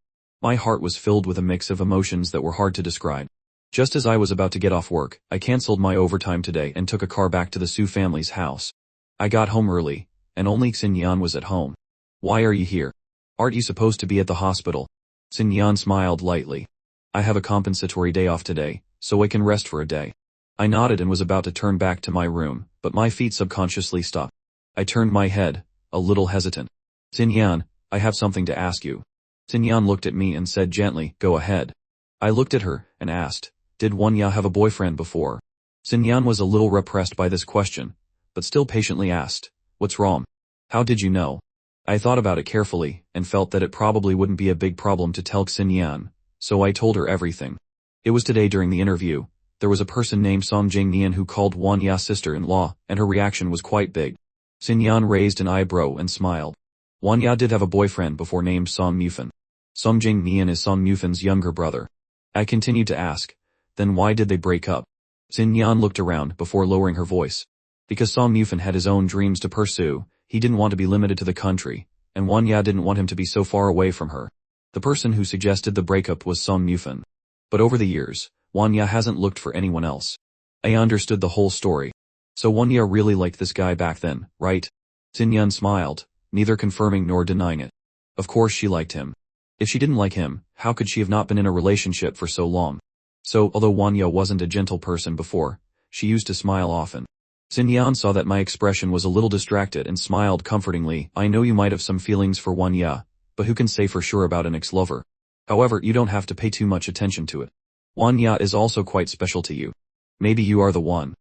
My heart was filled with a mix of emotions that were hard to describe. Just as I was about to get off work, I cancelled my overtime today and took a car back to the Su family's house. I got home early, and only Xinyan was at home. Why are you here? Aren't you supposed to be at the hospital? Xinyan smiled lightly. I have a compensatory day off today, so I can rest for a day. I nodded and was about to turn back to my room, but my feet subconsciously stopped. I turned my head, a little hesitant. Xinyan, I have something to ask you. Xinyan looked at me and said gently, go ahead. I looked at her, and asked, did Wanya have a boyfriend before? Xinyan was a little repressed by this question, but still patiently asked, what's wrong? How did you know? I thought about it carefully, and felt that it probably wouldn't be a big problem to tell Xinyan, so I told her everything. It was today during the interview. There was a person named Song Jingnian who called Wanya's sister-in-law, and her reaction was quite big. Xinyan raised an eyebrow and smiled. Wanya did have a boyfriend before named Song Mufan. Song Jingnian is Song Mufan's younger brother. I continued to ask, then why did they break up? Xinyan looked around before lowering her voice. Because Song Mufan had his own dreams to pursue, he didn't want to be limited to the country, and Wanya didn't want him to be so far away from her. The person who suggested the breakup was Song Mufan. But over the years, Wanya hasn't looked for anyone else. I understood the whole story. So Wanya really liked this guy back then, right? Xinyan smiled, neither confirming nor denying it. Of course she liked him. If she didn't like him, how could she have not been in a relationship for so long? So, although Wanya wasn't a gentle person before, she used to smile often. Xinyan saw that my expression was a little distracted and smiled comfortingly. I know you might have some feelings for Wanya, but who can say for sure about an ex-lover? However, you don't have to pay too much attention to it. Wanya is also quite special to you. Maybe you are the one.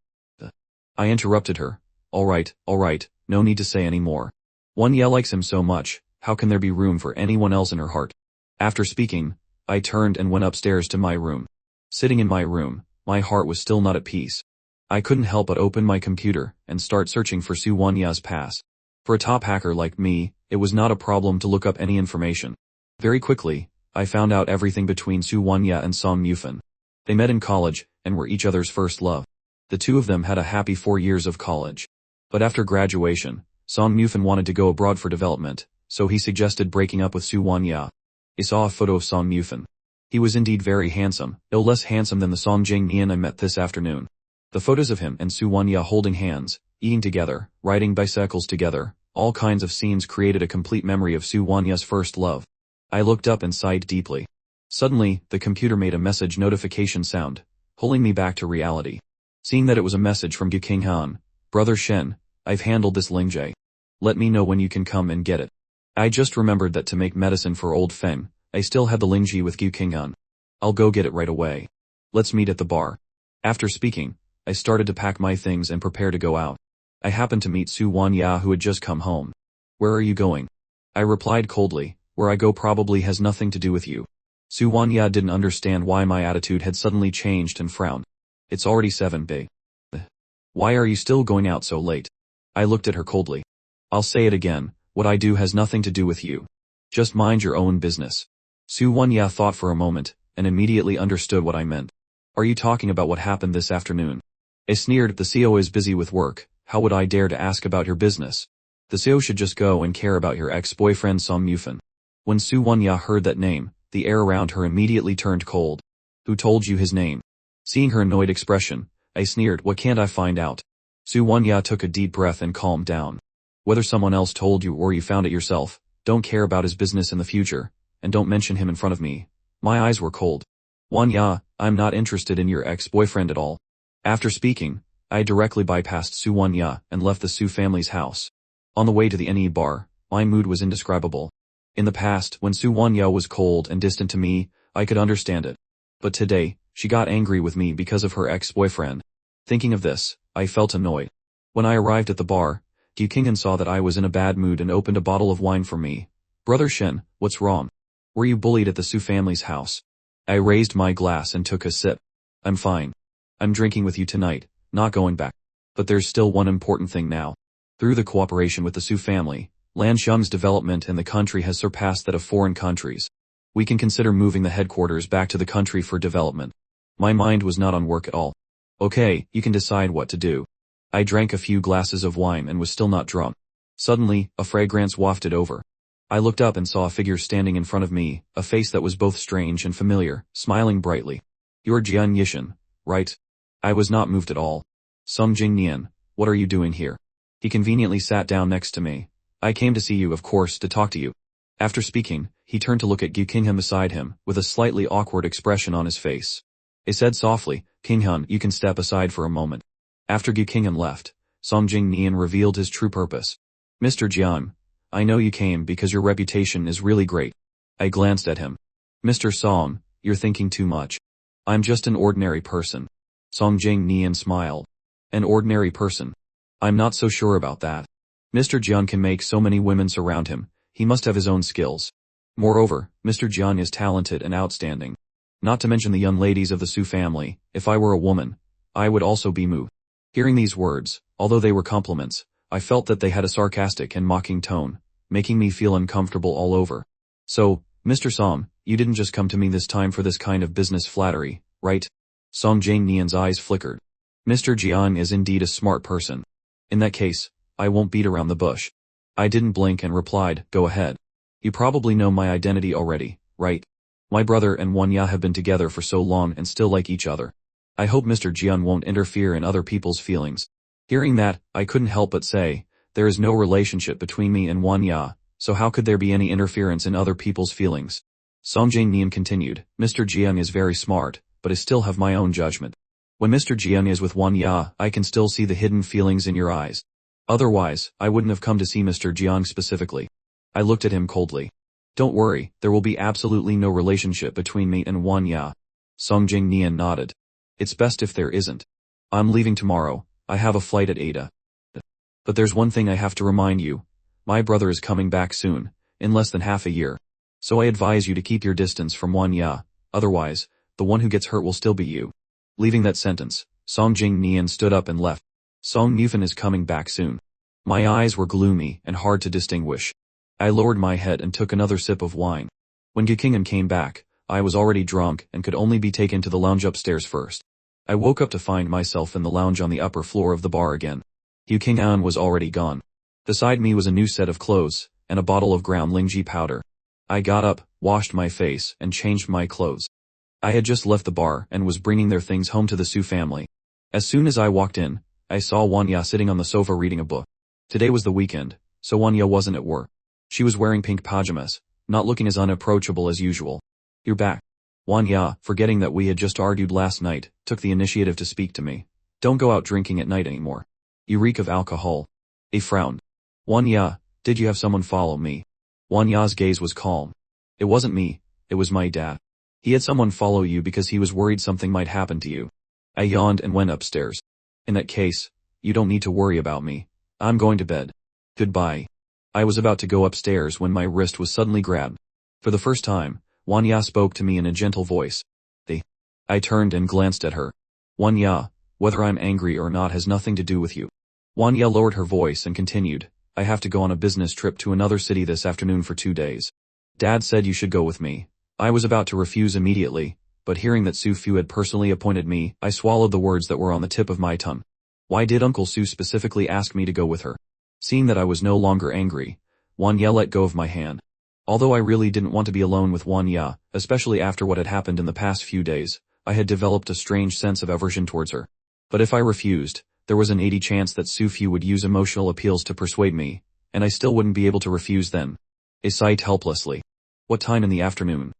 I interrupted her. Alright, no need to say any more. Wanya likes him so much, how can there be room for anyone else in her heart? After speaking, I turned and went upstairs to my room. Sitting in my room, my heart was still not at peace. I couldn't help but open my computer and start searching for Su Wanya's past. For a top hacker like me, it was not a problem to look up any information. Very quickly, I found out everything between Su Wanya and Song Mufan. They met in college, and were each other's first love. The two of them had a happy 4 years of college. But after graduation, Song Mufan wanted to go abroad for development, so he suggested breaking up with Su Wanya. I saw a photo of Song Mufan. He was indeed very handsome, no less handsome than the Song Jingnian I met this afternoon. The photos of him and Su Wanya holding hands, eating together, riding bicycles together, all kinds of scenes created a complete memory of Su Wanya's first love. I looked up and sighed deeply. Suddenly, the computer made a message notification sound, pulling me back to reality. Seeing that it was a message from Gu Qinghan, Brother Shen, I've handled this Lingjie. Let me know when you can come and get it. I just remembered that to make medicine for old Feng, I still had the Lingjie with Gu Qinghan. I'll go get it right away. Let's meet at the bar. After speaking, I started to pack my things and prepare to go out. I happened to meet Su Wanya who had just come home. Where are you going? I replied coldly, where I go probably has nothing to do with you. Su Wanya didn't understand why my attitude had suddenly changed and frowned. It's already 7 b. Why are you still going out so late? I looked at her coldly. I'll say it again, what I do has nothing to do with you. Just mind your own business. Su Wanya thought for a moment, and immediately understood what I meant. Are you talking about what happened this afternoon? I sneered, the CEO is busy with work, how would I dare to ask about your business? The CEO should just go and care about your ex-boyfriend Song Mufan. When Su Wanya heard that name, the air around her immediately turned cold. Who told you his name? Seeing her annoyed expression, I sneered, what can't I find out? Su Wanya took a deep breath and calmed down. Whether someone else told you or you found it yourself, don't care about his business in the future, and don't mention him in front of me. My eyes were cold. Wanya, I'm not interested in your ex-boyfriend at all. After speaking, I directly bypassed Su Wanya and left the Su family's house. On the way to the NE bar, my mood was indescribable. In the past, when Su Wanya was cold and distant to me, I could understand it. But today, she got angry with me because of her ex-boyfriend. Thinking of this, I felt annoyed. When I arrived at the bar, Gu Qinghan saw that I was in a bad mood and opened a bottle of wine for me. Brother Shen, what's wrong? Were you bullied at the Su family's house? I raised my glass and took a sip. I'm fine. I'm drinking with you tonight, not going back. But there's still one important thing now. Through the cooperation with the Su family, Lansheng's development in the country has surpassed that of foreign countries. We can consider moving the headquarters back to the country for development. My mind was not on work at all. Okay, you can decide what to do. I drank a few glasses of wine and was still not drunk. Suddenly, a fragrance wafted over. I looked up and saw a figure standing in front of me, a face that was both strange and familiar, smiling brightly. You're Jian Yishan, right? I was not moved at all. Sung Jing Nian, what are you doing here? He conveniently sat down next to me. I came to see you, of course, to talk to you. After speaking, he turned to look at Gu Qinghan beside him, with a slightly awkward expression on his face. He said softly, Qinghan, you can step aside for a moment. After Gu Qinghan left, Song Jing Nian revealed his true purpose. Mr. Jian, I know you came because your reputation is really great. I glanced at him. Mr. Song, you're thinking too much. I'm just an ordinary person. Song Jing Nian smiled. An ordinary person. I'm not so sure about that. Mr. Jian can make so many women surround him, he must have his own skills. Moreover, Mr. Jian is talented and outstanding. Not to mention the young ladies of the Su family, if I were a woman, I would also be moved. Hearing these words, although they were compliments, I felt that they had a sarcastic and mocking tone, making me feel uncomfortable all over. So, Mr. Song, you didn't just come to me this time for this kind of business flattery, right? Song Jing Nian's eyes flickered. Mr. Jian is indeed a smart person. In that case, I won't beat around the bush. I didn't blink and replied, go ahead. You probably know my identity already, right? My brother and Wanya have been together for so long and still like each other. I hope Mr. Jian won't interfere in other people's feelings. Hearing that, I couldn't help but say, there is no relationship between me and Wanya, so how could there be any interference in other people's feelings? Song Jing Nian continued, Mr. Jian is very smart, but I still have my own judgment. When Mr. Jian is with Wanya, I can still see the hidden feelings in your eyes. Otherwise, I wouldn't have come to see Mr. Jiang specifically. I looked at him coldly. Don't worry, there will be absolutely no relationship between me and Wanya. Song Jing Nian nodded. It's best if there isn't. I'm leaving tomorrow, I have a flight at 8 a.m. But there's one thing I have to remind you. My brother is coming back soon, in less than half a year. So I advise you to keep your distance from Wanya, otherwise, the one who gets hurt will still be you. Leaving that sentence, Song Jing Nian stood up and left. Song Mufan is coming back soon. My eyes were gloomy and hard to distinguish. I lowered my head and took another sip of wine. When Gu Qinghan came back, I was already drunk and could only be taken to the lounge upstairs first. I woke up to find myself in the lounge on the upper floor of the bar again. Gu Qinghan was already gone. Beside me was a new set of clothes, and a bottle of ground Lingji powder. I got up, washed my face, and changed my clothes. I had just left the bar and was bringing their things home to the Su family. As soon as I walked in, I saw Wanya sitting on the sofa reading a book. Today was the weekend, so Wanya wasn't at work. She was wearing pink pajamas, not looking as unapproachable as usual. You're back. Wanya, forgetting that we had just argued last night, took the initiative to speak to me. Don't go out drinking at night anymore. You reek of alcohol. He frowned. Wanya, did you have someone follow me? Wanya's gaze was calm. It wasn't me, it was my dad. He had someone follow you because he was worried something might happen to you. I yawned and went upstairs. In that case, you don't need to worry about me. I'm going to bed. Goodbye. I was about to go upstairs when my wrist was suddenly grabbed. For the first time, Wanya spoke to me in a gentle voice. I turned and glanced at her. Wanya, whether I'm angry or not has nothing to do with you. Wanya lowered her voice and continued, I have to go on a business trip to another city this afternoon for 2 days. Dad said you should go with me. I was about to refuse immediately, but hearing that Su Fu had personally appointed me, I swallowed the words that were on the tip of my tongue. Why did Uncle Su specifically ask me to go with her? Seeing that I was no longer angry, Wanya let go of my hand. Although I really didn't want to be alone with Wanya, especially after what had happened in the past few days, I had developed a strange sense of aversion towards her. But if I refused, there was an 80% chance that Su Fu would use emotional appeals to persuade me, and I still wouldn't be able to refuse then. I sighed helplessly. What time in the afternoon?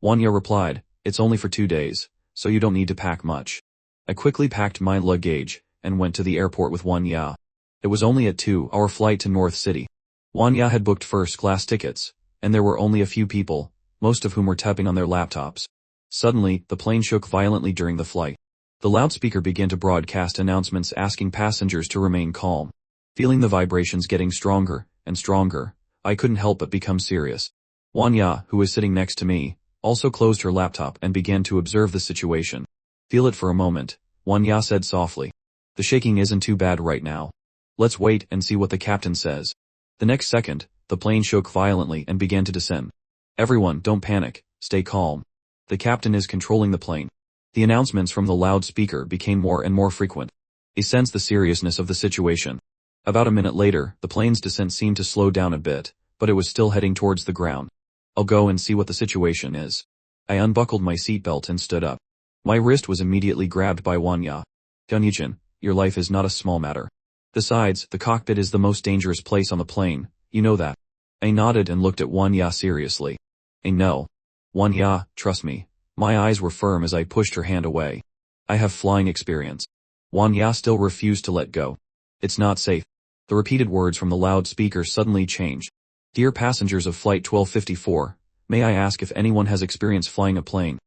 Wanya replied, it's only for 2 days, so you don't need to pack much. I quickly packed my luggage, and went to the airport with Wanya. It was only a 2-hour flight to North City. Wanya had booked first-class tickets, and there were only a few people, most of whom were tapping on their laptops. Suddenly, the plane shook violently during the flight. The loudspeaker began to broadcast announcements asking passengers to remain calm. Feeling the vibrations getting stronger and stronger, I couldn't help but become serious. Wanya, who was sitting next to me, also closed her laptop and began to observe the situation. Feel it for a moment, Wanya said softly. The shaking isn't too bad right now. Let's wait and see what the captain says. The next second, the plane shook violently and began to descend. Everyone, don't panic, stay calm. The captain is controlling the plane. The announcements from the loudspeaker became more and more frequent. He sensed the seriousness of the situation. About a minute later, the plane's descent seemed to slow down a bit, but it was still heading towards the ground. I'll go and see what the situation is. I unbuckled my seatbelt and stood up. My wrist was immediately grabbed by Wanya. Dunyichin, your life is not a small matter. Besides, the cockpit is the most dangerous place on the plane, you know that. I nodded and looked at Wanya seriously. I know. Wanya, trust me. My eyes were firm as I pushed her hand away. I have flying experience. Wanya still refused to let go. It's not safe. The repeated words from the loudspeaker suddenly changed. Dear passengers of Flight 1254, may I ask if anyone has experience flying a plane?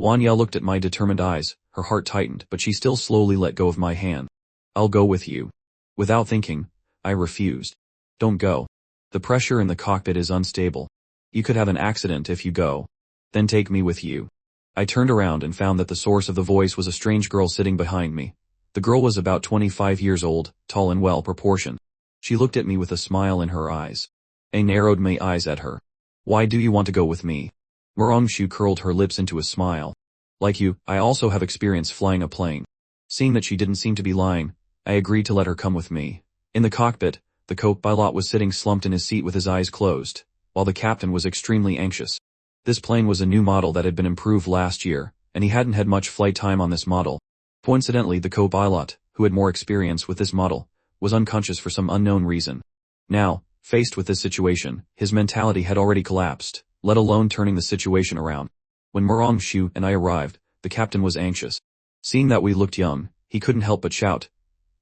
Wanya looked at my determined eyes, her heart tightened, but she still slowly let go of my hand. I'll go with you. Without thinking, I refused. Don't go. The pressure in the cockpit is unstable. You could have an accident if you go. Then take me with you. I turned around and found that the source of the voice was a strange girl sitting behind me. The girl was about 25 years old, tall and well proportioned. She looked at me with a smile in her eyes. I narrowed my eyes at her. Why do you want to go with me? Murangshu curled her lips into a smile. Like you, I also have experience flying a plane. Seeing that she didn't seem to be lying, I agreed to let her come with me. In the cockpit, the co-pilot was sitting slumped in his seat with his eyes closed, while the captain was extremely anxious. This plane was a new model that had been improved last year, and he hadn't had much flight time on this model. Coincidentally, the co-pilot, who had more experience with this model, was unconscious for some unknown reason. Now, faced with this situation, his mentality had already collapsed, let alone turning the situation around. When Murangshu and I arrived, the captain was anxious. Seeing that we looked young, he couldn't help but shout,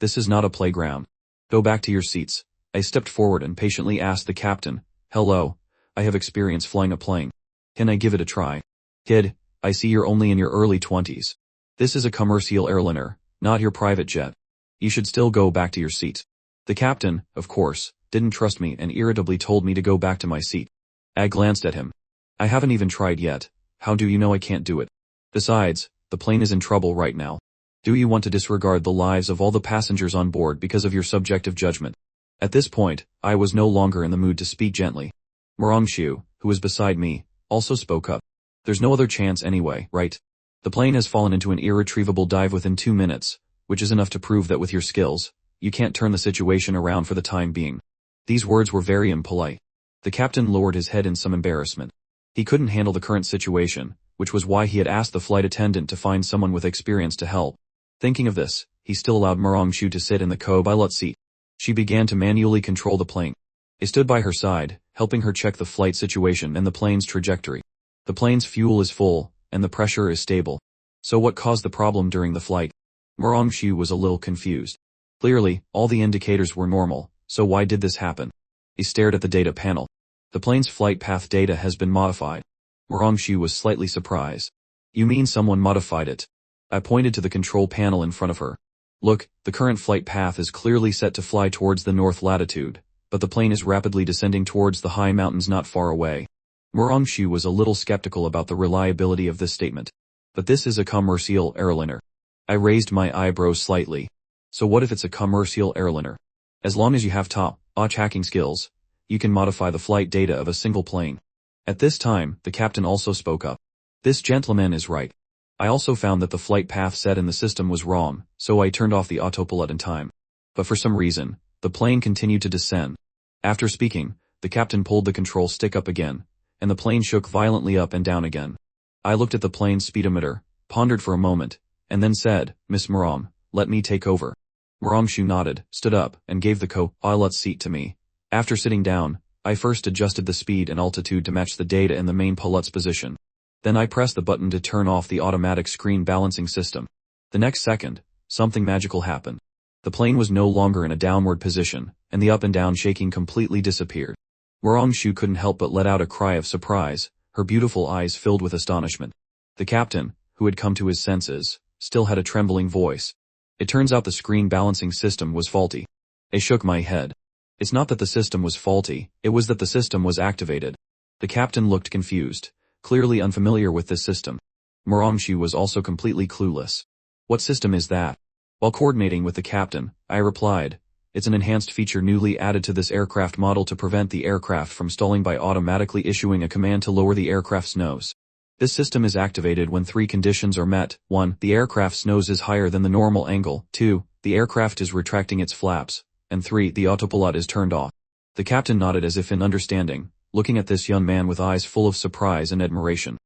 "This is not a playground. Go back to your seats." I stepped forward and patiently asked the captain, "Hello, I have experience flying a plane. Can I give it a try?" "Kid, I see you're only in your early 20s. This is a commercial airliner, not your private jet. You should still go back to your seat." The captain, of course, didn't trust me and irritably told me to go back to my seat. I glanced at him. "I haven't even tried yet. How do you know I can't do it? Besides, the plane is in trouble right now. Do you want to disregard the lives of all the passengers on board because of your subjective judgment?" At this point, I was no longer in the mood to speak gently. Murangshu, who was beside me, also spoke up. "There's no other chance anyway, right? The plane has fallen into an irretrievable dive within 2 minutes, which is enough to prove that with your skills, you can't turn the situation around for the time being." These words were very impolite. The captain lowered his head in some embarrassment. He couldn't handle the current situation, which was why he had asked the flight attendant to find someone with experience to help. Thinking of this, he still allowed Murangshu to sit in the co-pilot seat. She began to manually control the plane. I stood by her side, helping her check the flight situation and the plane's trajectory. The plane's fuel is full, and the pressure is stable. So what caused the problem during the flight? Murangshu was a little confused. Clearly, all the indicators were normal, so why did this happen? He stared at the data panel. The plane's flight path data has been modified. Murangshu was slightly surprised. "You mean someone modified it?" I pointed to the control panel in front of her. "Look, the current flight path is clearly set to fly towards the north latitude, but the plane is rapidly descending towards the high mountains not far away." Murangshu was a little skeptical about the reliability of this statement. "But this is a commercial airliner." I raised my eyebrows slightly. "So what if it's a commercial airliner? As long as you have top-notch hacking skills, you can modify the flight data of a single plane." At this time, the captain also spoke up. "This gentleman is right. I also found that the flight path set in the system was wrong, so I turned off the autopilot in time. But for some reason, the plane continued to descend." After speaking, the captain pulled the control stick up again, and the plane shook violently up and down again. I looked at the plane's speedometer, pondered for a moment, and then said, "Miss Muram, let me take over." Murangshu nodded, stood up, and gave the co-pilot seat to me. After sitting down, I first adjusted the speed and altitude to match the data in the main pilot's position. Then I pressed the button to turn off the automatic screen balancing system. The next second, something magical happened. The plane was no longer in a downward position, and the up and down shaking completely disappeared. Murangshu couldn't help but let out a cry of surprise, her beautiful eyes filled with astonishment. The captain, who had come to his senses, still had a trembling voice. "It turns out the screen balancing system was faulty." I shook my head. "It's not that the system was faulty, it was that the system was activated." The captain looked confused, clearly unfamiliar with this system. Murangshu was also completely clueless. "What system is that?" While coordinating with the captain, I replied, "It's an enhanced feature newly added to this aircraft model to prevent the aircraft from stalling by automatically issuing a command to lower the aircraft's nose. This system is activated when 3 conditions are met. 1. The aircraft's nose is higher than the normal angle. 2. The aircraft is retracting its flaps. And 3. The autopilot is turned off." The captain nodded as if in understanding, looking at this young man with eyes full of surprise and admiration.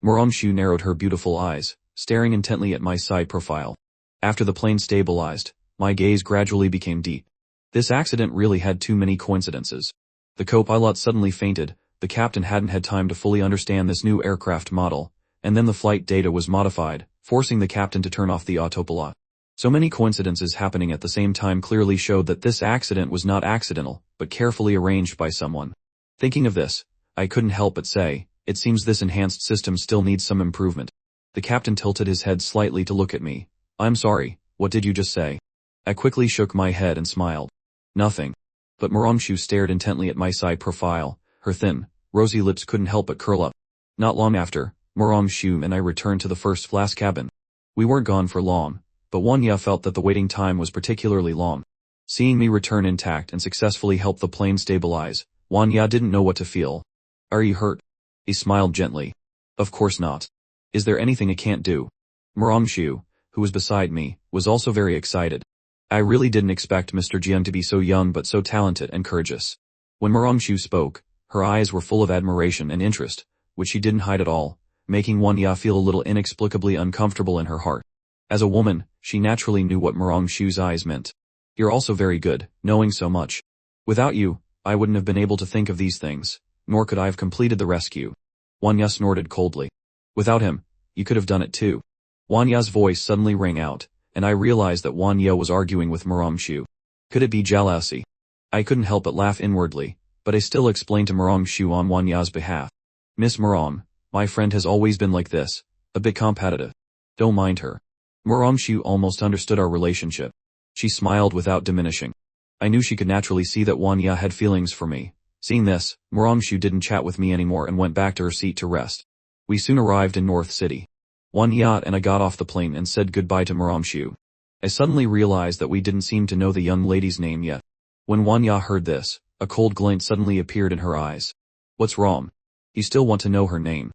Murangshu narrowed her beautiful eyes, staring intently at my side profile. After the plane stabilized, my gaze gradually became deep. This accident really had too many coincidences. The co-pilot suddenly fainted, the captain hadn't had time to fully understand this new aircraft model, and then the flight data was modified, forcing the captain to turn off the autopilot. So many coincidences happening at the same time clearly showed that this accident was not accidental, but carefully arranged by someone. Thinking of this, I couldn't help but say, it seems this enhanced system still needs some improvement. The captain tilted his head slightly to look at me. I'm sorry, what did you just say? I quickly shook my head and smiled. Nothing. But Murangshu stared intently at my side profile, her thin, rosy lips couldn't help but curl up. Not long after, Murangshu and I returned to the first class cabin. We weren't gone for long, but Wanya felt that the waiting time was particularly long. Seeing me return intact and successfully help the plane stabilize, Wanya didn't know what to feel. Are you hurt? He smiled gently. Of course not. Is there anything I can't do? Murangshu, who was beside me, was also very excited. I really didn't expect Mr. Jian to be so young but so talented and courageous. When Murangshu spoke, her eyes were full of admiration and interest, which she didn't hide at all, making Wanya feel a little inexplicably uncomfortable in her heart. As a woman, she naturally knew what Murangshu's eyes meant. You're also very good, knowing so much. Without you, I wouldn't have been able to think of these things, nor could I have completed the rescue. Wanya snorted coldly. Without him, you could have done it too. Wanya's voice suddenly rang out, and I realized that Wanya was arguing with Murangshu. Could it be jealousy? I couldn't help but laugh inwardly, but I still explained to Murangshu on Wanya's behalf. Miss Murong, my friend has always been like this, a bit competitive. Don't mind her. Murangshu almost understood our relationship. She smiled without diminishing. I knew she could naturally see that Wanya had feelings for me. Seeing this, Murangshu didn't chat with me anymore and went back to her seat to rest. We soon arrived in North City. Wanya and I got off the plane and said goodbye to Murangshu. I suddenly realized that we didn't seem to know the young lady's name yet. When Wanya heard this, a cold glint suddenly appeared in her eyes. What's wrong? You still want to know her name?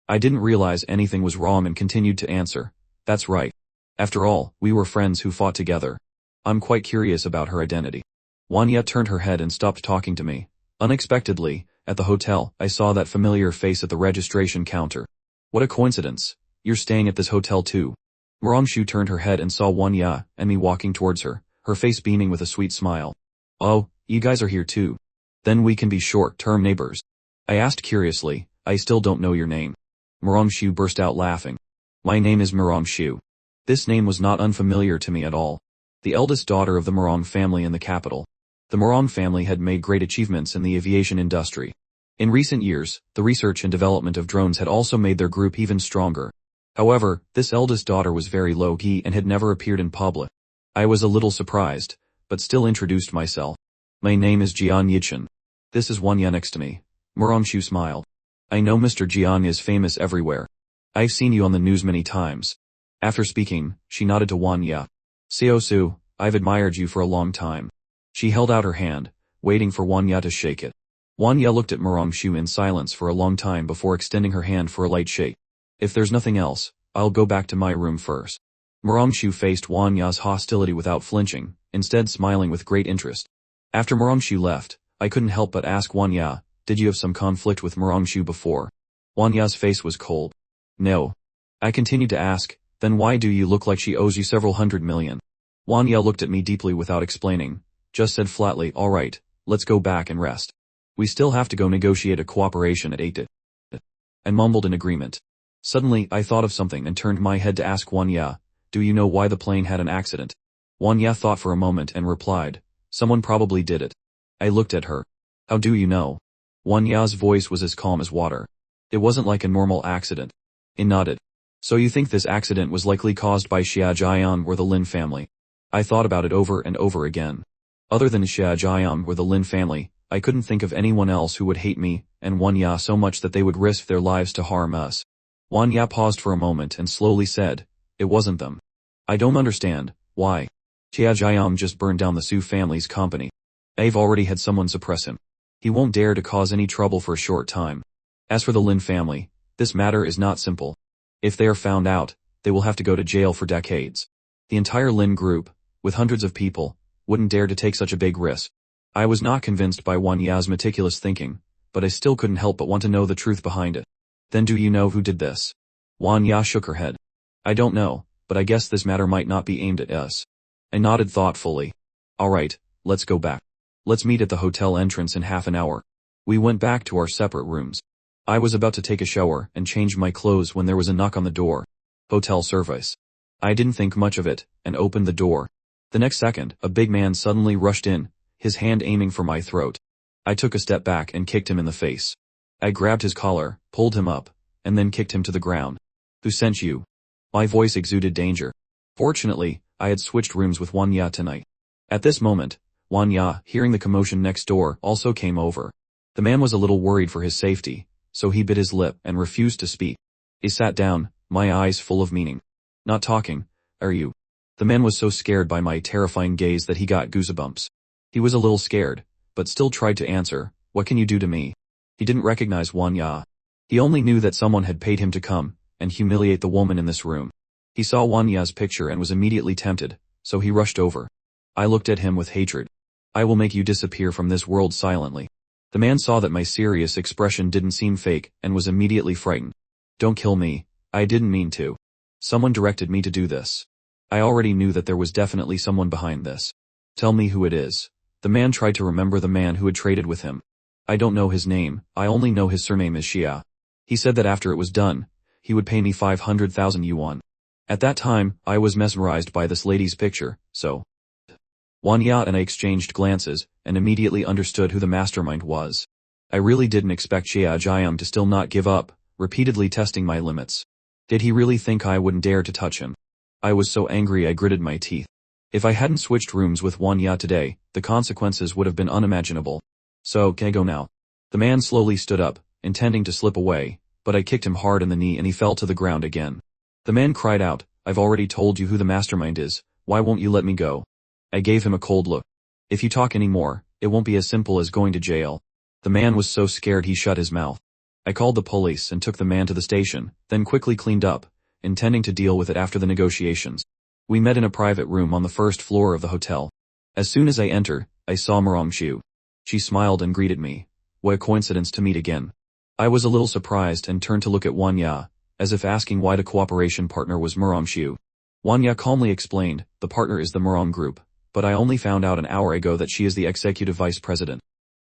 I didn't realize anything was wrong and continued to answer. That's right. After all, we were friends who fought together. I'm quite curious about her identity. Wanya turned her head and stopped talking to me. Unexpectedly, at the hotel, I saw that familiar face at the registration counter. What a coincidence. You're staying at this hotel too. Murangshu turned her head and saw Wanya and me walking towards her, her face beaming with a sweet smile. Oh, you guys are here too. Then we can be short-term neighbors. I asked curiously, I still don't know your name. Murangshu burst out laughing. My name is Murangshu. This name was not unfamiliar to me at all. The eldest daughter of the Murong family in the capital. The Murong family had made great achievements in the aviation industry. In recent years, the research and development of drones had also made their group even stronger. However, this eldest daughter was very low-key and had never appeared in public. I was a little surprised, but still introduced myself. My name is Jian Yichin. This is Wanya next to me. Murangshu smiled. I know Mr. Jian is famous everywhere. I've seen you on the news many times. After speaking, she nodded to Wanya. Seosu, I've admired you for a long time. She held out her hand, waiting for Wanya to shake it. Wanya looked at Murangshu in silence for a long time before extending her hand for a light shake. If there's nothing else, I'll go back to my room first. Murangshu faced Wanya's hostility without flinching, instead smiling with great interest. After Murangshu left, I couldn't help but ask Wanya, did you have some conflict with Murangshu before? Wanya's face was cold. No. I continued to ask, then why do you look like she owes you several hundred million? Wanya looked at me deeply without explaining, just said flatly, alright, let's go back and rest. We still have to go negotiate a cooperation at 8. I mumbled in agreement. Suddenly, I thought of something and turned my head to ask Wanya, do you know why the plane had an accident? Wanya thought for a moment and replied, someone probably did it. I looked at her. How do you know? Wanya's voice was as calm as water. It wasn't like a normal accident. It nodded. So you think this accident was likely caused by Xia Jian or the Lin family? I thought about it over and over again. Other than Xia Jian or the Lin family, I couldn't think of anyone else who would hate me and Wanya so much that they would risk their lives to harm us. Wanya paused for a moment and slowly said, it wasn't them. I don't understand, why? Xia Jian just burned down the Su family's company. I've already had someone suppress him. He won't dare to cause any trouble for a short time. As for the Lin family, this matter is not simple. If they are found out, they will have to go to jail for decades. The entire Lin group, with hundreds of people, wouldn't dare to take such a big risk. I was not convinced by Wan Ya's meticulous thinking, but I still couldn't help but want to know the truth behind it. Then do you know who did this? Wan Ya shook her head. I don't know, but I guess this matter might not be aimed at us. I nodded thoughtfully. Alright, let's go back. Let's meet at the hotel entrance in half an hour. We went back to our separate rooms. I was about to take a shower and change my clothes when there was a knock on the door. Hotel service. I didn't think much of it, and opened the door. The next second, a big man suddenly rushed in, his hand aiming for my throat. I took a step back and kicked him in the face. I grabbed his collar, pulled him up, and then kicked him to the ground. Who sent you? My voice exuded danger. Fortunately, I had switched rooms with Wan Ya tonight. At this moment, Wan Ya, hearing the commotion next door, also came over. The man was a little worried for his safety, so he bit his lip and refused to speak. He sat down, my eyes full of meaning. Not talking, are you? The man was so scared by my terrifying gaze that he got goosebumps. He was a little scared, but still tried to answer, what can you do to me? He didn't recognize Wan Ya. He only knew that someone had paid him to come and humiliate the woman in this room. He saw Wan Ya's picture and was immediately tempted, so he rushed over. I looked at him with hatred. I will make you disappear from this world silently. The man saw that my serious expression didn't seem fake and was immediately frightened. Don't kill me, I didn't mean to. Someone directed me to do this. I already knew that there was definitely someone behind this. Tell me who it is. The man tried to remember the man who had traded with him. I don't know his name, I only know his surname is Xia. He said that after it was done, he would pay me 500,000 yuan. At that time, I was mesmerized by this lady's picture, so. Wan Ya and I exchanged glances, and immediately understood who the mastermind was. I really didn't expect Xia Jiam to still not give up, repeatedly testing my limits. Did he really think I wouldn't dare to touch him? I was so angry I gritted my teeth. If I hadn't switched rooms with Wan Ya today, the consequences would have been unimaginable. So, can I go now? The man slowly stood up, intending to slip away, but I kicked him hard in the knee and he fell to the ground again. The man cried out, I've already told you who the mastermind is, why won't you let me go? I gave him a cold look. If you talk anymore, it won't be as simple as going to jail. The man was so scared he shut his mouth. I called the police and took the man to the station, then quickly cleaned up, intending to deal with it after the negotiations. We met in a private room on the first floor of the hotel. As soon as I entered, I saw Merongxiu. She smiled and greeted me. What a coincidence to meet again. I was a little surprised and turned to look at Wan Ya, as if asking why the cooperation partner was Merongxiu. Wan Ya calmly explained, the partner is the Merong Group, but I only found out an hour ago that she is the executive vice president.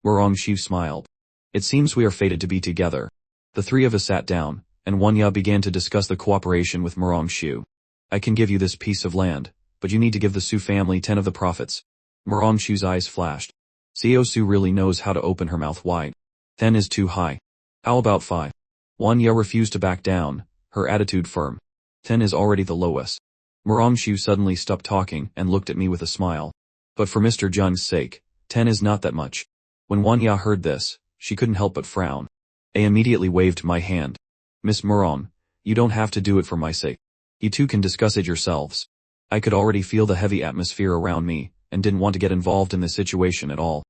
Merongxiu smiled. It seems we are fated to be together. The three of us sat down, and Wan Ya began to discuss the cooperation with Merongxiu. I can give you this piece of land, but you need to give the Su family 10 of the profits. Merongxiu's eyes flashed. Xiao Su really knows how to open her mouth wide. 10 is too high. How about 5? Wan Ya refused to back down, her attitude firm. 10 is already the lowest. Merongxiu suddenly stopped talking and looked at me with a smile. But for Mr. Zheng's sake, 10 is not that much. When Wan Ya heard this, she couldn't help but frown. I immediately waved my hand. Miss Merong, you don't have to do it for my sake. You two can discuss it yourselves. I could already feel the heavy atmosphere around me, and didn't want to get involved in this situation at all.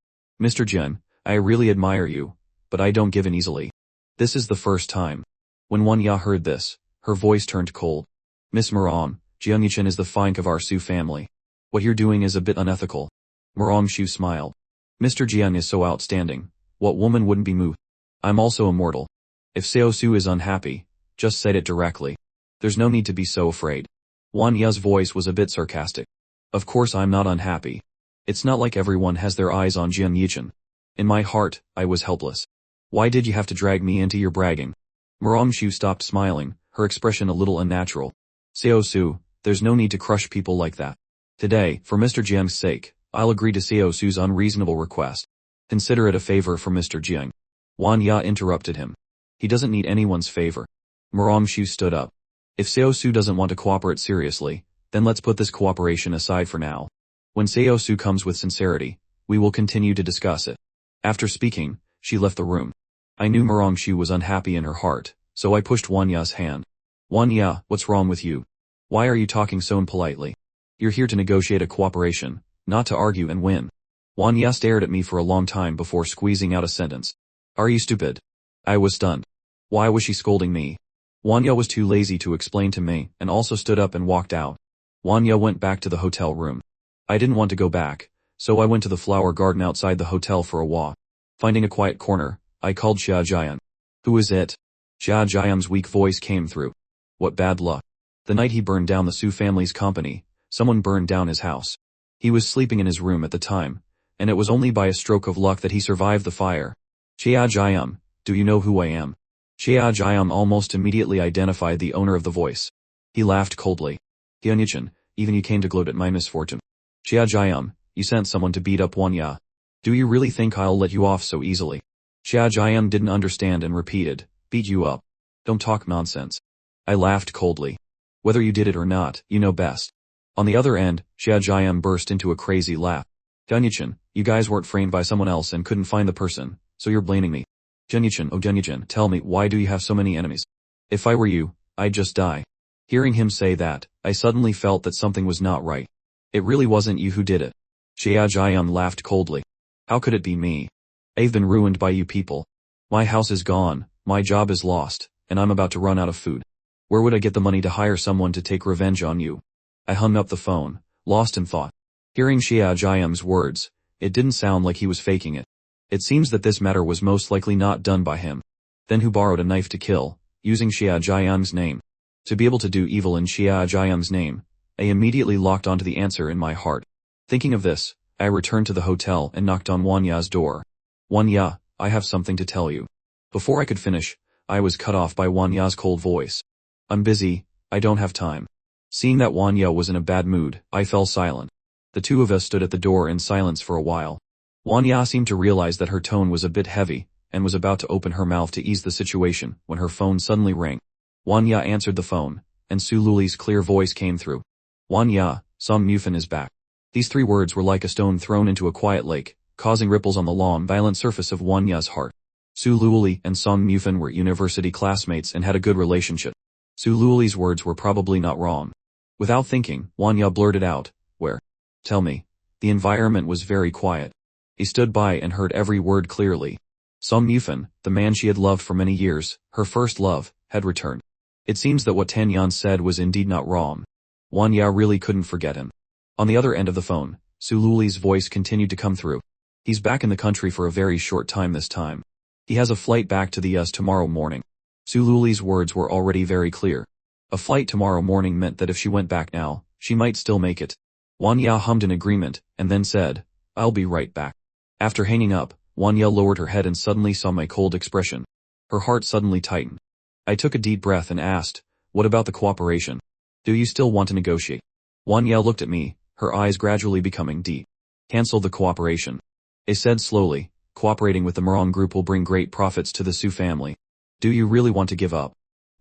Mr. Zheng, I really admire you, but I don't give in easily. This is the first time. When Wan Ya heard this, her voice turned cold. Miss Merong, Jiangyichen is the Fink of our Su family. What you're doing is a bit unethical. Merongxiu smiled. Mr. Jiang is so outstanding, what woman wouldn't be moved? I'm also immortal. If Xiao Su is unhappy, just say it directly. There's no need to be so afraid. Wan Ya's voice was a bit sarcastic. Of course I'm not unhappy. It's not like everyone has their eyes on Jiangyichen. In my heart, I was helpless. Why did you have to drag me into your bragging? Merongxiu stopped smiling, her expression a little unnatural. Xiao Su, there's no need to crush people like that. Today, for Mr. Jiang's sake, I'll agree to Xiao Su's unreasonable request. Consider it a favor for Mr. Jiang. Wan Ya interrupted him. He doesn't need anyone's favor. Merongxiu stood up. If Xiao Su doesn't want to cooperate seriously, then let's put this cooperation aside for now. When Xiao Su comes with sincerity, we will continue to discuss it. After speaking, she left the room. I knew Merongxiu was unhappy in her heart, so I pushed Wan Ya's hand. Wan Ya, what's wrong with you? Why are you talking so impolitely? You're here to negotiate a cooperation, not to argue and win. Wan Ya stared at me for a long time before squeezing out a sentence. Are you stupid? I was stunned. Why was she scolding me? Wan Ya was too lazy to explain to me, and also stood up and walked out. Wan Ya went back to the hotel room. I didn't want to go back, so I went to the flower garden outside the hotel for a walk. Finding a quiet corner, I called Xia Jian. Who is it? Xia Jian's weak voice came through. What bad luck. The night he burned down the Su family's company, someone burned down his house. He was sleeping in his room at the time, and it was only by a stroke of luck that he survived the fire. Xia Jian, do you know who I am? Xia Jian almost immediately identified the owner of the voice. He laughed coldly. Hyunichan, even you came to gloat at my misfortune. Xia Jian, you sent someone to beat up Wanya. Do you really think I'll let you off so easily? Xia Jian didn't understand and repeated, beat you up. Don't talk nonsense. I laughed coldly. Whether you did it or not, you know best. On the other end, Xia Jian burst into a crazy laugh. Hyunichan, you guys weren't framed by someone else and couldn't find the person, so you're blaming me. Hyunichan, oh Hyunichan, tell me, why do you have so many enemies? If I were you, I'd just die. Hearing him say that, I suddenly felt that something was not right. It really wasn't you who did it. Xia Jian laughed coldly. How could it be me? I've been ruined by you people. My house is gone, my job is lost, and I'm about to run out of food. Where would I get the money to hire someone to take revenge on you? I hung up the phone, lost in thought. Hearing Xia Jian's words, it didn't sound like he was faking it. It seems that this matter was most likely not done by him. Then who borrowed a knife to kill, using Xia Jian's name? To be able to do evil in Xia Jian's name, I immediately locked onto the answer in my heart. Thinking of this, I returned to the hotel and knocked on Wanya's door. Wanya, I have something to tell you. Before I could finish, I was cut off by Wanya's cold voice. I'm busy, I don't have time. Seeing that Wanya was in a bad mood, I fell silent. The two of us stood at the door in silence for a while. Wanya seemed to realize that her tone was a bit heavy, and was about to open her mouth to ease the situation, when her phone suddenly rang. Wanya answered the phone, and Su Luli's clear voice came through. Wanya, Song Mufin is back. These three words were like a stone thrown into a quiet lake, causing ripples on the long, violent surface of Wanya's heart. Su Luli and Song Mufin were university classmates and had a good relationship. Su Luli's words were probably not wrong. Without thinking, Wanya blurted out, where? Tell me. The environment was very quiet. He stood by and heard every word clearly. Song Mufin, the man she had loved for many years, her first love, had returned. It seems that what Tan Yan said was indeed not wrong. Wanya really couldn't forget him. On the other end of the phone, Su Luli's voice continued to come through. He's back in the country for a very short time this time. He has a flight back to the US tomorrow morning. Su Luli's words were already very clear. A flight tomorrow morning meant that if she went back now, she might still make it. Wanya hummed in agreement, and then said, I'll be right back. After hanging up, Wanya lowered her head and suddenly saw my cold expression. Her heart suddenly tightened. I took a deep breath and asked, what about the cooperation? Do you still want to negotiate? Wanya looked at me, her eyes gradually becoming deep. Cancel the cooperation. I said slowly, cooperating with the Morong group will bring great profits to the Su family. Do you really want to give up?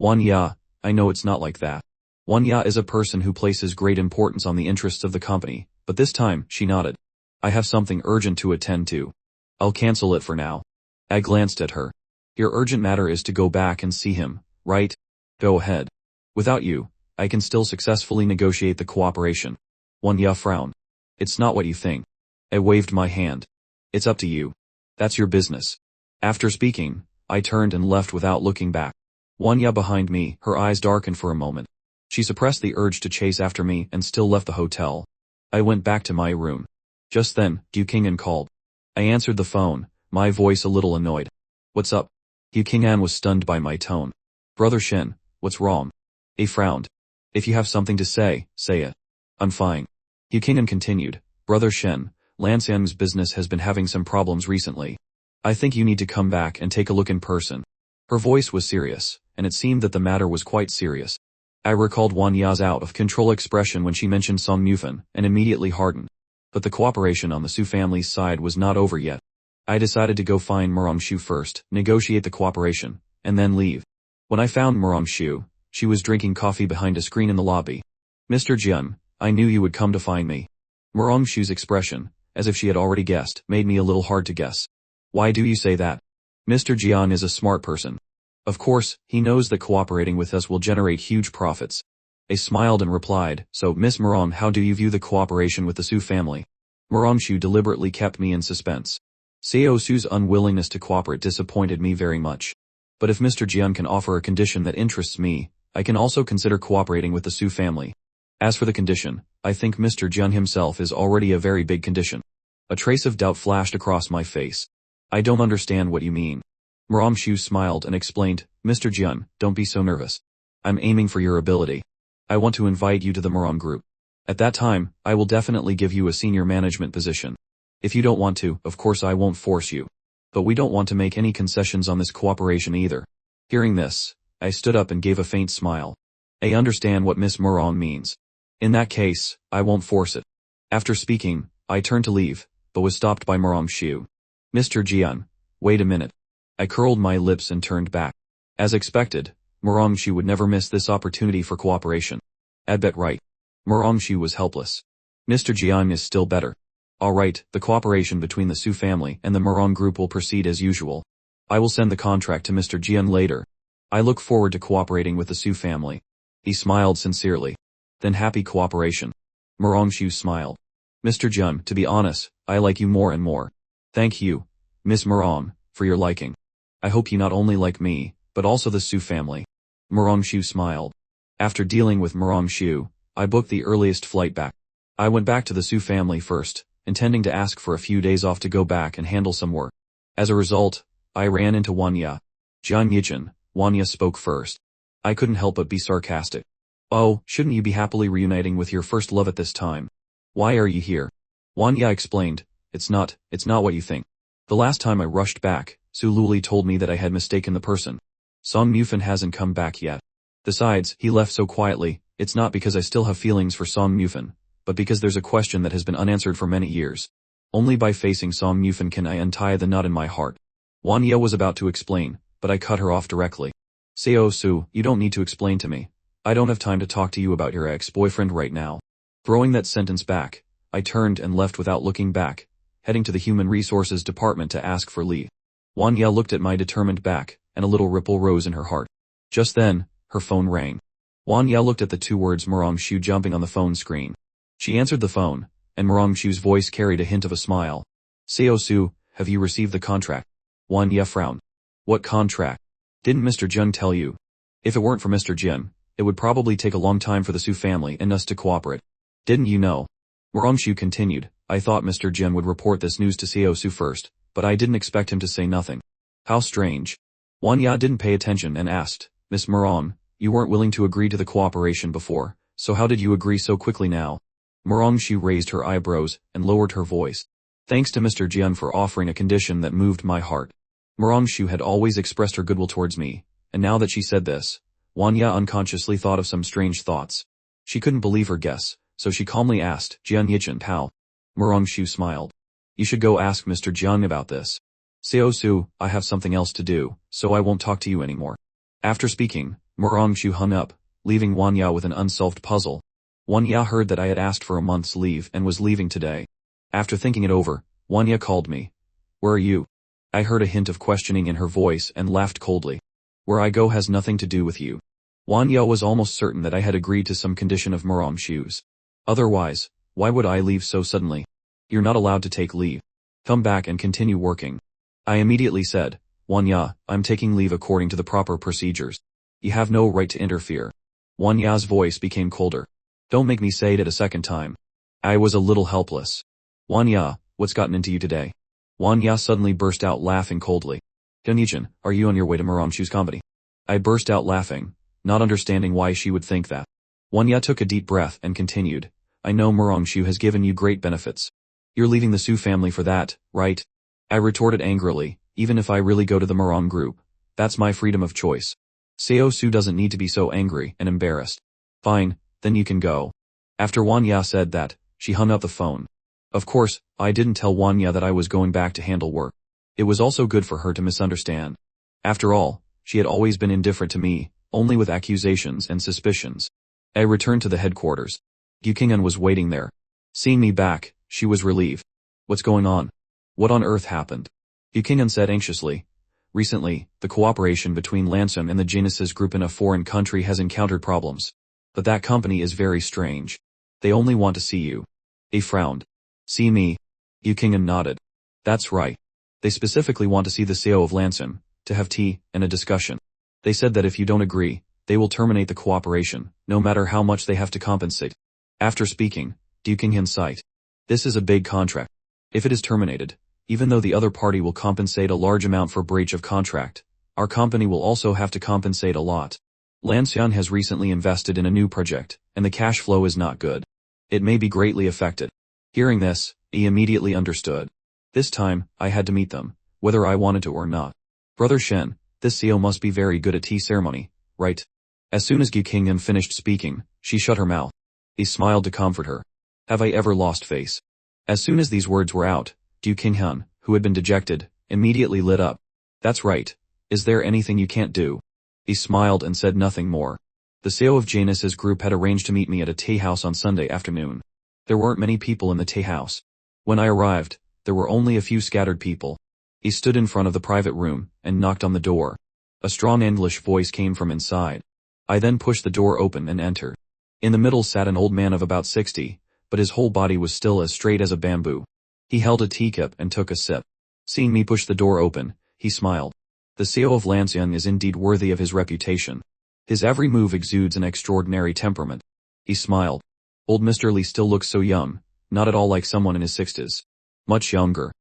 Wanya, I know it's not like that. Wanya is a person who places great importance on the interests of the company, but this time, she nodded. I have something urgent to attend to. I'll cancel it for now. I glanced at her. Your urgent matter is to go back and see him, right? Go ahead. Without you, I can still successfully negotiate the cooperation. Wanya frowned. It's not what you think. I waved my hand. It's up to you. That's your business. After speaking, I turned and left without looking back. Wanya behind me, her eyes darkened for a moment. She suppressed the urge to chase after me and still left the hotel. I went back to my room. Just then, Yu Qing'an called. I answered the phone, my voice a little annoyed. What's up? Yu Qing'an was stunned by my tone. Brother Shen, what's wrong? He frowned. If you have something to say, say it. I'm fine. Yu Qing'an continued. Brother Shen, Lansam's business has been having some problems recently. I think you need to come back and take a look in person. Her voice was serious, and it seemed that the matter was quite serious. I recalled Wanya's out-of-control expression when she mentioned Song Mufin, and immediately hardened. But the cooperation on the Su family's side was not over yet. I decided to go find Murangshu first, negotiate the cooperation, and then leave. When I found Murangshu, she was drinking coffee behind a screen in the lobby. Mr. Jian, I knew you would come to find me. Murangshu's expression, as if she had already guessed, made me a little hard to guess. Why do you say that? Mr. Jian is a smart person. Of course, he knows that cooperating with us will generate huge profits. I smiled and replied, so Miss Murong, how do you view the cooperation with the Su family? Murangshu deliberately kept me in suspense. Seo Su's unwillingness to cooperate disappointed me very much. But if Mr. Jian can offer a condition that interests me, I can also consider cooperating with the Su family. As for the condition, I think Mr. Jian himself is already a very big condition. A trace of doubt flashed across my face. I don't understand what you mean. Moramshu smiled and explained, Mr. Jian, don't be so nervous. I'm aiming for your ability. I want to invite you to the Moram group. At that time, I will definitely give you a senior management position. If you don't want to, of course I won't force you. But we don't want to make any concessions on this cooperation either. Hearing this, I stood up and gave a faint smile. I understand what Miss Moram means. In that case, I won't force it. After speaking, I turned to leave, but was stopped by Moramshu. Mr. Jian, wait a minute. I curled my lips and turned back. As expected, Moramshu would never miss this opportunity for cooperation. I'd bet right. Moramshu was helpless. Mr. Jian is still better. Alright, the cooperation between the Su family and the Moram group will proceed as usual. I will send the contract to Mr. Jian later. I look forward to cooperating with the Su family. He smiled sincerely. Then happy cooperation. Moramshu smiled. Mr. Jian, to be honest, I like you more and more. Thank you, Miss Moram, for your liking. I hope you not only like me, but also the Su family. Moramshu smiled. After dealing with Moramshu, I booked the earliest flight back. I went back to the Su family first, intending to ask for a few days off to go back and handle some work. As a result, I ran into Wanya. Jian Yichin, Wanya spoke first. I couldn't help but be sarcastic. Oh, shouldn't you be happily reuniting with your first love at this time? Why are you here? Wanya explained, It's not what you think. The last time I rushed back, Su Luli told me that I had mistaken the person. Song Mufan hasn't come back yet. Besides, he left so quietly. It's not because I still have feelings for Song Mufan, but because there's a question that has been unanswered for many years. Only by facing Song Mufan can I untie the knot in my heart. Wanya was about to explain, but I cut her off directly. Seo Su, you don't need to explain to me. I don't have time to talk to you about your ex-boyfriend right now. Throwing that sentence back, I turned and left without looking back, heading to the Human Resources Department to ask for leave. Wanya looked at my determined back, and a little ripple rose in her heart. Just then, her phone rang. Wanya looked at the two words Moramshu jumping on the phone screen. She answered the phone, and Moramshu's voice carried a hint of a smile. Seo Su, have you received the contract? Wanya frowned. What contract? Didn't Mr. Jun tell you? If it weren't for Mr. Jin, it would probably take a long time for the Su family and us to cooperate. Didn't you know? Moramshu continued, I thought Mr. Jin would report this news to Seo Su first, but I didn't expect him to say nothing. How strange. Wanya didn't pay attention and asked, Miss Moram, you weren't willing to agree to the cooperation before, so how did you agree so quickly now? Moramshu raised her eyebrows and lowered her voice. Thanks to Mr. Jian for offering a condition that moved my heart. Moramshu had always expressed her goodwill towards me, and now that she said this, Wanya unconsciously thought of some strange thoughts. She couldn't believe her guess, so she calmly asked, Jian Yichin, how? Moramshu smiled. You should go ask Mr. Jian about this. Seo Su, I have something else to do, so I won't talk to you anymore. After speaking, Moramshu hung up, leaving Wanya with an unsolved puzzle. Wanya heard that I had asked for a month's leave and was leaving today. After thinking it over, Wanya called me. Where are you? I heard a hint of questioning in her voice and laughed coldly. Where I go has nothing to do with you. Wanya was almost certain that I had agreed to some condition of Moramshu's. Otherwise, why would I leave so suddenly? You're not allowed to take leave. Come back and continue working. I immediately said, Wanya, I'm taking leave according to the proper procedures. You have no right to interfere. Wanya's voice became colder. Don't make me say it a second time. I was a little helpless. Wanya, what's gotten into you today? Wanya suddenly burst out laughing coldly. Donichen, are you on your way to Moramshu's comedy? I burst out laughing, not understanding why she would think that. Wanya took a deep breath and continued. I know Moramshu has given you great benefits. You're leaving the Su family for that, right? I retorted angrily, even if I really go to the Moram group. That's my freedom of choice. Seo Su doesn't need to be so angry and embarrassed. Fine, then you can go. After Wanya said that, she hung up the phone. Of course, I didn't tell Wanya that I was going back to handle work. It was also good for her to misunderstand. After all, she had always been indifferent to me, only with accusations and suspicions. I returned to the headquarters. Yukingan was waiting there. Seeing me back, she was relieved. What's going on? What on earth happened? Yukingan said anxiously. Recently, the cooperation between Lansum and the Genesis group in a foreign country has encountered problems. But that company is very strange. They only want to see you. He frowned. See me? Yukingan nodded. That's right. They specifically want to see the CEO of Lansum, to have tea and a discussion. They said that if you don't agree, they will terminate the cooperation, no matter how much they have to compensate. After speaking, Yukingan sighed. This is a big contract. If it is terminated, even though the other party will compensate a large amount for breach of contract, our company will also have to compensate a lot. Lanxian has recently invested in a new project, and the cash flow is not good. It may be greatly affected. Hearing this, he immediately understood. This time, I had to meet them, whether I wanted to or not. Brother Shen, this CEO must be very good at tea ceremony, right? As soon as Gu Qingyan finished speaking, she shut her mouth. He smiled to comfort her. Have I ever lost face? As soon as these words were out, Gu Qingyan, who had been dejected, immediately lit up. That's right. Is there anything you can't do? He smiled and said nothing more. The CEO of Janus's group had arranged to meet me at a tea house on Sunday afternoon. There weren't many people in the tea house. When I arrived, there were only a few scattered people. He stood in front of the private room and knocked on the door. A strong English voice came from inside. I then pushed the door open and entered. In the middle sat an old man of about 60, but his whole body was still as straight as a bamboo. He held a teacup and took a sip. Seeing me push the door open, he smiled. The CEO of Lanxian is indeed worthy of his reputation. His every move exudes an extraordinary temperament. He smiled. Old Mr. Li still looks so young, not at all like someone in his 60s. Much younger.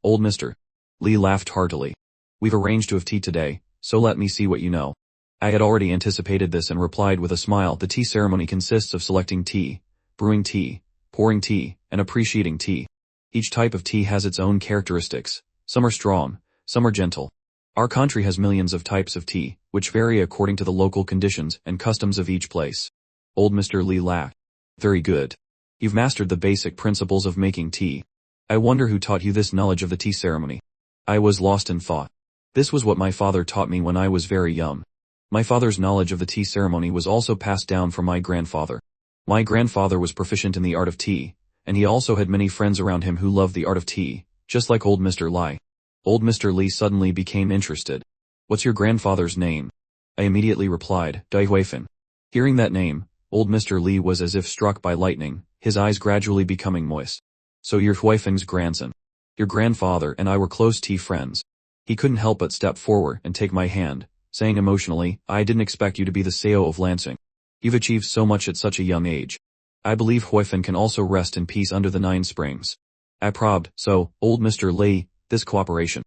Old Mr. Li laughed heartily. We've arranged to have tea today, so let me see what you know. I had already anticipated this and replied with a smile. The tea ceremony consists of selecting tea, brewing tea, pouring tea, and appreciating tea. Each type of tea has its own characteristics. Some are strong, some are gentle. Our country has millions of types of tea, which vary according to the local conditions and customs of each place. Old Mr. Li laughed. Very good. You've mastered the basic principles of making tea. I wonder who taught you this knowledge of the tea ceremony. I was lost in thought. This was what my father taught me when I was very young. My father's knowledge of the tea ceremony was also passed down from my grandfather. My grandfather was proficient in the art of tea, and he also had many friends around him who loved the art of tea, just like old Mr. Li. Old Mr. Li suddenly became interested. What's your grandfather's name? I immediately replied, Dai Huifeng. Hearing that name, old Mr. Li was as if struck by lightning, his eyes gradually becoming moist. So you're Huifeng's grandson. Your grandfather and I were close tea friends. He couldn't help but step forward and take my hand, saying emotionally, I didn't expect you to be the CEO of Lansing. You've achieved so much at such a young age. I believe Huifeng can also rest in peace under the 9 springs. I probed, so, old Mr. Li, this cooperation.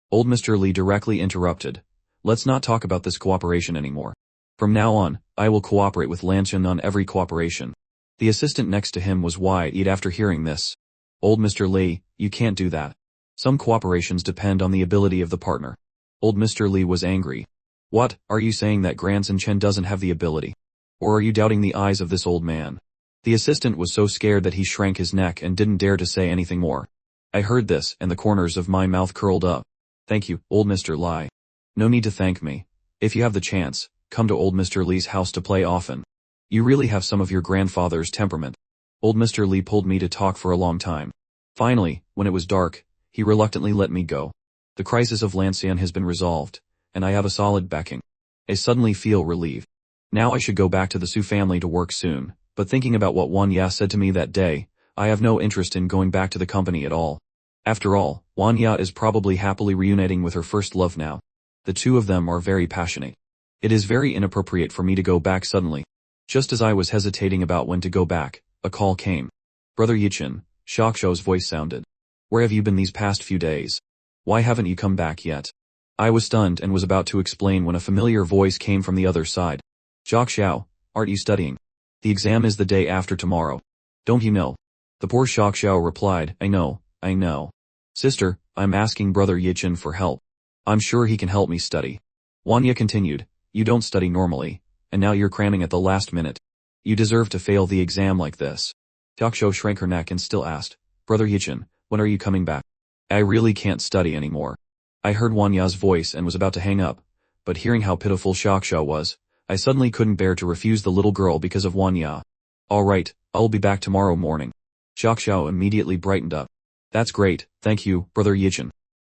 Old Mr. Li directly interrupted. Let's not talk about this cooperation anymore. From now on, I will cooperate with Lansing on every cooperation. The assistant next to him was wide-eyed after hearing this. Old Mr. Li, you can't do that. Some cooperations depend on the ability of the partner. Old Mr. Li was angry. What, are you saying that Grandson Chen doesn't have the ability? Or are you doubting the eyes of this old man? The assistant was so scared that he shrank his neck and didn't dare to say anything more. I heard this and the corners of my mouth curled up. Thank you, old Mr. Li. No need to thank me. If you have the chance, come to old Mr. Li's house to play often. You really have some of your grandfather's temperament. Old Mr. Li pulled me to talk for a long time. Finally, when it was dark, he reluctantly let me go. The crisis of Lanxian has been resolved, and I have a solid backing. I suddenly feel relieved. Now I should go back to the Su family to work soon, but thinking about what Wang Ya said to me that day, I have no interest in going back to the company at all. After all, Wang Ya is probably happily reuniting with her first love now. The two of them are very passionate. It is very inappropriate for me to go back suddenly. Just as I was hesitating about when to go back, a call came. Brother Yichin, Shaksho's voice sounded. Where have you been these past few days? Why haven't you come back yet? I was stunned and was about to explain when a familiar voice came from the other side. Shaksho, aren't you studying? The exam is the day after tomorrow. Don't you know? The poor Shaksho replied, I know. Sister, I'm asking Brother Yichin for help. I'm sure he can help me study. Wanya continued, you don't study normally, and now you're cramming at the last minute. You deserve to fail the exam like this. Shaksho shrank her neck and still asked, Brother Yichin, when are you coming back? I really can't study anymore. I heard Wanya's voice and was about to hang up, but hearing how pitiful Shaksho was, I suddenly couldn't bear to refuse the little girl because of Wanya. Alright, I'll be back tomorrow morning. Shaksho immediately brightened up. That's great, thank you, Brother Yichin.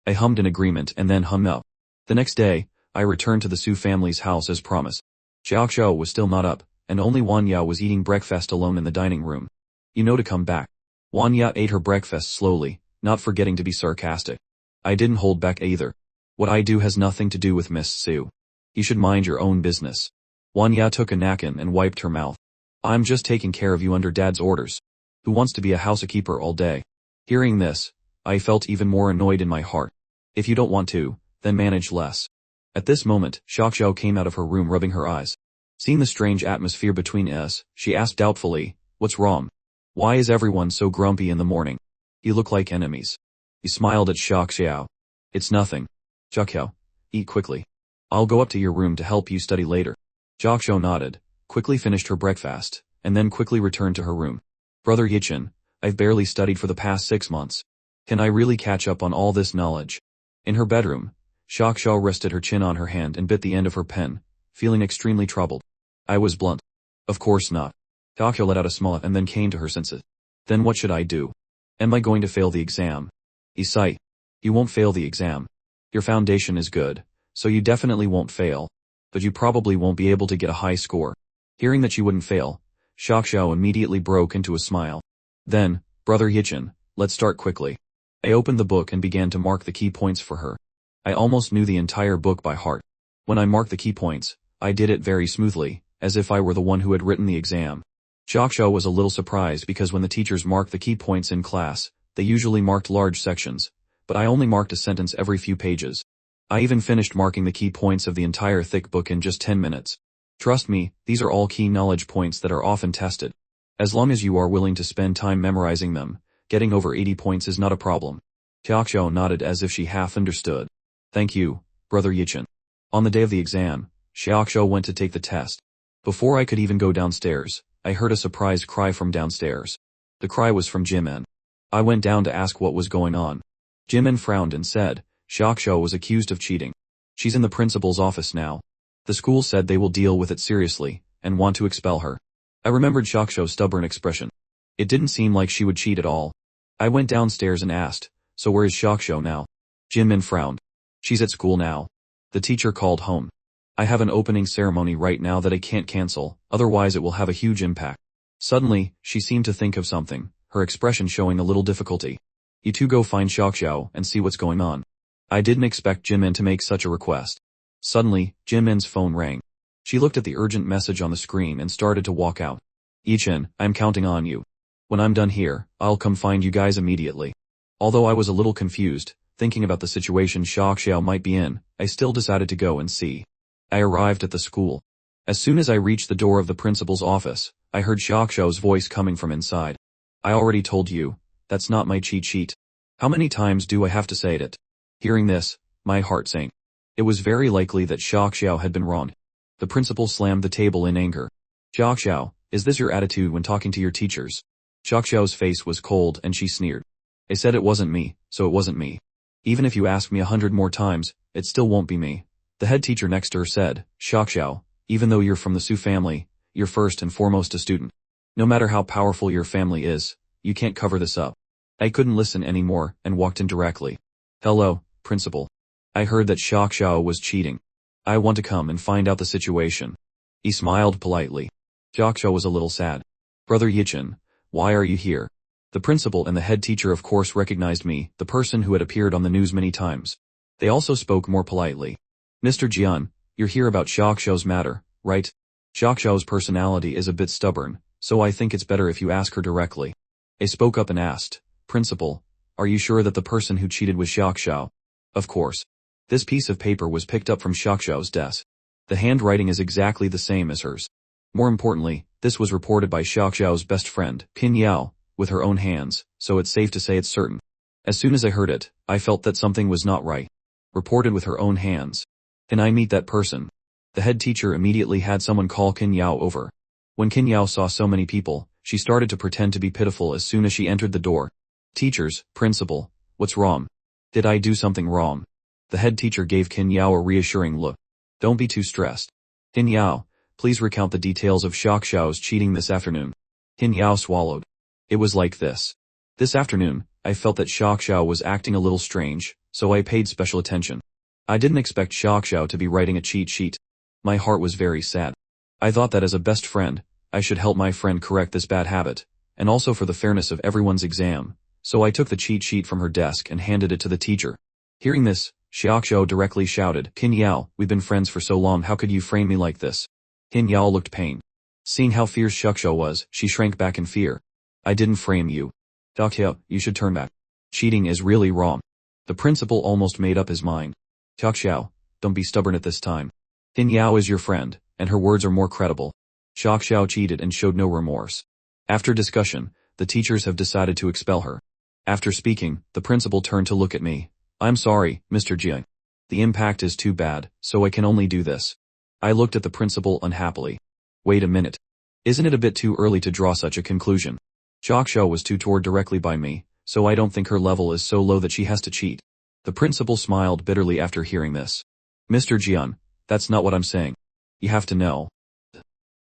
I hummed in agreement and then hung up. The next day, I returned to the Su family's house as promised. Shaksho was still not up, and only Wanya was eating breakfast alone in the dining room. You know to come back. Wanya ate her breakfast slowly, not forgetting to be sarcastic. I didn't hold back either. What I do has nothing to do with Miss Su. You should mind your own business. Wanya took a napkin and wiped her mouth. I'm just taking care of you under Dad's orders. Who wants to be a housekeeper all day? Hearing this, I felt even more annoyed in my heart. If you don't want to, then manage less. At this moment, Xiaoxiao came out of her room rubbing her eyes. Seeing the strange atmosphere between us, she asked doubtfully, "What's wrong? Why is everyone so grumpy in the morning? You look like enemies." He smiled at Xiaoxiao. "It's nothing. Xiaoxiao, eat quickly. I'll go up to your room to help you study later." Xiaoxiao nodded, quickly finished her breakfast, and then quickly returned to her room. "Brother Yichin, I've barely studied for the past 6 months. Can I really catch up on all this knowledge?" In her bedroom, Xiaoxiao rested her chin on her hand and bit the end of her pen, feeling extremely troubled. I was blunt. "Of course not." Xiaoxiao let out a small and then came to her senses. "Then what should I do? Am I going to fail the exam?" He sighed. "You won't fail the exam. Your foundation is good, so you definitely won't fail. But you probably won't be able to get a high score." Hearing that she wouldn't fail, Xiaoxiao immediately broke into a smile. "Then, Brother Yichin, let's start quickly." I opened the book and began to mark the key points for her. I almost knew the entire book by heart. When I marked the key points, I did it very smoothly, as if I were the one who had written the exam. Xiaoxiao was a little surprised because when the teachers marked the key points in class, they usually marked large sections, but I only marked a sentence every few pages. I even finished marking the key points of the entire thick book in just 10 minutes. Trust me, these are all key knowledge points that are often tested. As long as you are willing to spend time memorizing them, getting over 80 points is not a problem. Xiaoxiao nodded as if she half understood. "Thank you, Brother Yichin." On the day of the exam, Xiaoxiao went to take the test. Before I could even go downstairs, I heard a surprised cry from downstairs. The cry was from Jimin. I went down to ask what was going on. Jimin frowned and said, "Xiaoxiao was accused of cheating. She's in the principal's office now. The school said they will deal with it seriously, and want to expel her." I remembered Xiaoxiao's stubborn expression. It didn't seem like she would cheat at all. I went downstairs and asked, "So where is Xiaoxiao now?" Jimin frowned. "She's at school now. The teacher called home. I have an opening ceremony right now that I can't cancel, otherwise it will have a huge impact." Suddenly, she seemed to think of something, her expression showing a little difficulty. "You two go find Xiaoxiao and see what's going on." I didn't expect Jimin to make such a request. Suddenly, Jimin's phone rang. She looked at the urgent message on the screen and started to walk out. "Yichin, I'm counting on you. When I'm done here, I'll come find you guys immediately." Although I was a little confused, thinking about the situation Xiaoxiao might be in, I still decided to go and see. I arrived at the school. As soon as I reached the door of the principal's office, I heard Xiaoxiao's voice coming from inside. "I already told you, that's not my cheat sheet. How many times do I have to say it?" Hearing this, my heart sank. It was very likely that Xiaoxiao had been wronged. The principal slammed the table in anger. "Xiaoxiao, is this your attitude when talking to your teachers?" Xiaoxiao's face was cold and she sneered. "I said it wasn't me, so it wasn't me. Even if you ask me 100 more times, it still won't be me." The head teacher next to her said, "Xiaoxiao, even though you're from the Su family, you're first and foremost a student. No matter how powerful your family is, you can't cover this up." I couldn't listen anymore and walked in directly. "Hello, principal. I heard that Xiaoxiao was cheating. I want to come and find out the situation." He smiled politely. Xiaoxiao was a little sad. "Brother Yichin, why are you here?" The principal and the head teacher of course recognized me, the person who had appeared on the news many times. They also spoke more politely. "Mr. Jian, you're here about Xiaoxiao's matter, right? Xiaoxiao's personality is a bit stubborn, so I think it's better if you ask her directly." I spoke up and asked, "Principal, are you sure that the person who cheated was Xiaoxiao?" "Of course." This piece of paper was picked up from Xiaoxiao's desk. The handwriting is exactly the same as hers. More importantly, this was reported by Xiaoxiao's best friend, Qin Yao, with her own hands, so it's safe to say it's certain. As soon as I heard it, I felt that something was not right. Reported with her own hands. Can I meet that person? The head teacher immediately had someone call Qin Yao over. When Qin Yao saw so many people, she started to pretend to be pitiful as soon as she entered the door. "Teachers, principal, what's wrong? Did I do something wrong?" The head teacher gave Qin Yao a reassuring look. "Don't be too stressed. Qin Yao, please recount the details of Xiaoxiao's cheating this afternoon." Qin Yao swallowed. "It was like this. This afternoon, I felt that Xiaoxiao was acting a little strange, so I paid special attention. I didn't expect Xiaoxiao to be writing a cheat sheet. My heart was very sad. I thought that as a best friend, I should help my friend correct this bad habit, and also for the fairness of everyone's exam, so I took the cheat sheet from her desk and handed it to the teacher." Hearing this, Xiaoxiao directly shouted, "Qin Yao, we've been friends for so long, how could you frame me like this?" Qin Yao looked pained. Seeing how fierce Xiaoxiao was, she shrank back in fear. "I didn't frame you. Xiaoxiao, you should turn back." Cheating is really wrong. The principal almost made up his mind. Xiao, don't be stubborn at this time. Tin Yao is your friend, and her words are more credible. Xiao cheated and showed no remorse. After discussion, the teachers have decided to expel her. After speaking, the principal turned to look at me. I'm sorry, Mr. Jiang. The impact is too bad, so I can only do this. I looked at the principal unhappily. Wait a minute. Isn't it a bit too early to draw such a conclusion? Xiao was tutored directly by me, so I don't think her level is so low that she has to cheat. The principal smiled bitterly after hearing this. Mr. Jian, that's not what I'm saying. You have to know.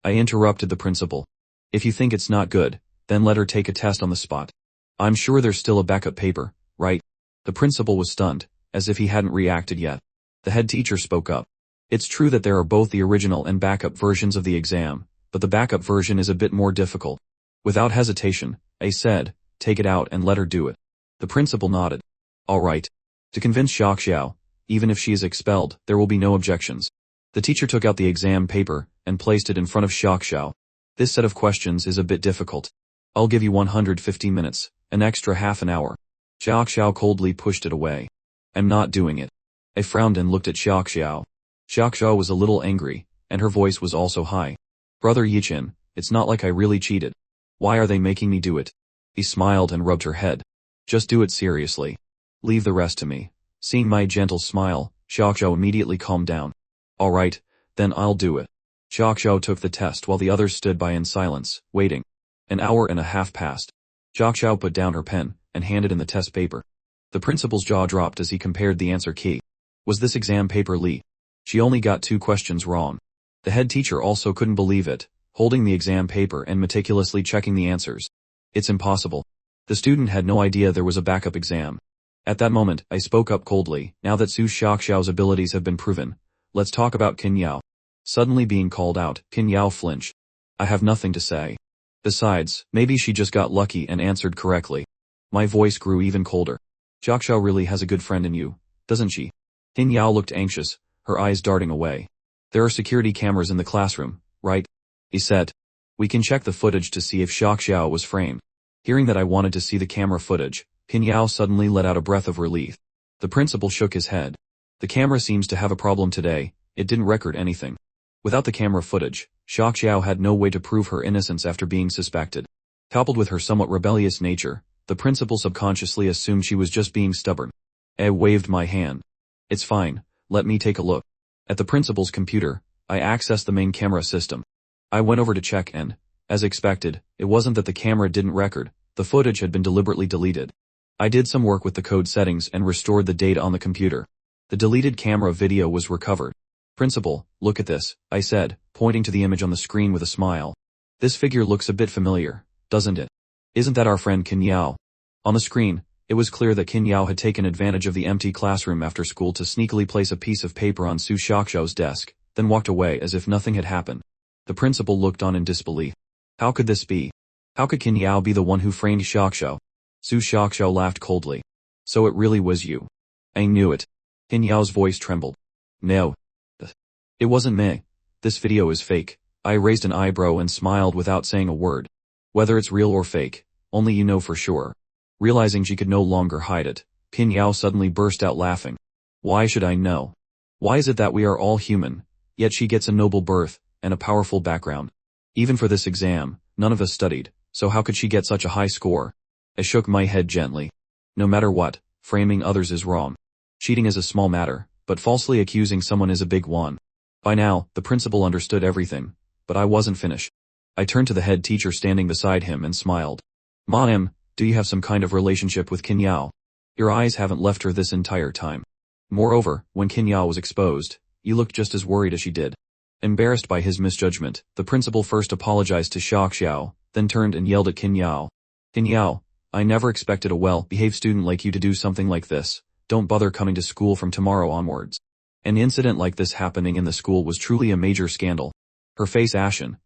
I interrupted the principal. If you think it's not good, then let her take a test on the spot. I'm sure there's still a backup paper, right? The principal was stunned, as if he hadn't reacted yet. The head teacher spoke up. It's true that there are both the original and backup versions of the exam, but the backup version is a bit more difficult. Without hesitation, I said, take it out and let her do it. The principal nodded. All right. To convince Xiao, even if she is expelled, there will be no objections. The teacher took out the exam paper and placed it in front of Xiao. This set of questions is a bit difficult. I'll give you 150 minutes, an extra half an hour. Xiao coldly pushed it away. I'm not doing it. I frowned and looked at Xiao. Xiao was a little angry, and her voice was also high. Brother Yichin, it's not like I really cheated. Why are they making me do it? He smiled and rubbed her head. Just do it seriously. Leave the rest to me. Seeing my gentle smile, Xiao immediately calmed down. All right, then I'll do it. Xiao took the test while the others stood by in silence, waiting. An hour and a half passed. Xiao put down her pen and handed in the test paper. The principal's jaw dropped as he compared the answer key. Was this exam paper Li? She only got 2 questions wrong. The head teacher also couldn't believe it, holding the exam paper and meticulously checking the answers. It's impossible. The student had no idea there was a backup exam. At that moment, I spoke up coldly. Now that Su Xiao's abilities have been proven, let's talk about Qin Yao. Suddenly being called out, Qin Yao flinched. I have nothing to say. Besides, maybe she just got lucky and answered correctly. My voice grew even colder. Xiao really has a good friend in you, doesn't she? Qin Yao looked anxious, her eyes darting away. There are security cameras in the classroom, right? He said. We can check the footage to see if Xiao was framed. Hearing that I wanted to see the camera footage, Qin Yao suddenly let out a breath of relief. The principal shook his head. The camera seems to have a problem today, it didn't record anything. Without the camera footage, Xiao had no way to prove her innocence after being suspected. Coupled with her somewhat rebellious nature, the principal subconsciously assumed she was just being stubborn. I waved my hand. It's fine, let me take a look. At the principal's computer, I accessed the main camera system. I went over to check and, as expected, it wasn't that the camera didn't record, the footage had been deliberately deleted. I did some work with the code settings and restored the data on the computer. The deleted camera video was recovered. Principal, look at this, I said, pointing to the image on the screen with a smile. This figure looks a bit familiar, doesn't it? Isn't that our friend Qin Yao? On the screen, it was clear that Qin Yao had taken advantage of the empty classroom after school to sneakily place a piece of paper on Su Xiao's desk, then walked away as if nothing had happened. The principal looked on in disbelief. How could this be? How could Qin Yao be the one who framed Xiao? Su Xiao laughed coldly. So it really was you. I knew it. Qin Yao's voice trembled. No. It wasn't me. This video is fake. I raised an eyebrow and smiled without saying a word. Whether it's real or fake, only you know for sure. Realizing she could no longer hide it, Qin Yao suddenly burst out laughing. Why should I know? Why is it that we are all human, yet she gets a noble birth and a powerful background? Even for this exam, none of us studied, so how could she get such a high score? I shook my head gently. No matter what, framing others is wrong. Cheating is a small matter, but falsely accusing someone is a big one. By now, the principal understood everything, but I wasn't finished. I turned to the head teacher standing beside him and smiled. Ma'am, do you have some kind of relationship with Qin Yao? Your eyes haven't left her this entire time. Moreover, when Qin Yao was exposed, you looked just as worried as she did. Embarrassed by his misjudgment, the principal first apologized to Xiao, then turned and yelled at Qin Yao. Qin Yao, I never expected a well-behaved student like you to do something like this. Don't bother coming to school from tomorrow onwards. An incident like this happening in the school was truly a major scandal. Her face ashen,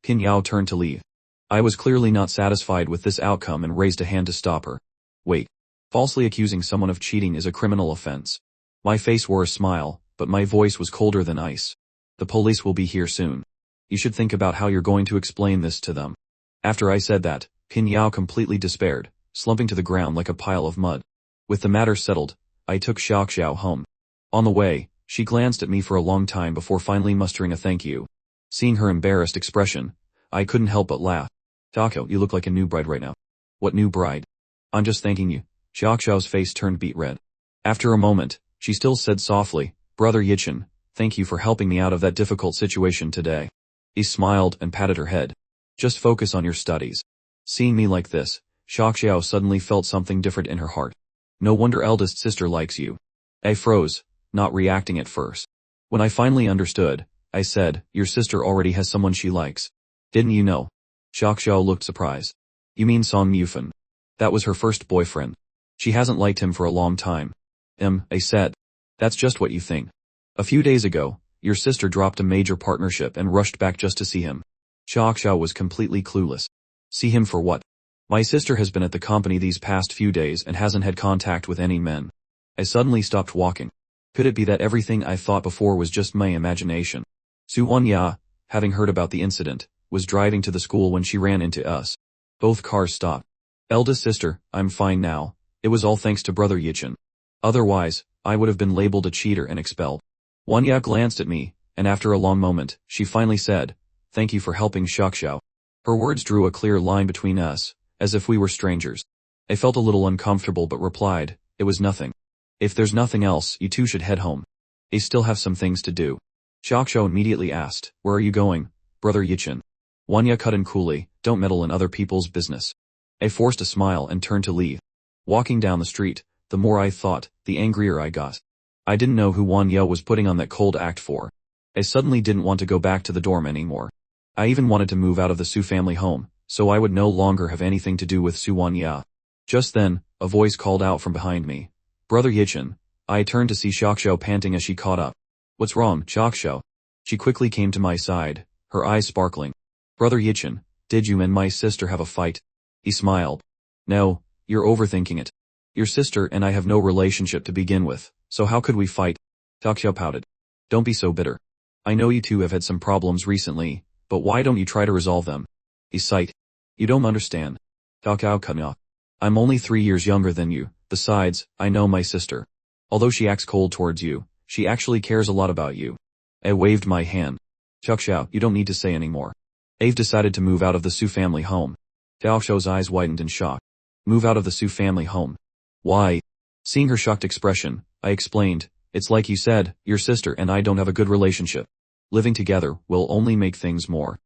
Qin Yao turned to leave. I was clearly not satisfied with this outcome and raised a hand to stop her. Wait. Falsely accusing someone of cheating is a criminal offense. My face wore a smile, but my voice was colder than ice. The police will be here soon. You should think about how you're going to explain this to them. After I said that, Qin Yao completely despaired, slumping to the ground like a pile of mud. With the matter settled, I took Xiaoxiao home. On the way, she glanced at me for a long time before finally mustering a thank you. Seeing her embarrassed expression, I couldn't help but laugh. Xiaoxiao, you look like a new bride right now. What new bride? I'm just thanking you. Xiaoxiao's face turned beet red. After a moment, she still said softly, Brother Yichen, thank you for helping me out of that difficult situation today. He smiled and patted her head. Just focus on your studies. Seeing me like this, Xiaoxiao suddenly felt something different in her heart. No wonder eldest sister likes you. I froze, not reacting at first. When I finally understood, I said, your sister already has someone she likes. Didn't you know? Xiaoxiao looked surprised. You mean Song Mufan? That was her first boyfriend. She hasn't liked him for a long time. I said. That's just what you think. A few days ago, your sister dropped a major partnership and rushed back just to see him. Xiaoxiao was completely clueless. See him for what? My sister has been at the company these past few days and hasn't had contact with any men. I suddenly stopped walking. Could it be that everything I thought before was just my imagination? Su Wanya, having heard about the incident, was driving to the school when she ran into us. Both cars stopped. Eldest sister, I'm fine now. It was all thanks to Brother Yichen. Otherwise, I would have been labeled a cheater and expelled. Wanya glanced at me, and after a long moment, she finally said, thank you for helping Xiaoxiao. Her words drew a clear line between us, as if we were strangers. I felt a little uncomfortable but replied, it was nothing. If there's nothing else, you two should head home. I still have some things to do. Xiaoxiao immediately asked, where are you going, Brother Yichen? Wanya cut in coolly, don't meddle in other people's business. I forced a smile and turned to leave. Walking down the street, the more I thought, the angrier I got. I didn't know who Wanya was putting on that cold act for. I suddenly didn't want to go back to the dorm anymore. I even wanted to move out of the Su family home, so I would no longer have anything to do with Su Wanya. Just then, a voice called out from behind me. Brother Yichen. I turned to see Xiaoxiao panting as she caught up. What's wrong, Xiaoxiao? She quickly came to my side, her eyes sparkling. Brother Yichen, did you and my sister have a fight? He smiled. No, you're overthinking it. Your sister and I have no relationship to begin with, so how could we fight? Xiaoxiao pouted. Don't be so bitter. I know you two have had some problems recently, but why don't you try to resolve them? He sighed. You don't understand. Xiaoxiao cut me off. I'm only 3 years younger than you, besides, I know my sister. Although she acts cold towards you, she actually cares a lot about you. I waved my hand. Xiaoxiao, you don't need to say any more. I've decided to move out of the Su family home. Xiaoxiao's eyes widened in shock. Move out of the Su family home. Why? Seeing her shocked expression, I explained, it's like you said, your sister and I don't have a good relationship. Living together will only make things more.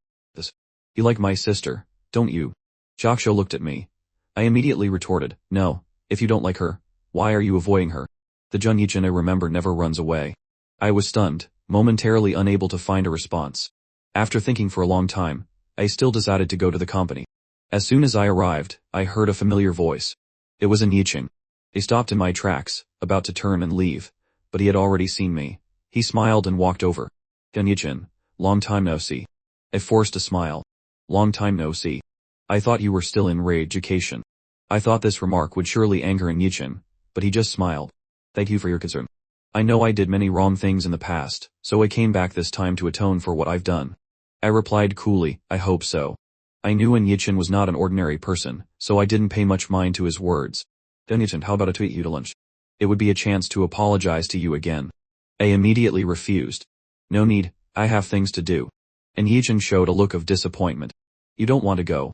You like my sister, don't you? Xiaoxiao looked at me. I immediately retorted, no, if you don't like her, why are you avoiding her? The Jun Yichen I remember never runs away. I was stunned, momentarily unable to find a response. After thinking for a long time, I still decided to go to the company. As soon as I arrived, I heard a familiar voice. It was Yichen. He stopped in my tracks, about to turn and leave, but he had already seen me. He smiled and walked over. Yichen, long time no see. I forced a smile. Long time no see. I thought you were still in re-education. I thought this remark would surely anger Yichen, but he just smiled. Thank you for your concern. I know I did many wrong things in the past, so I came back this time to atone for what I've done. I replied coolly, I hope so. I knew Yichen was not an ordinary person, so I didn't pay much mind to his words. Yichen, how about I treat you to lunch? It would be a chance to apologize to you again. I immediately refused. No need, I have things to do. Yichen showed a look of disappointment. You don't want to go.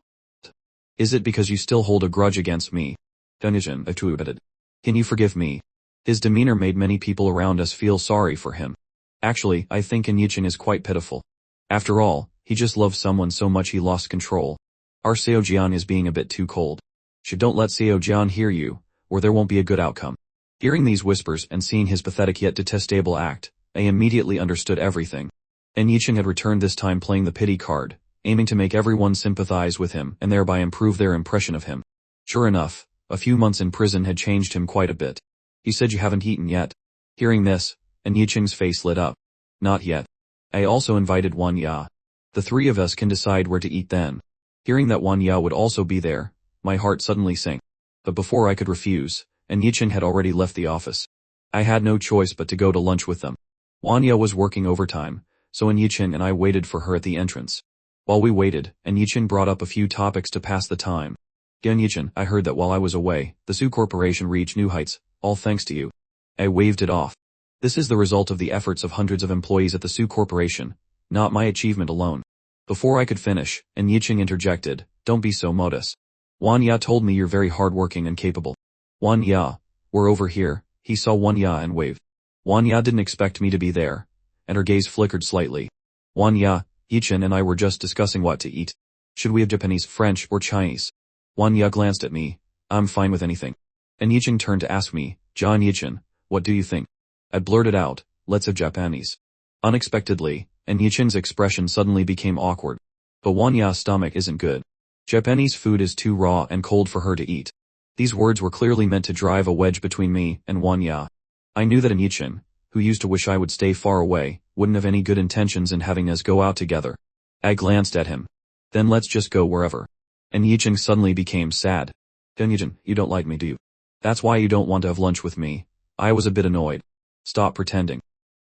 Is it because you still hold a grudge against me? Yichen admitted. Can you forgive me? His demeanor made many people around us feel sorry for him. Actually, I think Yichen is quite pitiful. After all, he just loves someone so much he lost control. Our Seojian is being a bit too cold. Don't let Seojian hear you, or there won't be a good outcome. Hearing these whispers and seeing his pathetic yet detestable act, I immediately understood everything. Yichen had returned this time playing the pity card, aiming to make everyone sympathize with him and thereby improve their impression of him. Sure enough, a few months in prison had changed him quite a bit. He said you haven't eaten yet. Hearing this, Yichen's face lit up. Not yet. I also invited Wanya. The three of us can decide where to eat then. Hearing that Wanya would also be there, my heart suddenly sank. But before I could refuse, Yichen had already left the office. I had no choice but to go to lunch with them. Wanya was working overtime, so Yichen and I waited for her at the entrance. While we waited, Yichen brought up a few topics to pass the time. Yichin, I heard that while I was away, the Su Corporation reached new heights, all thanks to you. I waved it off. This is the result of the efforts of hundreds of employees at the Su Corporation, not my achievement alone. Before I could finish, Yichin interjected, don't be so modest. Wanya told me you're very hardworking and capable. Wanya, we're over here, he saw Wanya and waved. Wanya didn't expect me to be there, and her gaze flickered slightly. Wanya, Yichin and I were just discussing what to eat. Should we have Japanese, French, or Chinese? Wanya glanced at me. I'm fine with anything. And Yichin turned to ask me, John Yichin, what do you think? I blurted out, let's have Japanese. Unexpectedly, and Yichin's expression suddenly became awkward. But Wanya's stomach isn't good. Japanese food is too raw and cold for her to eat. These words were clearly meant to drive a wedge between me and Wanya. I knew that Yichin, who used to wish I would stay far away, wouldn't have any good intentions in having us go out together. I glanced at him. Then let's just go wherever. And Yichin suddenly became sad. Then Yichin, you don't like me, do you? That's why you don't want to have lunch with me. I was a bit annoyed. Stop pretending.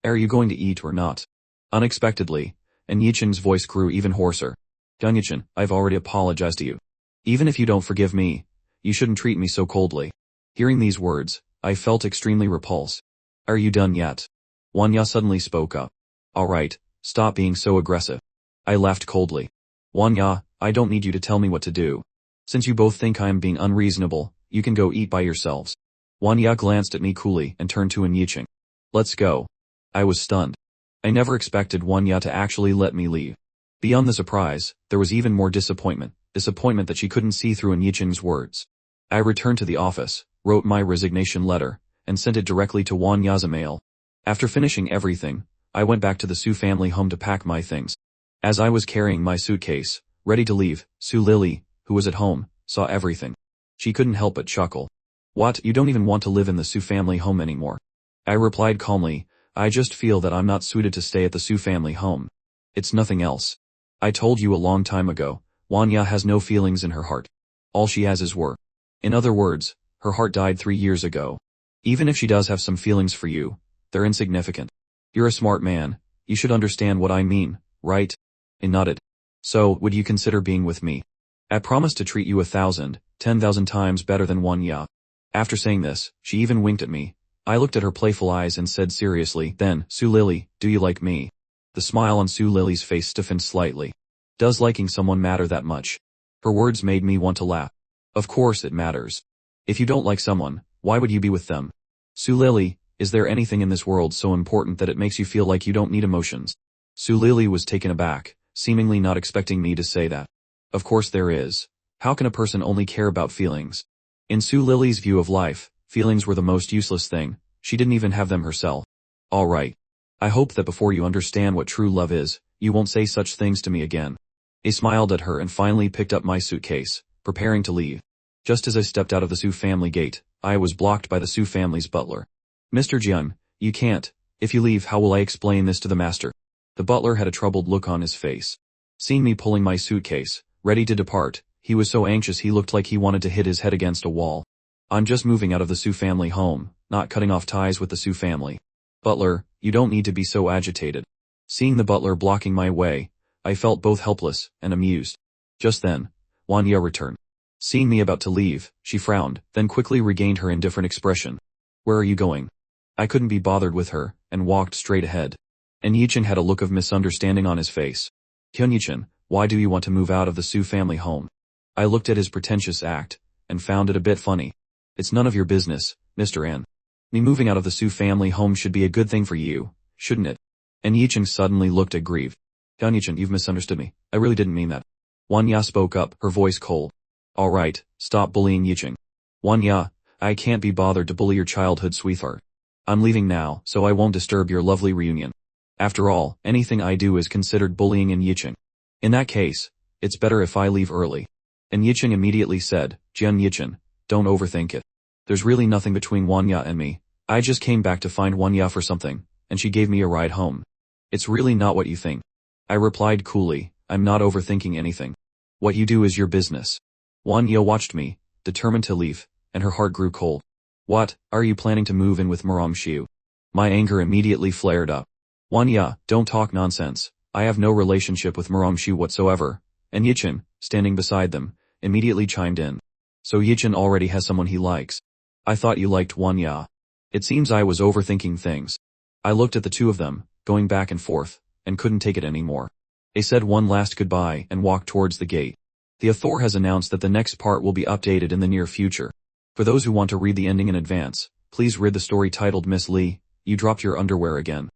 Are you going to eat or not? Unexpectedly, and Yichin's voice grew even hoarser. Yichin, I've already apologized to you. Even if you don't forgive me, you shouldn't treat me so coldly. Hearing these words, I felt extremely repulsed. Are you done yet? Wanya suddenly spoke up. Alright, stop being so aggressive. I laughed coldly. Wanya, I don't need you to tell me what to do. Since you both think I am being unreasonable, you can go eat by yourselves. Wanya glanced at me coolly and turned to Yichin. Let's go. I was stunned. I never expected Wanya to actually let me leave. Beyond the surprise, there was even more disappointment that she couldn't see through Yichin's words. I returned to the office, wrote my resignation letter, and sent it directly to Wanya's email. After finishing everything, I went back to the Su family home to pack my things. As I was carrying my suitcase, ready to leave, Su Lily, who was at home, saw everything. She couldn't help but chuckle. What, you don't even want to live in the Su family home anymore? I replied calmly, I just feel that I'm not suited to stay at the Su family home. It's nothing else. I told you a long time ago, Wanya has no feelings in her heart. All she has is work. In other words, her heart died 3 years ago. Even if she does have some feelings for you, they're insignificant. You're a smart man, you should understand what I mean, right? I nodded. So, would you consider being with me? I promise to treat you 1,000, 10,000 times better than Wanya. After saying this, she even winked at me. I looked at her playful eyes and said seriously, then, Su Lily, do you like me? The smile on Su Lily's face stiffened slightly. Does liking someone matter that much? Her words made me want to laugh. Of course it matters. If you don't like someone, why would you be with them? Su Lily, is there anything in this world so important that it makes you feel like you don't need emotions? Su Lily was taken aback, seemingly not expecting me to say that. Of course there is. How can a person only care about feelings? In Su Lily's view of life, feelings were the most useless thing. She didn't even have them herself. Alright. I hope that before you understand what true love is, you won't say such things to me again. I smiled at her and finally picked up my suitcase, preparing to leave. Just as I stepped out of the Su family gate, I was blocked by the Su family's butler. Mr. Jian, you can't. If you leave, how will I explain this to the master? The butler had a troubled look on his face. Seeing me pulling my suitcase, ready to depart, he was so anxious he looked like he wanted to hit his head against a wall. I'm just moving out of the Su family home, not cutting off ties with the Su family. Butler, you don't need to be so agitated. Seeing the butler blocking my way, I felt both helpless and amused. Just then, Wanya returned. Seeing me about to leave, she frowned, then quickly regained her indifferent expression. Where are you going? I couldn't be bothered with her, and walked straight ahead. And Yichin had a look of misunderstanding on his face. Yichin, why do you want to move out of the Su family home? I looked at his pretentious act, and found it a bit funny. It's none of your business, Mr. N. Me moving out of the Su family home should be a good thing for you, shouldn't it? And Yichin suddenly looked aggrieved. Yichin, you've misunderstood me. I really didn't mean that. Wanya spoke up, her voice cold. Alright, stop bullying Yichin. Wanya, I can't be bothered to bully your childhood sweetheart. I'm leaving now, so I won't disturb your lovely reunion. After all, anything I do is considered bullying in Yichin. In that case, it's better if I leave early. And Yichin immediately said, Jian Yichin, don't overthink it. There's really nothing between Wanya and me. I just came back to find Wanya for something, and she gave me a ride home. It's really not what you think. I replied coolly, I'm not overthinking anything. What you do is your business. Wanya watched me, determined to leave, and her heart grew cold. What, are you planning to move in with Xiu? My anger immediately flared up. Wanya, don't talk nonsense. I have no relationship with Xiu whatsoever. And Yichin, standing beside them, immediately chimed in. So Yichin already has someone he likes. I thought you liked one, ya. It seems I was overthinking things. I looked at the two of them, going back and forth, and couldn't take it anymore. They said one last goodbye and walked towards the gate. The author has announced that the next part will be updated in the near future. For those who want to read the ending in advance, please read the story titled Miss Lee, You Dropped Your Underwear Again.